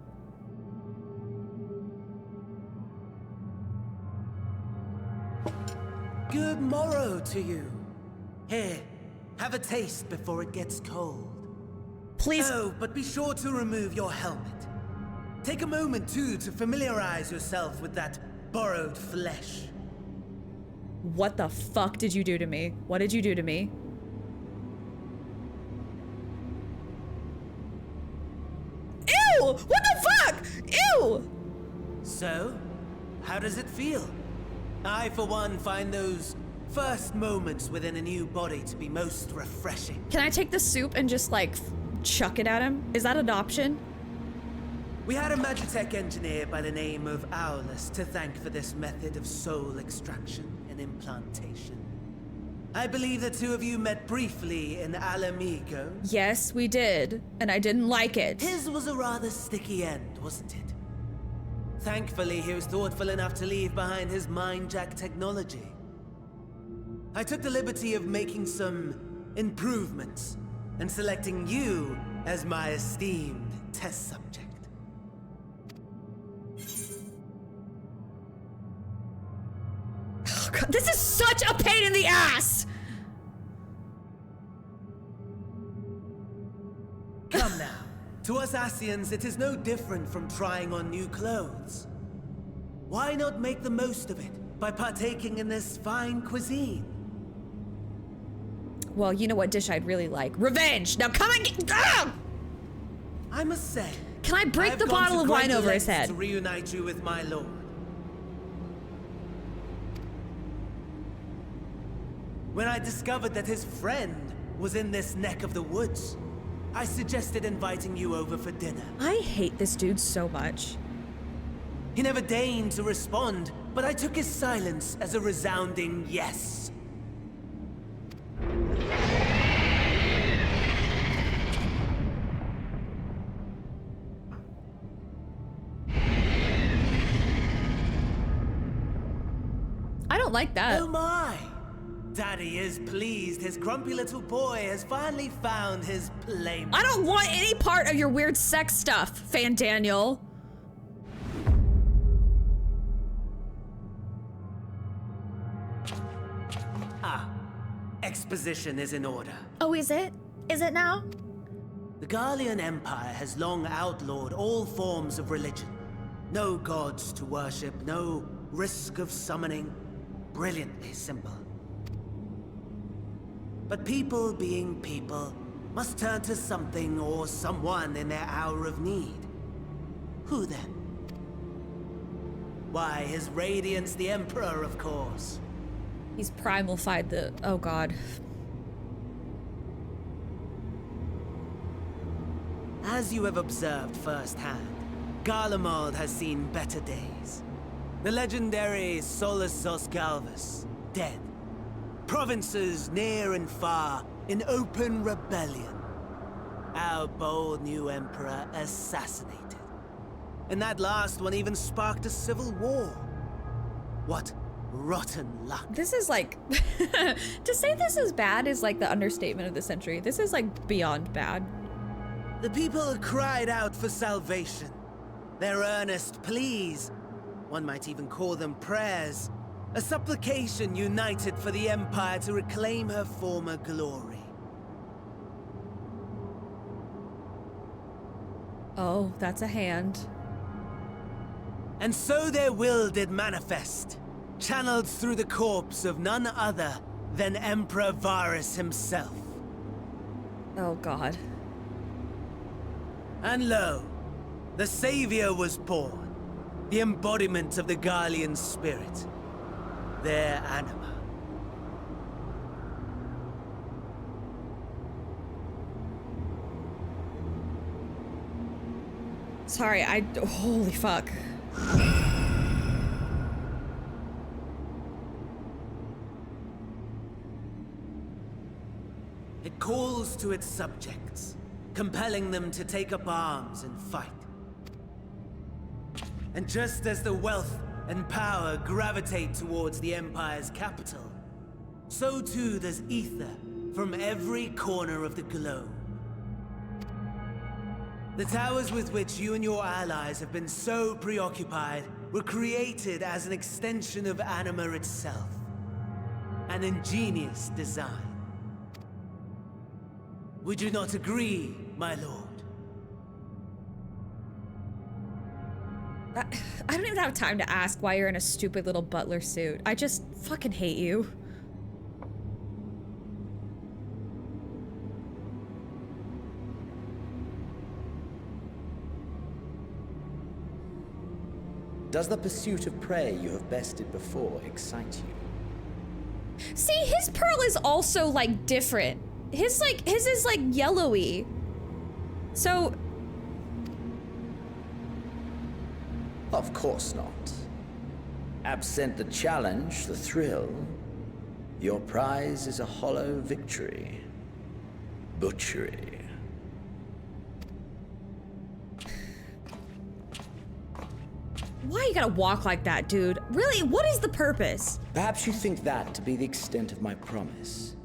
Speaker 23: Good morrow to you. Here,
Speaker 19: Have a taste before it gets cold.
Speaker 1: Please.
Speaker 19: Oh, but be sure to remove your helmet. Take a moment, too, to familiarize yourself with that borrowed flesh.
Speaker 1: What the fuck did you do to me? What did you do to me? Ew! What the fuck? Ew!
Speaker 19: So, how does it feel? I, for one, find those first moments within a new body to be most refreshing.
Speaker 1: Can I take the soup and just, like, chuck it at him? Is that an option?
Speaker 19: We had a Magitech engineer by the name of Owlus to thank for this method of soul extraction and implantation. I believe the two of you met briefly in Alamigo.
Speaker 1: Yes, we did, and I didn't like it.
Speaker 19: His was a rather sticky end, wasn't it? Thankfully, he was thoughtful enough to leave behind his mind-jack technology. I took the liberty of making some improvements and selecting you as my esteemed test subject.
Speaker 1: Oh God, this is such a pain in the ass!
Speaker 19: Come now. To us Asians, it is no different from trying on new clothes. Why not make the most of it by partaking in this fine cuisine?
Speaker 1: Well, you know what dish I'd really like? Revenge! Now come and get— ah!
Speaker 19: I must say,
Speaker 1: can I break the bottle of wine over his head?
Speaker 19: To reunite you with my lord. When I discovered that his friend was in this neck of the woods, I suggested inviting you over for dinner.
Speaker 1: I hate this dude so much.
Speaker 19: He never deigned to respond, but I took his silence as a resounding yes.
Speaker 1: I don't like that.
Speaker 19: Oh my! Daddy is pleased his grumpy little boy has finally found his playmate.
Speaker 1: I don't want any part of your weird sex stuff, Fan Daniel.
Speaker 19: Ah, exposition is in order.
Speaker 17: Oh, is it? Is it now?
Speaker 19: The Garlean Empire has long outlawed all forms of religion. No gods to worship, no risk of summoning. Brilliantly simple. But people being people must turn to something or someone in their hour of need. Who then? Why, His Radiance the Emperor, of course.
Speaker 1: He's primalified the— oh God.
Speaker 19: As you have observed firsthand, Garlemald has seen better days. The legendary Solus Zos Galvus, dead. Provinces near and far in open rebellion. Our bold new emperor assassinated. And that last one even sparked a civil war. What rotten luck.
Speaker 1: This is like— to say this is bad is like the understatement of the century. This is like beyond bad.
Speaker 19: The people cried out for salvation. Their earnest pleas, one might even call them prayers, a supplication united for the Empire to reclaim her former glory.
Speaker 1: Oh, that's a hand.
Speaker 19: And so their will did manifest, channeled through the corpse of none other than Emperor Varus himself.
Speaker 1: Oh God.
Speaker 19: And lo, the Savior was born, the embodiment of the Garlean spirit, their anima.
Speaker 1: Sorry, holy fuck.
Speaker 19: It calls to its subjects, compelling them to take up arms and fight. And just as the wealth and power gravitate towards the Empire's capital, so too does ether from every corner of the globe. The towers with which you and your allies have been so preoccupied were created as an extension of Anima itself. An ingenious design. Would you not agree, my lord?
Speaker 1: I don't even have time to ask why you're in a stupid little butler suit. I just fucking hate you.
Speaker 12: Does the pursuit of prey you have bested before excite you?
Speaker 1: See, his pearl is also like different. His is like yellowy. So
Speaker 12: Of course not. Absent the challenge, the thrill, your prize is a hollow victory. Butchery.
Speaker 1: why you gotta walk like that, dude? Really, what is the purpose?
Speaker 12: Perhaps you think that to be the extent of my promise.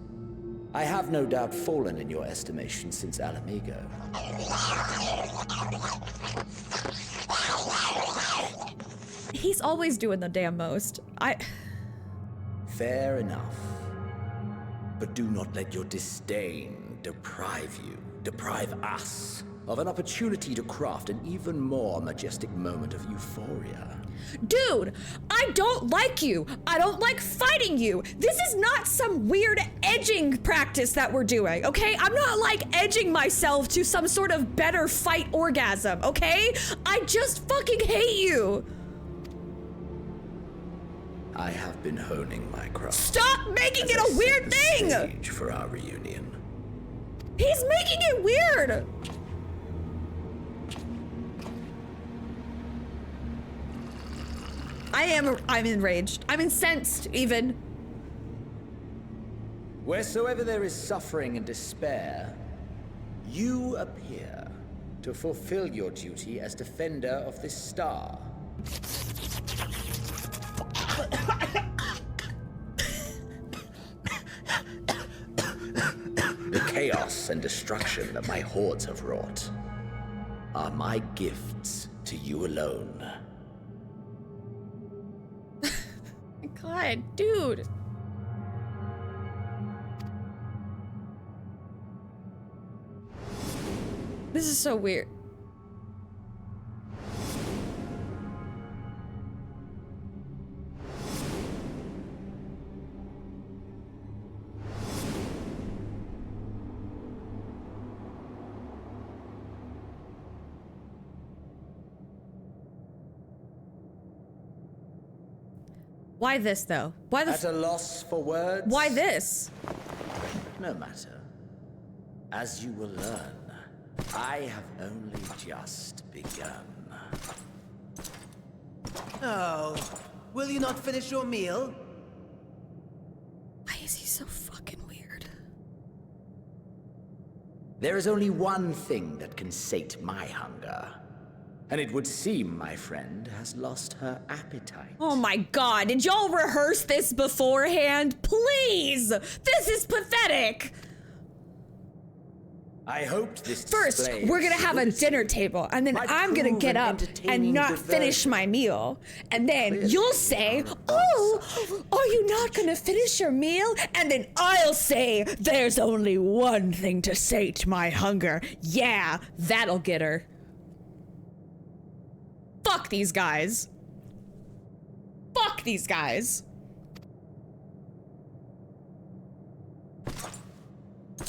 Speaker 12: I have no doubt fallen in your estimation since Alamigo.
Speaker 1: He's always doing the damn most.
Speaker 12: Fair enough. But do not let your disdain deprive us, of an opportunity to craft an even more majestic moment of euphoria.
Speaker 1: Dude, I don't like you. I don't like fighting you. This is not some weird edging practice that we're doing, okay? I'm not like edging myself to some sort of better fight orgasm, okay? I just fucking hate you.
Speaker 12: I have been honing my craft.
Speaker 1: Stop making it a weird thing!
Speaker 12: Stage for our reunion.
Speaker 1: He's making it weird! I'm enraged. I'm incensed, even.
Speaker 12: Wheresoever there is suffering and despair, you appear to fulfill your duty as defender of this star. The chaos and destruction that my hordes have wrought are my gifts to you alone.
Speaker 1: God, dude. This is so weird. Why this, though? Why the
Speaker 12: At a loss for words?
Speaker 1: Why this?
Speaker 12: No matter. As you will learn, I have only just begun.
Speaker 19: Oh, will you not finish your meal?
Speaker 1: Why is he so fucking weird?
Speaker 12: There is only one thing that can sate my hunger. And it would seem my friend has lost her appetite.
Speaker 1: Oh my god, did y'all rehearse this beforehand? Please! This is pathetic!
Speaker 12: I hoped this
Speaker 1: First, we're gonna have a dinner table, and then I'm gonna get up and not finish my meal. And then you'll say, oh, are you not gonna finish your meal? And then I'll say, there's only one thing to sate my hunger. Yeah, that'll get her. Fuck these guys. Fuck these guys.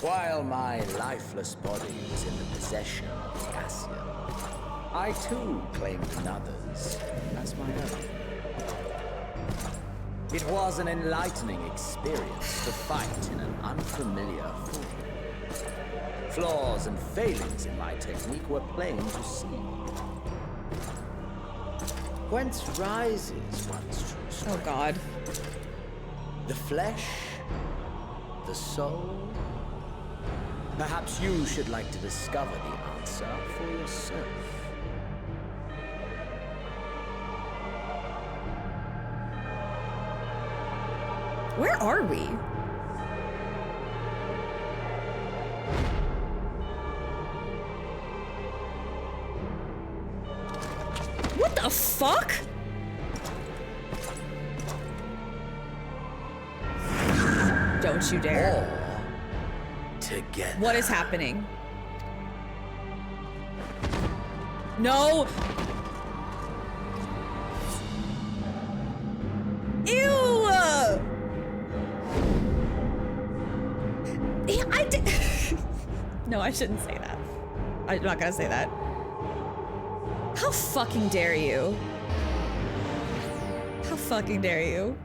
Speaker 12: While my lifeless body was in the possession of the Ascian, I too claimed another's as my own. It was an enlightening experience to fight in an unfamiliar form. Flaws and failings in my technique were plain to see. Whence rises one's true strength?
Speaker 1: Oh god.
Speaker 12: The flesh? The soul? Perhaps you should like to discover the answer for yourself.
Speaker 1: Where are we? What the fuck? Don't you dare.
Speaker 12: together.
Speaker 1: What is happening? No! Ew! Yeah, I did. No, I shouldn't say that. I'm not gonna say that. How fucking dare you? How fucking dare you?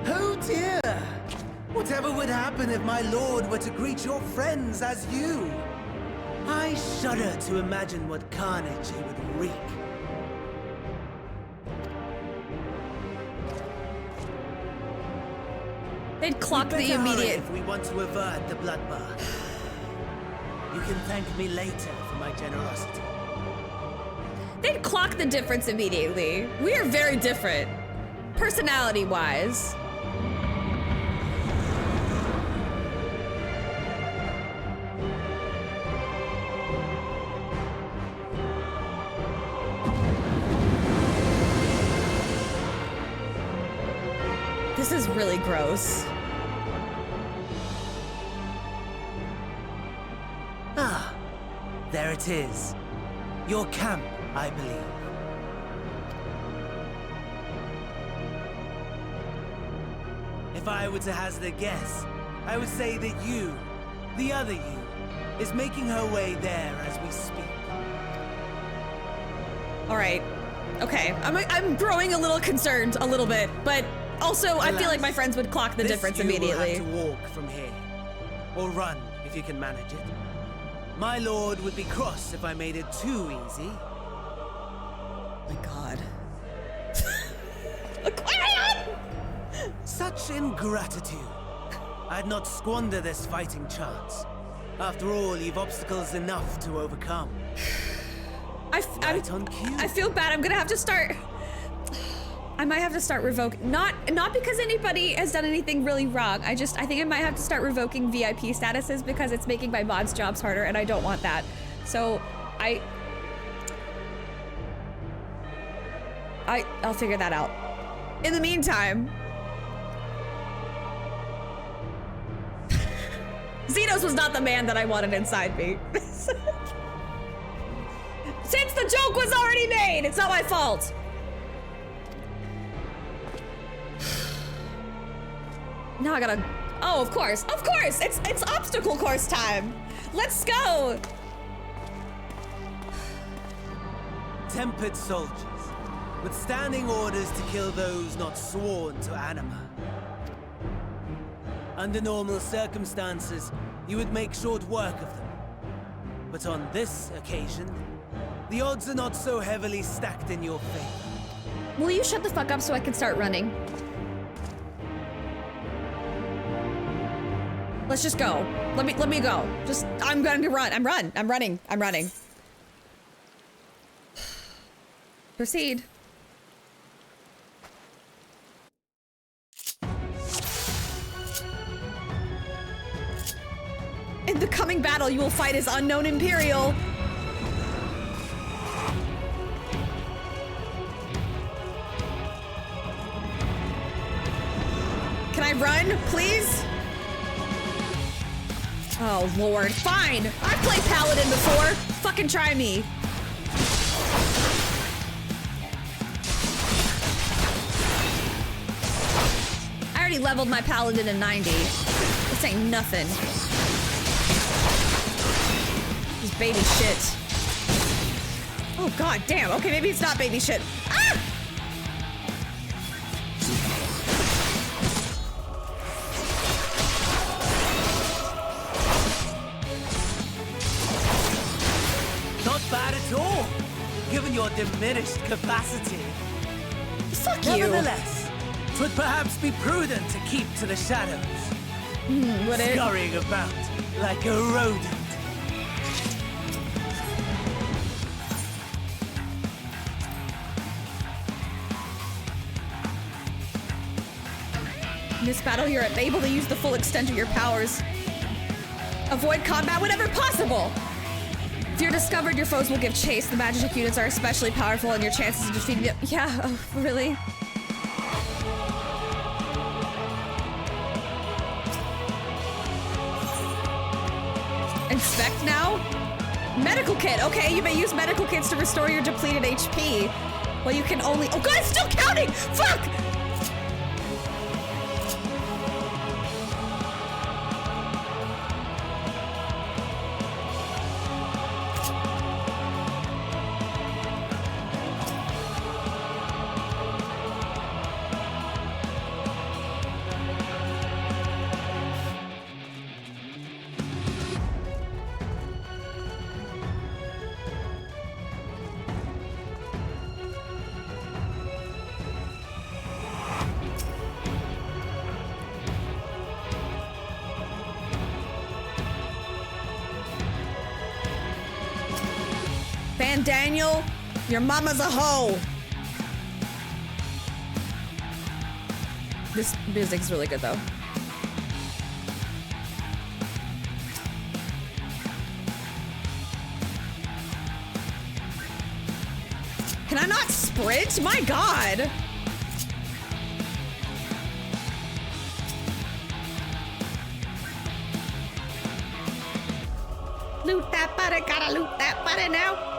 Speaker 23: Oh dear! Whatever would happen if my lord were to greet your friends as you? I shudder to imagine what carnage he would wreak.
Speaker 1: They'd clock the immediate.
Speaker 23: If we want to avert the bloodbath. You can thank me later for my generosity.
Speaker 1: They'd clock the difference immediately. We are very different, personality-wise. This is really gross.
Speaker 23: Ah, there it is. Your camp, I believe. If I were to hazard a guess, I would say that you, the other you, is making her way there as we speak.
Speaker 1: All right. Okay. I'm growing a little concerned, a little bit, but also I feel like my friends would clock the difference immediately.
Speaker 23: You will have to walk from here, or run if you can manage it. My lord would be cross if I made it too easy.
Speaker 1: My God.
Speaker 23: Such ingratitude. I'd not squander this fighting chance. After all, you've obstacles enough to overcome.
Speaker 1: I feel bad. I'm gonna have to start. I might have to start revoking. Not because anybody has done anything really wrong. I think I might have to start revoking VIP statuses because it's making my mods' jobs harder, and I don't want that. So I'll figure that out. In the meantime, Xenos was not the man that I wanted inside me. Since the joke was already made, it's not my fault. Now I gotta, oh, of course, it's obstacle course time. Let's go.
Speaker 23: Tempered soldiers, with standing orders to kill those not sworn to anima. Under normal circumstances, you would make short work of them. But on this occasion, the odds are not so heavily stacked in your favor.
Speaker 1: Will you shut the fuck up so I can start running? Let's just go. Let me go. I'm going to run. I'm running. Proceed. In the coming battle, you will fight as unknown Imperial. Can I run, please? Oh, Lord. Fine. I've played Paladin before. Fucking try me. I already leveled my Paladin to 90. This ain't nothing. This baby shit. Oh, God damn. Okay, maybe it's not baby shit. Ah!
Speaker 23: Not bad at all, given your diminished capacity.
Speaker 1: Fuck you.
Speaker 23: Nevertheless, 'twould perhaps be prudent to keep to the shadows. Scurrying about like a rodent.
Speaker 1: In this battle, you're able to use the full extent of your powers. Avoid combat whenever possible. If you're discovered, your foes will give chase. The magic units are especially powerful, and your chances of defeating them. Yeah, oh, really? expect now? Medical kit. Okay, you may use medical kits to restore your depleted HP. Well, you can only... Oh god, it's still counting! Fuck! Van Daniel, your mama's a hoe. This music's really good though. Can I not sprint? My god. Loot that butter, gotta loot that butter now.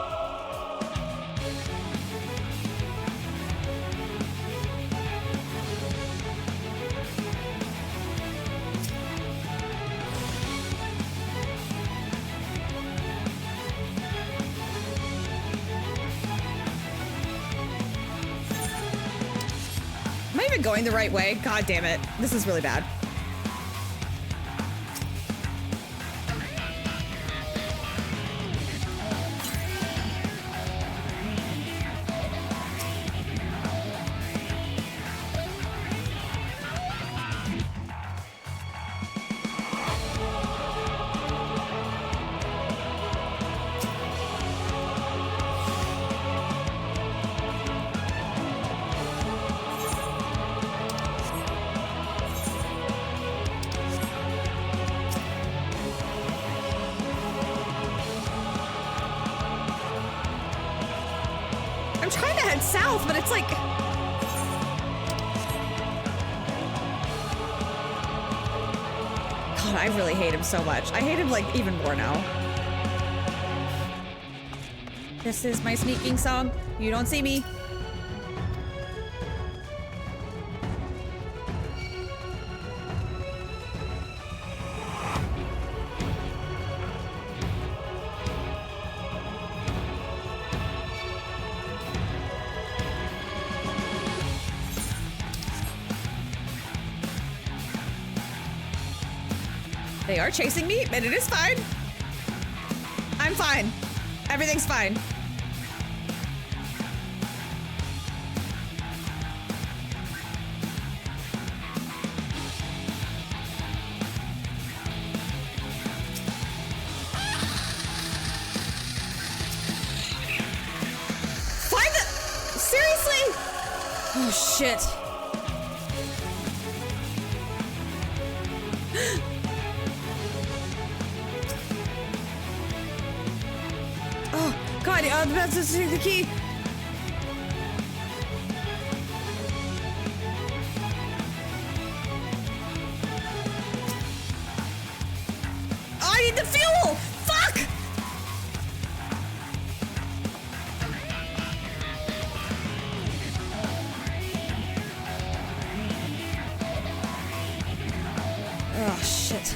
Speaker 1: Am I even going the right way? God damn it. This is really bad. I'm trying to head south, but it's like... God, I really hate him so much. I hate him, like, even more now. This is my sneaking song. You don't see me. They are chasing me, and it is fine. I'm fine. Everything's fine. Find the... Seriously? Oh, shit. God, that's the key. Oh, I need the fuel! Fuck! Oh, shit.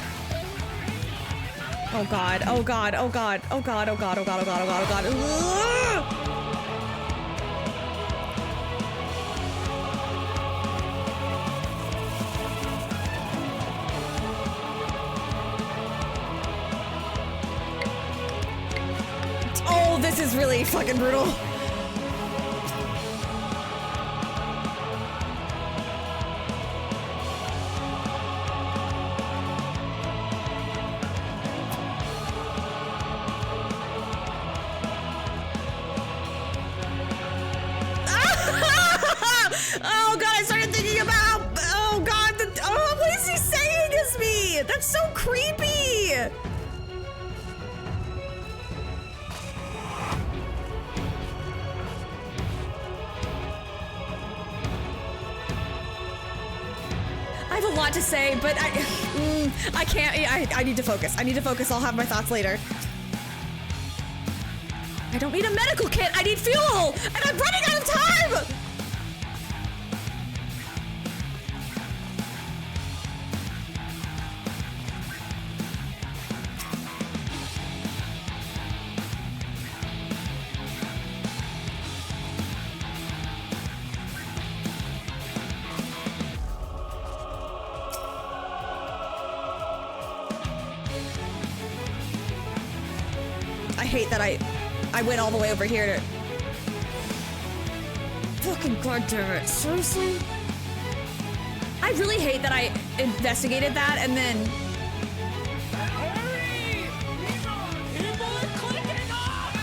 Speaker 1: Oh god, oh god, oh god, oh god, oh god, oh god, oh god, oh god, oh god. Ugh! Oh, this is really fucking brutal. Oh god, I started thinking about, oh god, what is he saying is me? That's so creepy. I have a lot to say, but I can't. I need to focus. I need to focus. I'll have my thoughts later. I don't need a medical kit. I need fuel, and I'm running out of time. I hate that I went all the way over here to... Fucking goddamn it, seriously? I really hate that I investigated that and then...
Speaker 2: Hurry! People are clicking off!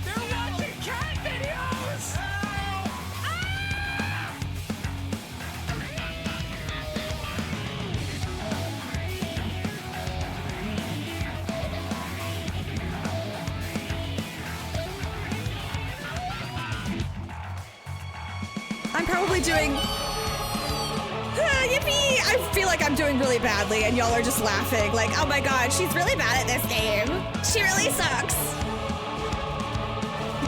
Speaker 2: They're watching cat videos!
Speaker 1: I'm probably doing... yippee! I feel like I'm doing really badly and y'all are just laughing. Like, oh my god, she's really bad at this game. She really sucks.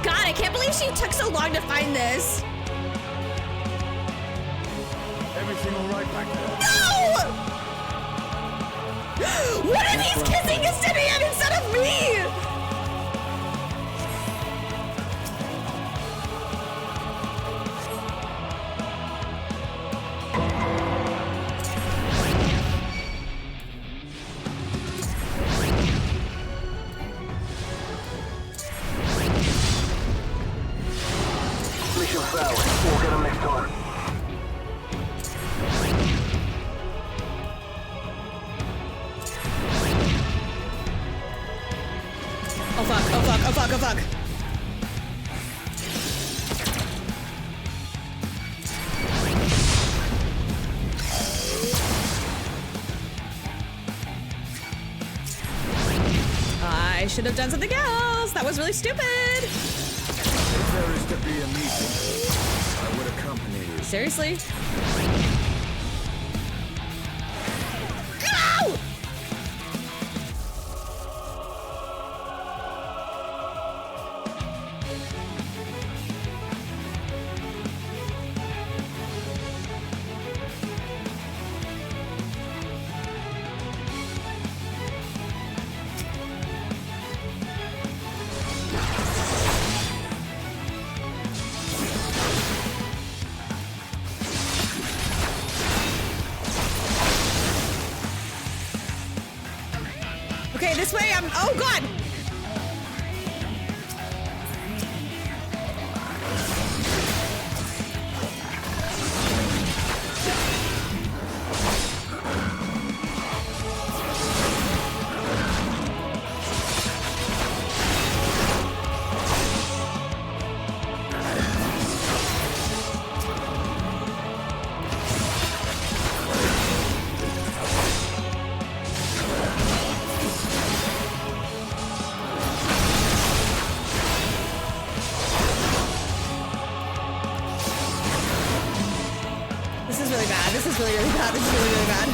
Speaker 1: God, I can't believe she took so long to find this.
Speaker 11: Everything all right back there?
Speaker 1: No! What if he's kissing Estinian instead of me?
Speaker 11: Mission failed. We'll get them next time.
Speaker 1: Oh fuck, oh fuck, oh fuck, oh fuck. I should have done something else. That was really stupid.
Speaker 15: If there is to be a meeting, I would accompany you.
Speaker 1: Seriously? No! Okay, this way I'm... Oh, God! This is really bad. This is really, really bad. This is really, really bad.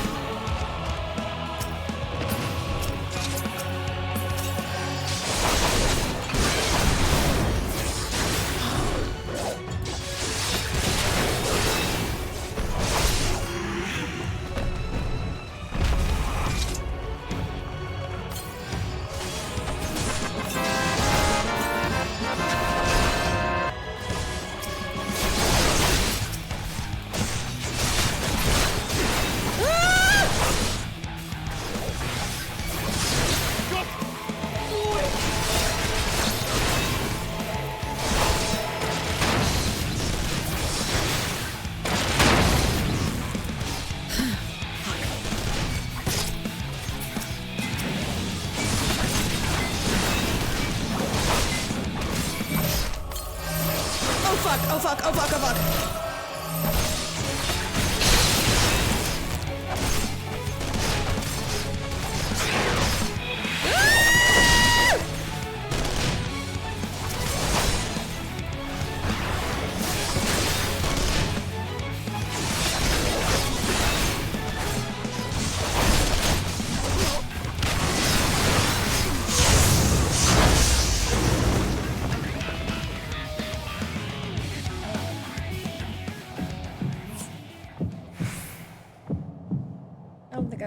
Speaker 1: Oh fuck, oh fuck, oh fuck, oh fuck.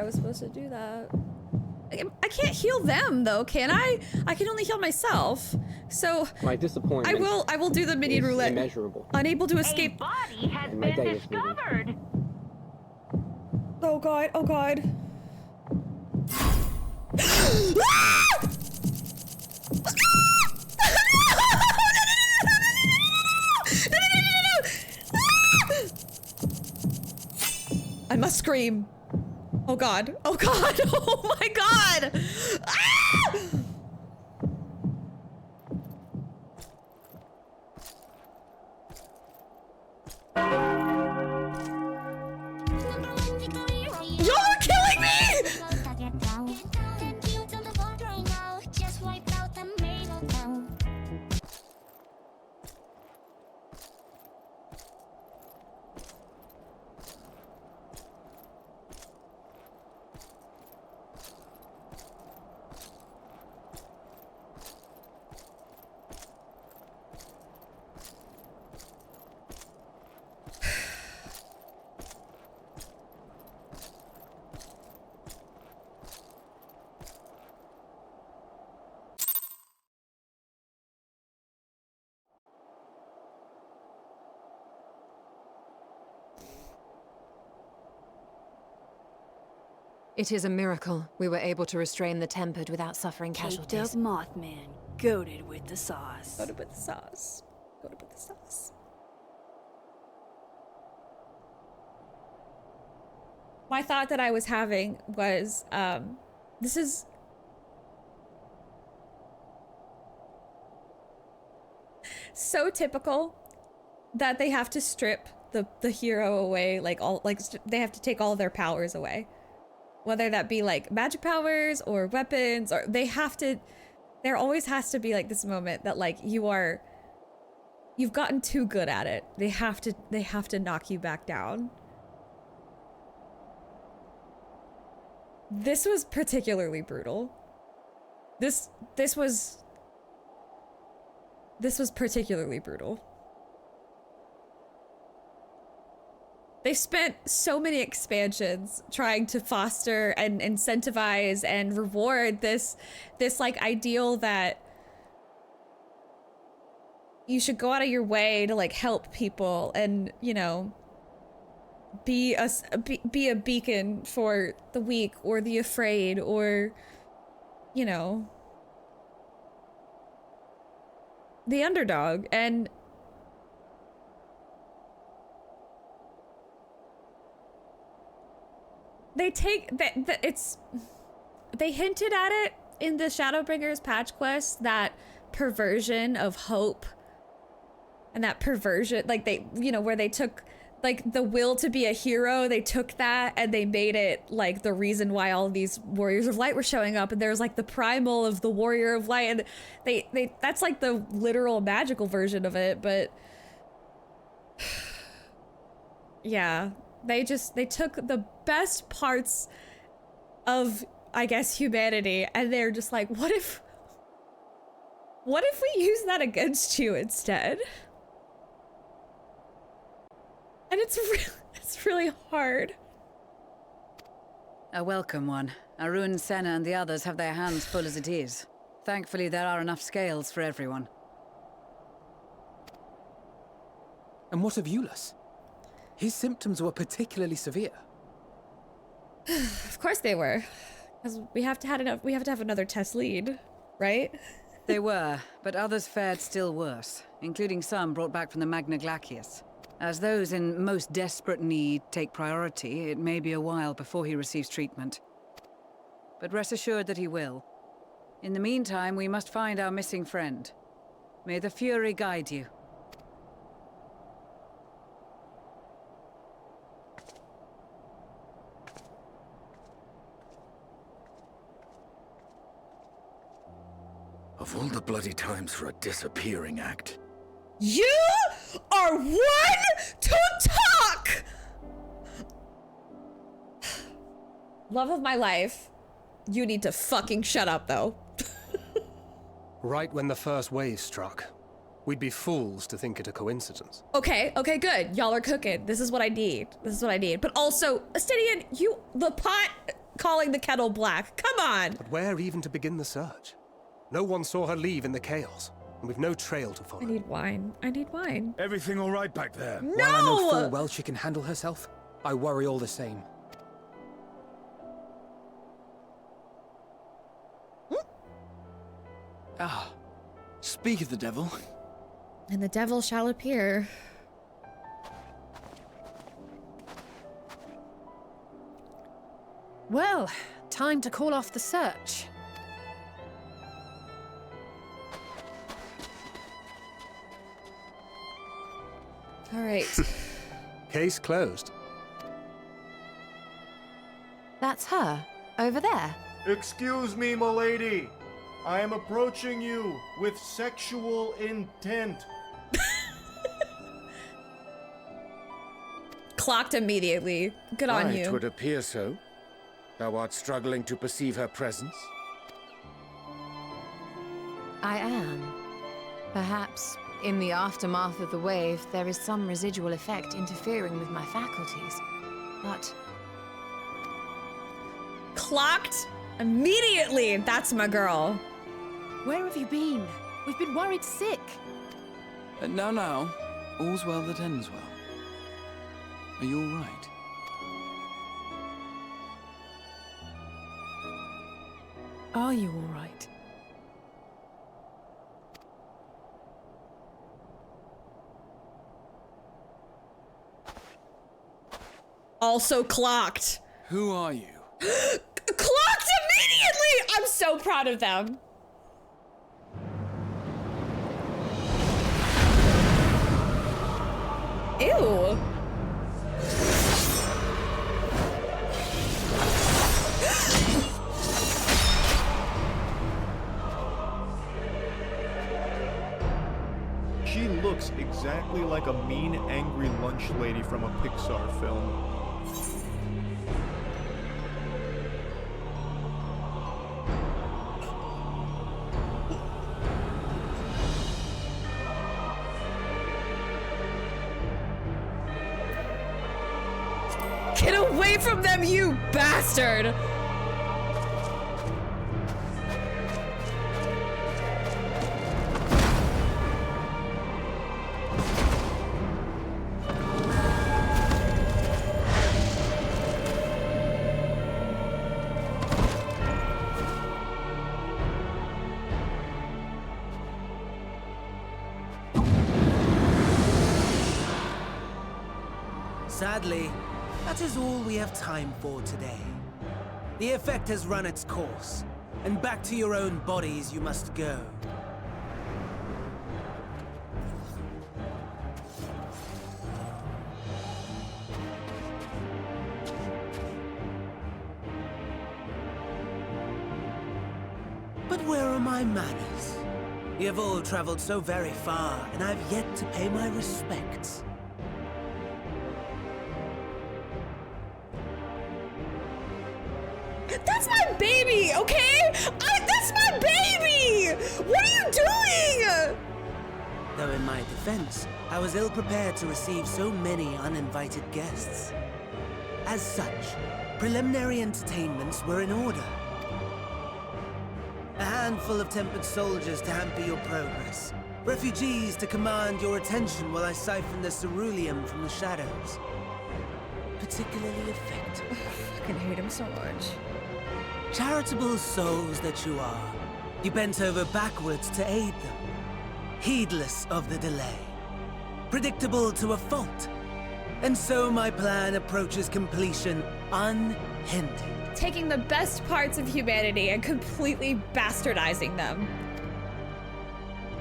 Speaker 1: was supposed to do that. I can't heal them though, can I? I can only heal myself. So
Speaker 13: my disappointment.
Speaker 1: I will do the minion roulette.
Speaker 13: Immeasurable.
Speaker 1: Unable to escape.
Speaker 20: A body has
Speaker 13: And my
Speaker 20: been
Speaker 13: day is
Speaker 20: discovered.
Speaker 1: Oh god, oh god. I must scream. Oh god. Oh god. Oh my god. Ah! Y'all are killing me!
Speaker 21: It is a miracle we were able to restrain the Tempered without suffering
Speaker 24: Caked up
Speaker 21: casualties.
Speaker 24: Mothman, goated with the sauce.
Speaker 1: Goated with the sauce. Goated with the sauce. My thought that I was having was, this is... so typical that they have to strip the hero away, they have to take all of their powers away. Whether that be like magic powers or weapons, or there always has to be like this moment that like you've gotten too good at it. They have to knock you back down. This was particularly brutal. This was particularly brutal. They spent so many expansions trying to foster and incentivize and reward this like ideal that you should go out of your way to like help people and, you know, be a beacon for the weak or the afraid, or, you know, the underdog. And they hinted at it in the Shadowbringers patch quest, that perversion of hope, and that perversion, like they, you know, where they took like the will to be a hero, they took that and they made it like the reason why all these warriors of light were showing up, and there's like the primal of the warrior of light, and they that's like the literal magical version of it. But yeah, they took the best parts of, I guess, humanity, and they're just like, what if we use that against you instead? And it's really hard.
Speaker 9: A welcome one. Arun, Senna, and the others have their hands full as it is. Thankfully, there are enough scales for everyone.
Speaker 7: And what of Euless? His symptoms were particularly severe.
Speaker 1: Of course they were, because we have to have another test lead, right?
Speaker 9: They were, but others fared still worse, including some brought back from the Magna Glacius. As those in most desperate need take priority, it may be a while before he receives treatment. But rest assured that he will. In the meantime, we must find our missing friend. May the Fury guide you.
Speaker 15: Of all the bloody times for a disappearing act.
Speaker 1: You are one to talk! Love of my life. You need to fucking shut up, though.
Speaker 16: Right when the first wave struck, we'd be fools to think it a coincidence.
Speaker 1: Okay, good. Y'all are cooking. This is what I need. But also, Astidian, the pot calling the kettle black. Come on.
Speaker 16: But where even to begin the search? No one saw her leave in the chaos, and we've no trail to follow.
Speaker 1: I need wine. I need wine.
Speaker 15: Everything all right back there?
Speaker 1: No!
Speaker 7: While I know full well she can handle herself, I worry all the same.
Speaker 5: Ah, speak of the devil.
Speaker 1: And the devil shall appear.
Speaker 8: Well, time to call off the search.
Speaker 1: All right.
Speaker 16: Case closed.
Speaker 18: That's her, over there.
Speaker 14: Excuse me, milady. I am approaching you with sexual intent.
Speaker 1: Clocked immediately. Good on
Speaker 15: Right,
Speaker 1: you.
Speaker 15: it would appear so. Thou art struggling to perceive her presence?
Speaker 18: I am. Perhaps, in the aftermath of the wave, there is some residual effect interfering with my faculties. But...
Speaker 1: Clocked immediately. That's my girl.
Speaker 8: Where have you been? We've been worried sick.
Speaker 5: Now, all's well that ends well. Are you all right?
Speaker 8: Are you all right?
Speaker 1: Also clocked.
Speaker 5: Who are you?
Speaker 1: Clocked immediately! I'm so proud of them. Ew.
Speaker 14: She looks exactly like a mean, angry lunch lady from a Pixar film.
Speaker 1: Get away from them, you bastard!
Speaker 19: Sadly, that is all we have time for today. The effect has run its course, and back to your own bodies you must go. But where are my manners? You have all traveled so very far, and I've yet to pay my respects.
Speaker 1: That's my baby, okay? That's my baby! What are you doing?
Speaker 19: Though in my defense, I was ill-prepared to receive so many uninvited guests. As such, preliminary entertainments were in order. A handful of tempered soldiers to hamper your progress. Refugees to command your attention while I siphon the ceruleum from the shadows. Particularly effective.
Speaker 1: I fucking hate him so much.
Speaker 19: Charitable souls that you are, you bent over backwards to aid them, heedless of the delay, predictable to a fault. And so my plan approaches completion unhindered.
Speaker 1: Taking the best parts of humanity and completely bastardizing them.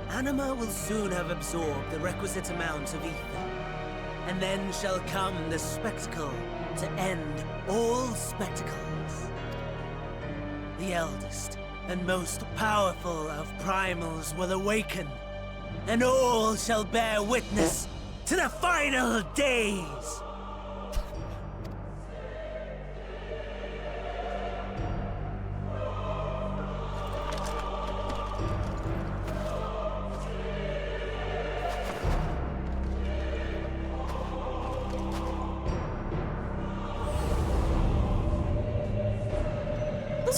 Speaker 19: Anima will soon have absorbed the requisite amount of ether, and then shall come the spectacle to end all spectacles. The eldest and most powerful of primals will awaken, and all shall bear witness to the final days.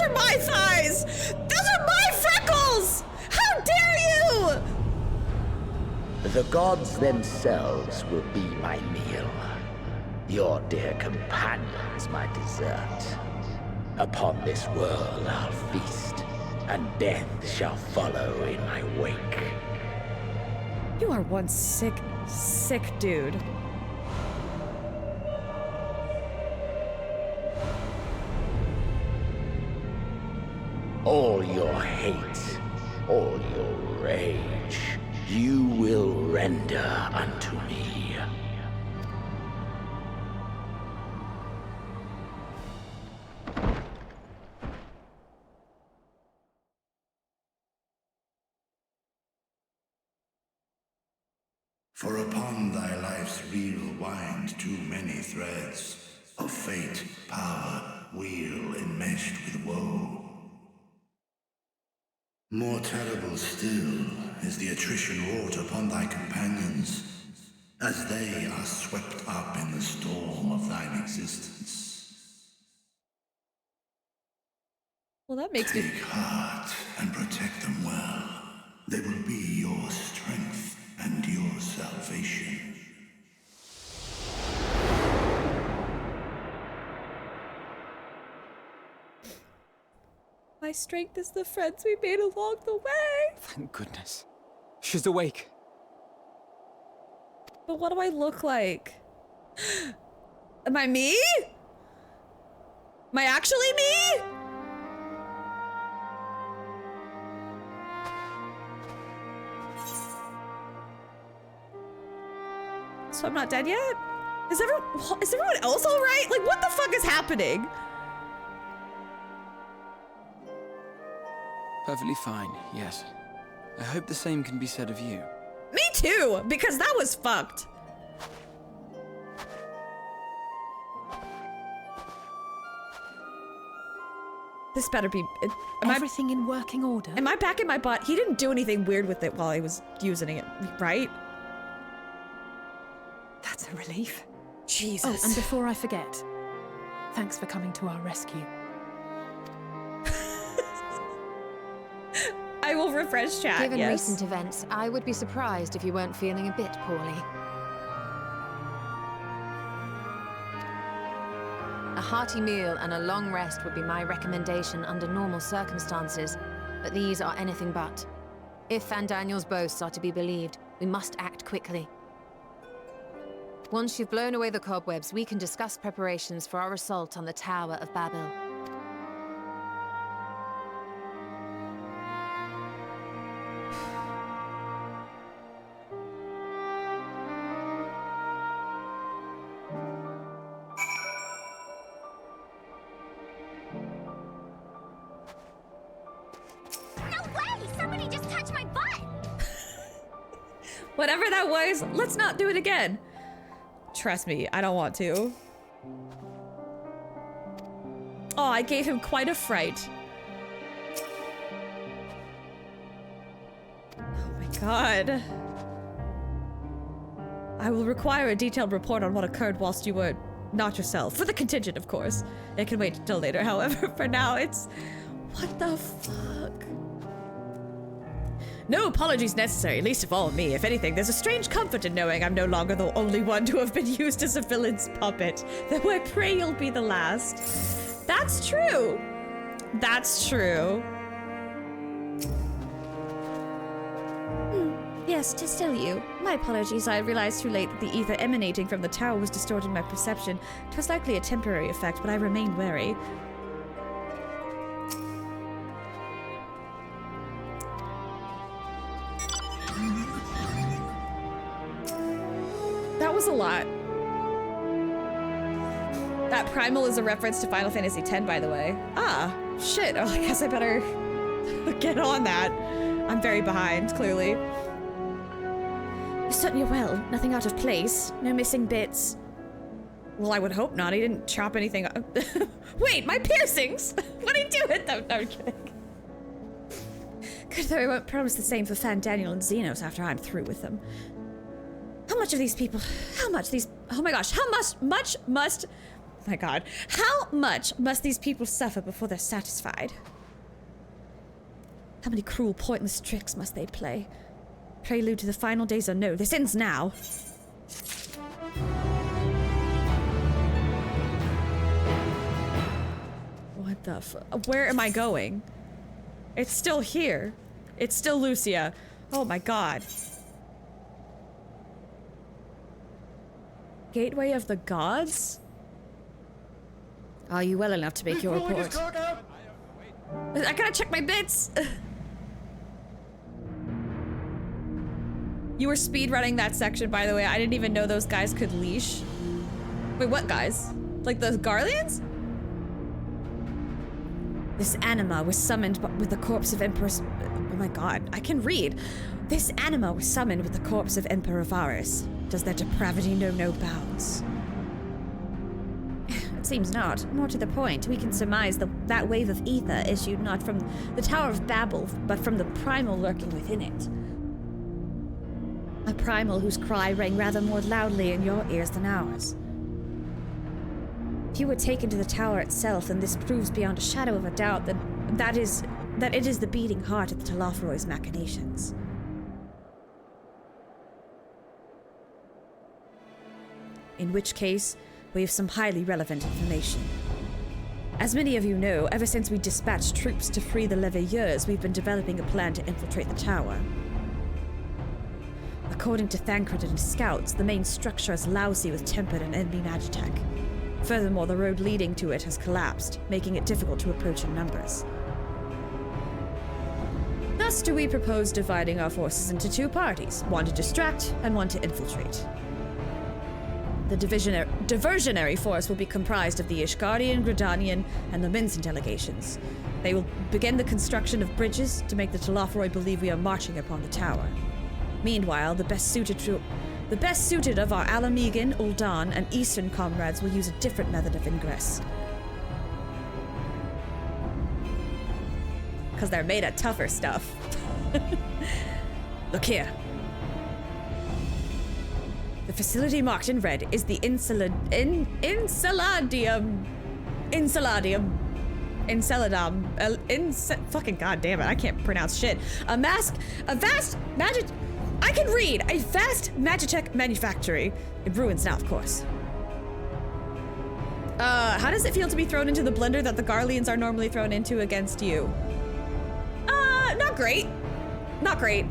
Speaker 1: are my thighs! Those are my freckles! How dare you!
Speaker 12: The gods themselves will be my meal. Your dear companions my dessert. Upon this world I'll feast, and death shall follow in my wake.
Speaker 1: You are one sick, sick dude.
Speaker 12: All your hate, all your rage, you will render unto me.
Speaker 4: For upon thy life's reel wind too many threads of fate, power, weal enmeshed with woe. More terrible still is the attrition wrought upon thy companions, as they are swept up in the storm of thine existence.
Speaker 1: Well, that makes me...
Speaker 4: Take heart and protect them well. They will be your strength and your salvation.
Speaker 1: My strength is the friends we made along the way.
Speaker 7: Thank goodness. She's awake.
Speaker 1: But what do I look like? Am I me? Am I actually me? So I'm not dead yet? Is everyone else all right? Like, what the fuck is happening?
Speaker 5: Perfectly fine, yes. I hope the same can be said of you.
Speaker 1: Me too, because that was fucked. This better be...
Speaker 8: Everything in working order?
Speaker 1: Am I back in my butt? He didn't do anything weird with it while I was using it, right?
Speaker 8: That's a relief.
Speaker 1: Jesus.
Speaker 8: Oh, and before I forget, thanks for coming to our rescue.
Speaker 1: I will refresh chat,
Speaker 18: Given
Speaker 1: yes.
Speaker 18: recent events, I would be surprised if you weren't feeling a bit poorly. A hearty meal and a long rest would be my recommendation under normal circumstances, but these are anything but. If Van Daniel's boasts are to be believed, we must act quickly. Once you've blown away the cobwebs, we can discuss preparations for our assault on the Tower of Babel.
Speaker 1: Whatever that was, let's not do it again. Trust me, I don't want to. Oh, I gave him quite a fright. Oh my god. I will require a detailed report on what occurred whilst you were not yourself. For the contingent, of course. It can wait until later, however, for now it's... What the fuck? No apologies necessary, least of all me. If anything, there's a strange comfort in knowing I'm no longer the only one to have been used as a villain's puppet. Though I pray you'll be the last. That's true. That's true.
Speaker 17: Yes, 'tis still you. My apologies, I realized too late that the ether emanating from the tower was distorting my perception. 'Twas likely a temporary effect, but I remained wary.
Speaker 1: That was a lot. That primal is a reference to Final Fantasy X, by the way. Ah, shit. Oh, I guess I better get on that. I'm very behind, clearly.
Speaker 17: You're certain you're well. Nothing out of place. No missing bits.
Speaker 1: Well, I would hope not. He didn't chop anything up. Wait, my piercings! What did he do with them? No, I'm kidding.
Speaker 17: Good, though I won't promise the same for Fan Daniel and Xenos after I'm through with them. How much of these people... How much these... Oh my gosh, how much must
Speaker 1: my god. How much must these people suffer before they're satisfied? How many cruel, pointless tricks must they play? Prelude to the final days or no? This ends now. What the where am I going? It's still here. It's still Lucia. Oh my god. Gateway of the Gods? Are you well enough to make your report? I gotta check my bits! You were speedrunning that section, by the way. I didn't even know those guys could leash. Wait, what guys? Like the Garleans? This anima was summoned with the corpse of Empress... Oh my god, I can read. This anima was summoned with the corpse of Emperor Varus. Does their depravity know no bounds? It seems not. More to the point, we can surmise that wave of ether issued not from the Tower of Babel, but from the primal lurking within it. A primal whose cry rang rather more loudly in your ears than ours. If you were taken to the tower itself, then this proves beyond a shadow of a doubt that it is the beating heart of the Telophoroi's machinations. In which case, we have some highly relevant information. As many of you know, ever since we dispatched troops to free the Leveilleurs, we've been developing a plan to infiltrate the tower. According to Thancred and his scouts, the main structure is lousy with tempered and enemy magitech. Furthermore, the road leading to it has collapsed, making it difficult to approach in numbers. Thus do we propose dividing our forces into two parties, one to distract and one to infiltrate. The diversionary force will be comprised of the Ishgardian, Gridanian, and the Minson delegations. They will begin the construction of bridges to make the Telophoroi believe we are marching upon the tower. Meanwhile, the best suited of our Alamegan, Ul'dan, and Eastern comrades will use a different method of ingress. Because they're made of tougher stuff. Look here. The facility marked in red is the fucking goddamn it, I can't pronounce shit. A vast magitech manufactory. In ruins now, of course. How does it feel to be thrown into the blender that the Garleans are normally thrown into against you? Not great. Not great.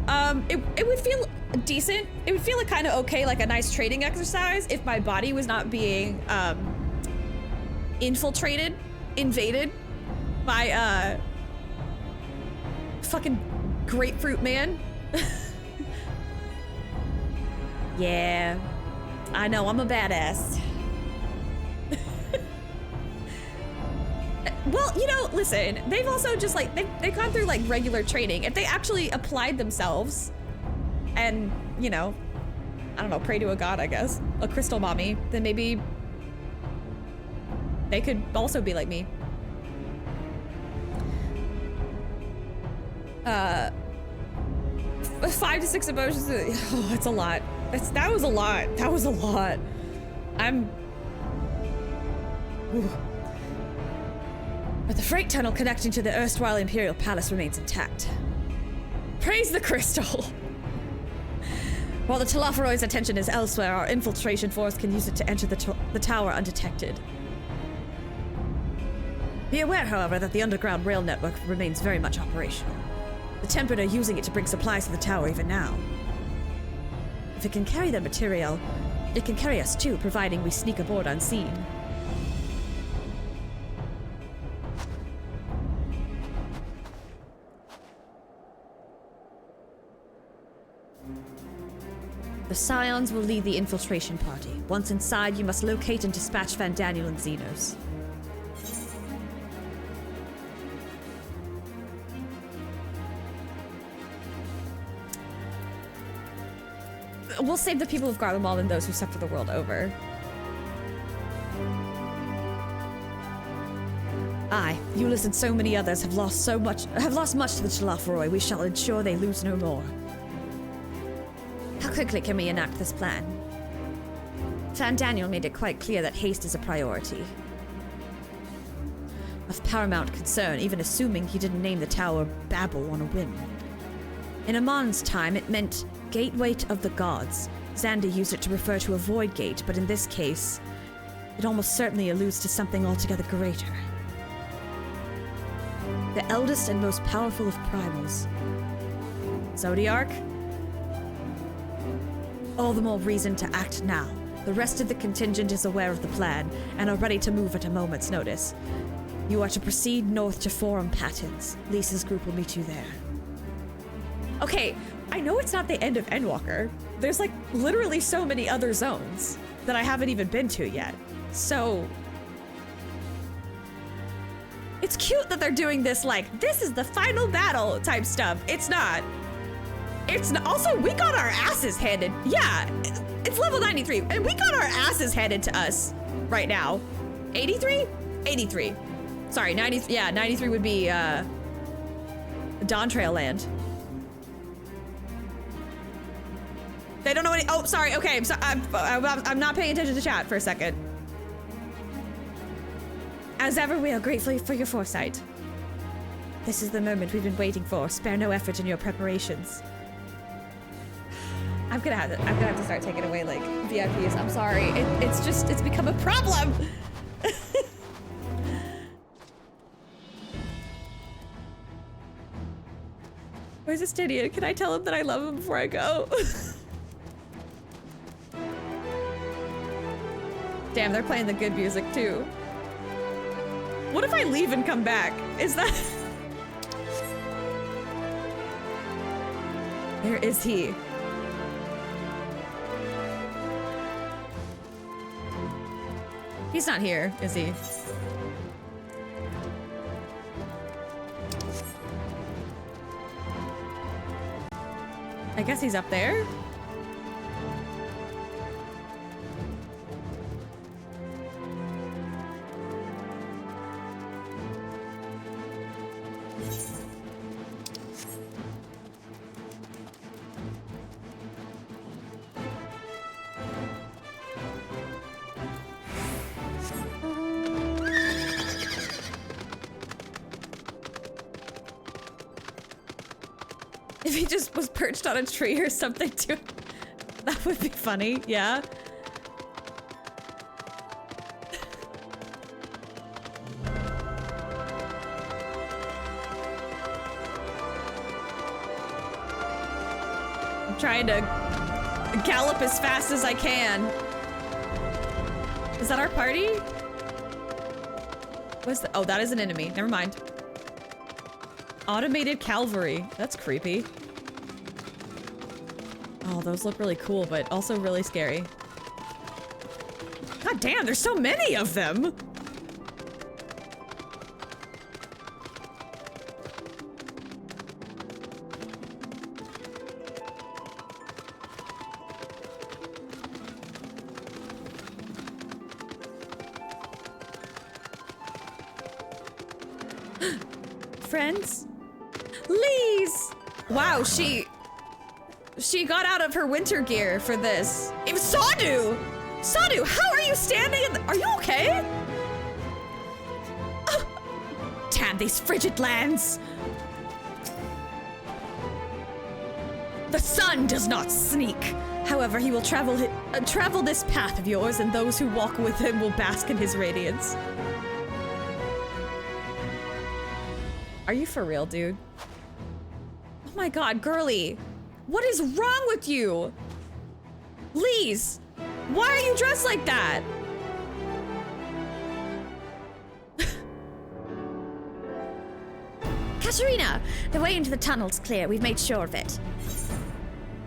Speaker 1: It would feel decent. It would feel like kind of okay, like a nice training exercise if my body was not being, invaded by, fucking grapefruit man. Yeah, I know, I'm a badass. Well, you know, listen, they've also just like, they've gone through like regular training. If they actually applied themselves and, you know, I don't know, pray to a god, I guess, a crystal mommy, then maybe they could also be like me. 5 to 6 emotions, oh, it's a lot. That was a lot. That was a lot. Ooh. But the freight tunnel connecting to the erstwhile Imperial Palace remains intact. Praise the crystal! While the Telophoroi's attention is elsewhere, our infiltration force can use it to enter the tower undetected. Be aware, however, that the underground rail network remains very much operational. The Tempered are using it to bring supplies to the tower even now. If it can carry their material, it can carry us too, providing we sneak aboard unseen. The Scions will lead the infiltration party. Once inside, you must locate and dispatch Van Daniel and Xenos. We'll save the people of Garlemald and those who suffer the world over. I, Euless and so many others have lost much to the Telophoroi. We shall ensure they lose no more. How quickly can we enact this plan? Van Daniel made it quite clear that haste is a priority.
Speaker 17: of paramount concern, even assuming he didn't name the tower Babel on a whim. In Amon's time, it meant gateway of the gods. Xander used it to refer to a void gate, but in this case, it almost certainly alludes to something altogether greater. The eldest and most powerful of primals. Zodiarch? All the more reason to act now. The rest of the contingent is aware of the plan, and are ready to move at a moment's notice. You are to proceed north to Forum Patents. Lisa's group will meet you there.
Speaker 1: Okay, I know it's not the end of Endwalker. There's like literally so many other zones that I haven't even been to yet. So it's cute that they're doing this like, this is the final battle type stuff. It's not. It's not. Also, we got our asses handed. Yeah, it's level 93, and we got our asses handed to us right now. 83? 83. Sorry, 90. Yeah, 93 would be Dawn Trail Land. They don't know any. Oh, sorry. Okay, I'm not paying attention to chat for a second. As ever, we are grateful for your foresight. This is the moment we've been waiting for. Spare no effort in your preparations. I'm gonna have to start taking away like VIPs. I'm sorry. It's become a problem. Where's Astidian? Can I tell him that I love him before I go? Damn, they're playing the good music too. What if I leave and come back? Is that... Where is he? He's not here, is he? I guess he's up there. If he just was perched on a tree or something too, that would be funny, yeah. I'm trying to gallop as fast as I can. Is that our party? What's the— oh, that is an enemy. Never mind. Automated cavalry. That's creepy. Oh, those look really cool, but also really scary. God damn, there's so many of them! Friends? Lise! Wow, she got out of her winter gear for this. It was Sadu! Sadu, how are you standing in the— are you okay? Damn these frigid lands! The sun does not sneak. However, he will travel this path of yours, and those who walk with him will bask in his radiance. Are you for real, dude? Oh my god, girly. What is wrong with you? Lise, why are you dressed like that?
Speaker 17: Katarina, the way into the tunnel's clear. We've made sure of it.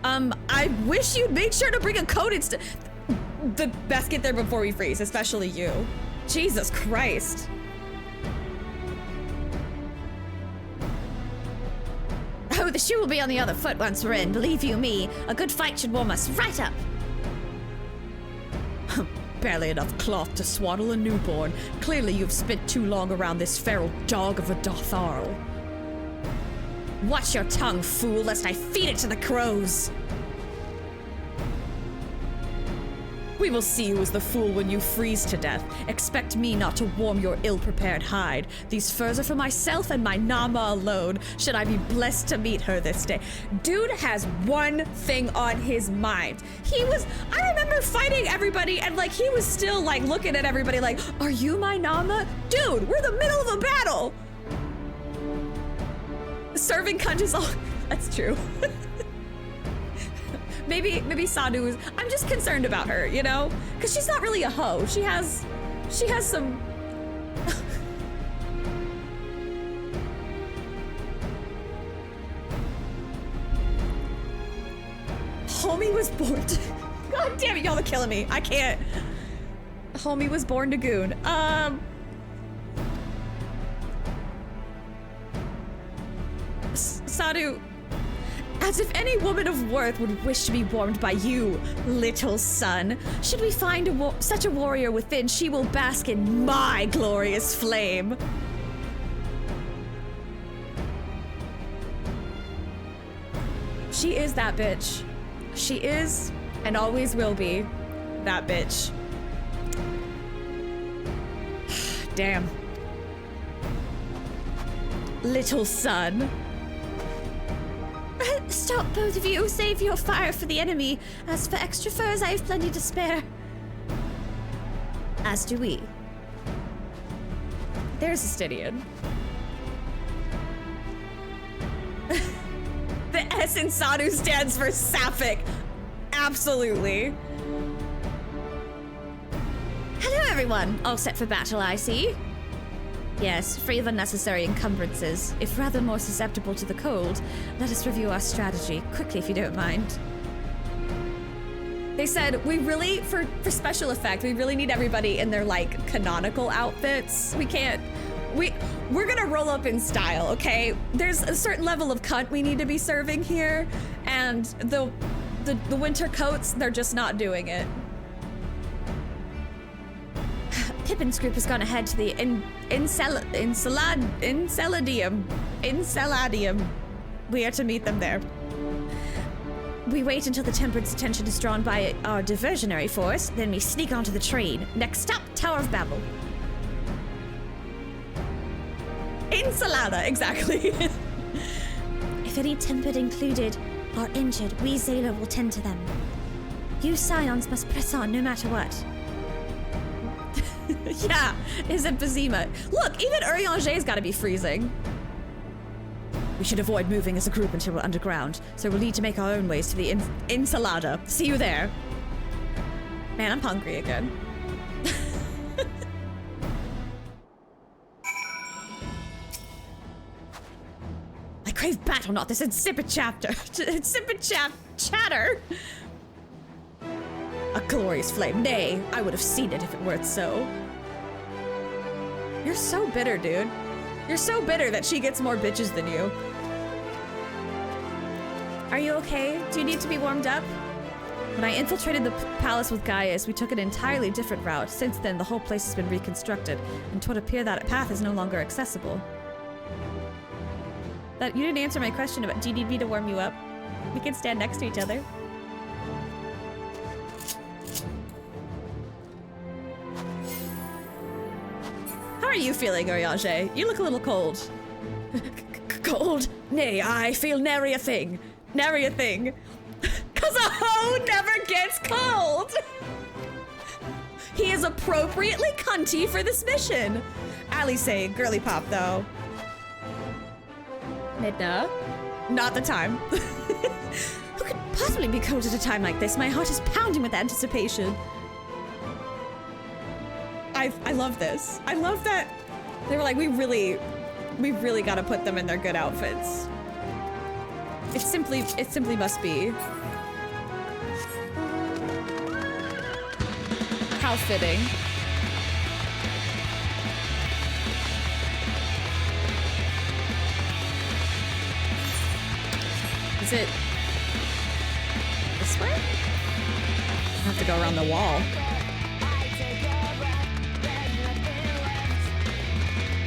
Speaker 1: I wish you'd make sure to bring a coat instead. Best get there before we freeze, especially you. Jesus Christ.
Speaker 17: Oh, the shoe will be on the other foot once we're in. Believe you me, a good fight should warm us right up.
Speaker 1: Barely enough cloth to swaddle a newborn. Clearly you've spent too long around this feral dog of a Dotharl.
Speaker 17: Watch your tongue, fool, lest I feed it to the crows.
Speaker 1: We will see who is the fool when you freeze to death. Expect me not to warm your ill-prepared hide. These furs are for myself and my Nama alone, should I be blessed to meet her this day. Dude has one thing on his mind. I remember fighting everybody and like he was still like looking at everybody like, are you my Nama? Dude, we're in the middle of a battle. Serving cunt is all, that's true. Maybe Sadu is, I'm just concerned about her, you know? Because she's not really a hoe. She has some... Homie was born to... God damn it, y'all are killing me. I can't. Homie was born to goon. Sadu... As if any woman of worth would wish to be warmed by you, little son. Should we find such a warrior within, she will bask in my glorious flame. She is that bitch. She is, and always will be, that bitch. Damn. Little son.
Speaker 17: Stop, both of you. Save your fire for the enemy. As for extra furs, I have plenty to spare.
Speaker 1: As do we. There's a Stydian. The S in Sadu stands for Sapphic. Absolutely.
Speaker 17: Hello, everyone. All set for battle, I see. Yes, free of unnecessary encumbrances. If rather more susceptible to the cold, let us review our strategy quickly if you don't mind.
Speaker 1: They said, we really, for special effect, we really need everybody in their, like, canonical outfits. We're gonna roll up in style, okay? There's a certain level of cunt we need to be serving here, and the winter coats, they're just not doing it.
Speaker 17: Pippin's group has gone ahead to the
Speaker 1: Enceladium. We are to meet them there.
Speaker 17: We wait until the Tempered's attention is drawn by our diversionary force, then we sneak onto the train. Next stop, Tower of Babel.
Speaker 1: Ensalada, exactly.
Speaker 17: If any Tempered included are injured, we Zayla will tend to them. You Scions must press on no matter what.
Speaker 1: Yeah, is it Bazima? Look, even Urianger's gotta be freezing. We should avoid moving as a group until we're underground, so we'll need to make our own ways to the Ensalada. See you there. Man, I'm hungry again. I crave battle, not this insipid chatter. A glorious flame. Nay, I would have seen it if it weren't so. You're so bitter, dude. You're so bitter that she gets more bitches than you.
Speaker 17: Are you okay? Do you need to be warmed up?
Speaker 1: When I infiltrated the palace with Gaius, we took an entirely different route. Since then, the whole place has been reconstructed, and 'twould appear that path is no longer accessible. You didn't answer my question about, do you need me to warm you up? We can stand next to each other. How are you feeling, Urianger? You look a little cold. Cold? Nay, I feel nary a thing. Nary a thing. 'Cause a hoe never gets cold! He is appropriately cunty for this mission. Alice say, girly pop, though. Midna? Not the time.
Speaker 17: Who could possibly be cold at a time like this? My heart is pounding with anticipation.
Speaker 1: I love this. I love that they were like, we really gotta put them in their good outfits. It simply must be. How fitting. Is it this way? I have to go around the wall.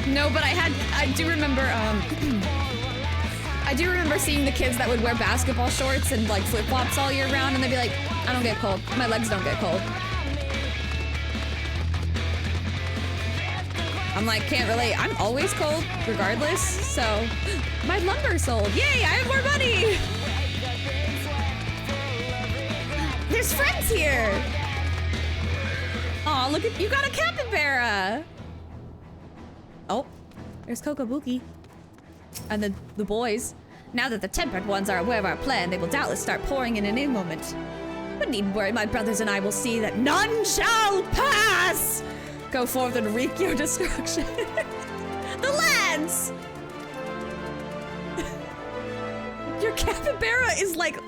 Speaker 1: No, but I do remember, I do remember seeing the kids that would wear basketball shorts and like flip-flops all year round, and they'd be like, I don't get cold. My legs don't get cold. I'm like, can't relate. I'm always cold, regardless, so... My lumber sold. Yay, I have more money! There's friends here! Aw, look at... You got a capybara! Oh, there's Kokobuki. And the boys. Now that the tempered ones are aware of our plan, they will doubtless start pouring in any moment. But needn't worry, my brothers and I will see that none shall pass! Go forth and wreak your destruction. The lands! Your capybara is like...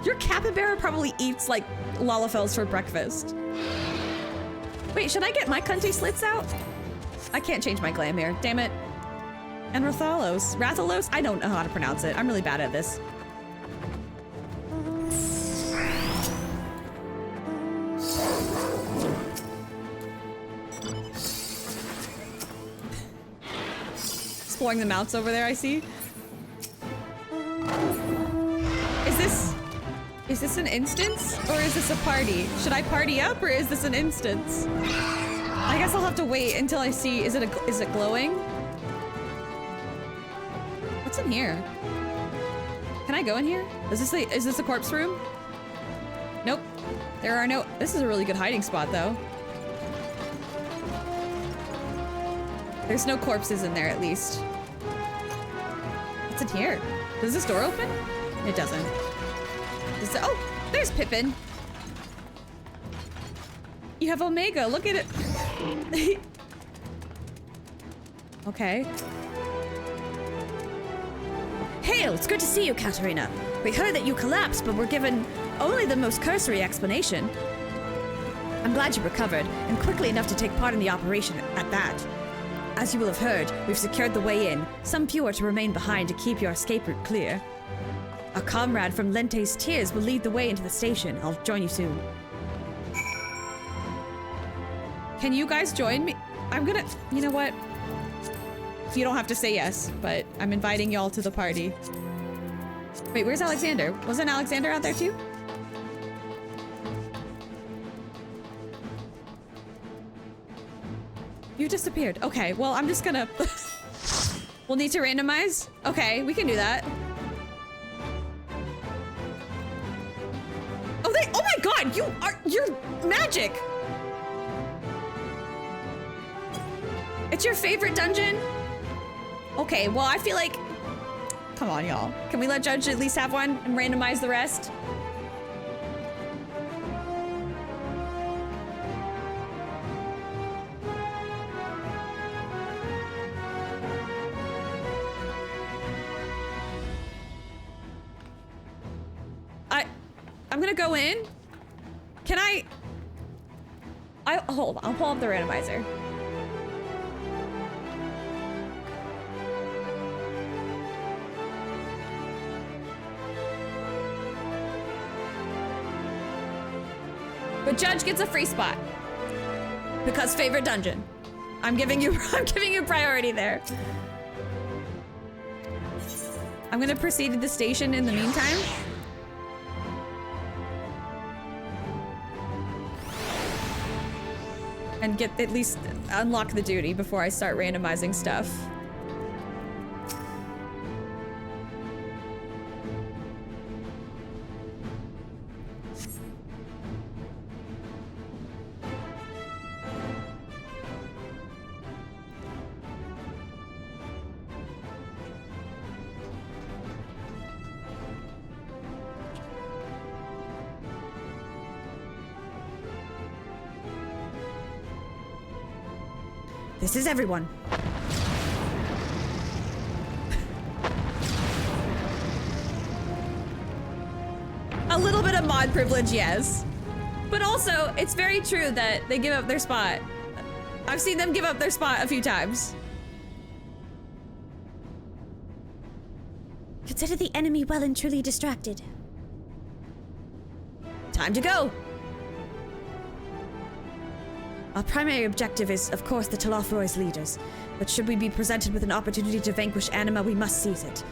Speaker 1: Your capybara probably eats like Lalafels for breakfast. Wait, should I get my cunty slits out? I can't change my glam here, damn it. And Rathalos? I don't know how to pronounce it. I'm really bad at this. Exploring the mounts over there, I see. Is this an instance or is this a party? Should I party up or is this an instance? I guess I'll have to wait until I see. Is it glowing? What's in here? Can I go in here? Is this a corpse room? Nope. There are no. This is a really good hiding spot though. There's no corpses in there at least. What's in here? Does this door open? It doesn't. Oh, there's Pippin. You have Omega. Look at it. Okay.
Speaker 17: Hail! It's good to see you, Katarina. We heard that you collapsed, but were given only the most cursory explanation. I'm glad you recovered, and quickly enough to take part in the operation at that. As you will have heard, we've secured the way in. Some few are to remain behind to keep your escape route clear. A comrade from Lente's Tears will lead the way into the station. I'll join you soon.
Speaker 1: Can you guys join me? I'm gonna... You know what? You don't have to say yes, but I'm inviting y'all to the party. Wait, where's Alexander? Wasn't Alexander out there too? You disappeared. Okay, well, I'm just gonna... We'll need to randomize? Okay, we can do that. Oh my god, you're magic! It's your favorite dungeon? Okay, well, I feel like... Come on, y'all. Can we let Judge at least have one and randomize the rest? I'm gonna go in. Can I hold on, I'll pull up the randomizer. But Judge gets a free spot. Because favorite dungeon. I'm giving you priority there. I'm gonna proceed to the station in the meantime. And get at least unlock the duty before I start randomizing stuff.
Speaker 17: This is everyone.
Speaker 1: A little bit of mod privilege, yes. But also, it's very true that they give up their spot. I've seen them give up their spot a few times.
Speaker 17: Consider the enemy well and truly distracted.
Speaker 1: Time to go.
Speaker 17: Our primary objective is, of course, the Telothror's leaders. But should we be presented with an opportunity to vanquish Anima, we must seize it.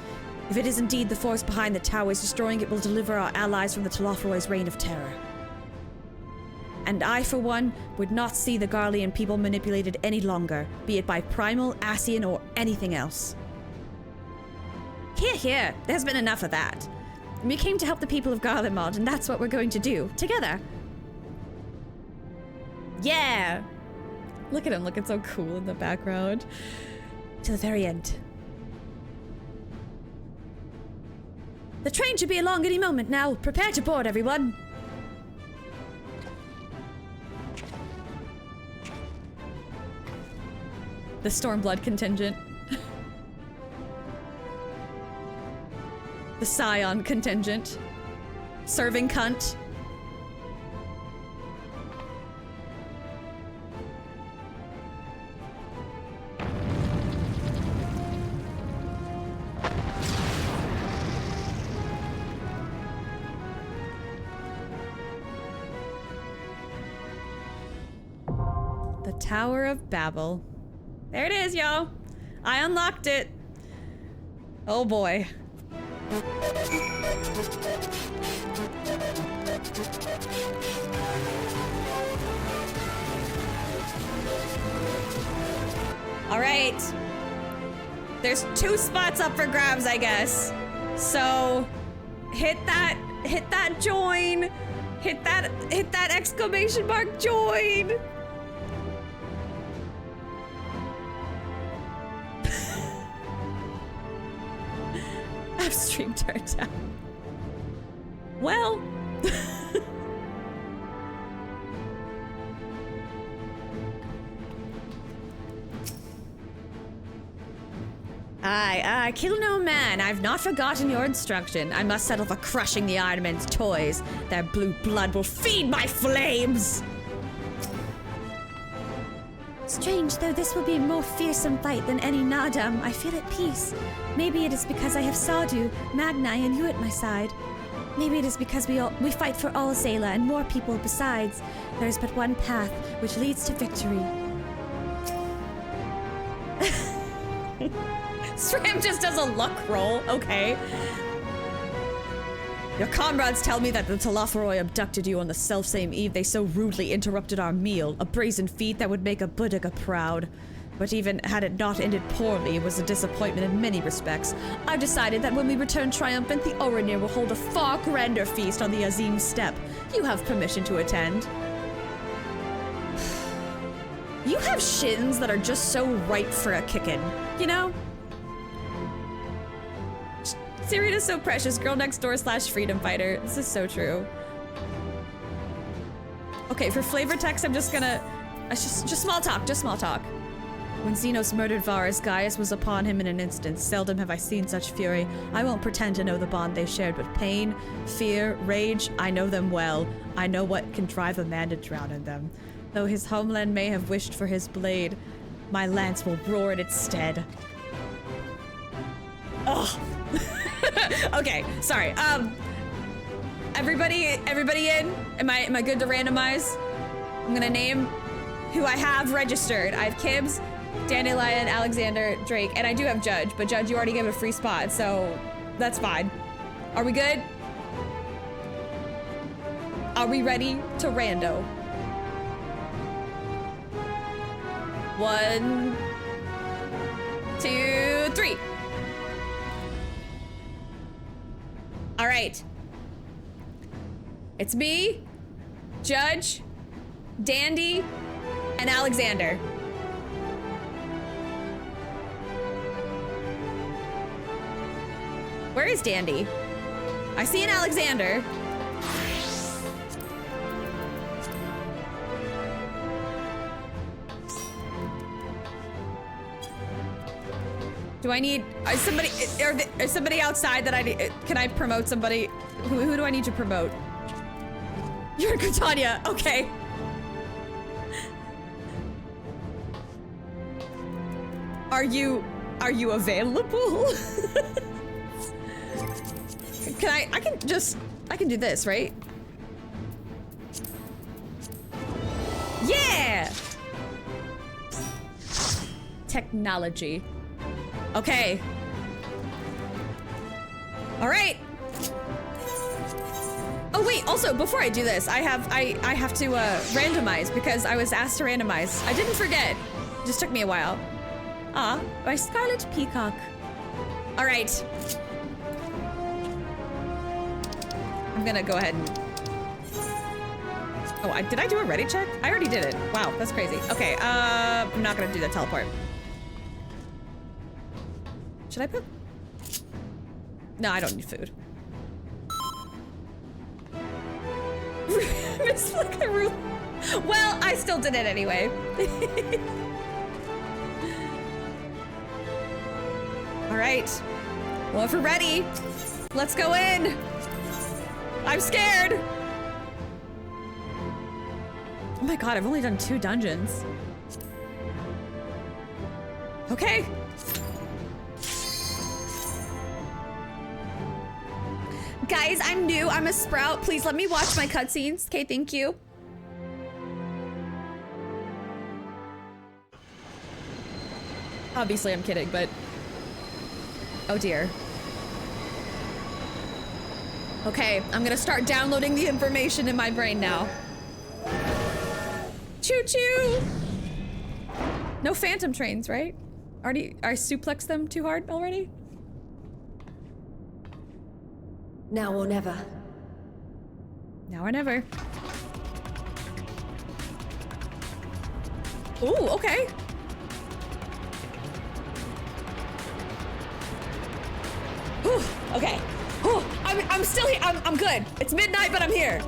Speaker 17: If it is indeed the force behind the towers, destroying it will deliver our allies from the Telothror's reign of terror.
Speaker 1: And I, for one, would not see the Garlean people manipulated any longer, be it by Primal, Ascian, or anything else. Here, there's been enough of that. We came to help the people of Garlemald, and that's what we're going to do, together. Yeah! Look at him looking so cool in the background. To the very end. The train should be along any moment now. Prepare to board, everyone. The Stormblood contingent. The Scion contingent. Serving cunt. The Tower of Babel. There it is, y'all. I unlocked it. Oh boy. All right. There's 2 spots up for grabs, I guess. So hit that join. Hit that exclamation mark join. Upstream turned out. Well. I kill no man. I've not forgotten your instruction. I must settle for crushing the Ironman's toys. Their blue blood will feed my flames.
Speaker 17: Strange, though this will be a more fearsome fight than any Nadam, I feel at peace. Maybe it is because I have Sardu, Magnai, and you at my side. Maybe it is because we fight for all Zayla and more people besides. There is but one path, which leads to victory.
Speaker 1: Stram just does a luck roll, okay. Your comrades tell me that the Talafaroi abducted you on the selfsame eve they so rudely interrupted our meal, a brazen feat that would make a Buddha proud. But even had it not ended poorly, it was a disappointment in many respects. I've decided that when we return triumphant, the Orenir will hold a far grander feast on the Azim Steppe. You have permission to attend. You have shins that are just so ripe for a kickin', you know? Sirina's so precious. Girl next door / freedom fighter. This is so true. Okay, for flavor text, I'm just gonna... just small talk. When Xenos murdered Varus, Gaius was upon him in an instant. Seldom have I seen such fury. I won't pretend to know the bond they shared, but pain, fear, rage, I know them well. I know what can drive a man to drown in them. Though his homeland may have wished for his blade, my lance will roar in its stead. Ugh. Okay, sorry. Everybody in? Am I good to randomize? I'm gonna name who I have registered. I have Kibbs, Dandelion, Alexander, Drake, and I do have Judge, but Judge, you already gave a free spot, so that's fine. Are we good? Are we ready to rando? 1, 2, 3. All right. It's me, Judge, Dandy, and Alexander. Where is Dandy? I see an Alexander. Do I need is somebody outside that I need? Can I promote somebody? Who do I need to promote? You're in Catania. Okay. Are you available? I can do this, right? Yeah! Technology. Okay. All right. Oh wait, also before I do this, I have to randomize because I was asked to randomize. I didn't forget. It just took me a while. Ah, by Scarlet Peacock. All right. I'm gonna go ahead and. Oh, did I do a ready check? I already did it. Wow, that's crazy. Okay, I'm not gonna do the teleport. Should I put? No, I don't need food. Miss like a rule. Well, I still did it anyway. All right. Well, if we're ready, let's go in. I'm scared. Oh my god, I've only done 2 dungeons. Okay. Guys, I'm new. I'm a sprout. Please let me watch my cutscenes. Okay, thank you. Obviously, I'm kidding, but... Oh dear. Okay, I'm gonna start downloading the information in my brain now. Choo-choo! No phantom trains, right? Already, I suplexed them too hard already?
Speaker 6: Now or never.
Speaker 1: Now or never. Ooh, okay. Whew, okay. Whew, I'm still here. I'm good. It's midnight, but I'm here.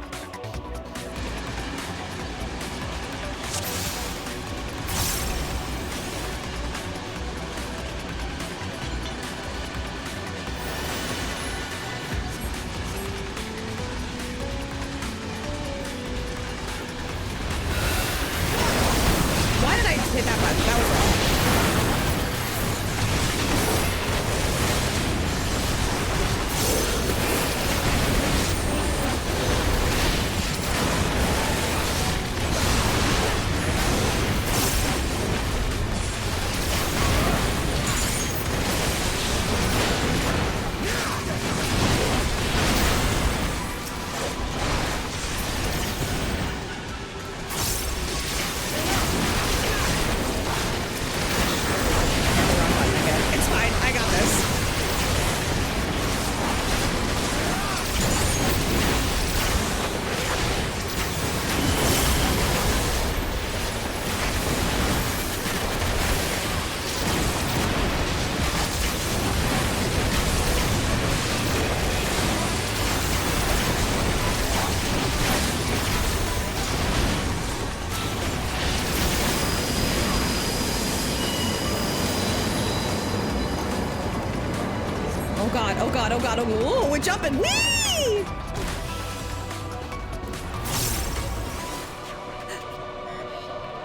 Speaker 1: Hit that button. That was wrong. Oh god, oh god, oh, we're jumping. Whee!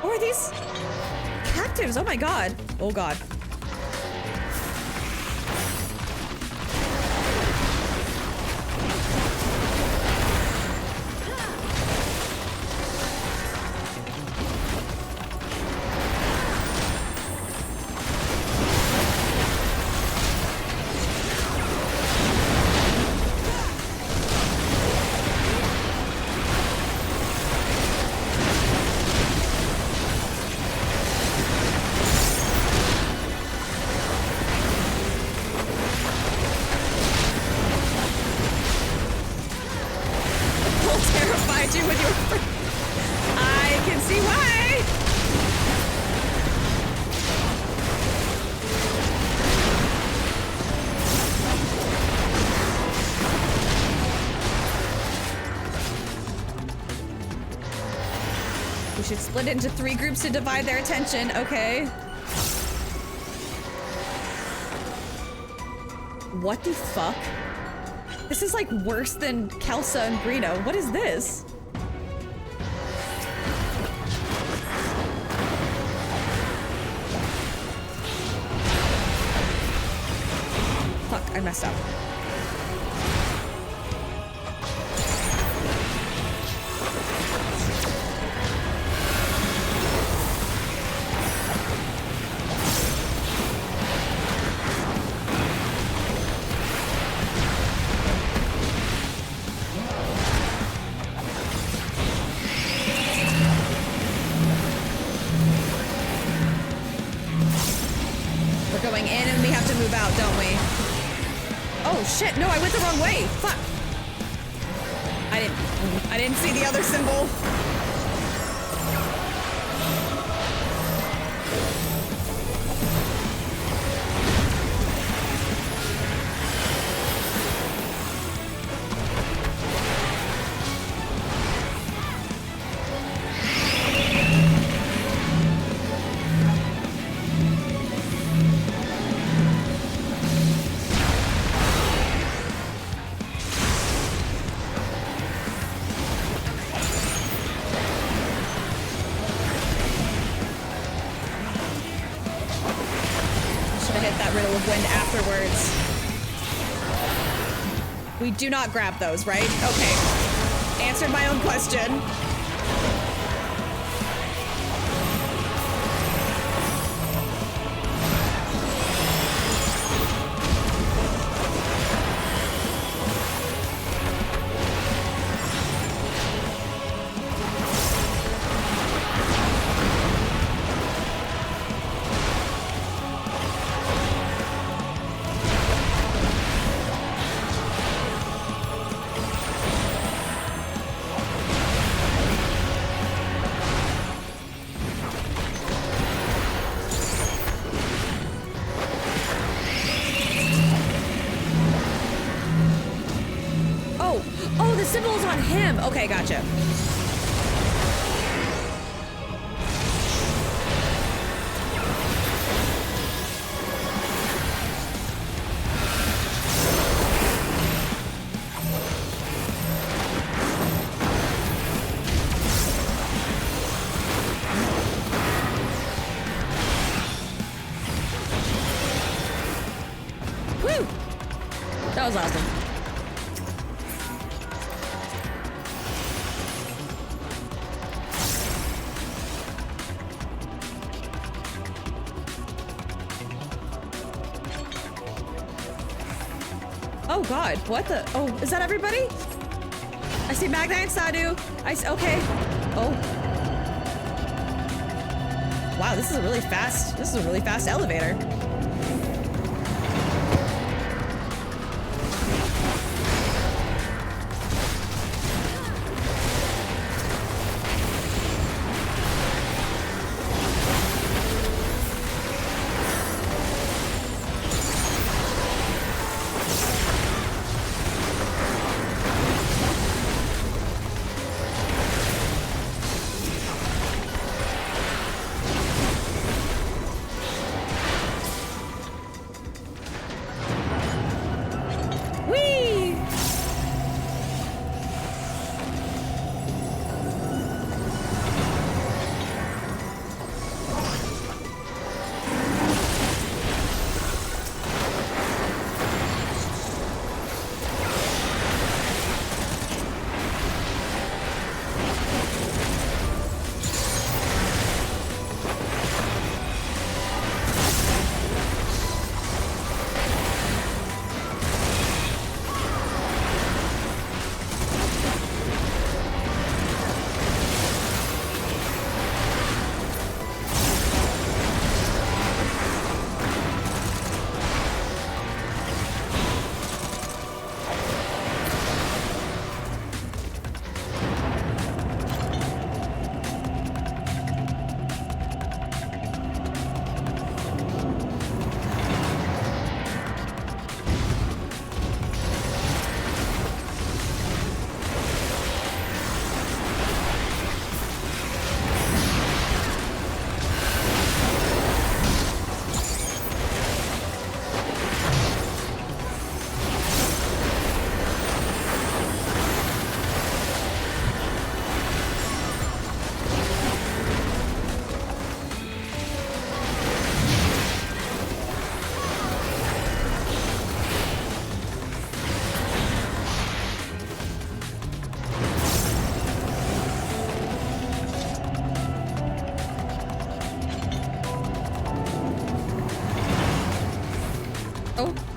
Speaker 1: Oh, are these captives? Oh my god. Oh god. Split into 3 groups to divide their attention. Okay. What the fuck? This is like worse than Kelsa and Brito. What is this? Fuck, I messed up. about, don't we? Oh shit, no, I went the wrong way. Fuck. I didn't see the other symbol. We do not grab those, right? Okay. Answered my own question. Okay, gotcha. Woo! That was awesome. Oh god, what the? Oh, is that everybody? I see Magna and Sadu. Okay. Oh. Wow, this is a really fast elevator.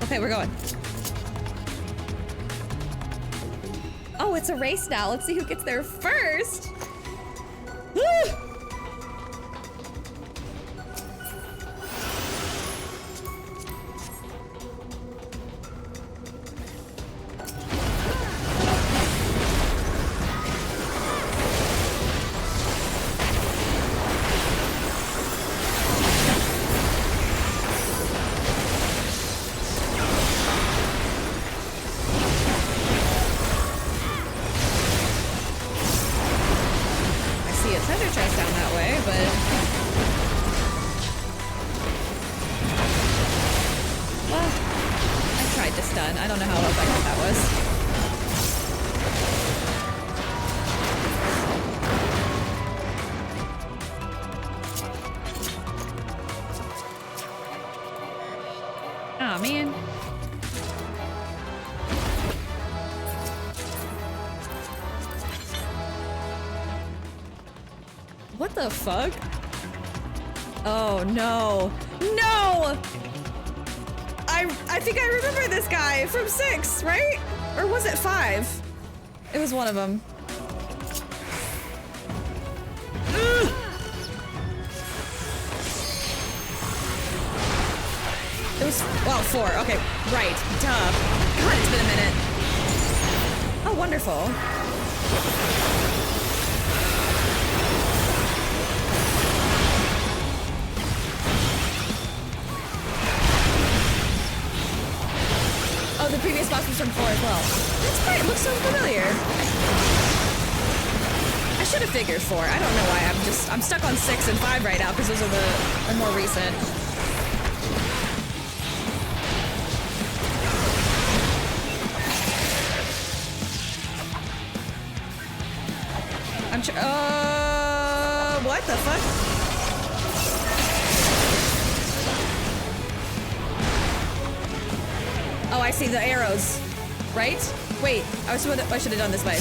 Speaker 1: Okay, we're going. Oh, it's a race now. Let's see who gets there first. Woo! treasure chest down that way, but... Well, I tried to stun. I don't know how effective that was. Oh man. What the fuck? Oh no. No! I think I remember this guy from 6, right? Or was it 5? It was one of them. Ugh. It was, well, 4. Okay, right. Duh. God, it's been a minute. Oh, wonderful. Oh, the previous box was from 4 as well. That's right, it looks so familiar. I should have figured 4. I don't know why. I'm stuck on 6 and 5 right now because those are the more recent. What the fuck? Oh, I see the arrows. Right? Wait, I should have done this way.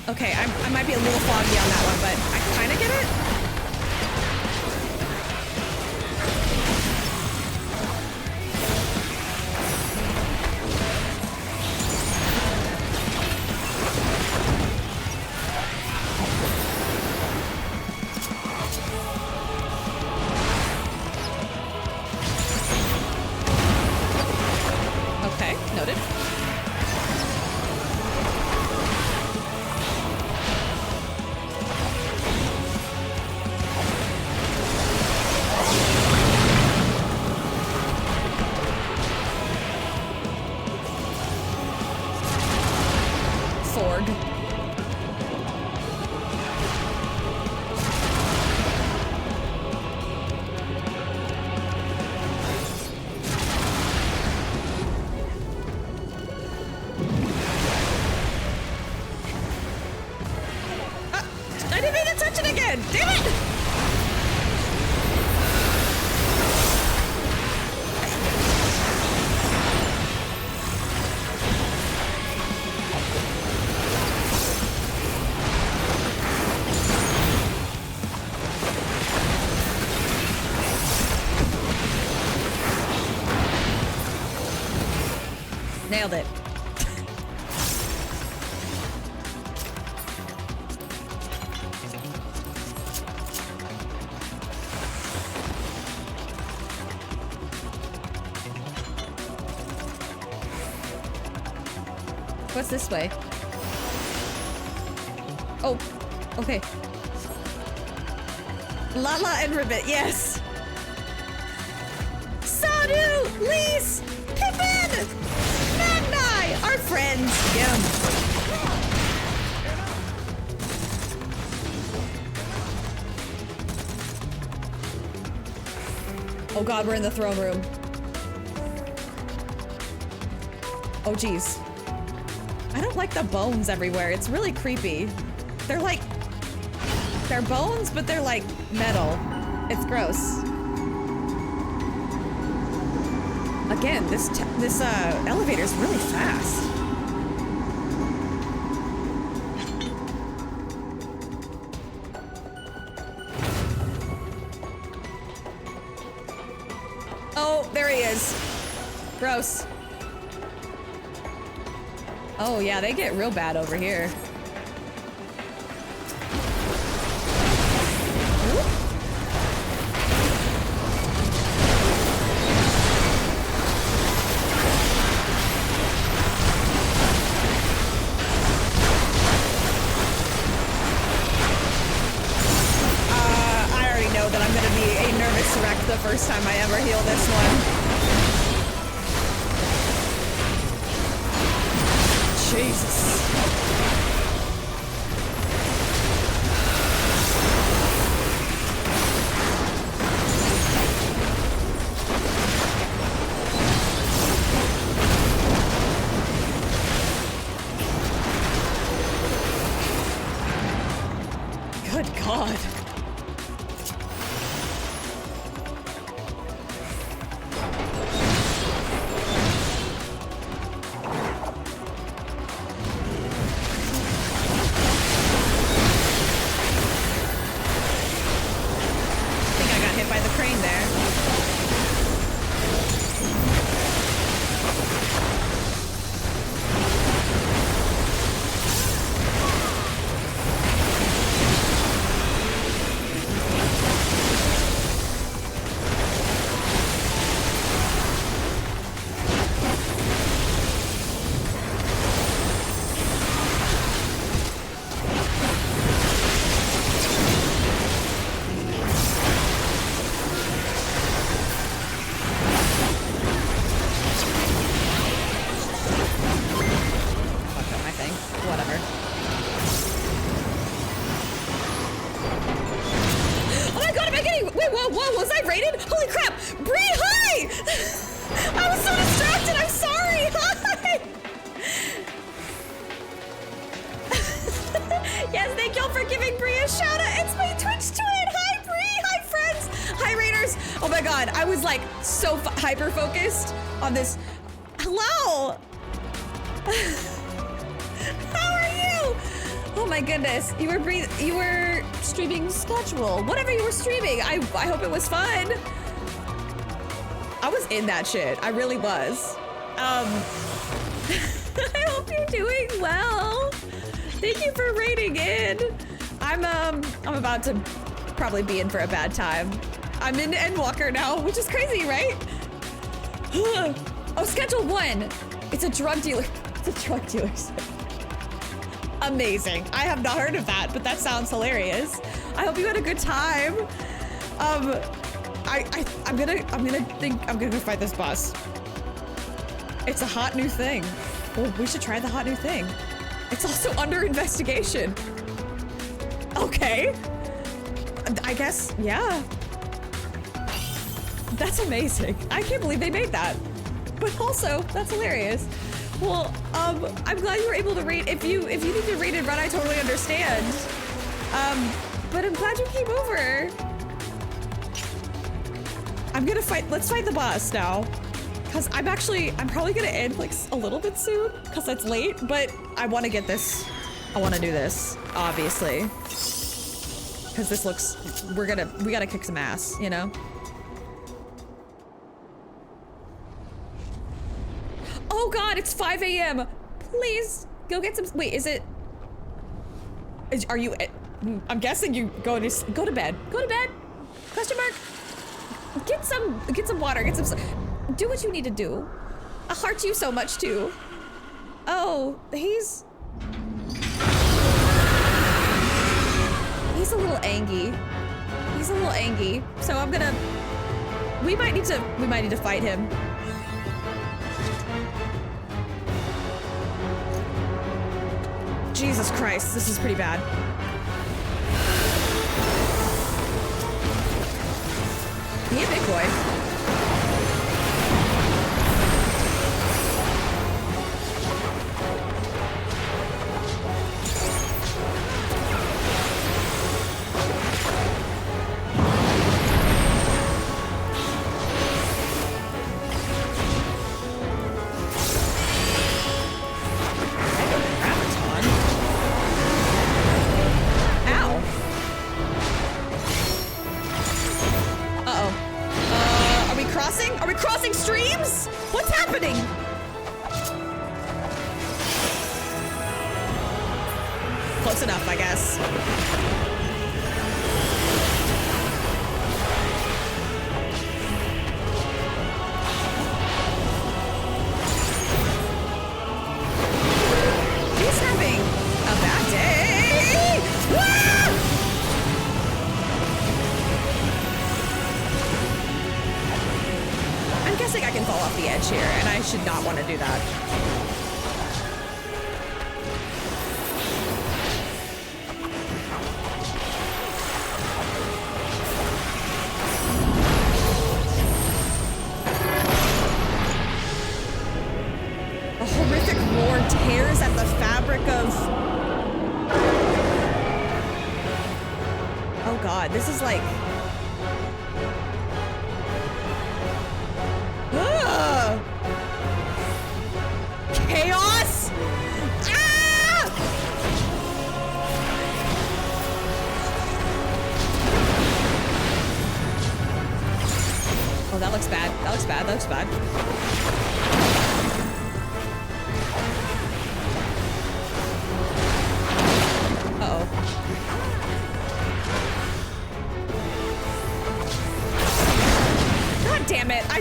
Speaker 1: Okay, I might be a little foggy on that one, but I kind of get it. Nailed it. What's this way? Oh, okay. Lala and Ribbit, yes! Sadu! Lise! Pippin! Magni! Our friends! Get 'em. Oh god, we're in the throne room. Oh geez. I don't like the bones everywhere. It's really creepy. They're like... They're bones, but they're like metal. It's gross. Again, this elevator's really fast. Oh, there he is. Gross. Oh yeah, they get real bad over here. I already know that I'm gonna be a nervous resurrect the first time I ever heal this one. Jesus. Good God. Hyper-focused on this. Hello! How are you? Oh my goodness. You were streaming schedule. Whatever you were streaming. I hope it was fun. I was in that shit. I really was. I hope you're doing well. Thank you for raiding in. I'm about to probably be in for a bad time. I'm in Endwalker now, which is crazy, right? Oh, schedule 1. It's a drug dealer. It's a drug dealer. Amazing. I have not heard of that, but that sounds hilarious. I hope you had a good time. I'm gonna go fight this boss. It's a hot new thing. Well, we should try the hot new thing. It's also under investigation. Okay. I guess, yeah. That's amazing. I can't believe they made that. But also, that's hilarious. Well, I'm glad you were able to raid. If you need to raid and run, I totally understand. But I'm glad you came over. Let's fight the boss now. Cause I'm probably gonna end like a little bit soon, cause it's late, but I wanna get this. I wanna do this, obviously. Cause this looks, we gotta kick some ass, you know? Oh God, it's 5 a.m. Please go get some. Wait, are you? I'm guessing you go to bed. Go to bed? Question mark. Get some water. Do what you need to do. I heart you so much too. Oh, he's a little angry. He's a little angry. So we might need to fight him. Jesus Christ, this is pretty bad. He a big boy. guessing I can fall off the edge here, and I should not want to do that. A horrific roar tears at the fabric of... Oh god, this is like... Chaos! Ah! Oh, that looks bad. That looks bad. That looks bad. Uh-oh. God damn it. I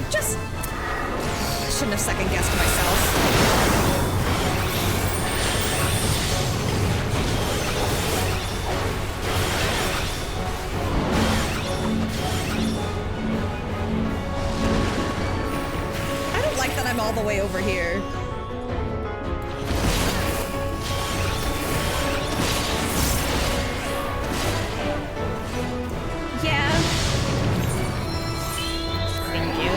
Speaker 1: shouldn't have second-guessed myself. I don't like that I'm all the way over here. Yeah. Thank you.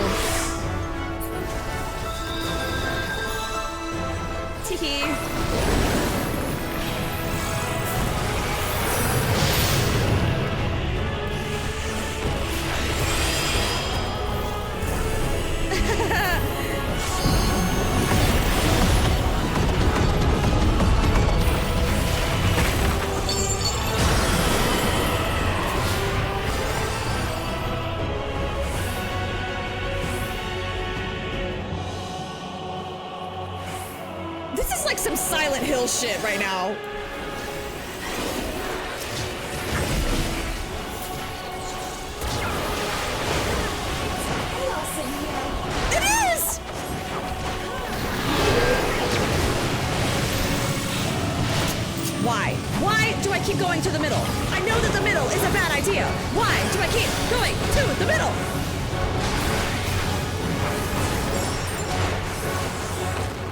Speaker 1: Teehee. This is like some Silent Hill shit right now. It is! Why? Why do I keep going to the middle? I know that the middle is a bad idea. Why do I keep going to the middle?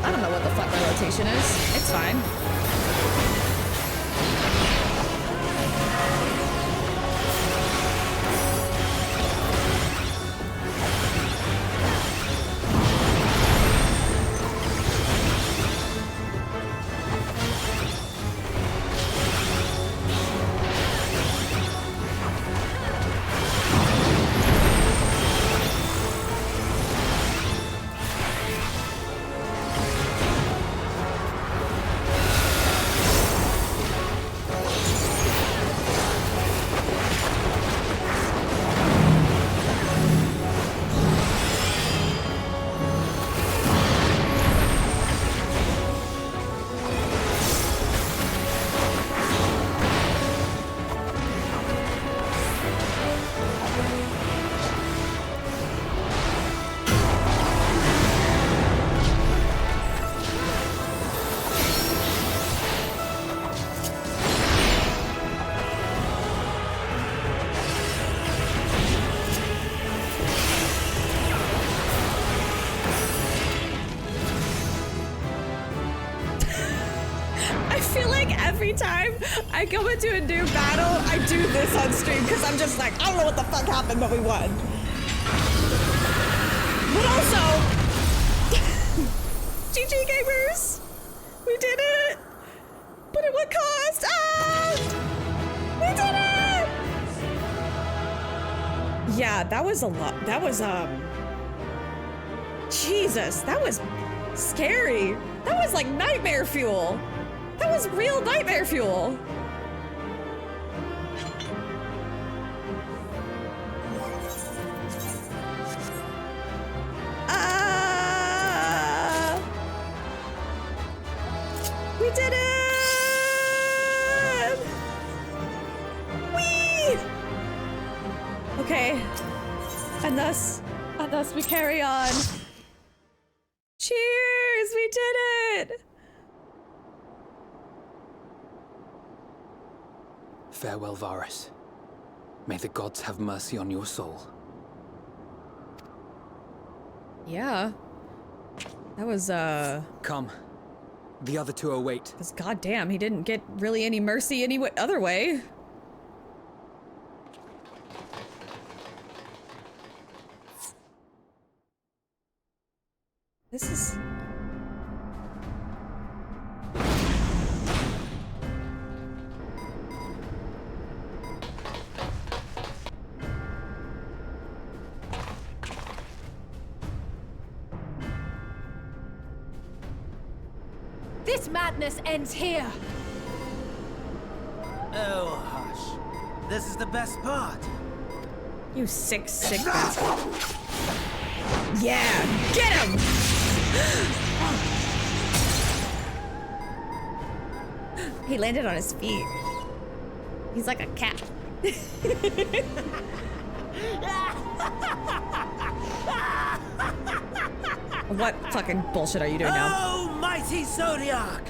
Speaker 1: I don't know what the fuck my rotation is. It's fine. Every time I go into a new battle, I do this on stream because I'm just like, I don't know what the fuck happened, but we won. But also, GG gamers, we did it. But at what cost? Ah, we did it. Yeah, that was a lot. That was Jesus, that was scary. That was like nightmare fuel. That was real nightmare fuel. We did it! Whee! Okay. And thus we carry on. Cheers! We did it!
Speaker 7: Farewell, Varus. May the gods have mercy on your soul.
Speaker 1: Yeah. That was,
Speaker 7: Come. The other two await.
Speaker 1: Because goddamn, he didn't get really any mercy any other way. This is...
Speaker 24: This madness ends here.
Speaker 23: Oh, hush. This is the best part.
Speaker 1: You sick bastard. Yeah, get him! He landed on his feet. He's like a cat. What fucking bullshit are you doing now?
Speaker 23: Oh, mighty Zodiac!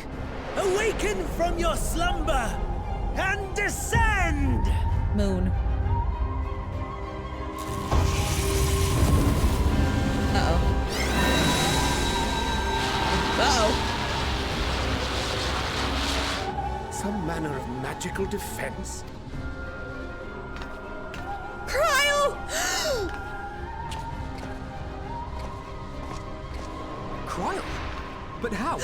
Speaker 23: Awaken from your slumber and descend!
Speaker 1: Moon. Uh-oh.
Speaker 16: Some manner of magical defense?
Speaker 1: Cryle!
Speaker 7: Cryle? But how?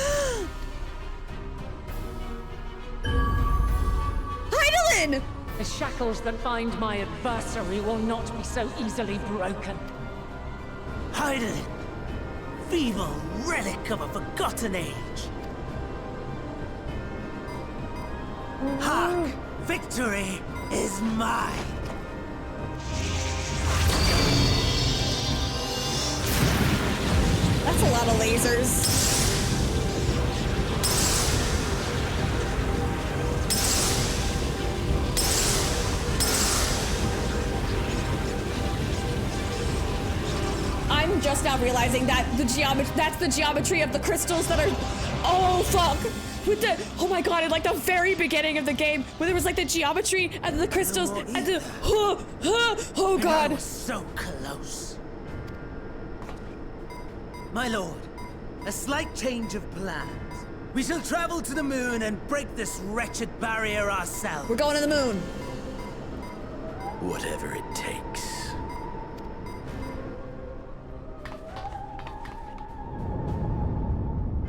Speaker 1: Heidelin!
Speaker 10: The shackles that bind my adversary will not be so easily broken.
Speaker 23: Heidelin! Feeble relic of a forgotten age! Hark! Victory is mine!
Speaker 1: That's a lot of lasers. I'm just now realizing that that's the geometry of the crystals that are, oh fuck. With the, oh my god, in like the very beginning of the game, where there was like the geometry and the crystals and the, oh god.
Speaker 23: I was so close. My lord, a slight change of plans. We shall travel to the moon and break this wretched barrier ourselves.
Speaker 1: We're going to the moon.
Speaker 12: Whatever it takes.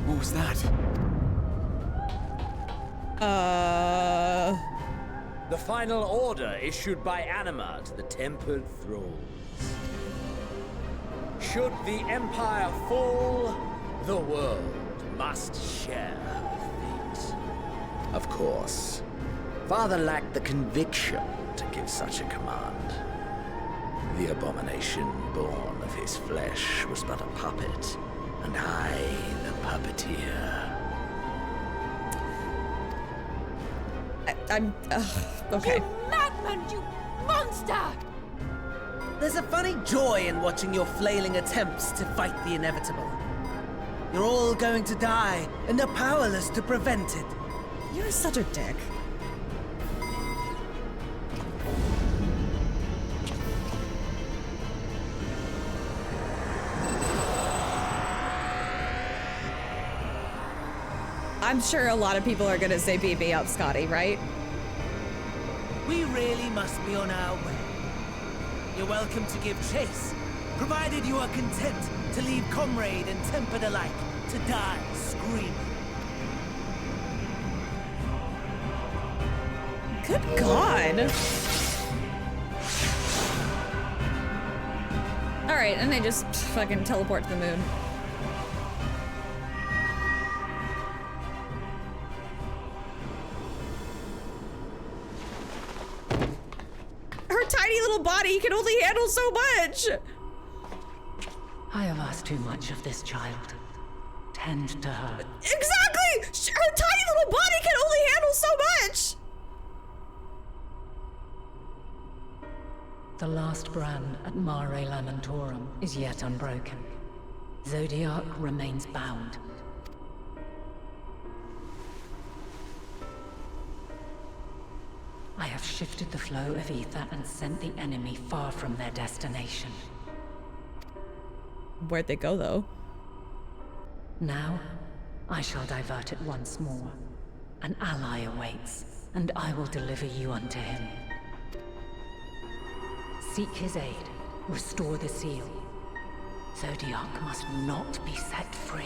Speaker 7: What was that?
Speaker 12: The final order issued by Anima to the tempered thralls. Should the Empire fall, the world must share her fate. Of course, Father lacked the conviction to give such a command. The abomination born of his flesh was but a puppet, and I the puppeteer.
Speaker 1: I'm, okay.
Speaker 24: You madman, you monster!
Speaker 23: There's a funny joy in watching your flailing attempts to fight the inevitable. You're all going to die, and they're powerless to prevent it.
Speaker 1: You're such a dick. I'm sure a lot of people are gonna say beat me up, Scotty, right?
Speaker 23: We really must be on our way. You're welcome to give chase, provided you are content to leave comrade and tempered alike to die screaming.
Speaker 1: Good God. All right, and they just fucking teleport to the moon. Her tiny little body can only handle so much.
Speaker 10: I have asked too much of this child. Tend to her.
Speaker 1: Exactly! Her tiny little body can only handle so much!
Speaker 10: The last brand at Mare Lamentorum is yet unbroken. Zodiac remains bound. I have shifted the flow of ether and sent the enemy far from their destination.
Speaker 1: where'd they go, though?
Speaker 10: Now, I shall divert it once more. An ally awaits, and I will deliver you unto him. Seek his aid. Restore the seal. Zodiac must not be set free.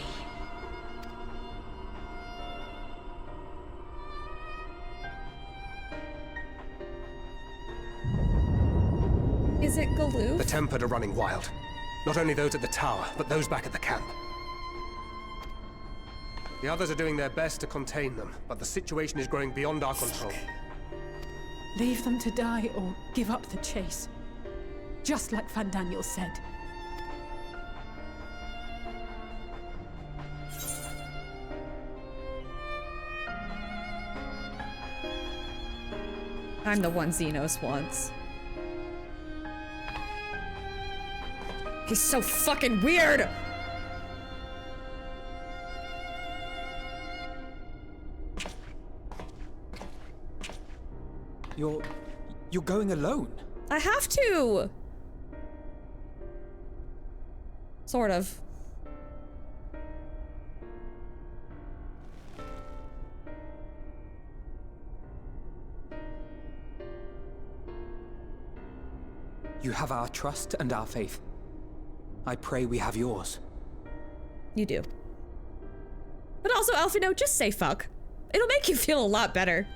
Speaker 1: Is it Galoof?
Speaker 16: The Tempered are running wild. Not only those at the tower, but those back at the camp. The others are doing their best to contain them, but the situation is growing beyond our control.
Speaker 8: Leave them to die or give up the chase. Just like Fandaniel said.
Speaker 1: I'm the one Xenos wants. He's so fucking weird!
Speaker 7: You're going alone?
Speaker 1: I have to! Sort of.
Speaker 7: You have our trust and our faith. I pray we have yours.
Speaker 1: You do. But also, Alfino, just say fuck. It'll make you feel a lot better.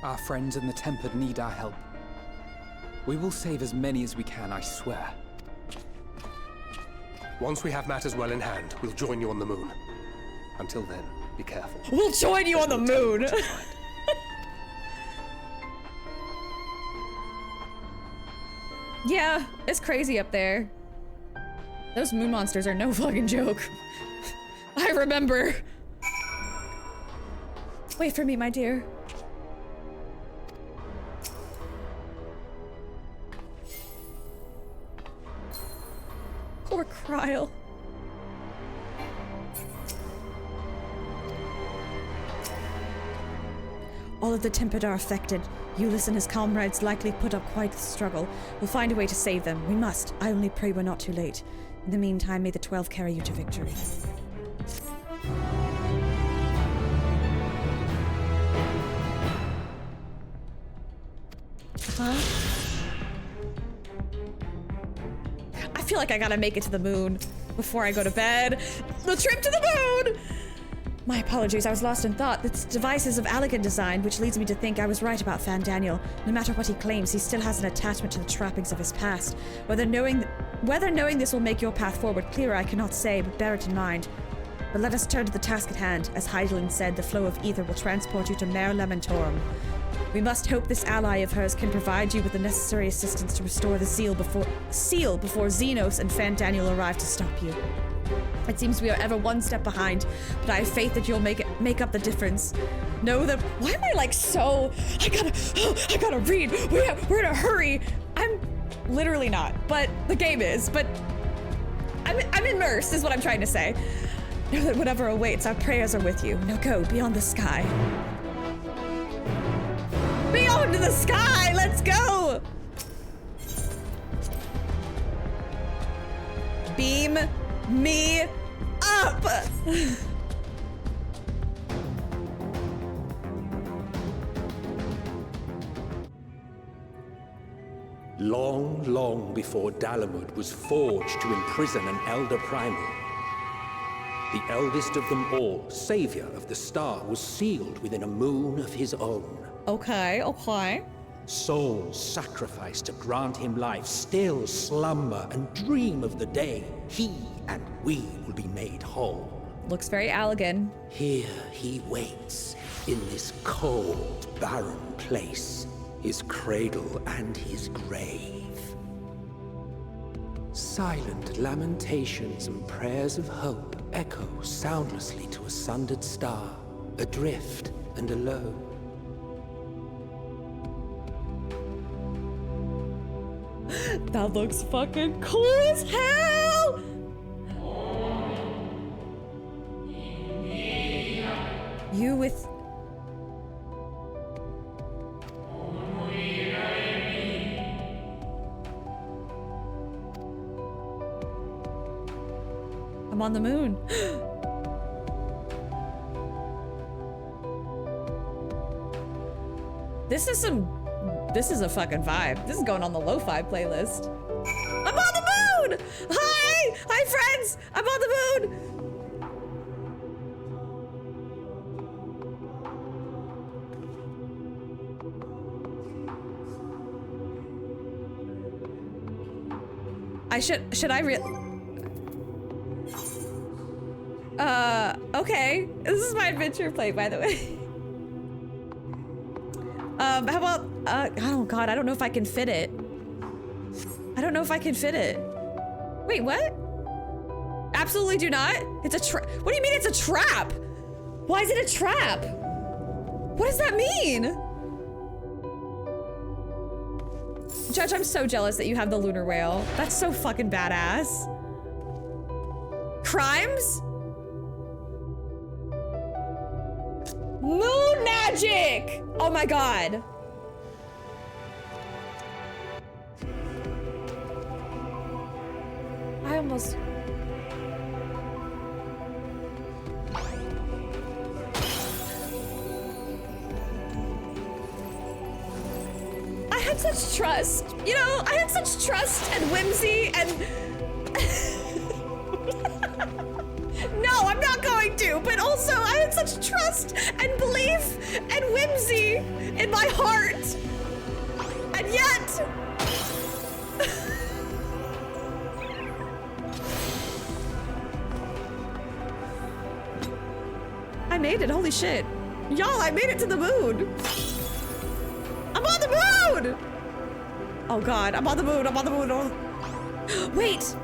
Speaker 7: Our friends in the Tempered need our help. We will save as many as we can, I swear.
Speaker 16: Once we have matters well in hand, we'll join you on the moon. Until then, be careful.
Speaker 1: We'll join you on the moon! Yeah, it's crazy up there. Those moon monsters are no fucking joke. I remember. Wait for me, my dear. Poor Kryl. All of the Tempered are affected. Ulyss and his comrades likely put up quite the struggle. We'll find a way to save them. We must. I only pray we're not too late. In the meantime, may the 12 carry you to victory. Huh? I feel like I gotta make it to the moon before I go to bed. The trip to the moon! My apologies, I was lost in thought. This device is of Allegan design, which leads me to think I was right about Fandaniel. No matter what he claims, he still has an attachment to the trappings of his past. Whether knowing this will make your path forward clearer, I cannot say, but bear it in mind. But let us turn to the task at hand. As Hydaelyn said, the flow of ether will transport you to Mare Lamentorum. We must hope this ally of hers can provide you with the necessary assistance to restore the seal before Xenos and Fandaniel arrive to stop you. It seems we are ever one step behind, but I have faith that you'll make up the difference. Know that. Why am I like so? I gotta read. We're in a hurry. I'm literally not, but the game is. But I'm immersed, is what I'm trying to say. Know that whatever awaits, our prayers are with you. Now go beyond the sky. Beyond the sky. Let's go. Beam me up!
Speaker 12: Long, long before Garlemald was forged to imprison an Elder Primal, the eldest of them all, savior of the star, was sealed within a moon of his own.
Speaker 1: Okay, okay.
Speaker 12: Souls sacrificed to grant him life still slumber and dream of the day he and we will be made whole.
Speaker 1: Looks very Allegan.
Speaker 12: Here he waits, in this cold, barren place, his cradle and his grave. Silent lamentations and prayers of hope echo soundlessly to a sundered star, adrift and alone.
Speaker 1: That looks fucking cool as hell! You with... I'm on the moon. This is a fucking vibe. This is going on the lo-fi playlist. I'm on the moon! Hi! Hi, friends! I'm on the moon! Should I okay. This is my adventure plate, by the way. How about, oh god, I don't know if I can fit it. I don't know if I can fit it. Wait, what? Absolutely do not? It's a trap. What do you mean it's a trap? Why is it a trap? What does that mean? Judge, I'm so jealous that you have the lunar whale. That's so fucking badass. Crimes? Moon magic! Oh my god. I almost... I had such trust. You know, I had such trust and whimsy and... No, I'm not going to, but also I had such trust and belief and whimsy in my heart. And yet... I made it, holy shit. Y'all, I made it to the moon. I'm on the moon! Oh god, I'm on the moon, I'm on the moon. Oh. Wait.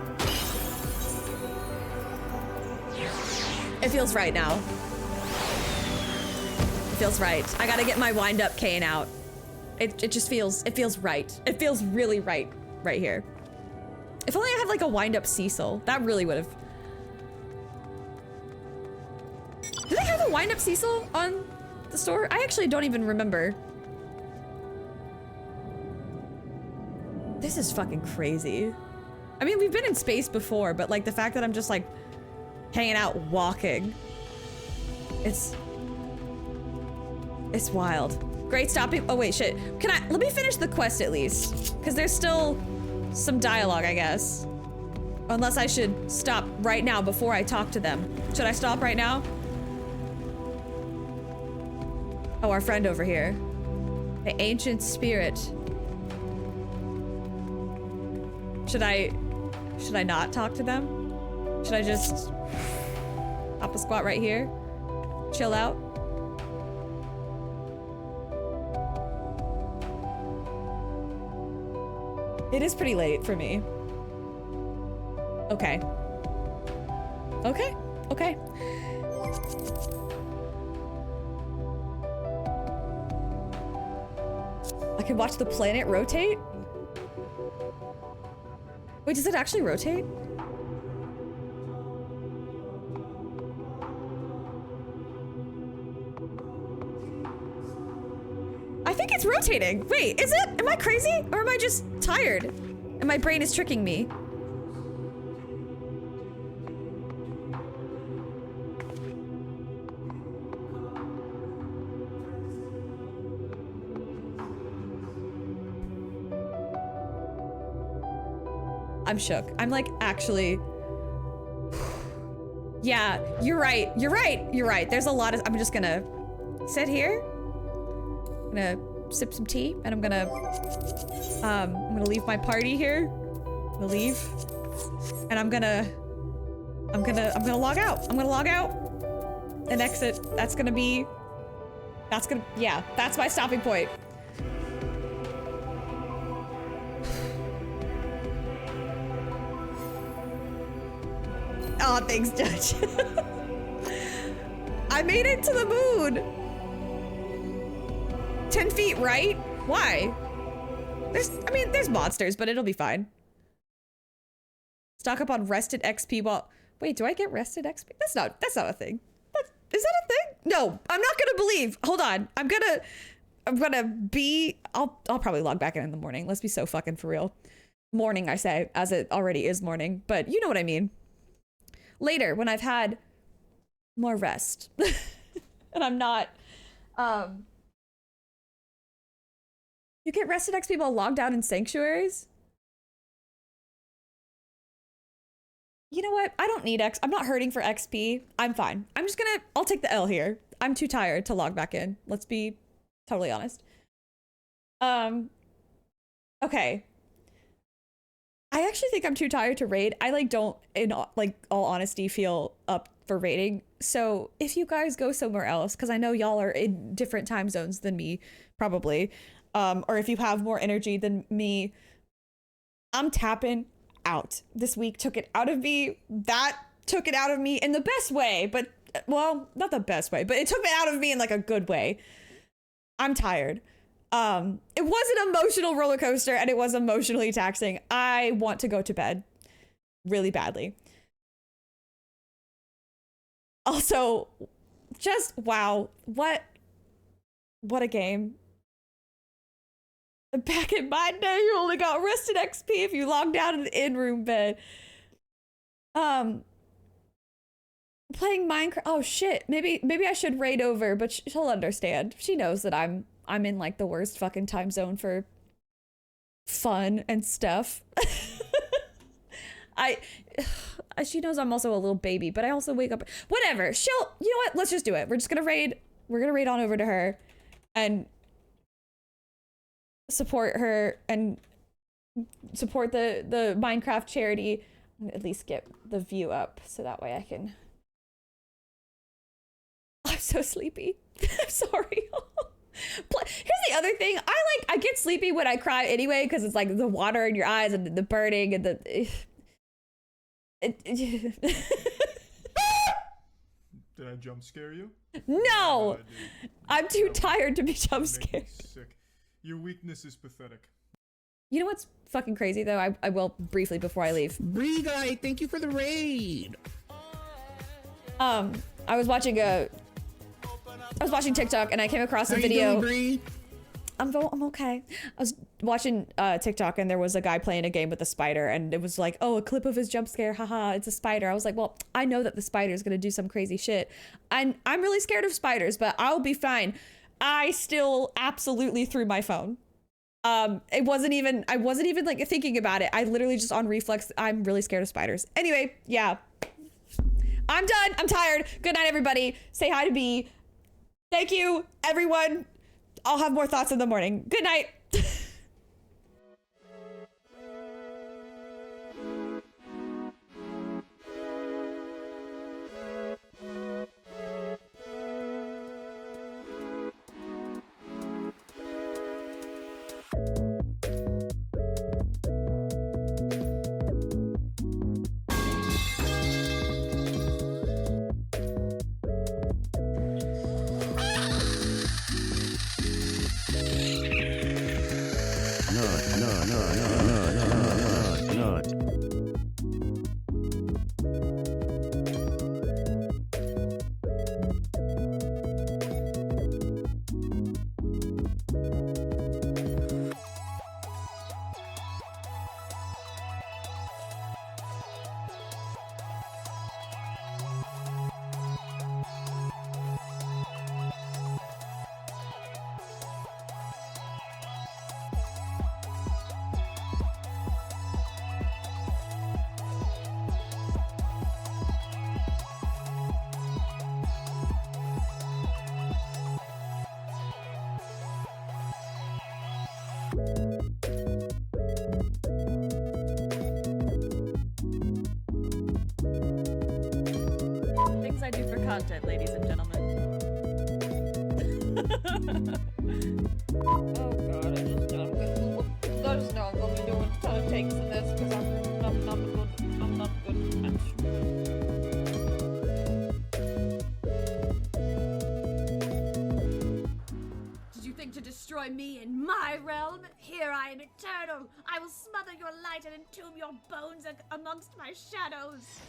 Speaker 1: It feels right now. It feels right. I gotta get my wind-up cane out. It just feels, it feels right. It feels really right here. If only I had like a wind-up Cecil. That really would have. Do they have a wind-up Cecil on the store? I actually don't even remember. This is fucking crazy. I mean, we've been in space before, but like the fact that I'm just like hanging out walking. It's wild. Great stopping. Oh wait, shit. Let me finish the quest at least. Cause there's still some dialogue, I guess. Unless I should stop right now before I talk to them. Should I stop right now? Oh, our friend over here. The ancient spirit. Should I not talk to them? Should I just hop a squat right here? Chill out? It is pretty late for me. Okay. Okay, okay. I can watch the planet rotate? Wait, does it actually rotate? I think it's rotating. Wait, is it? Am I crazy? Or am I just tired? And my brain is tricking me? I'm shook. I'm like, actually... Yeah, you're right. You're right. You're right. There's a lot of... I'm just gonna sit here. I'm gonna sip some tea, and I'm gonna leave my party here. I'm gonna leave, and I'm gonna log out. I'm gonna log out and exit. That's gonna, yeah, that's my stopping point. Oh, thanks, Judge. I made it to the moon. 10 feet, right? Why? There's monsters, but it'll be fine. Stock up on rested XP while... Wait, do I get rested XP? That's not a thing. Is that a thing? No, I'm not gonna believe. Hold on. I'm gonna be... I'll probably log back in the morning. Let's be so fucking for real. Morning, I say, as it already is morning, but you know what I mean. later when I've had more rest. And I'm not, you get rested XP while logged out in sanctuaries? You know what? I don't need I'm not hurting for XP. I'm fine. I'll take the L here. I'm too tired to log back in. Let's be totally honest. Okay. I actually think I'm too tired to raid. I like don't, in like all honesty, feel up for raiding. So if you guys go somewhere else, because I know y'all are in different time zones than me, probably, or if you have more energy than me, I'm tapping out. This week took it out of me. That took it out of me in the best way, but well, not the best way, but it took it out of me in like a good way. I'm tired. It was an emotional roller coaster and it was emotionally taxing. I want to go to bed really badly. Also, just wow, what a game. Back in my day, you only got rested XP if you logged out in the in-room bed. Playing Minecraft. Oh shit, maybe I should raid over, but she'll understand. She knows that I'm in like the worst fucking time zone for fun and stuff. She knows I'm also a little baby, but I also wake up. Whatever. You know what? Let's just do it. We're just gonna raid. We're gonna raid on over to her and support her and support the Minecraft charity. And at least get the view up so that way I can. I'm so sleepy. I'm sorry. Here's the other thing. I get sleepy when I cry anyway because it's like the water in your eyes and the burning and the.
Speaker 14: Did I jump scare you?
Speaker 1: No, I'm too tired to be jump scared.
Speaker 14: Sick. Your weakness is pathetic.
Speaker 1: You know what's fucking crazy though? I will briefly before I leave.
Speaker 3: Bree guy, thank you for the raid.
Speaker 1: I was watching TikTok and I came across a video.
Speaker 3: You doing, Bree?
Speaker 1: I'm okay. I was watching TikTok and there was a guy playing a game with a spider and it was like, oh, a clip of his jump scare, haha, it's a spider. I was like, well, I know that the spider is gonna do some crazy shit. I'm really scared of spiders, but I'll be fine. I still absolutely threw my phone. I wasn't even like thinking about it. I literally just on reflex, I'm really scared of spiders. Anyway, yeah. I'm done. I'm tired. Good night, everybody. Say hi to B. Thank you, everyone. I'll have more thoughts in the morning. Good night. Things I do for content, ladies and gentlemen. Oh god, I just know I'm gonna be doing a ton of takes in this because I'm not good at
Speaker 24: Did you think to destroy me in my realm? Here I am eternal. I will smother your light and entomb your bones amongst my shadows.